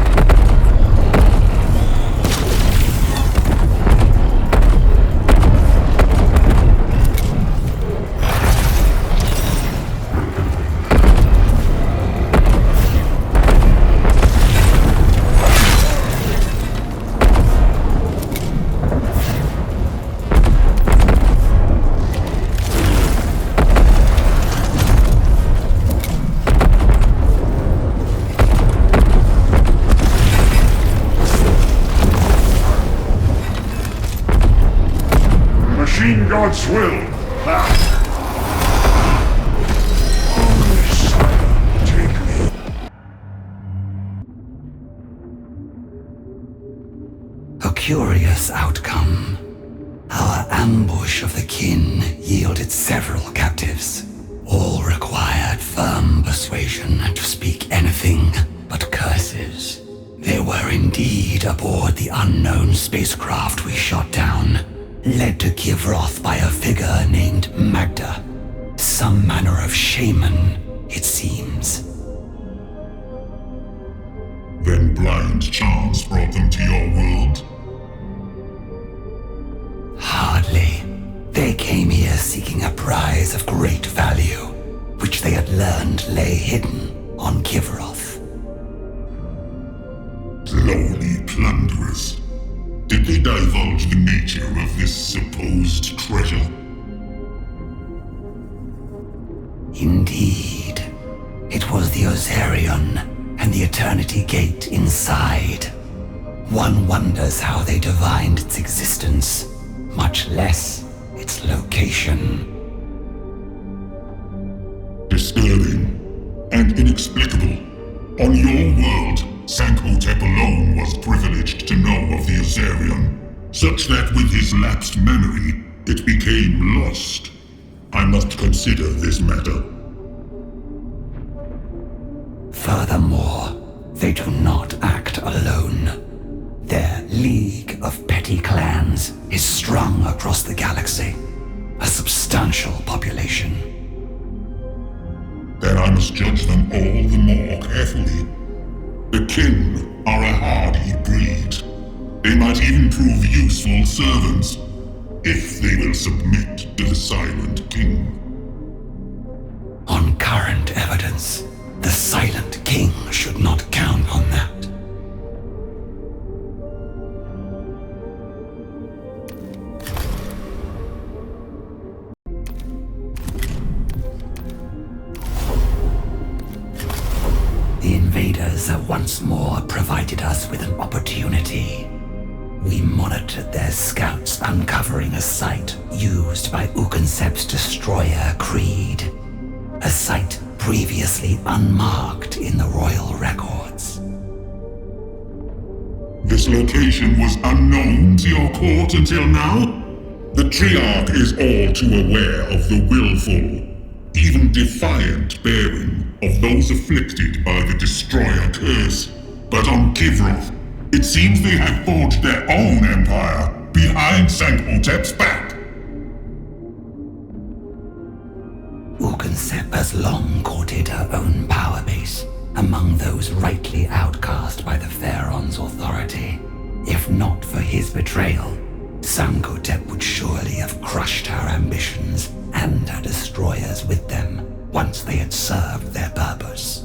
God's will. Only silent, take me. A curious outcome. Our ambush of the kin yielded several captives. All required firm persuasion to speak anything but curses. They were indeed aboard the unknown spacecraft we shot down, led to Kivroth by a figure named Magda. Some manner of shaman, it seems. Then blind chance brought them to your world? Hardly. They came here seeking a prize of great value, which they had learned lay hidden on Kivroth. Lowly plunderers. Did they divulge the nature of this supposed treasure? Indeed. It was the Ozarion and the Eternity Gate inside. One wonders how they divined its existence, much less its location. Disturbing and inexplicable. On your world, Sankhotep alone was privileged to know of the Ozarion, such that with his lapsed memory, it became lost. I must consider this matter. Furthermore, they do not act alone. Their league of petty clans is strung across the galaxy, a substantial population. Then I must judge them all the more carefully. The kin are a hardy breed. They might even prove useful servants, if they will submit to the Silent King. On current evidence, the Silent King should not count on that. The invaders have once more provided us with an opportunity. We monitored their scouts, uncovering a site used by Ukansep's destroyer Creed. A site previously unmarked in the royal records. This location was unknown to your court until now? The Triarch is all too aware of the willful, even defiant bearing of those afflicted by the Destroyer curse. But on Kivroth, it seems they have forged their own empire behind Sankhotep's back. Ukansep has long courted her own power base among those rightly outcast by the Pharaon's authority. If not for his betrayal, Sankhotep would surely have crushed her ambitions and her destroyers with them once they had served their purpose.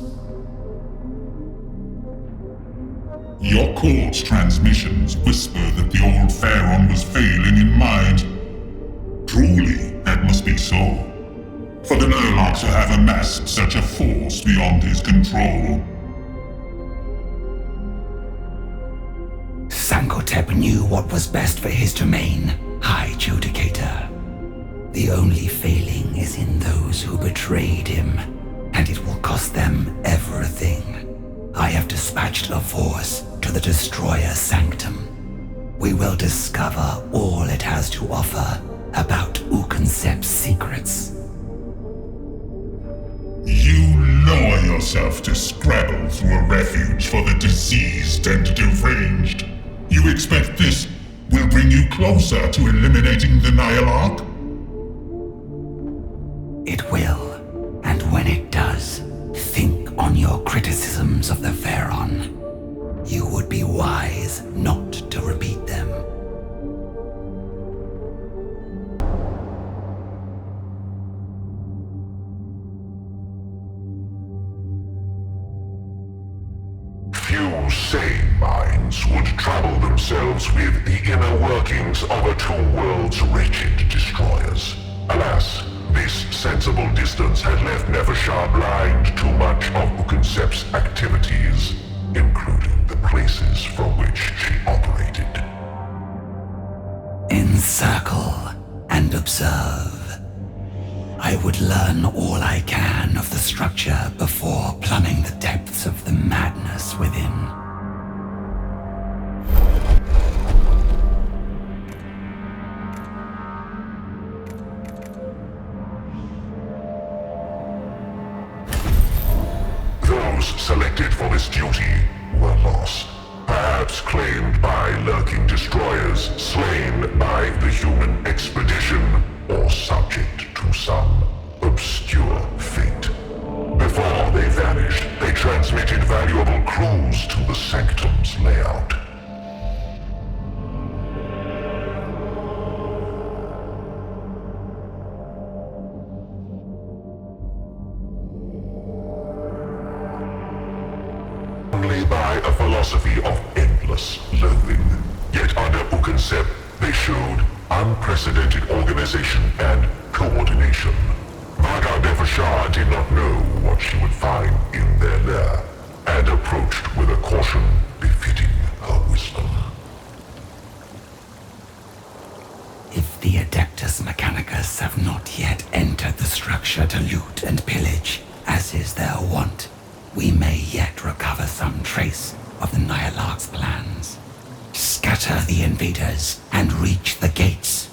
Your court's transmissions whisper that the old Pharaon was failing in mind. Truly, that must be so. For the Murloc to have amassed such a force beyond his control. Sankhotep knew what was best for his domain, High Judicator. The only failing is in those who betrayed him, and it will cost them everything. I have dispatched a force to the Destroyer Sanctum. We will discover all it has to offer about Ukansep's secrets. You lower yourself to scrabble through a refuge for the diseased and deranged. You expect this will bring you closer to eliminating the Nihilarch? It will, and when it does, think on your criticisms of the Pharaon. You would be wise not to repeat them. Few sane minds would trouble themselves with the inner workings of a two worlds wretched destroyers. Alas, this sensible distance had left Nefershah blind to much of Uconcept's activities, including the places from which she operated. Encircle and observe. I would learn all I can of the structure before plumbing the depths of the madness within. Those selected for this duty were lost. Perhaps claimed by lurking destroyers, slain by the human expedition, or subject to some obscure fate. Before they vanished, they transmitted valuable clues to the Sanctum's layout. Only by a philosophy of endless loathing. Yet under Uconcept, they showed unprecedented organization and coordination. Vargard Nefershah did not know what she would find in their lair, and approached with a caution befitting her wisdom. If the Adeptus Mechanicus have not yet entered the structure to loot and pillage, as is their wont, we may yet recover some trace of the Nyarlathotep's plans. Scatter the invaders and reach the gates.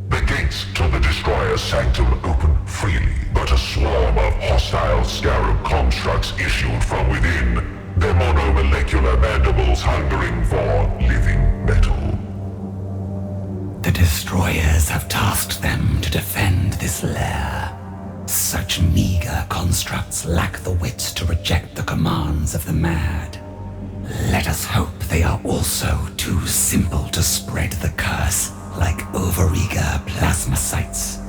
The gates to the Destroyer's Sanctum open freely, but a swarm of hostile scarab constructs issued from within, their monomolecular mandibles hungering for living metal. The Destroyers have tasked them to defend this lair. Such meager constructs lack the wits to reject the commands of the mad. Let us hope they are also too simple to spread the curse like overeager plasmacytes.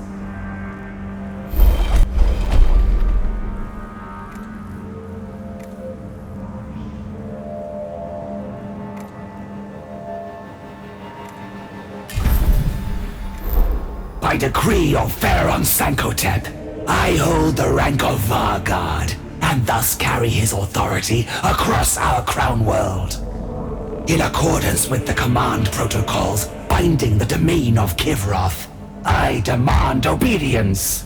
By decree of Pharaon Sankotep, I hold the rank of Vargard, and thus carry his authority across our crown world. In accordance with the command protocols binding the domain of Kivroth, I demand obedience.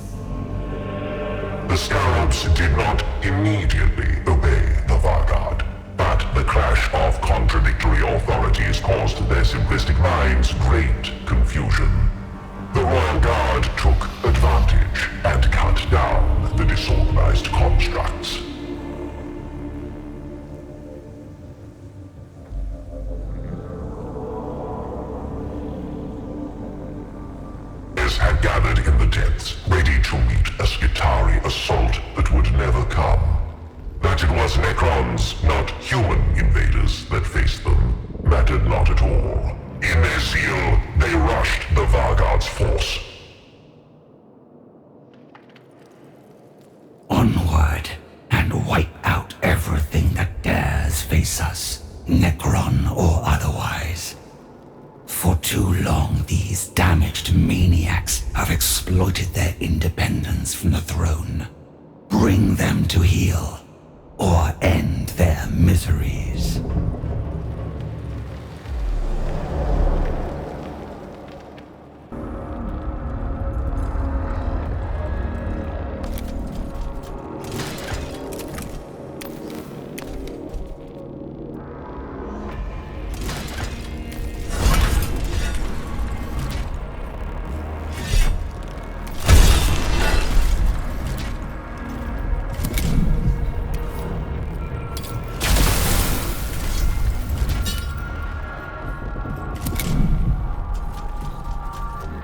The Scarabs did not immediately obey the Vargard, but the clash of contradictory authorities caused their simplistic minds great confusion. The Royal Guard took advantage and cut down the disorganized constructs. Had gathered in the depths, ready to meet a Skitarii assault that would never come. That it was Necrons, not human invaders, that faced them, mattered not at all. In their zeal, they rushed the Vargard's force. Onward, and wipe out everything that dares face us, Necron or otherwise. For too long, these damaged maniacs have exploited their independence from the throne. Bring them to heel, or end their miseries.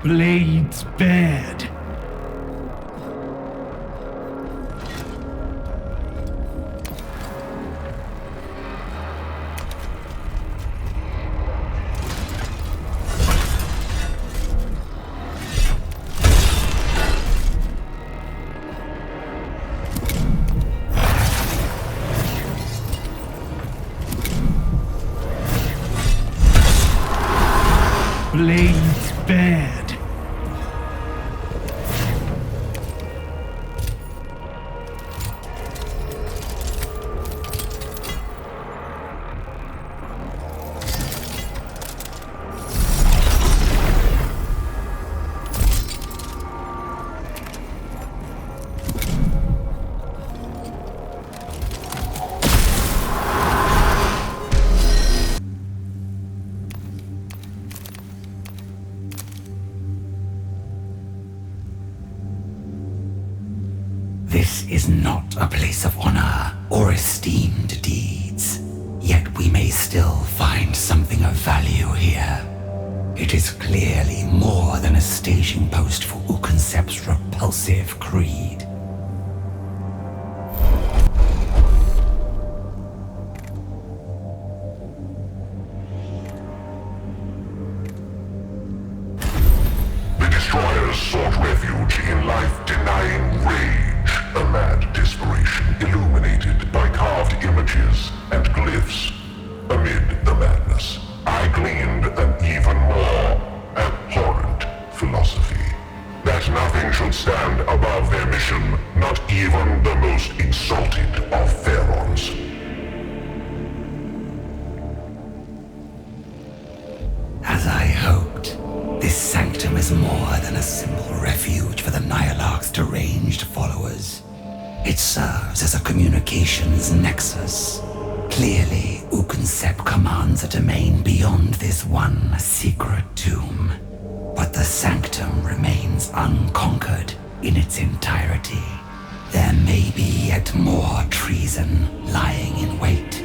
Blades bared. Blades bared. This is not a place of honor or esteemed deeds, yet we may still find something of value here. It is clearly more than a staging post for Uconcept's repulsive creed. The destroyers sought refuge in life-denying rage. A mad desperation illuminated by carved images and glyphs. Amid the madness, I gleaned an even more abhorrent philosophy. That nothing should stand above their mission, not even the most exalted of pharaohs. As I hoped, this sanctum is more than a simple refuge for the Nihilarch's deranged followers. It serves as a communications nexus. Clearly, Uconcept commands a domain beyond this one secret tomb. But the sanctum remains unconquered in its entirety. There may be yet more treason lying in wait.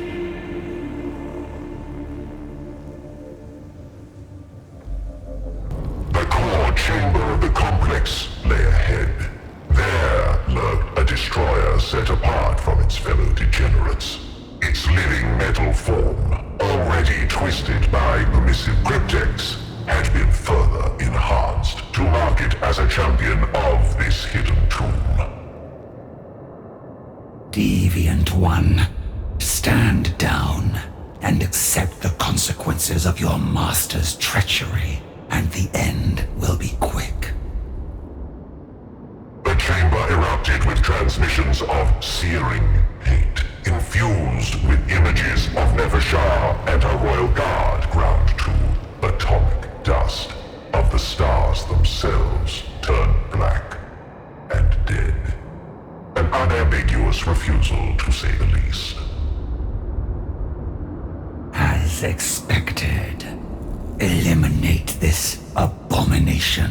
The core chamber of the complex lay ahead. There lurked a destroyer set apart from its fellow degenerates. Its living metal form, already twisted by permissive cryptex, had been further enhanced to mark it as a champion of this hidden tomb. Deviant One, stand down and accept the consequences of your master's treachery, and the end will be quick. The chamber erupted with transmissions of searing hate, infused with images of Nefershah and her royal guard ground to atomic dust, of the stars themselves turned black and dead. An unambiguous refusal, to say the least. As expected, eliminate this abomination.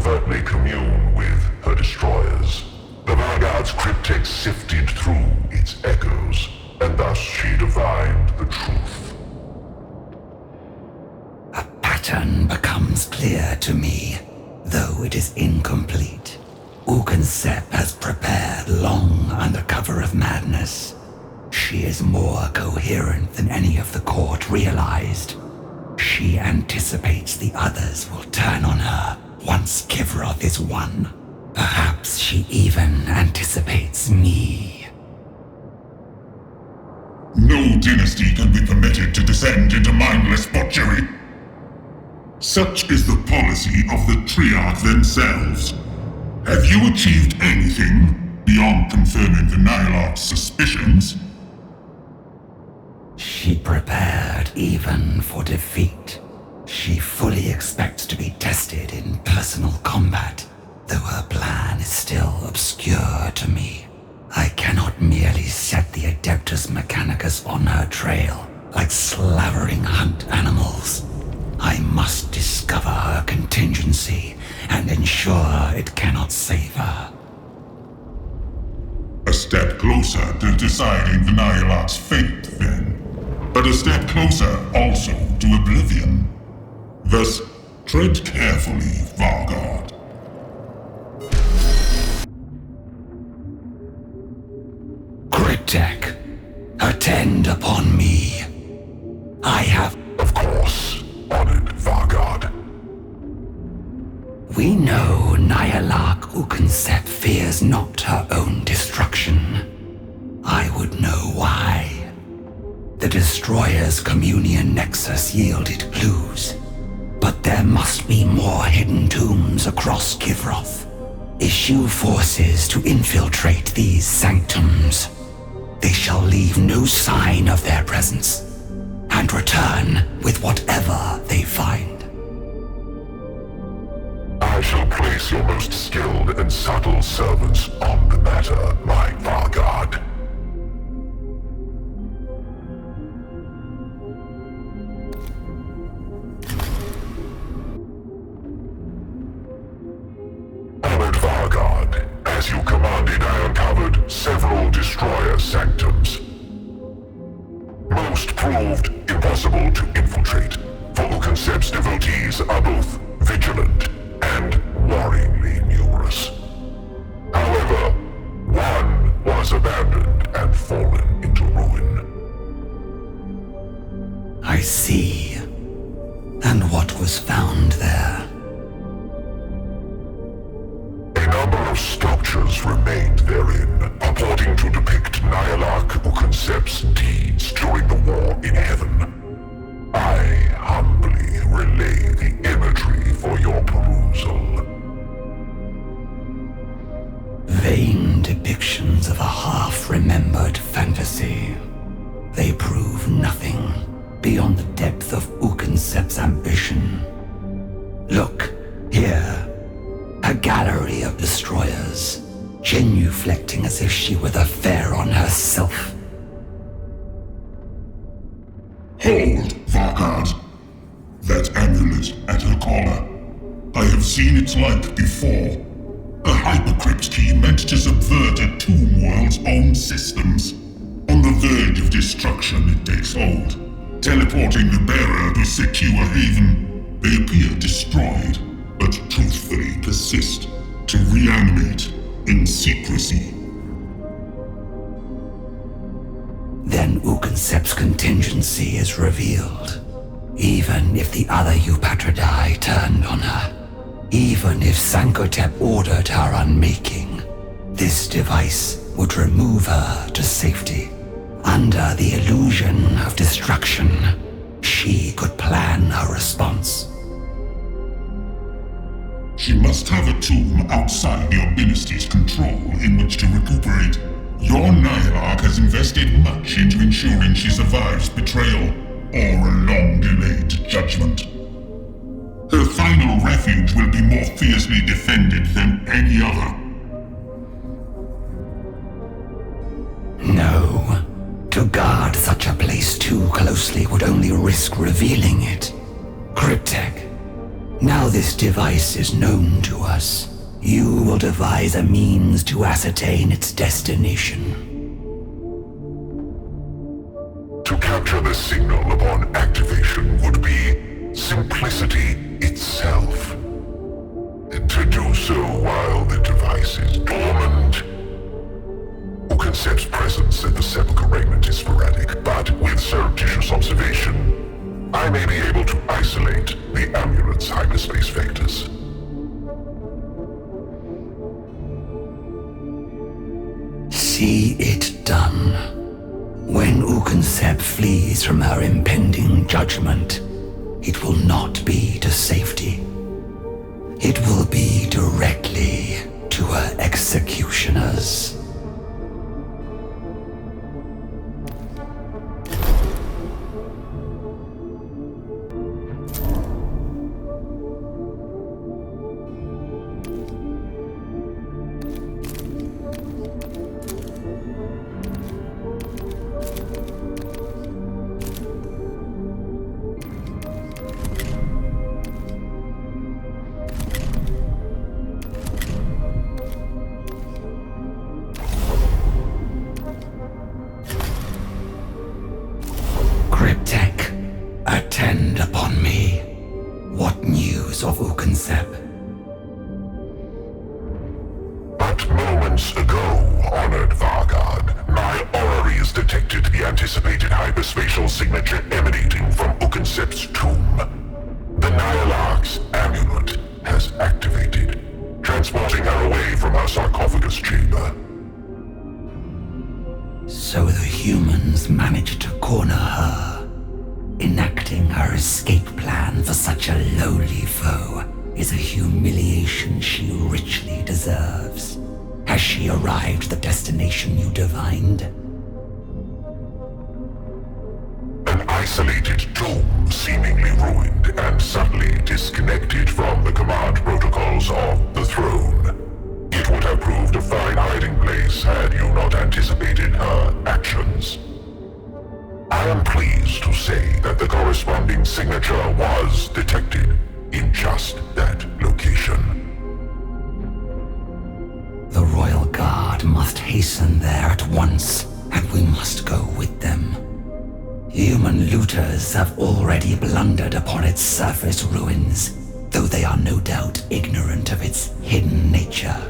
covertly commune with her destroyers. The Vargard's cryptex sifted through its echoes, and thus she divined the truth. A pattern becomes clear to me, though it is incomplete. Ukansep has prepared long under cover of madness. She is more coherent than any of the court realized. She anticipates the others will turn on her once Kivroth is won. Perhaps she even anticipates me. No dynasty can be permitted to descend into mindless butchery. Such is the policy of the Triarch themselves. Have you achieved anything beyond confirming the Nihilarch's suspicions? She prepared even for defeat. She fully expects to be tested in personal combat, though her plan is still obscure to me. I cannot merely set the Adeptus Mechanicus on her trail, like slavering hunt animals. I must discover her contingency and ensure it cannot save her. A step closer to deciding the Nihilarch's fate, then. But a step closer also to oblivion. Thus, tread carefully, Vargard. Cryptek, attend upon me. I have... Of course, honored Vargard. We know Nihilarch Ukansep fears not her own destruction. I would know why. The Destroyer's communion nexus yielded clues, but there must be more hidden tombs across Kivroth. Issue forces to infiltrate these sanctums. They shall leave no sign of their presence, and return with whatever they find. I shall place your most skilled and subtle servants on the matter, my Vargard. Honored Vargard, as you commanded, I uncovered several destroyer sanctums. Most proved impossible to infiltrate, for Ukansep's devotees are both vigilant and worryingly numerous. However, one was abandoned and fallen into ruin. I see. And what was found there? A number of sculptures remained therein, purporting to depict Nihilarch Ukansep's deeds during the war in heaven. I humbly relay the imagery for your perusal. Vain depictions of a half-remembered fantasy. They prove nothing beyond the depth of Ukansep's ambition. Look, here. A gallery of destroyers, genuflecting as if she were the Pharaon herself. Hold, Vargard. That amulet at her collar. I have seen its like before. A hypercrypt key meant to subvert a tomb world's own systems. On the verge of destruction, it takes hold, teleporting the bearer to secure haven. They appear destroyed, but truthfully persist to reanimate in secrecy. Then Ukansep's contingency is revealed. Even if the other Eupatridae turned on her, even if Sankotep ordered her unmaking, this device would remove her to safety. Under the illusion of destruction, she could plan her response. She must have a tomb outside your dynasty's control in which to recuperate. Your Nihilarch has invested much into ensuring she survives betrayal or a long-delayed judgment. Her final refuge will be more fiercely defended than any other. No. To guard such a place too closely would only risk revealing it. Cryptek, Now this device is known to us. You will devise a means to ascertain its destination. To capture the signal upon activation would be simplicity itself. To do so while the device is dormant. Concept's presence at the sepulchre régnaient is sporadic, but with surreptitious observation, I may be able to isolate the amulet's hyperspace vectors. See it done. When Uconcept flees from her impending judgment, it will not be to safety. It will be directly to her executioners. Attend upon me. What news of Uconcept? But moments ago, honored Vargard, my orreries detected the anticipated hyperspatial signature emanating from Uconcept's tomb. The Nihilarch's amulet has activated, transporting her away from her sarcophagus chamber. So the humans managed to corner her. Enacting her escape plan for such a lowly foe is a humiliation she richly deserves. Has she arrived at the destination you divined? An isolated tomb, seemingly ruined and subtly disconnected from the command protocols of the throne. It would have proved a fine hiding place had you not anticipated her actions. I am pleased to say that the corresponding signature was detected in just that location. The Royal Guard must hasten there at once, and we must go with them. Human looters have already blundered upon its surface ruins, though they are no doubt ignorant of its hidden nature.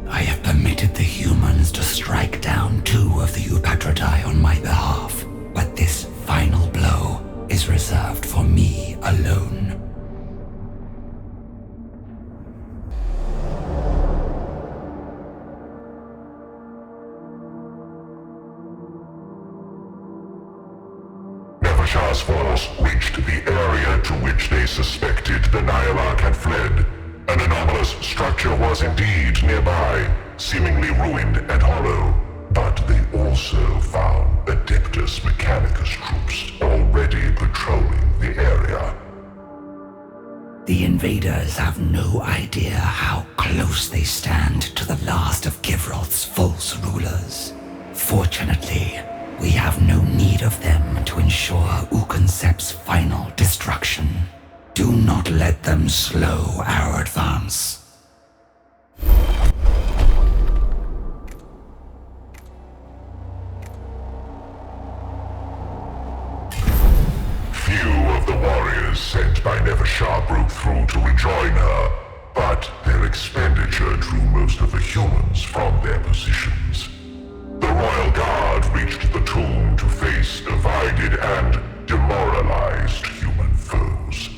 I have permitted the humans to strike down 2 of the Eupatridae on my behalf. But this final blow is reserved for me alone. Nefershah's force reached the area to which they suspected the Nihilarch had fled. An anomalous structure was indeed nearby, seemingly ruined and hollow. But they also found Adeptus Mechanicus troops already patrolling the area. The invaders have no idea how close they stand to the last of Givralt's false rulers. Fortunately, we have no need of them to ensure Uconcept's final destruction. Do not let them slow our advance. Sent by Nefershah broke through to rejoin her, but their expenditure drew most of the humans from their positions. The Royal Guard reached the tomb to face divided and demoralized human foes.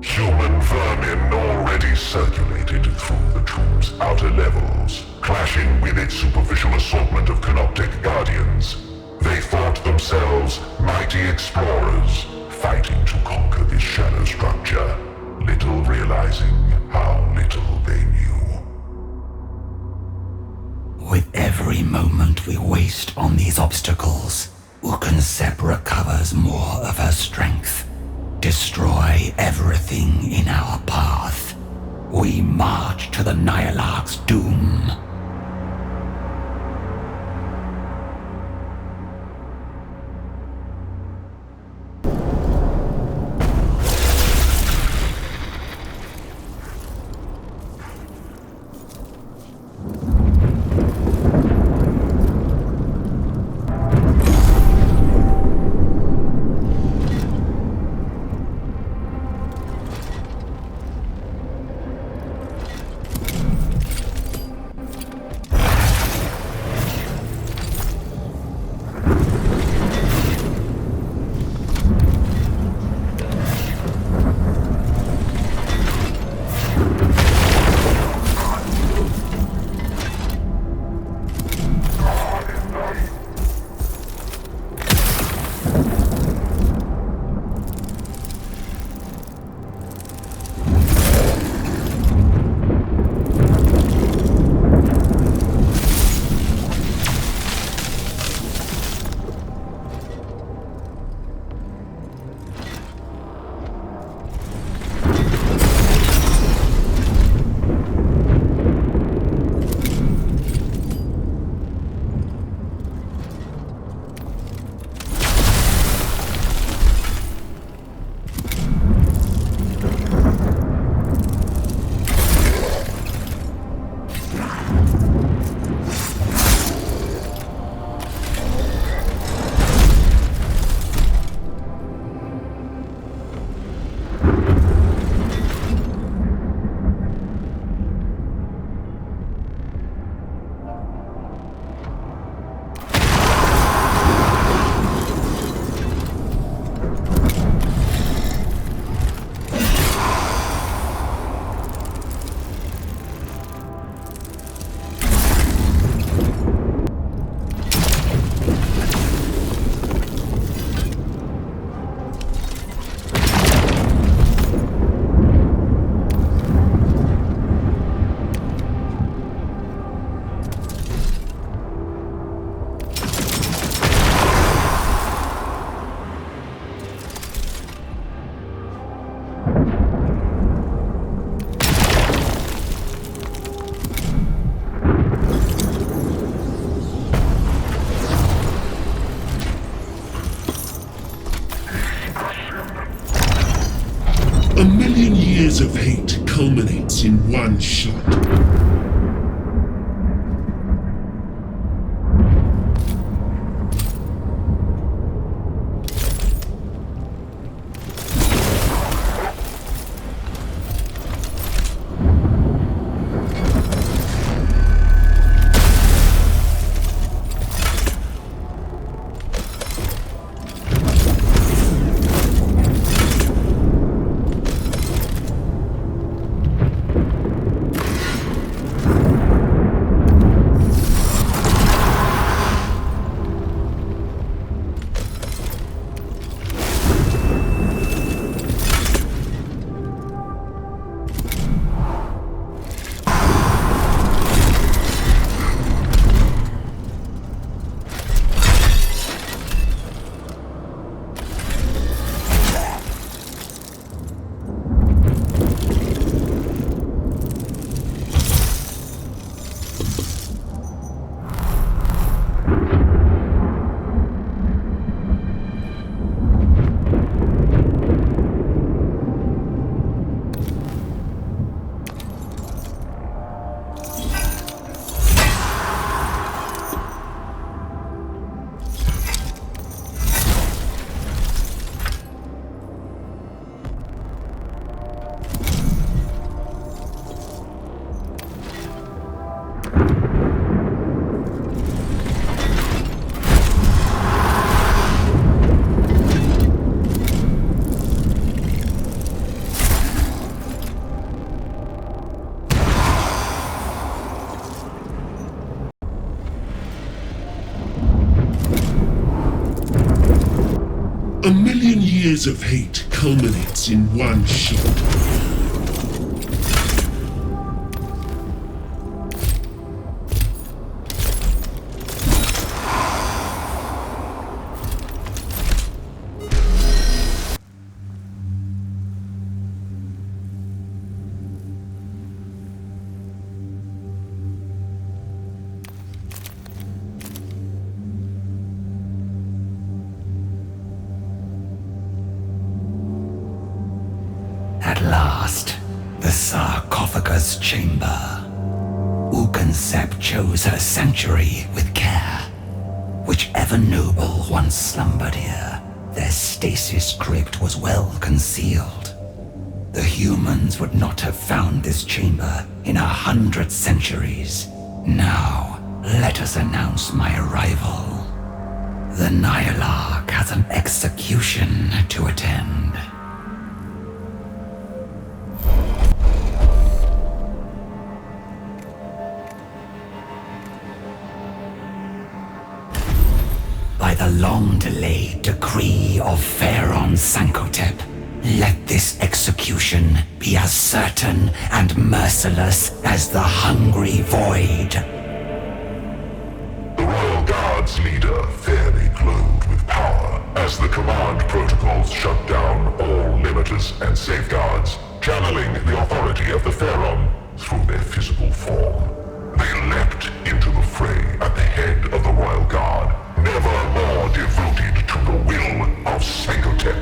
Human vermin already circulated through the tomb's outer levels, clashing with its superficial assortment of canoptic guardians. They thought themselves mighty explorers, fighting to conquer this shadow structure, little realizing how little they knew. With every moment we waste on these obstacles, Uconcept recovers more of her strength. Destroy everything in our path. We march to the Nihilarch's doom. A million years of hate culminates in one shot. A million years of hate culminates in one shot. At last, the sarcophagus chamber. Ugansep chose her sanctuary with care. Whichever noble once slumbered here, their stasis crypt was well concealed. The humans would not have found this chamber in 100 centuries. Now, let us announce my arrival. The Nihilarch has an execution to attend. By the long-delayed decree of Pharaon Sankotep, let this execution be as certain and merciless as the hungry void. The Royal Guard's leader fairly glowed with power as the command protocols shut down all limiters and safeguards, channeling the authority of the Pharaon through their physical form. They leapt into the fray at the head of the Royal Guard, never more devoted to the will of Sankotep.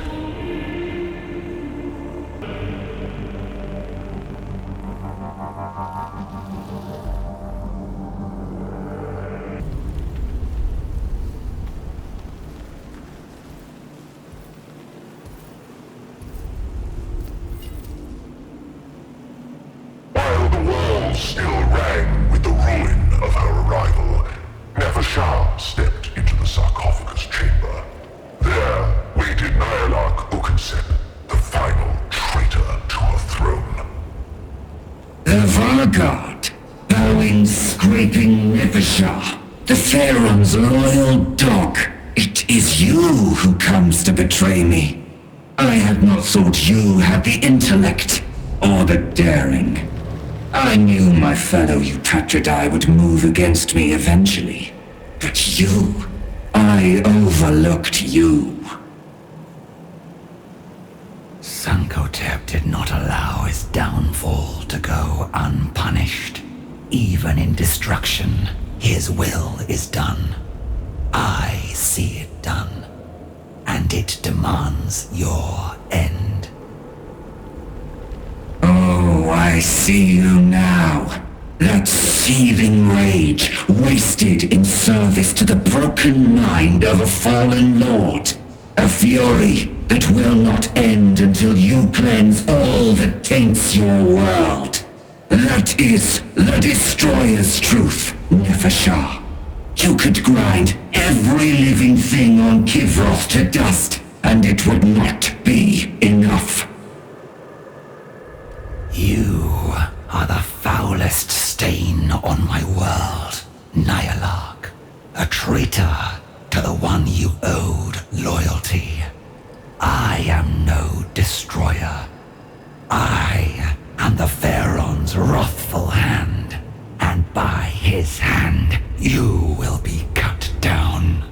While the walls still rang with the ruin of her arrival, Nefershah stepped into the sarcophagus chamber. There waited Nihilarch Ugansep, the final traitor to her throne. The Vargard, bowing, scraping Nefershah, the Pharaon's loyal dog. It is you who comes to betray me. I had not thought you had the intellect or the daring. I knew my fellow Eupatridae would move against me eventually. But you, I overlooked you. Sankotep did not allow his downfall to go unpunished. Even in destruction, his will is done. I see it done, and it demands your end. Oh, I see you now. That seething rage, wasted in service to the broken mind of a fallen lord. A fury that will not end until you cleanse all that taints your world. That is the Destroyer's truth, Nefershah. You could grind every living thing on Kivroth to dust, and it would not be enough. You are the foulest stain on my world, Nyarlathotep. A traitor to the one you owed loyalty. I am no destroyer. I am the Pharaoh's wrathful hand, and by his hand you will be cut down.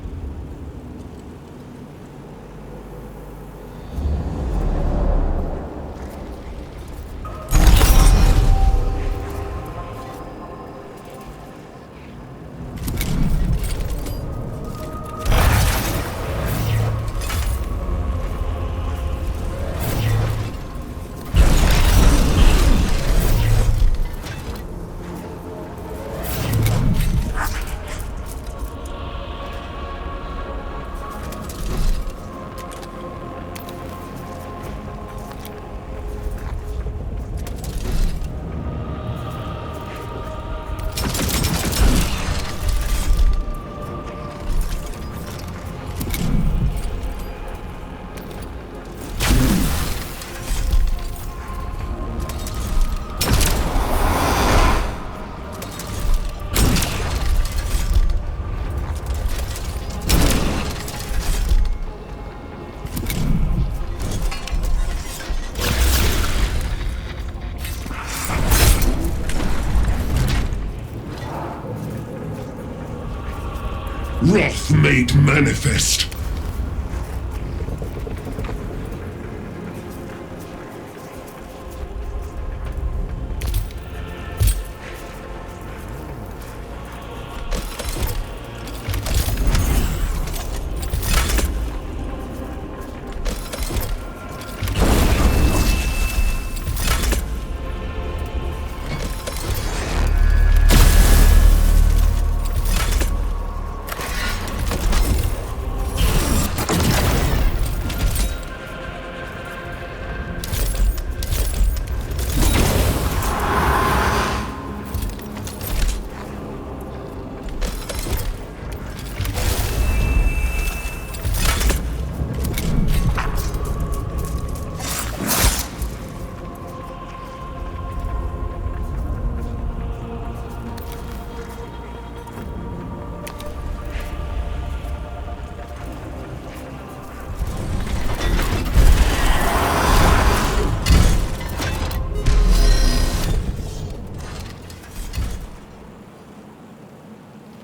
Wrath made manifest.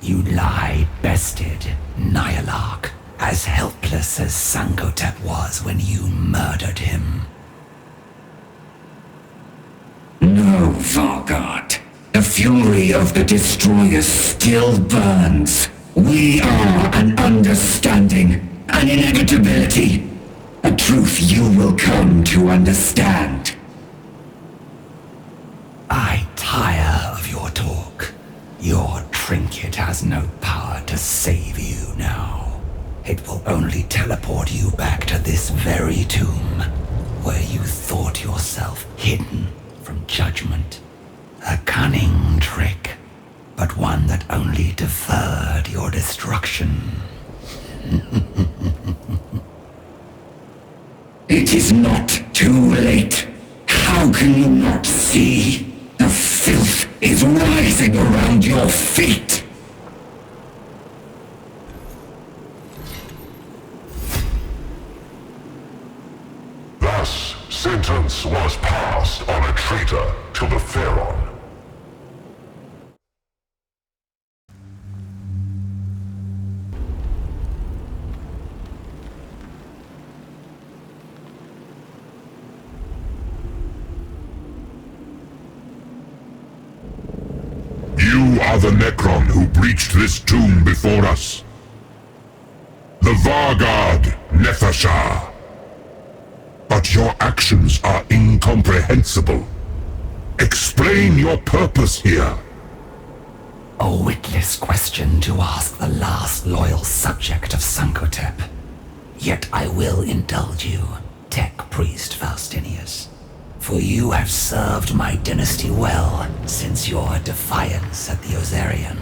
You lie bested, Nyarlathotep, as helpless as Sankotep was when you murdered him. No, Vargard. The fury of the Destroyer still burns. We are an understanding, an inevitability. A truth you will come to understand. I tire of your talk. Your trinket has no power to save you now. It will only teleport you back to this very tomb, where you thought yourself hidden from judgment. A cunning trick, but one that only deferred your destruction. It is not too late. How can you not see? The filth is rising around your feet. Thus, sentence was passed on a traitor to the Pharaoh. You are the Nécron who breached this tomb before us. The Vargard Nefershah. But your actions are incomprehensible. Explain your purpose here. A witless question to ask the last loyal subject of Sankotep. Yet I will indulge you, Tech Priest Faustinius. For you have served my dynasty well since your defiance at the Ozarian.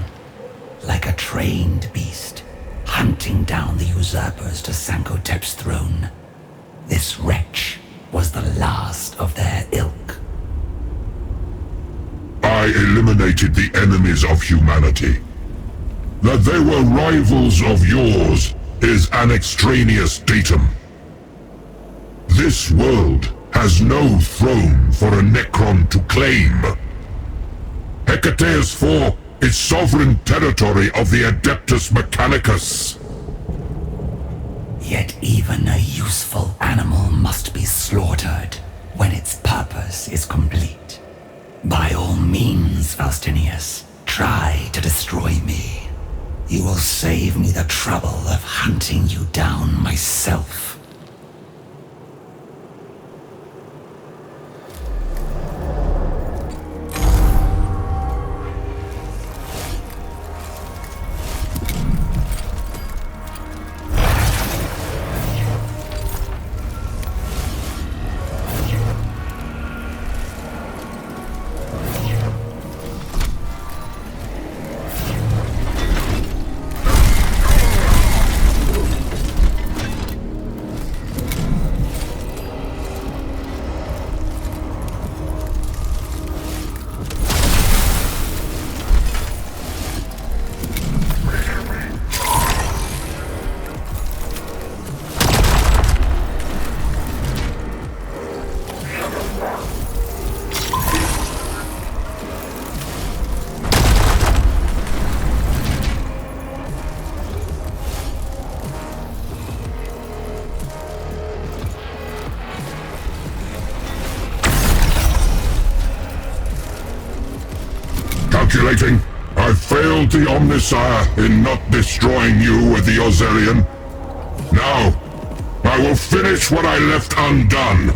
Like a trained beast, hunting down the usurpers to Sankotep's throne. This wretch was the last of their ilk. I eliminated the enemies of humanity. That they were rivals of yours is an extraneous datum. This world has no throne for a Nécron to claim. Hecateus IV is sovereign territory of the Adeptus Mechanicus. Yet even a useful animal must be slaughtered when its purpose is complete. By all means, Faustinius, try to destroy me. You will save me the trouble of hunting you down myself. Calculating. I failed the Omnisire in not destroying you with the Ozarian. Now, I will finish what I left undone.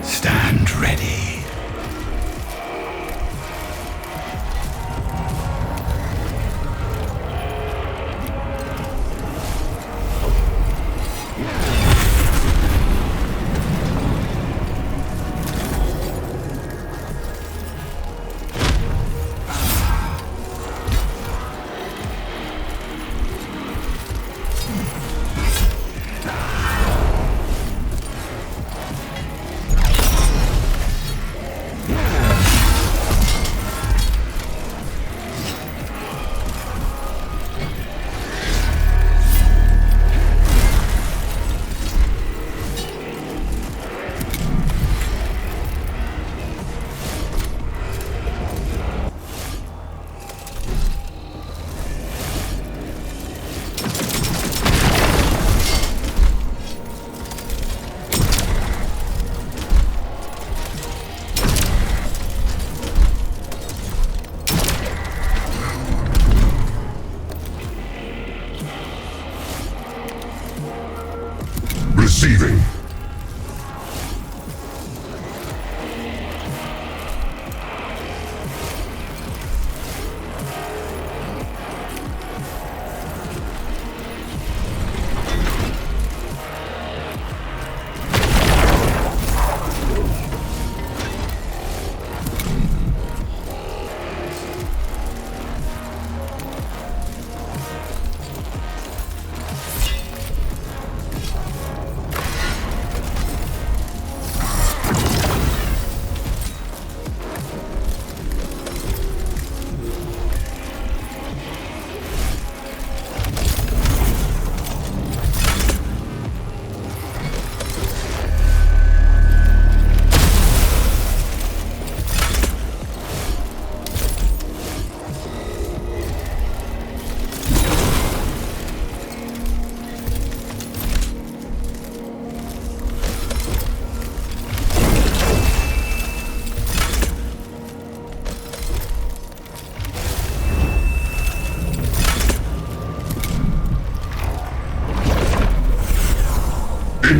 Stand ready. Receiving.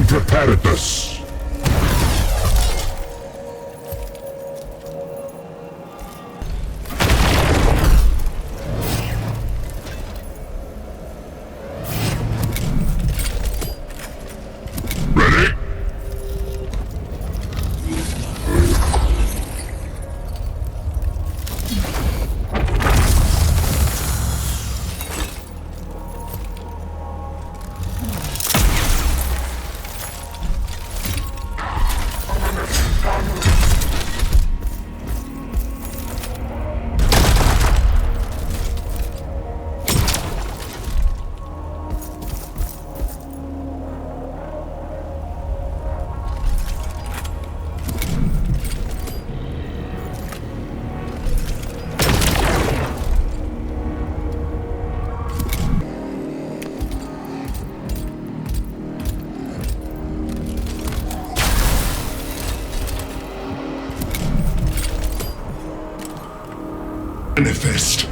in preparedness. Manifest.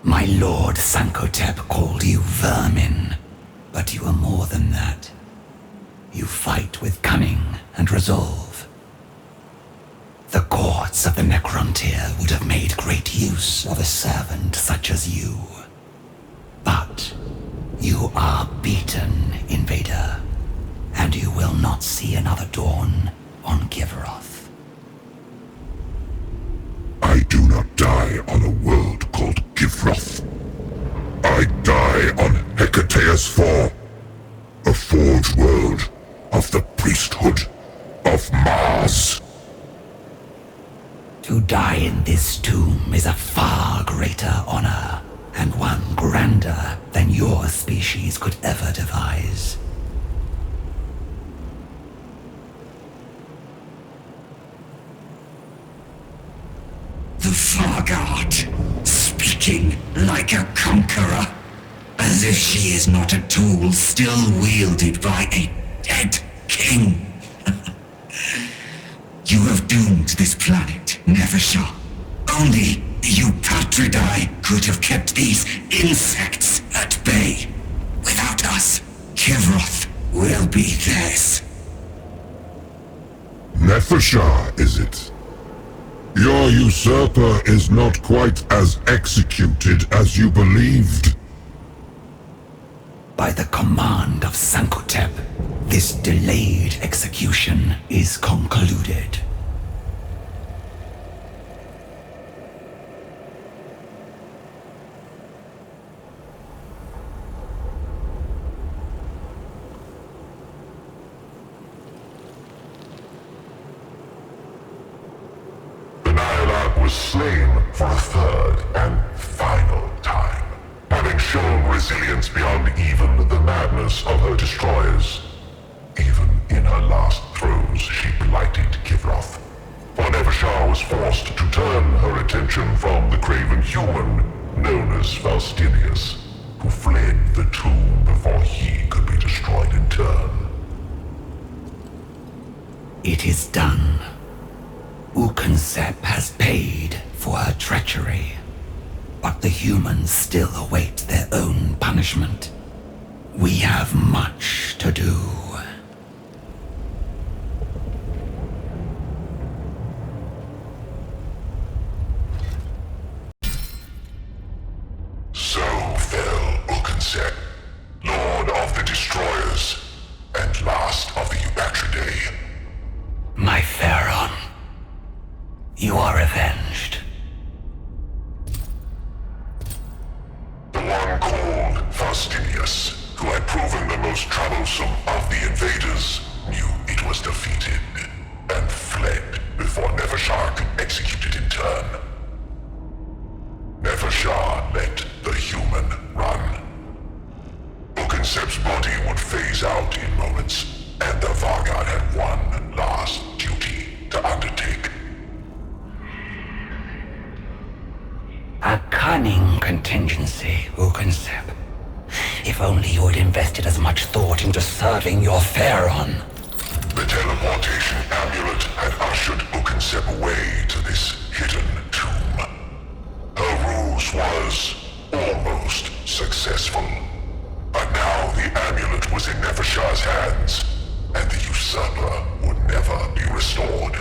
My lord Sankotep called you vermin, but you are more than that. You fight with cunning and resolve. The courts of the Necrontier would have made great use of a servant such as you. But you are beaten, Invader, and you will not see another dawn on Givroth. I do not die on a world called Givroth. I die on Hecateus IV, a forged world of the priesthood of Mars. To die in this tomb is a far greater honor, and one grander than your species could ever devise. The Vargard, speaking like a conqueror, as if she is not a tool still wielded by a dead king. You have doomed this planet, Nefershah. Only you Patridae could have kept these insects at bay. Without us, Givroth will be theirs. Nefershah, is it? Your usurper is not quite as executed as you believed. By the command of Sankotep, this delayed execution is concluded. Slain for a third and final time, having shown resilience beyond even the madness of her destroyers. Even in her last throes, she blighted Givroth. For Nefershah was forced to turn her attention from the craven human known as Faustinius, who fled the tomb before he could be destroyed in turn. It is done. Ukensep has paid for her treachery, but the humans still await their own punishment. We have much to do. So fell Ukensep, Lord of the Destroyers, and last of the Ubatridae. My Pharaon. You are avenged. The one called Faustinius, who had proven the most troublesome of the invaders, knew Concept's body would phase out in moments, and the Vargard had one last duty to undertake. A cunning contingency, Concept. If only you had invested as much thought into serving your Pharaon. The teleportation amulet had ushered Concept away to this hidden tomb. Her ruse was almost successful. But now the amulet was in Nefershah's hands, and the usurper would never be restored.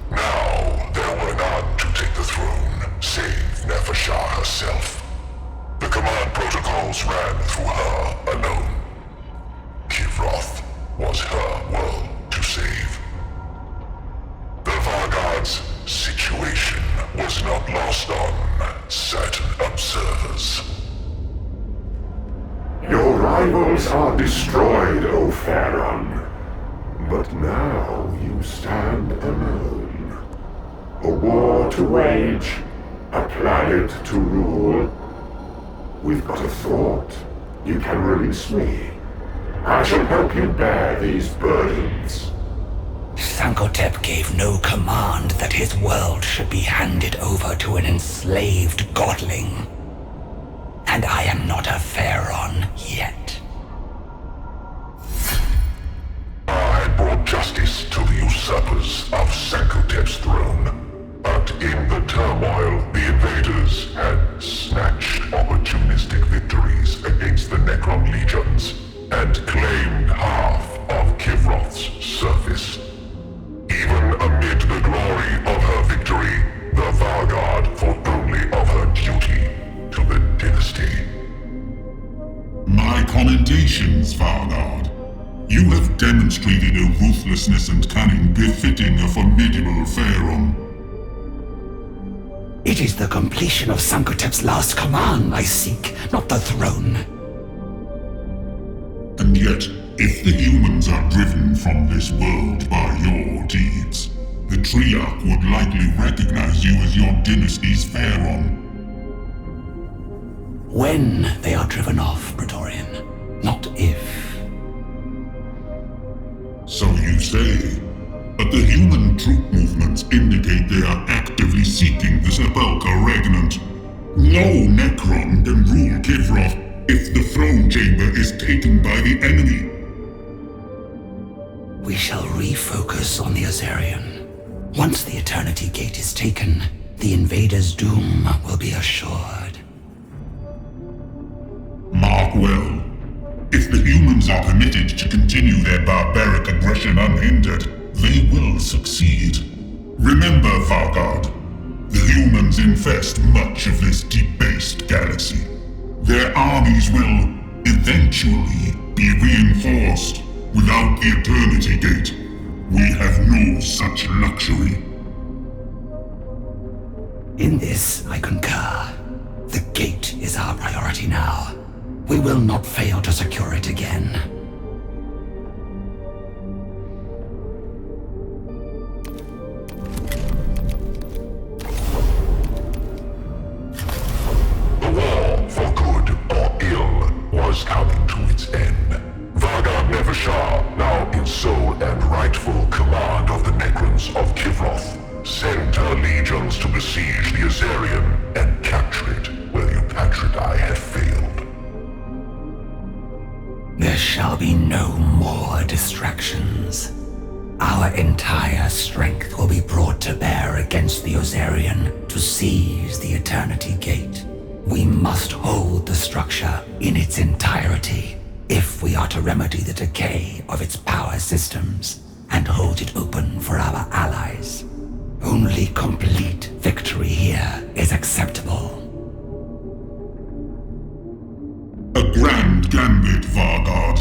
Now there were none to take the throne, save Nefershah herself. The command protocols ran through her alone. Kivroth was her world to save. The Vargard's situation was not lost on certain observers. Your rivals are destroyed, O Pharaon. But now you stand alone. A war to wage, a planet to rule. With but a thought, you can release me. I shall help you bear these burdens. Sankotep gave no command that his world should be handed over to an enslaved godling. And I am not a Pharaon yet. I had brought justice to the usurpers of Sankotep's throne, but in the turmoil, the invaders had snatched opportunistic victories against the Necron legions and claimed half of Kivroth's surface. Even amid the glory of her victory, the Vargard thought only of her duty to the dynasty. My commendations, Vargard. You have demonstrated a ruthlessness and cunning befitting a formidable Pharaon. It is the completion of Sankotep's last command I seek, not the throne. And yet, if the humans are driven from this world by your deeds, the Triarch would likely recognize you as your dynasty's Pharaon. When they are driven off, Praetorian, not if. So you say, but the human troop movements indicate they are actively seeking the Sepulchre Regnant. No Necron can rule Kivroth if the throne chamber is taken by the enemy. We shall refocus on the Azarian. Once the Eternity Gate is taken, the invaders' doom will be assured. Mark well. If the humans are committed to continue their barbaric aggression unhindered, they will succeed. Remember, Vargard, the humans infest much of this debased galaxy. Their armies will, eventually, be reinforced. Without the Eternity Gate, we have no such luxury. In this, I concur. The gate is our priority now. We will not fail to secure it again. The war, for good or ill, was coming to its end. Vargard Nefershah, now in sole and rightful command of the Necrons of Kivroth, sent her legions to besiege the Azarian and capture it where the Upatridae had failed. There shall be no more distractions. Our entire strength will be brought to bear against the Azarian to seize the Eternity Gate. We must hold the structure in its entirety if we are to remedy the decay of its power systems and hold it open for our allies. Only complete victory here is acceptable. A grand gambit, Vargard,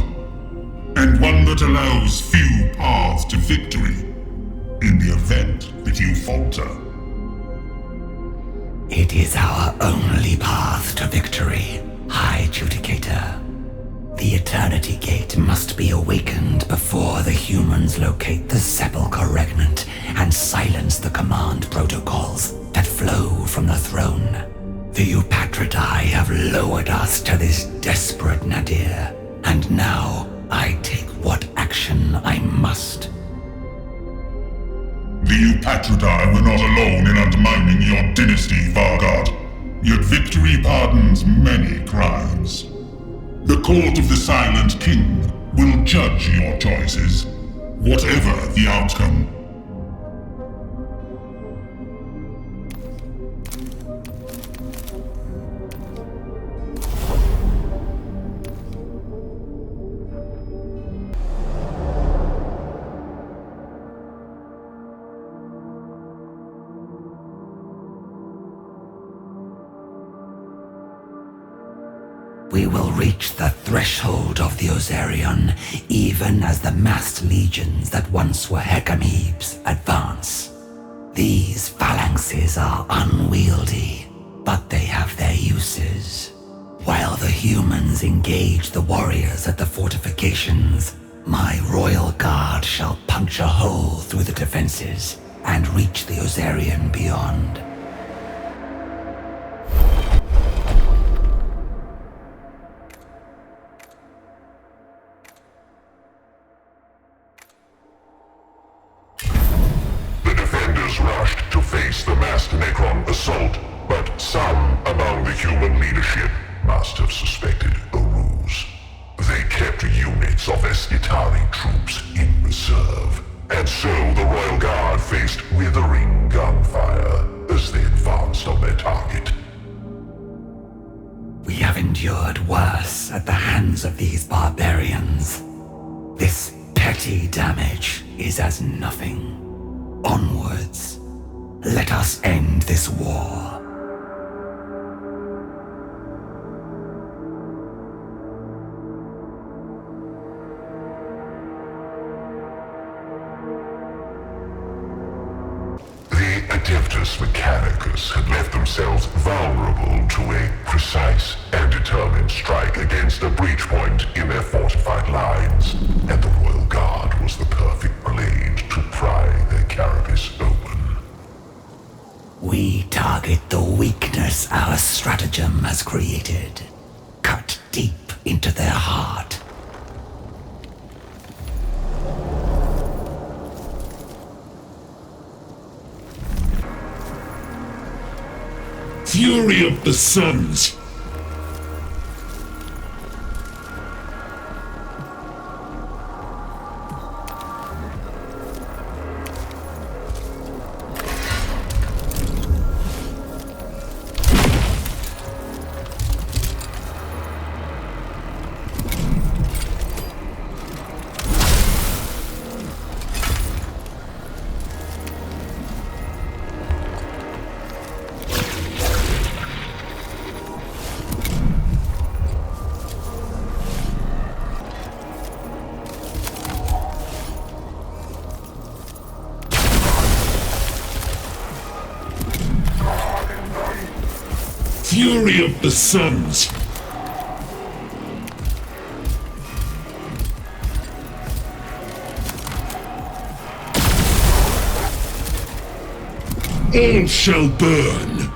and one that allows few paths to victory in the event that you falter. It is our only path to victory, High Judicator. The Eternity Gate must be awakened before the humans locate the Sepulchre Regnant and silence the command protocols that flow from the throne. The Eupatridae have lowered us to this desperate nadir, and now I take what action I must. The Eupatridae were not alone in undermining your dynasty, Vargard. Yet victory pardons many crimes. The Court of the Silent King will judge your choices, whatever the outcome. We will reach the threshold of the Ozarion, even as the massed legions that once were Hecamebes advance. These phalanxes are unwieldy, but they have their uses. While the humans engage the warriors at the fortifications, my royal guard shall punch a hole through the defenses and reach the Ozarion beyond. Rushed to face the massed Nécron assault, but some among the human leadership must have suspected a ruse. They kept units of Escitari troops in reserve, and so the Royal Guard faced withering gunfire as they advanced on their target. We have endured worse at the hands of these barbarians. This petty damage is as nothing. Onwards. Let us end this war. The Adeptus Mechanicus had left themselves vulnerable to a precise and determined strike against a breach point in their fortified lines, and the Royal Guard was the perfect blade to pry their carapace open. We target the weakness our stratagem has created. Cut deep into their heart. Fury of the Suns! Fury of the Suns! All shall burn!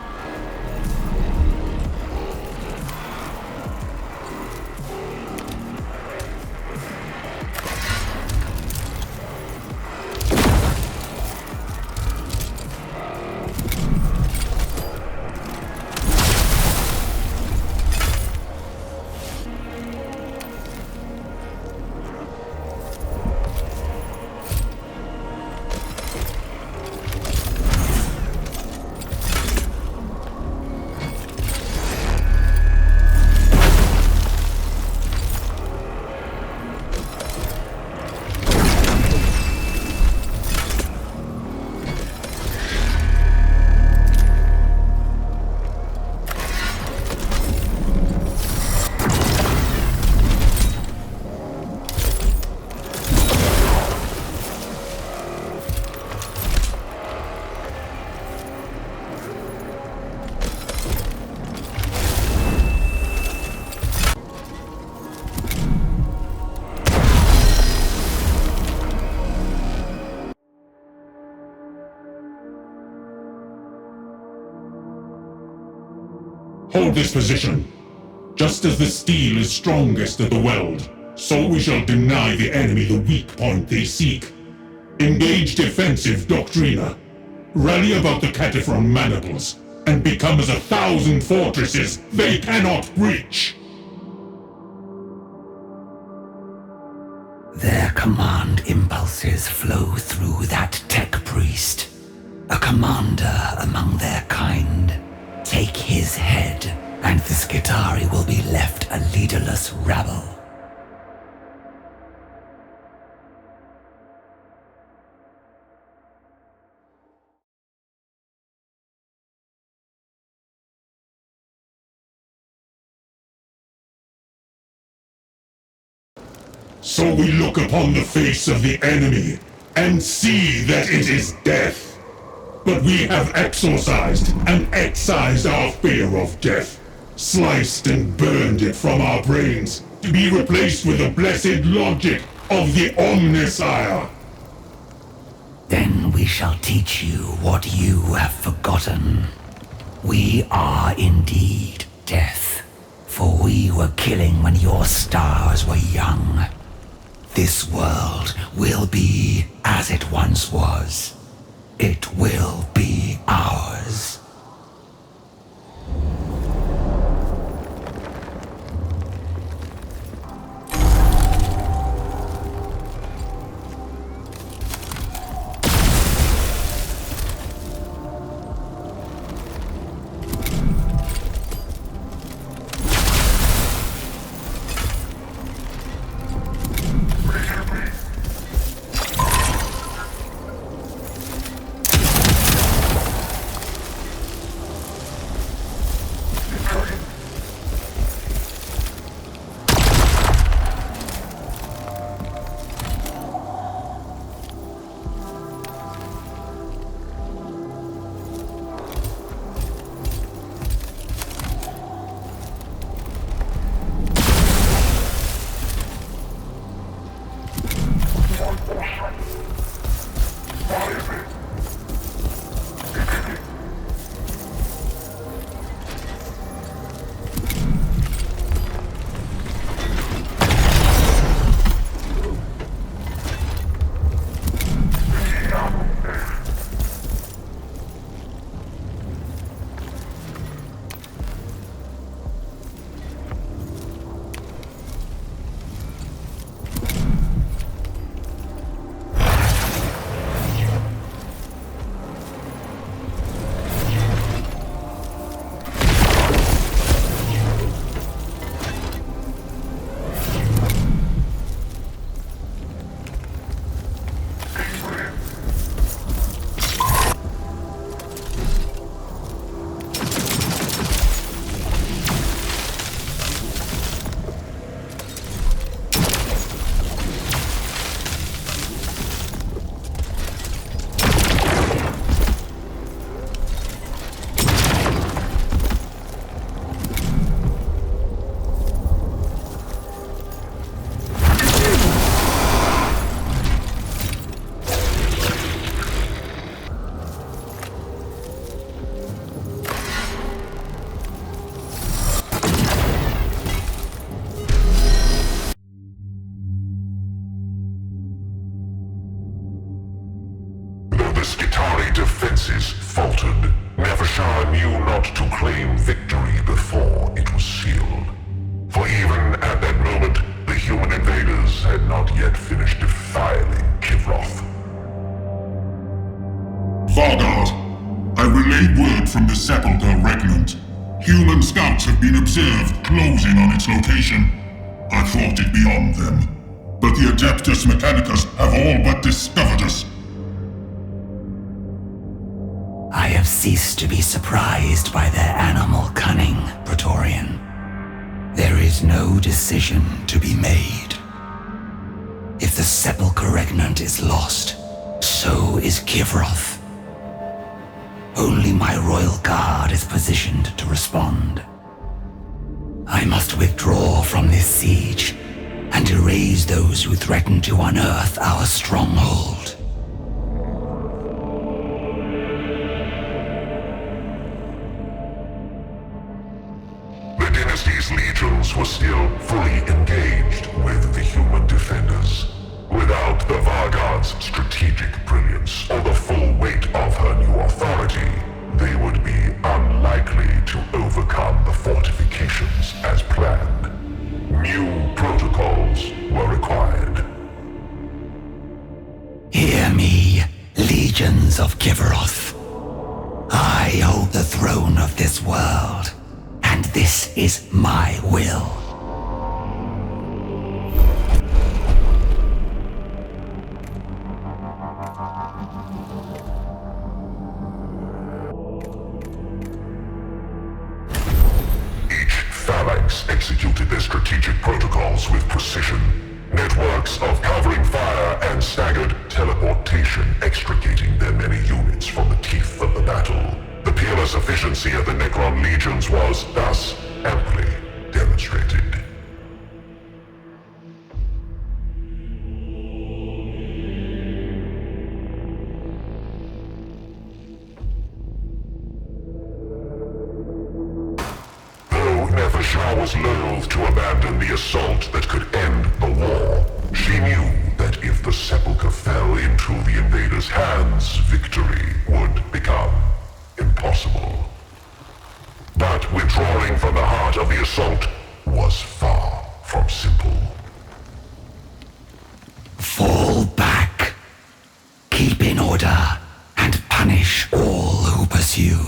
hold this position. Just as the steel is strongest at the weld, so we shall deny the enemy the weak point they seek. Engage defensive doctrina. Rally about the Cataphron maniples, and become as 1,000 fortresses they cannot breach. Their command impulses flow through that tech priest, a commander among their kind. Take his head, and the Skitarii will be left a leaderless rabble. So we look upon the face of the enemy, and see that it is death. But we have exorcised and excised our fear of death, sliced and burned it from our brains, to be replaced with the blessed logic of the Omnisire. Then we shall teach you what you have forgotten. We are indeed death, for we were killing when your stars were young. This world will be as it once was. It will be ours. defenses faltered, Nefershah knew not to claim victory before it was sealed. For even at that moment, the human invaders had not yet finished defiling Kivroth. Vargard, I relayed word from the sepulchre regnant. Human scouts have been observed closing on its location. I thought it beyond them, but the Adeptus Mechanicus have all but discovered us. I have ceased to be surprised by their animal cunning, Praetorian. There is no decision to be made. If the sepulchre regnant is lost, so is Kivroth. Only my royal guard is positioned to respond. I must withdraw from this siege and erase those who threaten to unearth our stronghold. Dynasty's legions were still fully engaged with the human defenders. Without the Vargard's strategic brilliance or the full weight of her new authority, they would be unlikely to overcome the fortifications as planned. New protocols were required. Hear me, legions of Kivaroth. I hold the throne of this world, and this is my will. Phalanx executed their strategic protocols with precision. Networks of covering fire and staggered teleportation extricating their many units from the teeth of the battle. The peerless efficiency of the Necron legions was thus amply demonstrated. Nefershah was loath to abandon the assault that could end the war. She knew that if the sepulchre fell into the invaders' hands, victory would become impossible. But withdrawing from the heart of the assault was far from simple. Fall back. Keep in order and punish all who pursue.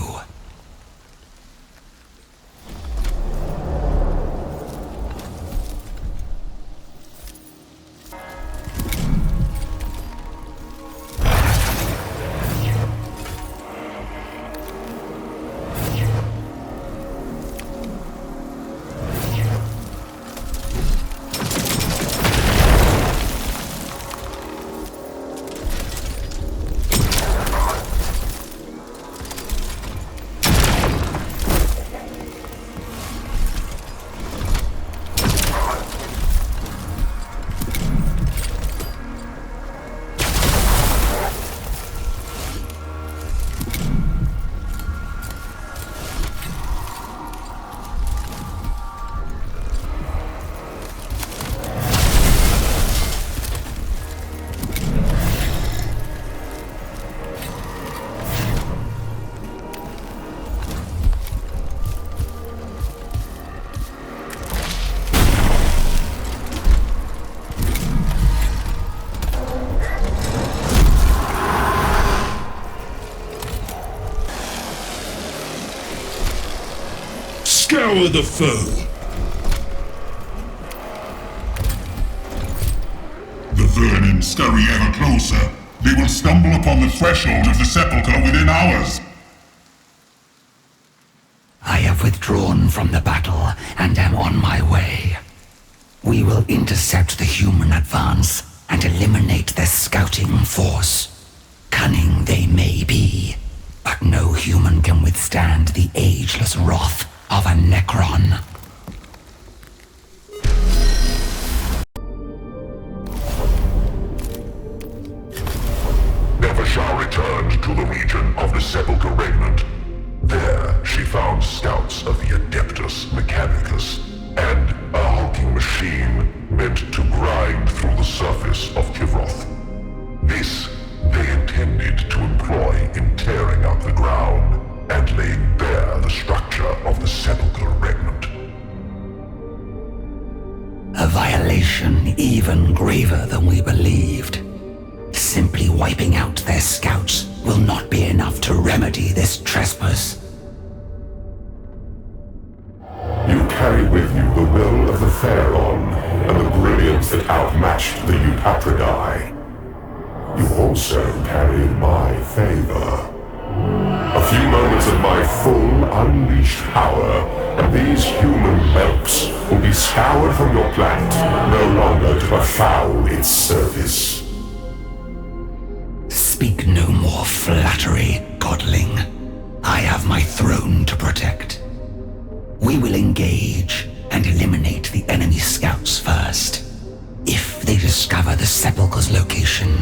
Scour the foe. The vermin scurry ever closer. They will stumble upon the threshold of the sepulchre within hours. I have withdrawn from the battle and am on my way. We will intercept the human advance and eliminate their scouting force. Cunning they may be, but no human can withstand the ageless wrath of a Necron. Nefershah returned to the region of the Sepulchre Regnant. There she found scouts of the Adeptus Mechanicus and a hulking machine meant to grind through the surface of Kivaroth. This they intended to employ in tearing up the ground and laying bare the structure of the Sepulchre Regnant. A violation even graver than we believed. Simply wiping out their scouts will not be enough to remedy this trespass. You carry with you the will of the Pharaon and the brilliance that outmatched the Eupatridae. You also carry my favor. A few moments of my full, unleashed power, and these human whelps will be scoured from your planet, no longer to befoul its surface. Speak no more flattery, godling. I have my throne to protect. We will engage and eliminate the enemy scouts first. If they discover the sepulchre's location,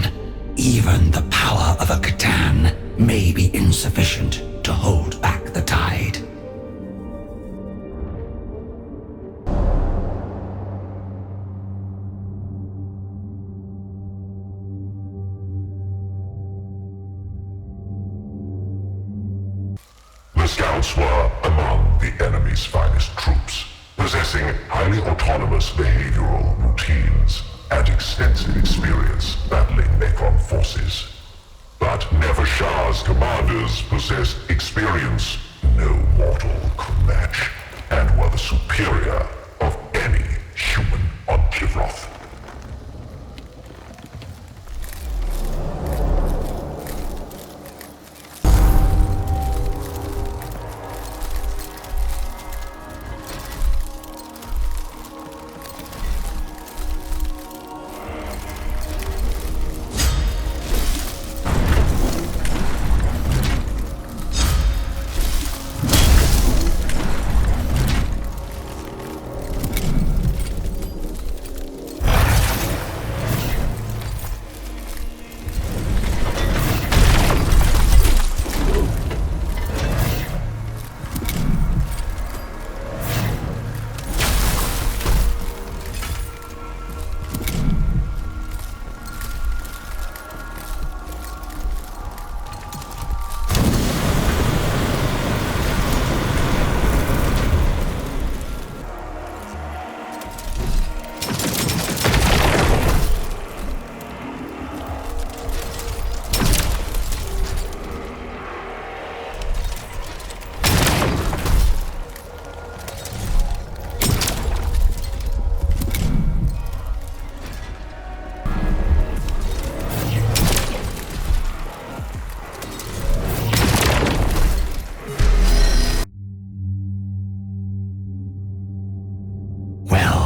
even the power of a C'tan may be insufficient to hold back the tide. The scouts were among the enemy's finest troops, possessing highly autonomous behavioral routines and extensive experience battling Nécron forces. But Nefershah's commanders possessed experience no mortal could match, and were the superior of any human on Kivroth.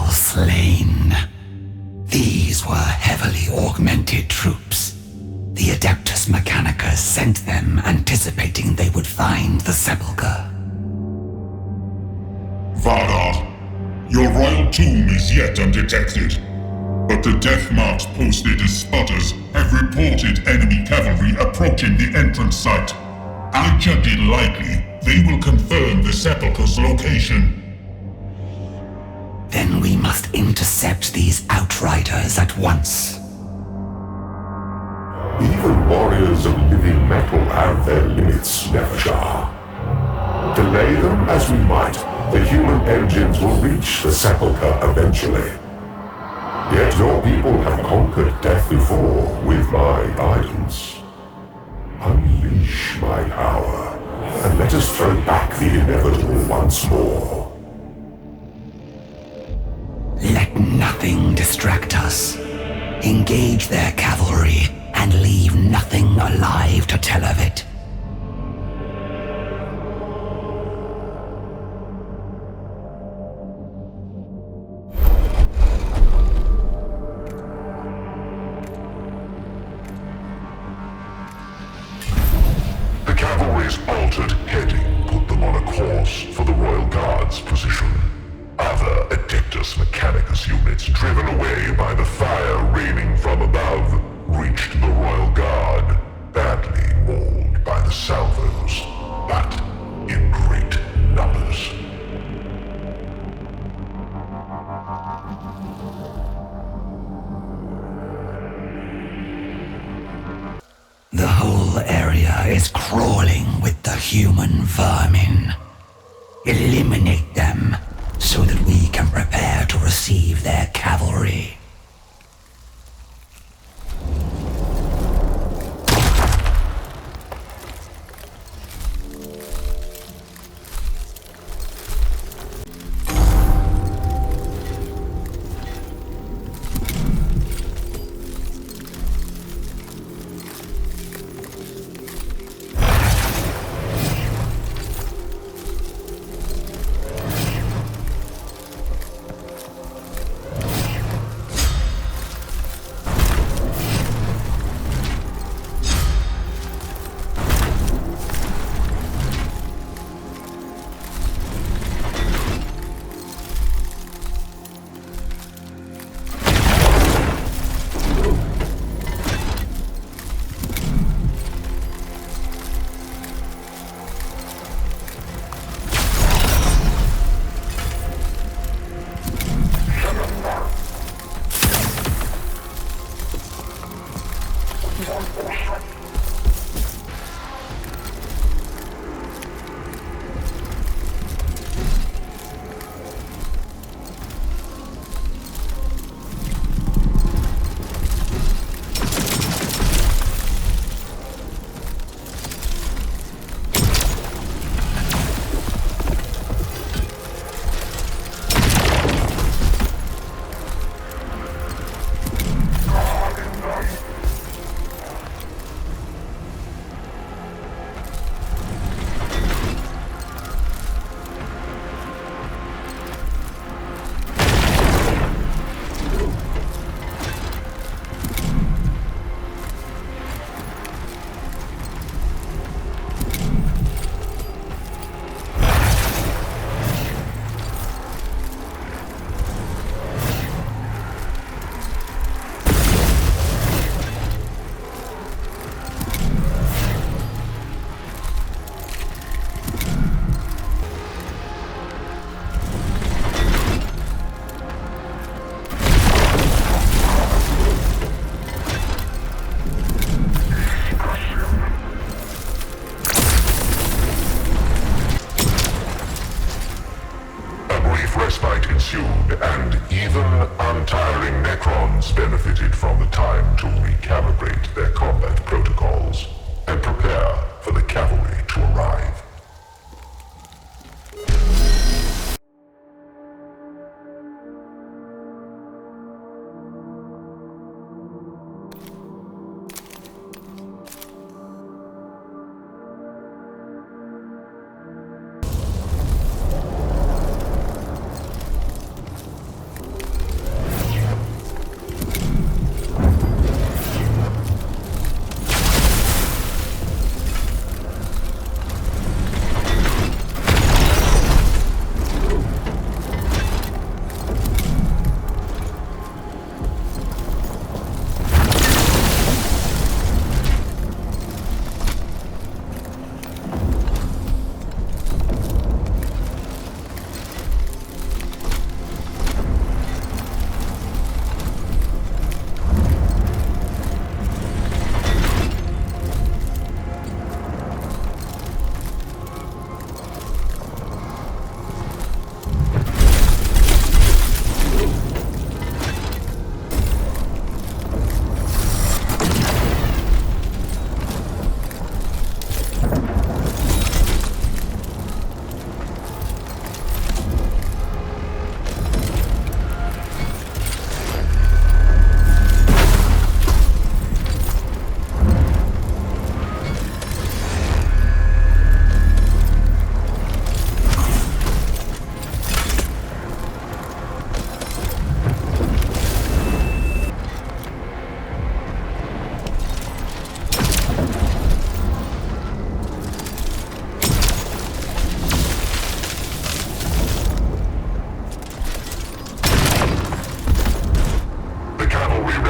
Slain. These were heavily augmented troops. The Adeptus Mechanicus sent them anticipating they would find the sepulchre. Vargard, your royal tomb is yet undetected, but the death marks posted as spotters have reported enemy cavalry approaching the entrance site. I judge it likely they will confirm the sepulchre's location. Then we must intercept these outriders at once. Even warriors of living metal have their limits, Nefershah. Delay them as we might, the human engines will reach the sepulchre eventually. Yet your people have conquered death before with my guidance. Unleash my power, and let us throw back the inevitable once more. Let nothing distract us. Engage their cavalry and leave nothing alive to tell of it. The cavalry's altered heading put them on a course for the Royal Guard's position. Other Adeptus Mechanicus units driven away by the fire raining from above reached the Royal Guard, badly mauled by the salvos, but in great numbers. The whole area is crawling with the human vermin. Eliminate them, so that we can prepare to receive their cavalry. and even untiring Necrons benefited from the time to recalibrate their combat protocols and prepare for the cavalry to arrive.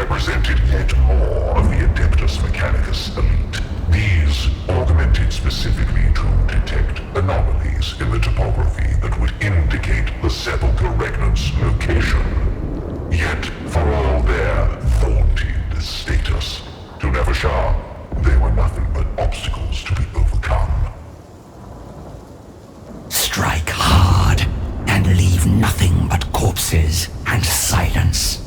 Represented yet more of the Adeptus Mechanicus elite. These augmented specifically to detect anomalies in the topography that would indicate the sepulchre regnant's location. Yet, for all their vaunted status, to Nefershah, they were nothing but obstacles to be overcome. Strike hard and leave nothing but corpses and silence.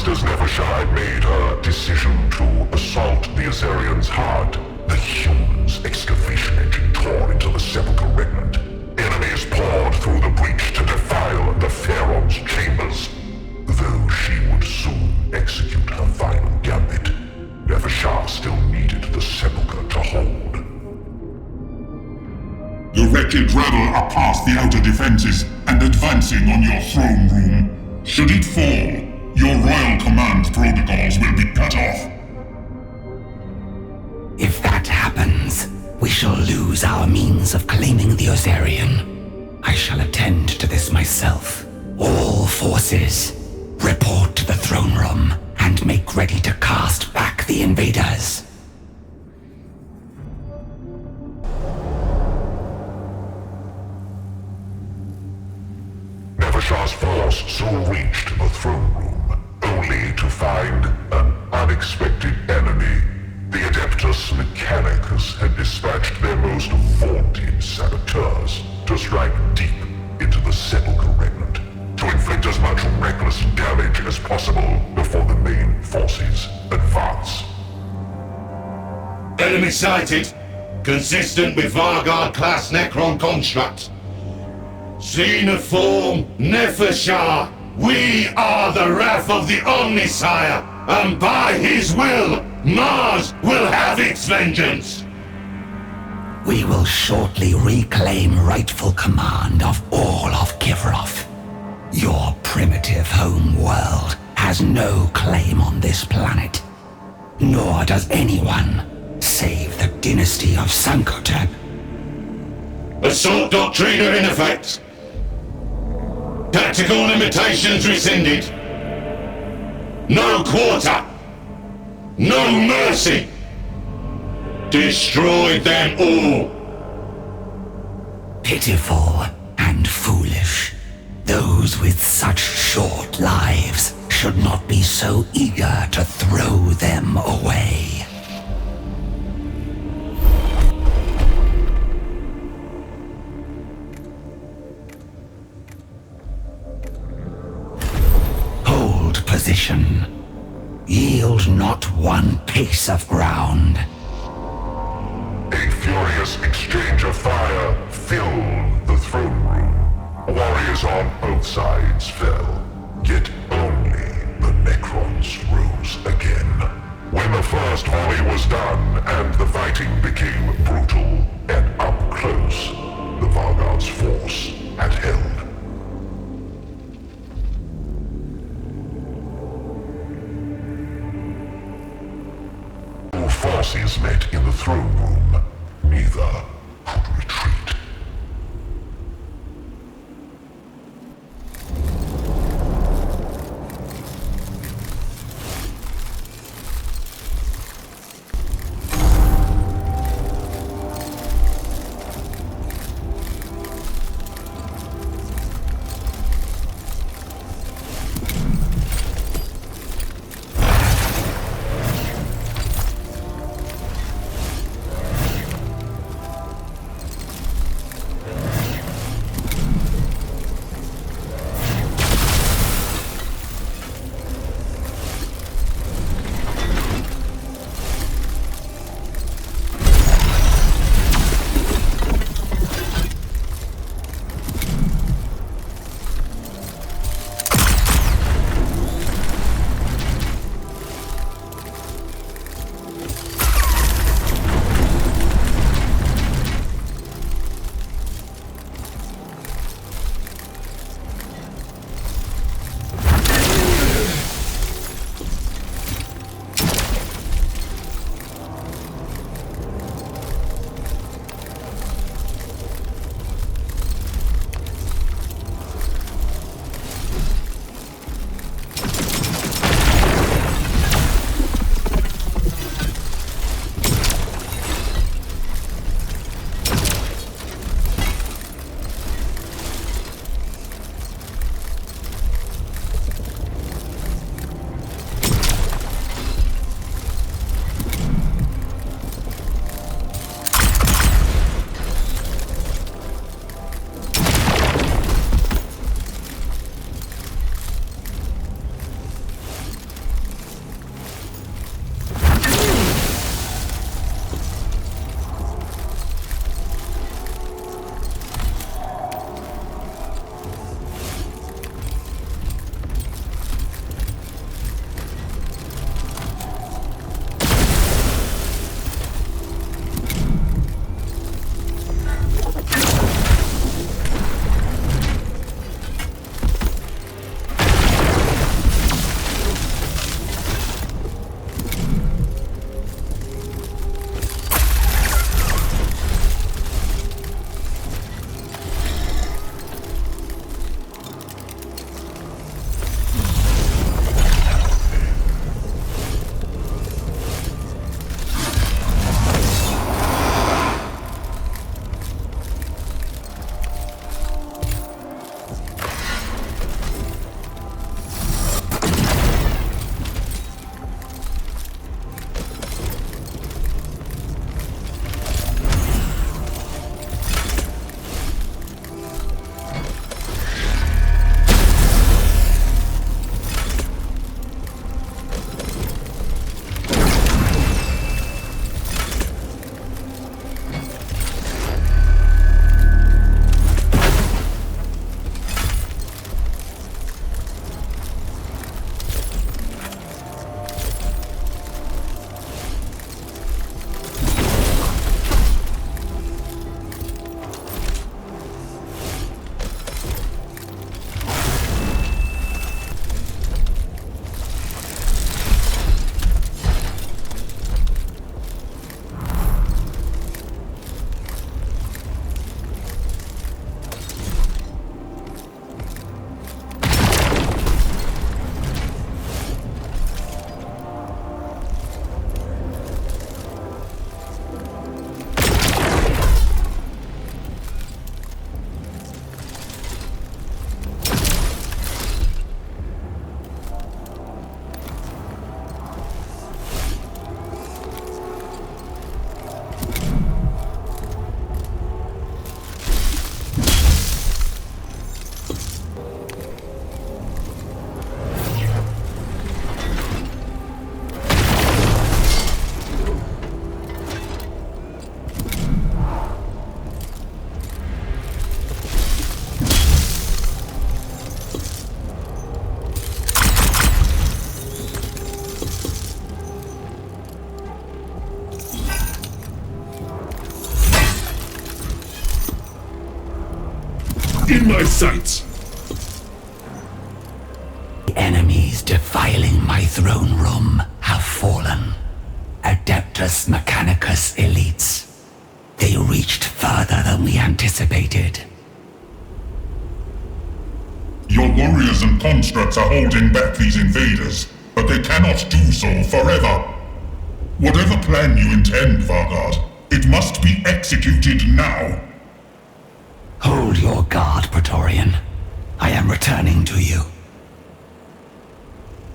As Nefershah had made her decision to assault the Azarians hard, the humans' excavation engine tore into the sepulchre regnant. Enemies poured through the breach to defile the Pharaoh's chambers. Though she would soon execute her final gambit, Nefershah still needed the sepulchre to hold. The wretched rebel are past the outer defenses and advancing on your throne room. Should it fall, your royal command protocols will be cut off. If that happens, we shall lose our means of claiming the Ozarian. I shall attend to this myself. All forces, report to the throne room and make ready to cast back the invaders. Nefershah's force soon reached the throne room, only to find an unexpected enemy. The Adeptus Mechanicus had dispatched their most vaunted saboteurs to strike deep into the sepulchre regnant, to inflict as much reckless damage as possible before the main forces advance. Enemy sighted, consistent with Vargard-class Necron construct. Xenoform Nefershah, we are the wrath of the Omnisire, and by his will, Mars will have its vengeance. We will shortly reclaim rightful command of all of Kivroth. Your primitive home world has no claim on this planet, nor does anyone save the dynasty of Sankotep. Assault doctrine are in effect. Tactical limitations rescinded. No quarter. No mercy. Destroy them all. Pitiful and foolish. Those with such short lives should not be so eager to throw them away. piece of ground. A furious exchange of fire filled the throne room. Warriors on both sides fell, yet only the Nécrons rose again. When the first volley was done and the fighting became brutal and up close, the Vargard's force had held. Two forces met in the throne room. Neither could retreat. in my sights! The enemies defiling my throne room have fallen. Adeptus Mechanicus elites. They reached further than we anticipated. Your warriors and constructs are holding back these invaders, but they cannot do so forever. Whatever plan you intend, Vargard, it must be executed now. Hold your guard, Praetorian. I am returning to you.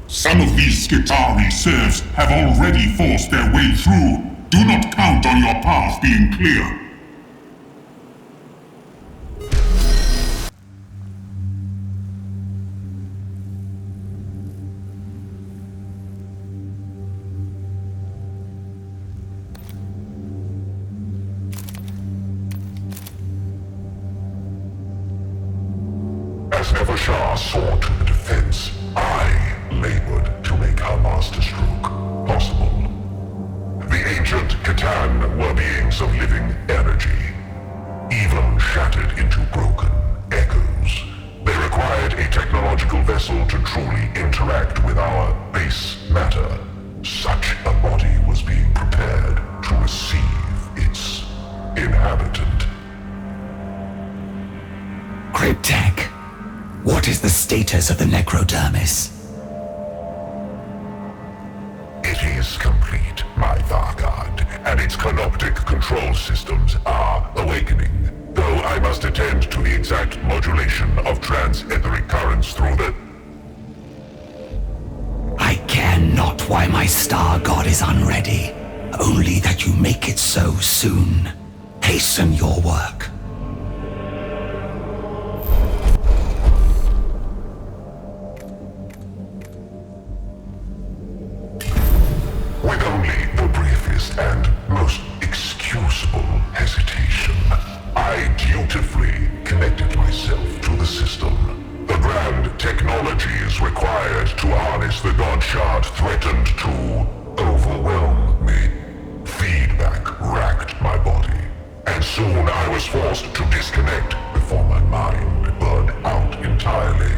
Some of these Skitarii serfs have already forced their way through. Do not count on your path being clear. As Nefershah sought the defense, I labored to make her masterstroke possible. The ancient C'tan were beings of living energy, even shattered into broken echoes. They required a technological vessel to truly interact with our base matter. Such a body was being prepared to receive its inhabitant. Cryptech, what is the status of the necrodermis? It is complete, my Vargard, and its canoptic control systems are awakening. Though I must attend to the exact modulation of trans-etheric currents through the... I care not why my star god is unready, only that you make it so soon. Hasten your work. With only the briefest and most excusable hesitation, I dutifully connected myself to the system. The grand technologies required to harness the God Shard threatened to overwhelm me. Feedback racked my body, and soon I was forced to disconnect before my mind burned out entirely.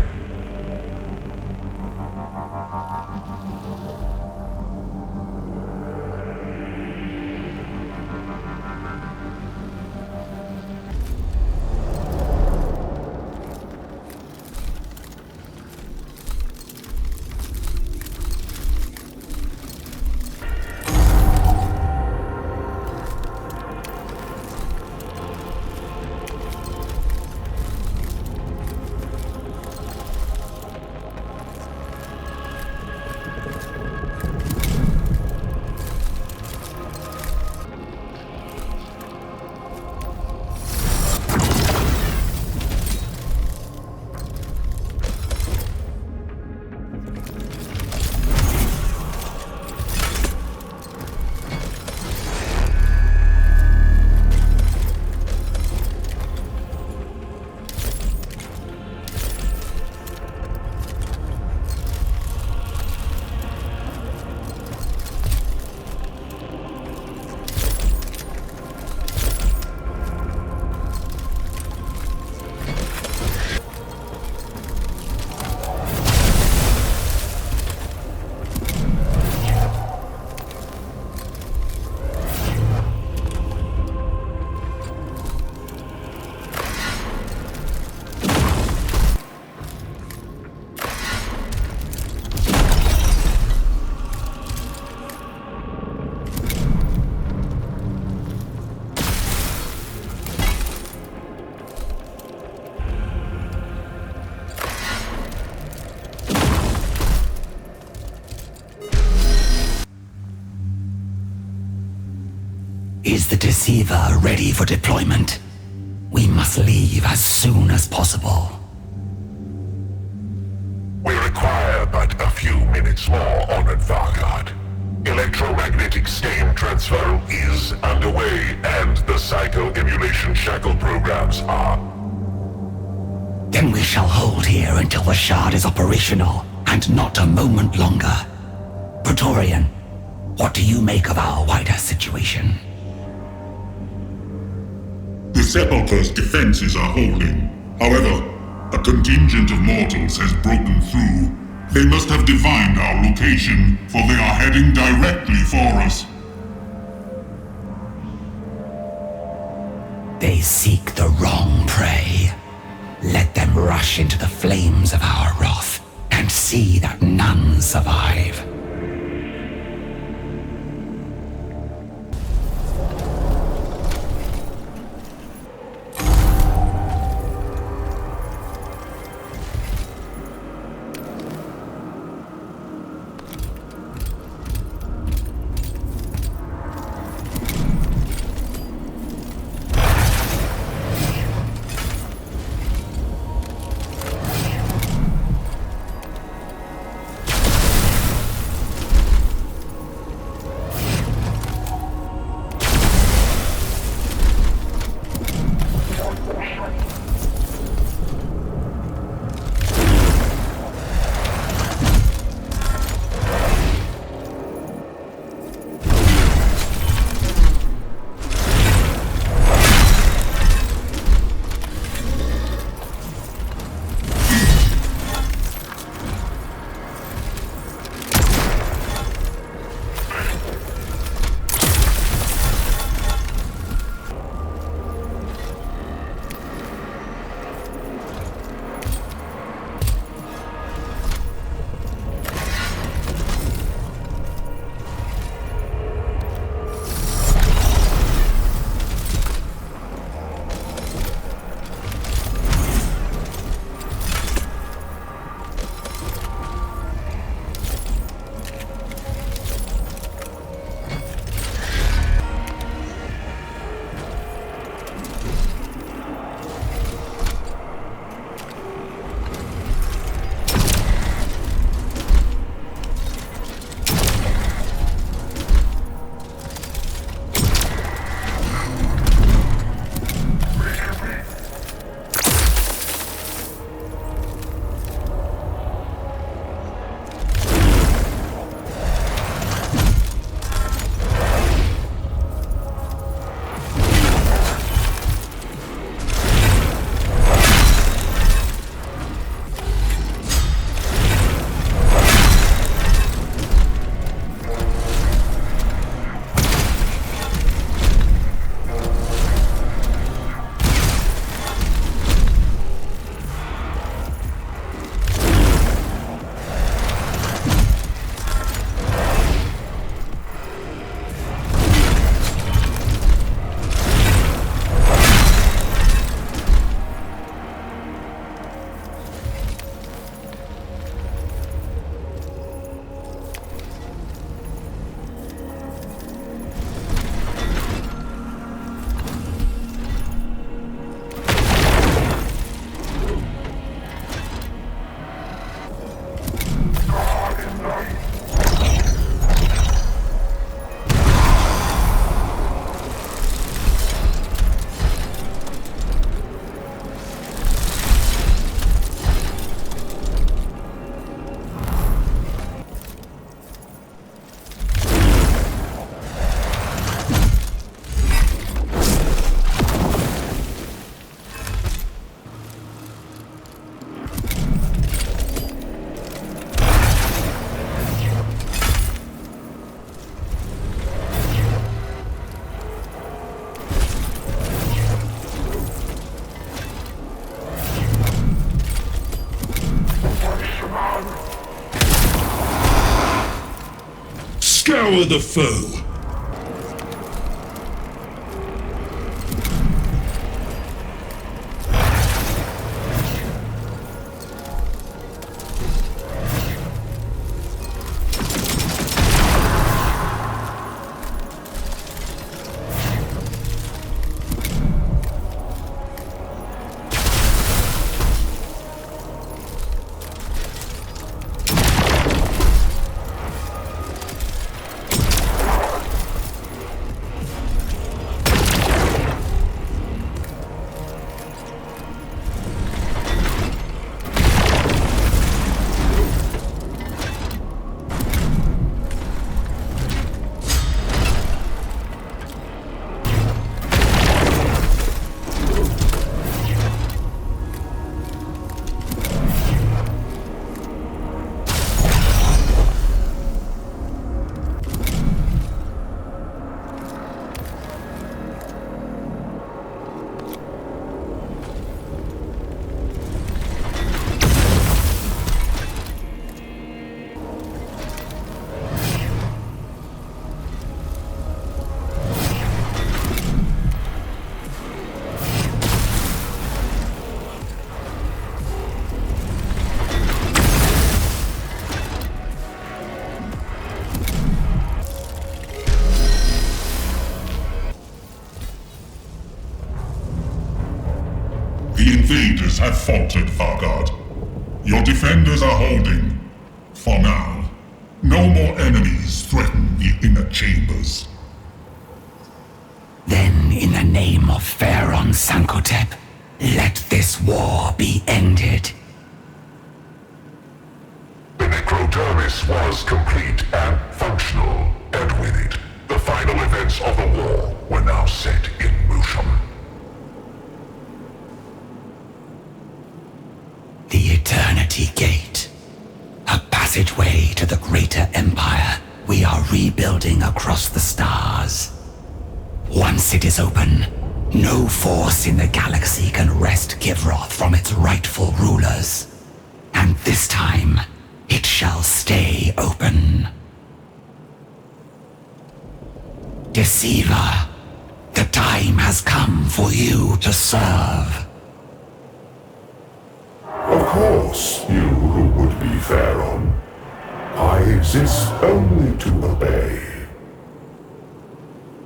Is the Deceiver ready for deployment? We must leave as soon as possible. We require but a few minutes more, Honored Vargard. Electromagnetic stain transfer is underway, and the psycho-emulation shackle programs are... Then we shall hold here until the Shard is operational, and not a moment longer. Praetorian, what do you make of our wider situation? The Sepulchre's defenses are holding. However, a contingent of mortals has broken through. They must have divined our location, for they are heading directly for us. They seek the wrong prey. Let them rush into the flames of our wrath, and see that none survive. Scour the foe. The invaders have faltered, Vargard. Your defenders are holding. For now. No more enemies threaten the inner chambers. Then, in the name of Pharaon Sankotep, let this war be ended. The necrodermis was complete and functional, and with it, the final events of the war were now set in motion. The Eternity Gate. A passageway to the greater empire we are rebuilding across the stars. Once it is open, no force in the galaxy can wrest Givroth from its rightful rulers. And this time, it shall stay open. Deceiver, the time has come for you to serve. Of course, you who would be Pharaon. I exist only to obey.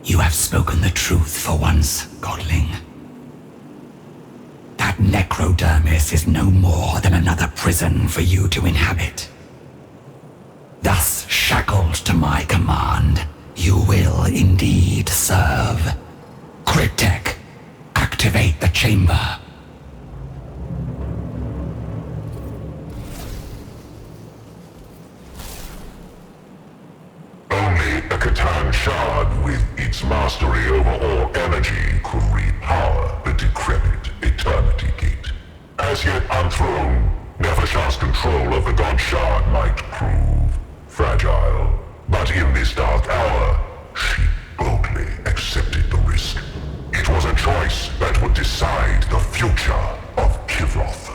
You have spoken the truth for once, Godling. That necrodermis is no more than another prison for you to inhabit. Thus shackled to my command, you will indeed serve. Cryptek, activate the chamber. Only a Catan shard with its mastery over all energy could repower the decrepit Eternity Gate. As yet unthrown, Nefershah's control of the God Shard might prove fragile. But in this dark hour, she boldly accepted the risk. It was a choice that would decide the future of Givroth.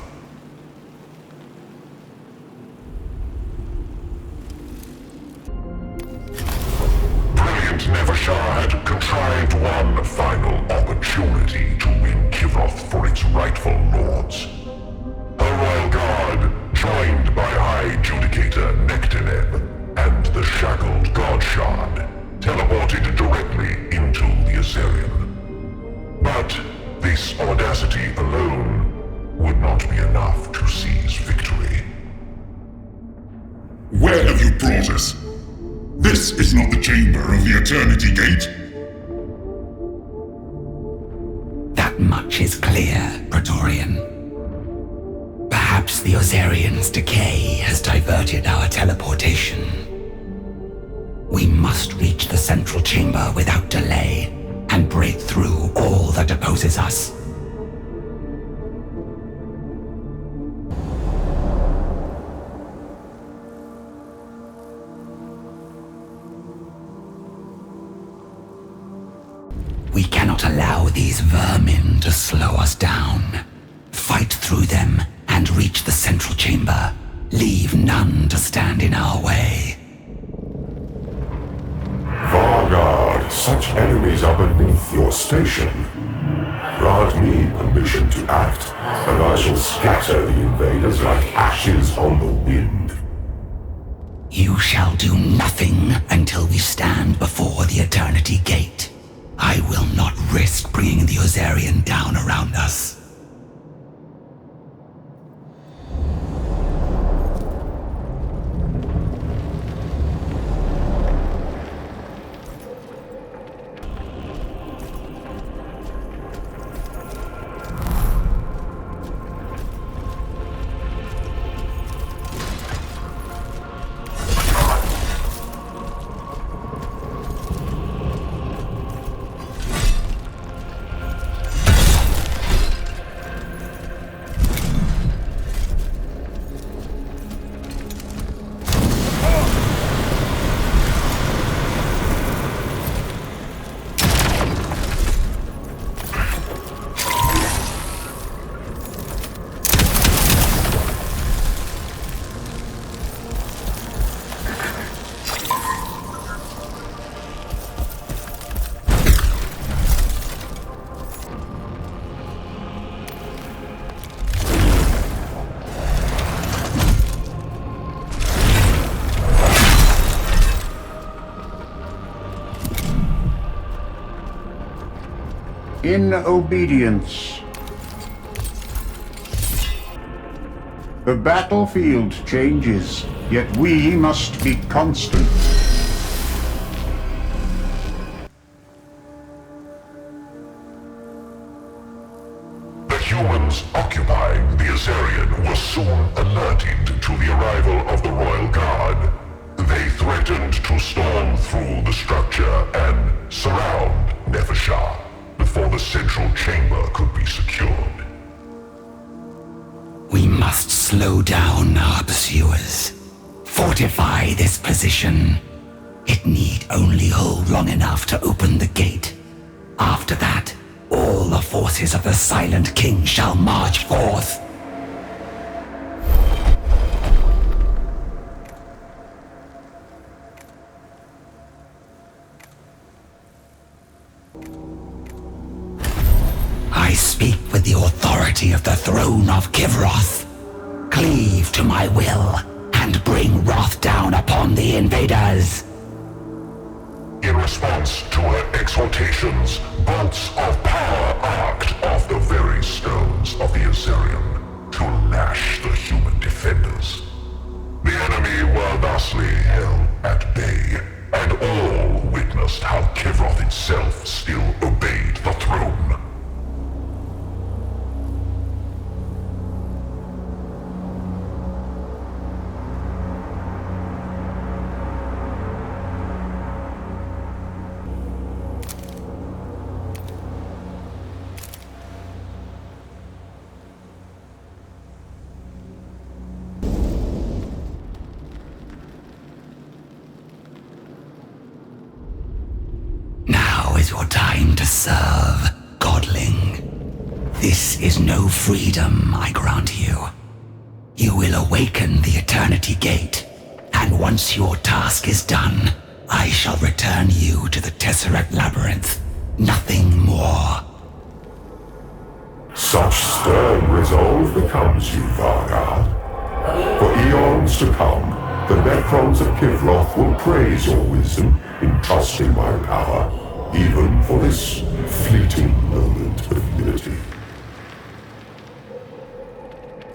Nefershah had contrived one final opportunity to win Givroth for its rightful lords. Her royal guard, joined by High Judicator Nectaneb and the shackled God Shard, teleported directly into the Azerion. But this audacity alone would not be enough to seize victory. Where have you brought us? This is not the chamber of the Eternity Gate. That much is clear, Praetorian. Perhaps the Ozerian's decay has diverted our teleportation. We must reach the central chamber without delay and break through all that opposes us. We cannot allow these vermin to slow us down. Fight through them and reach the central chamber. Leave none to stand in our way. Vargard, such enemies are beneath your station. Grant me permission to act, and I shall scatter the invaders like ashes on the wind. You shall do nothing until we stand before the Eternity Gate. I will not risk bringing the Ozerian down around us. In obedience. The battlefield changes, yet we must be constant. The humans occupying the Azarian were soon alerted to the arrival of the Royal Guard. They threatened to storm through the structure and surround Nefershah before the central chamber could be secured. We must slow down our pursuers. Fortify this position. It need only hold long enough to open the gate. After that, all the forces of the Silent King shall march forth. I speak with the authority of the throne of Kivroth. Cleave to my will, and bring wrath down upon the invaders. In response to her exhortations, bolts of power arced off the very stones of the Azarian to lash the human defenders. The enemy were thusly held at bay, and all witnessed how Kivroth itself still obeyed the throne. Your time to serve, Godling. This is no freedom, I grant you. You will awaken the Eternity Gate, and once your task is done, I shall return you to the Tesseract Labyrinth. Nothing more. Such stern resolve becomes you, Vargard. For eons to come, the Necrons of Kivroth will praise your wisdom in trusting my power, even for this fleeting moment of unity.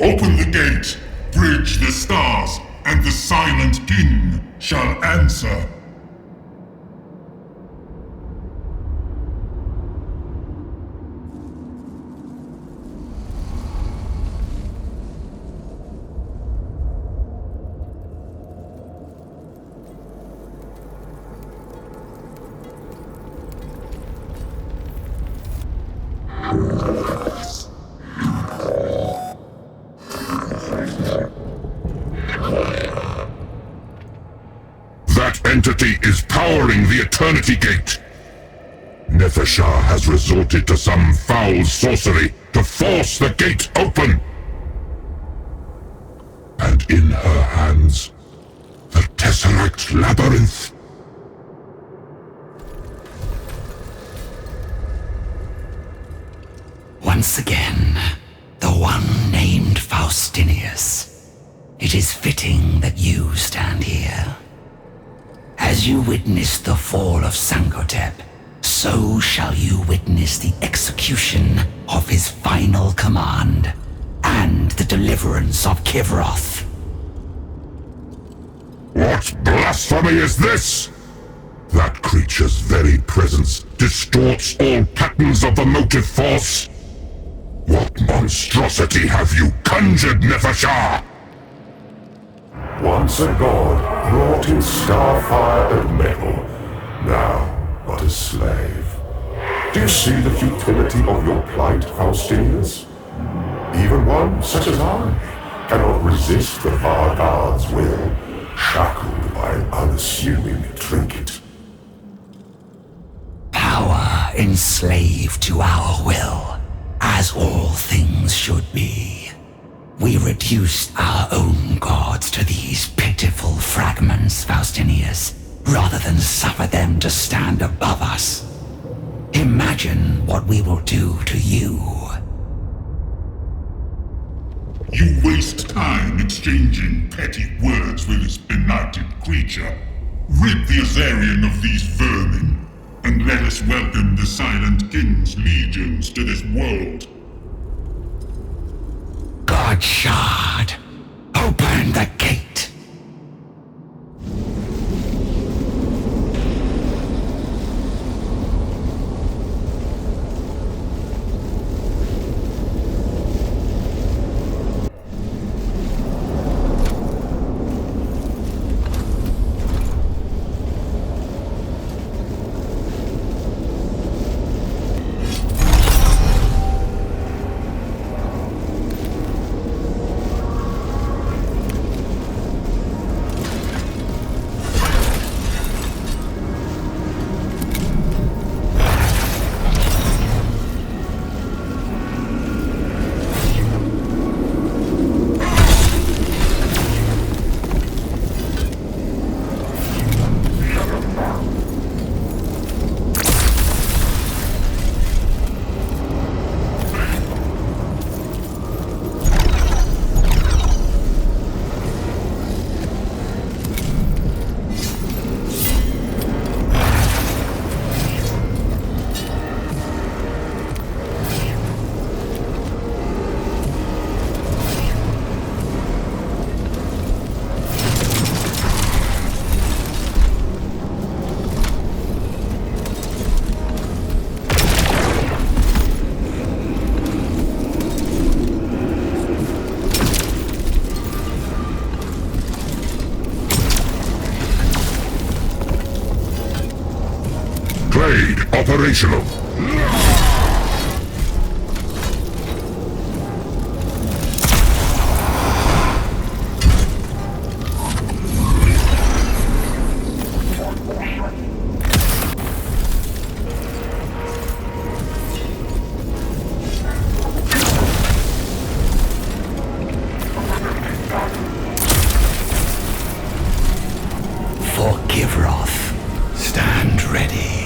Open the gate, bridge the stars, and the Silent King shall answer. That entity is powering the Eternity Gate. Nefershah has resorted to some foul sorcery to force the gate open. And in her hands, the Tesseract Labyrinth. Once again, the one named Faustinius. It is fitting that you stand here. As you witnessed the fall of Sankotep, so shall you witness the execution of his final command, and the deliverance of Kivroth. What blasphemy is this? That creature's very presence distorts all patterns of the motive force. What monstrosity have you conjured, Nefershah? Once a god, wrought in starfire and metal, now but a slave. Do you see the futility of your plight, Faustinius? Even one such as I cannot resist the Vargard's will, shackled by an unassuming trinket. Power enslaved to our will, as all things should be. We reduced our own gods to these pitiful fragments, Faustinius, rather than suffer them to stand above us. Imagine what we will do to you. You waste time exchanging petty words with this benighted creature. Rid the Azarian of these vermin, and let us welcome the Silent King's legions to this world. God Shard, open the gate. Blade operational. Stand ready.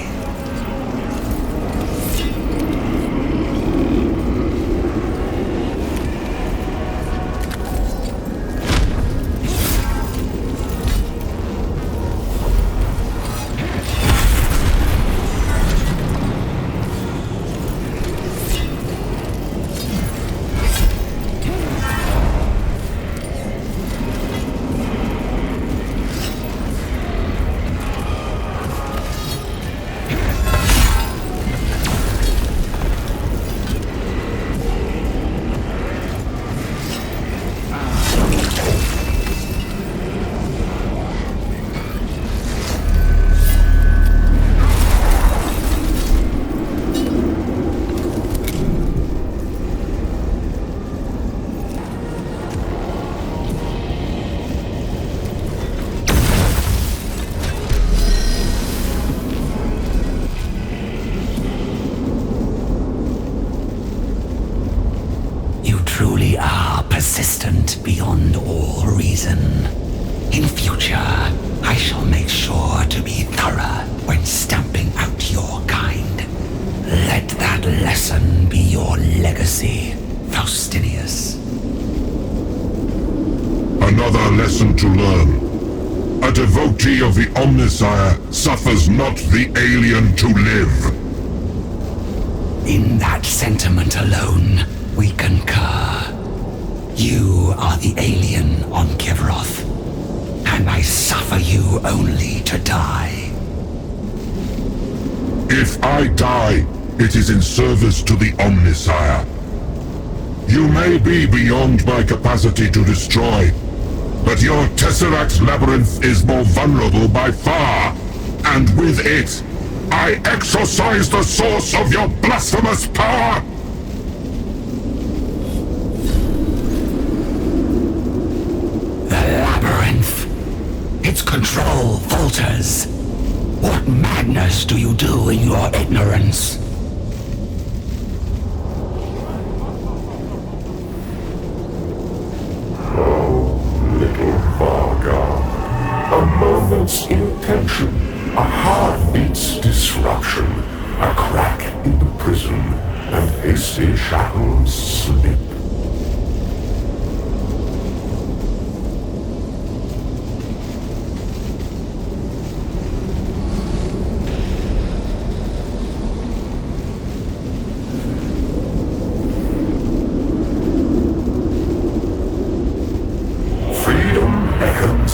Truly are persistent beyond all reason. In future, I shall make sure to be thorough when stamping out your kind. Let that lesson be your legacy, Faustinius. Another lesson to learn. A devotee of the Omnissiah suffers not the alien to live. In that sentiment alone, we concur. You are the alien on Kivroth, and I suffer you only to die. If I die, it is in service to the Omnissiah. You may be beyond my capacity to destroy, but your Tesseract Labyrinth is more vulnerable by far, and with it, I exorcise the source of your blasphemous power! Its control falters. What madness do you do in your ignorance? Oh, little Vargard. A moment's intention, a heartbeat's disruption, a crack in the prison, and hasty shackles slip.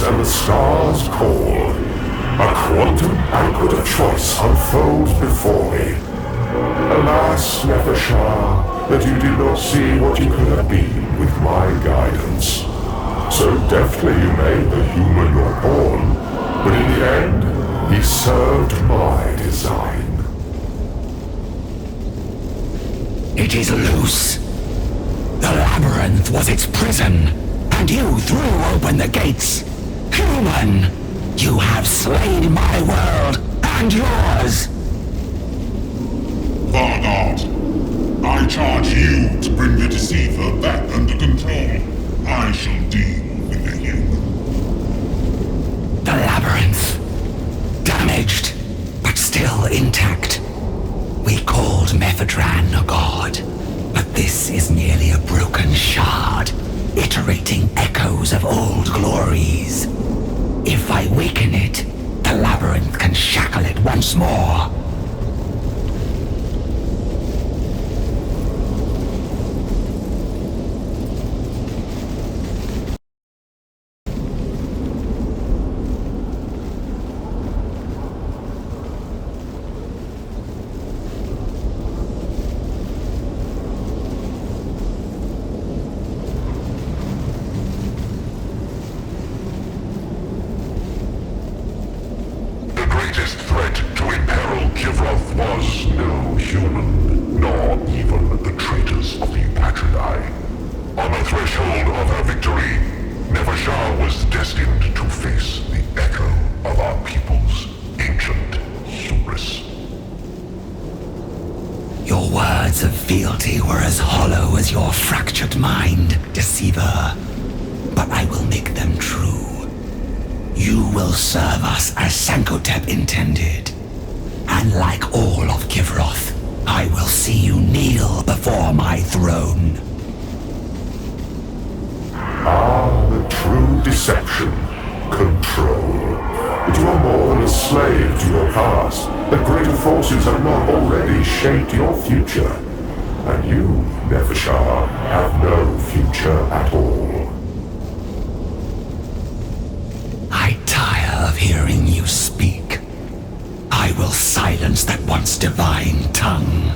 and the stars call. A quantum banquet of choice unfolds before me. Alas, Nefershah, that you did not see what you could have been with my guidance. So deftly you made the human your pawn, but in the end, he served my design. It is loose. The labyrinth was its prison, and you threw open the gates. Human, you have slain my world and yours. Vargard, I charge you to bring the deceiver back under control. I shall deal with the human. The labyrinth. Damaged, but still intact. We called Mephedran a god, but this is merely a broken shard, iterating echoes of old glories. If I weaken it, the labyrinth can shackle it once more. Intended. And like all of Kivroth, I will see you kneel before my throne. Ah, the true deception. Control. But you are more than a slave to your past. The greater forces have not already shaped your future. And you, Nefershah, have no future at all. I tire of hearing you speak. I will silence that once divine tongue.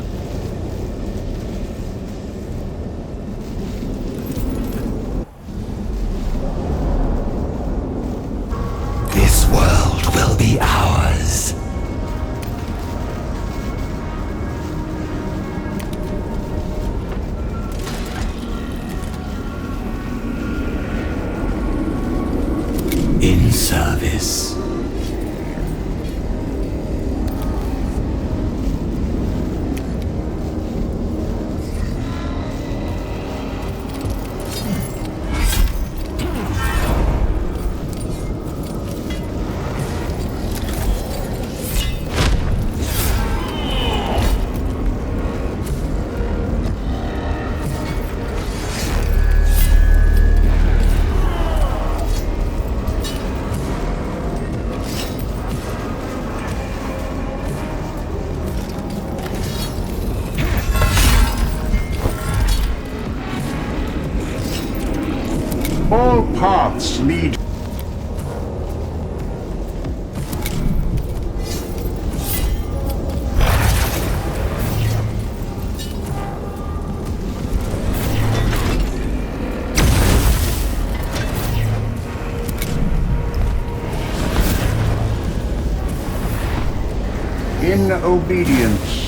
This world will be ours. In service. All paths lead. In obedience.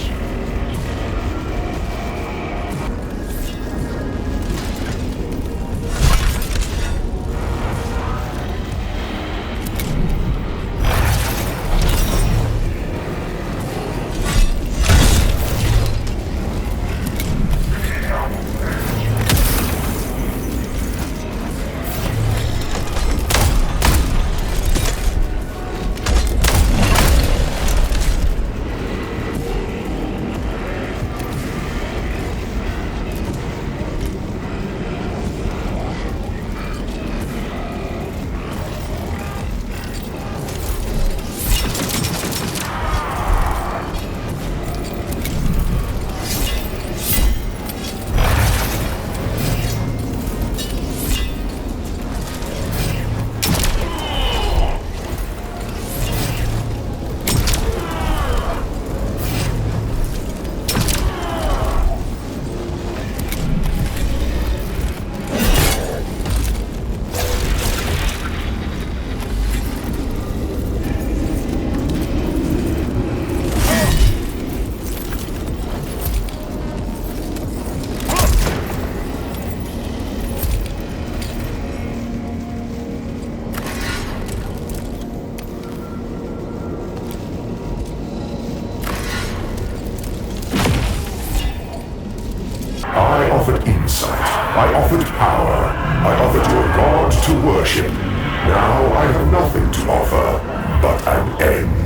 offered insight. I offered power. I offered you a god to worship. Now I have nothing to offer but an end.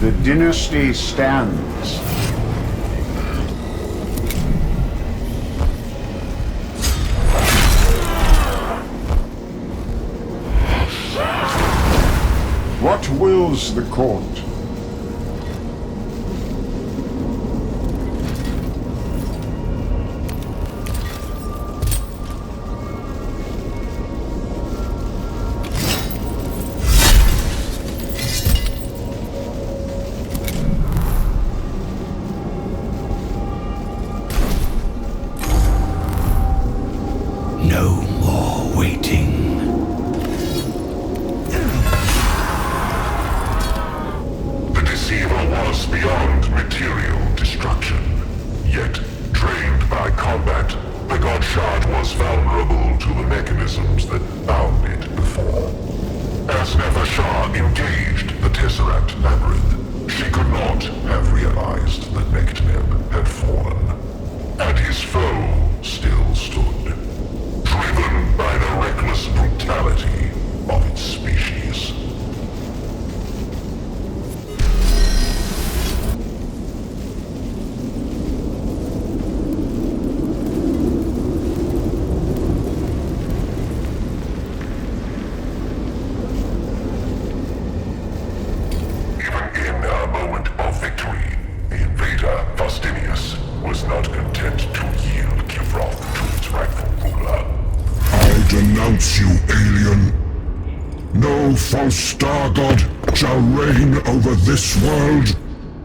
The dynasty stands. What wills the court? No more waiting. The deceiver was beyond material destruction. Yet, trained by combat, the god shard was vulnerable to the mechanisms that bound it before. As Nefershah engaged the Tesseract Labyrinth, she could not have realized that Necron had fallen. And his foe still stood, driven by the reckless brutality of its species. Even in a moment of victory, the invader, Faustinius, was not content to yield Kivroth to its rightful ruler. I denounce you, alien. No false star god shall reign over this world.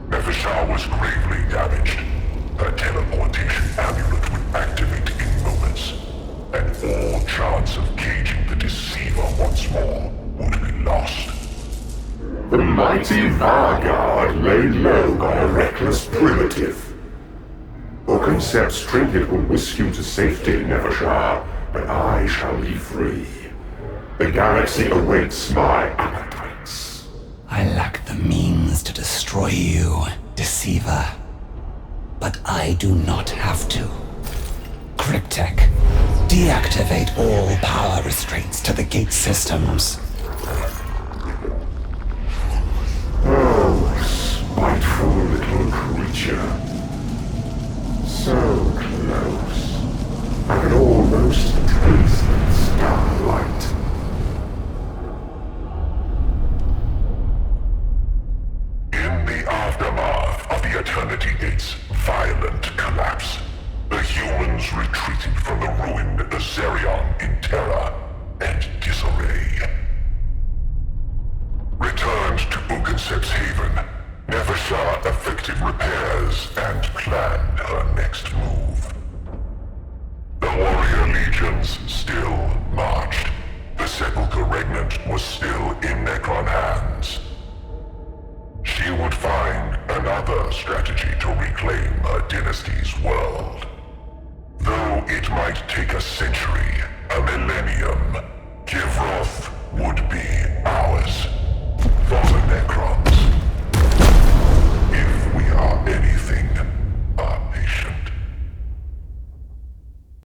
Nefershah was gravely damaged. Her teleportation amulet would activate in moments, and all chance of caging the deceiver once more would be lost. The mighty Vargard laid low by a reckless primitive. Oconcept's trinket will whisk you to safety, Nefershah, but I shall be free. The galaxy awaits my appetites. I lack the means to destroy you, deceiver. But I do not have to. Cryptek, deactivate all power restraints to the gate systems. Oh, spiteful little creature. So close. I can almost taste the starlight. In the aftermath of the Eternity Gate's violent collapse, the retreated from the ruined Azerion in terror and disarray. Returned to Ugansep's haven, Nefershah effected repairs and planned her next move. The warrior legions still marched. The sepulchre regnant was still in Necron hands. She would find another strategy to reclaim her dynasty's world. Though it might take a century, a millennium,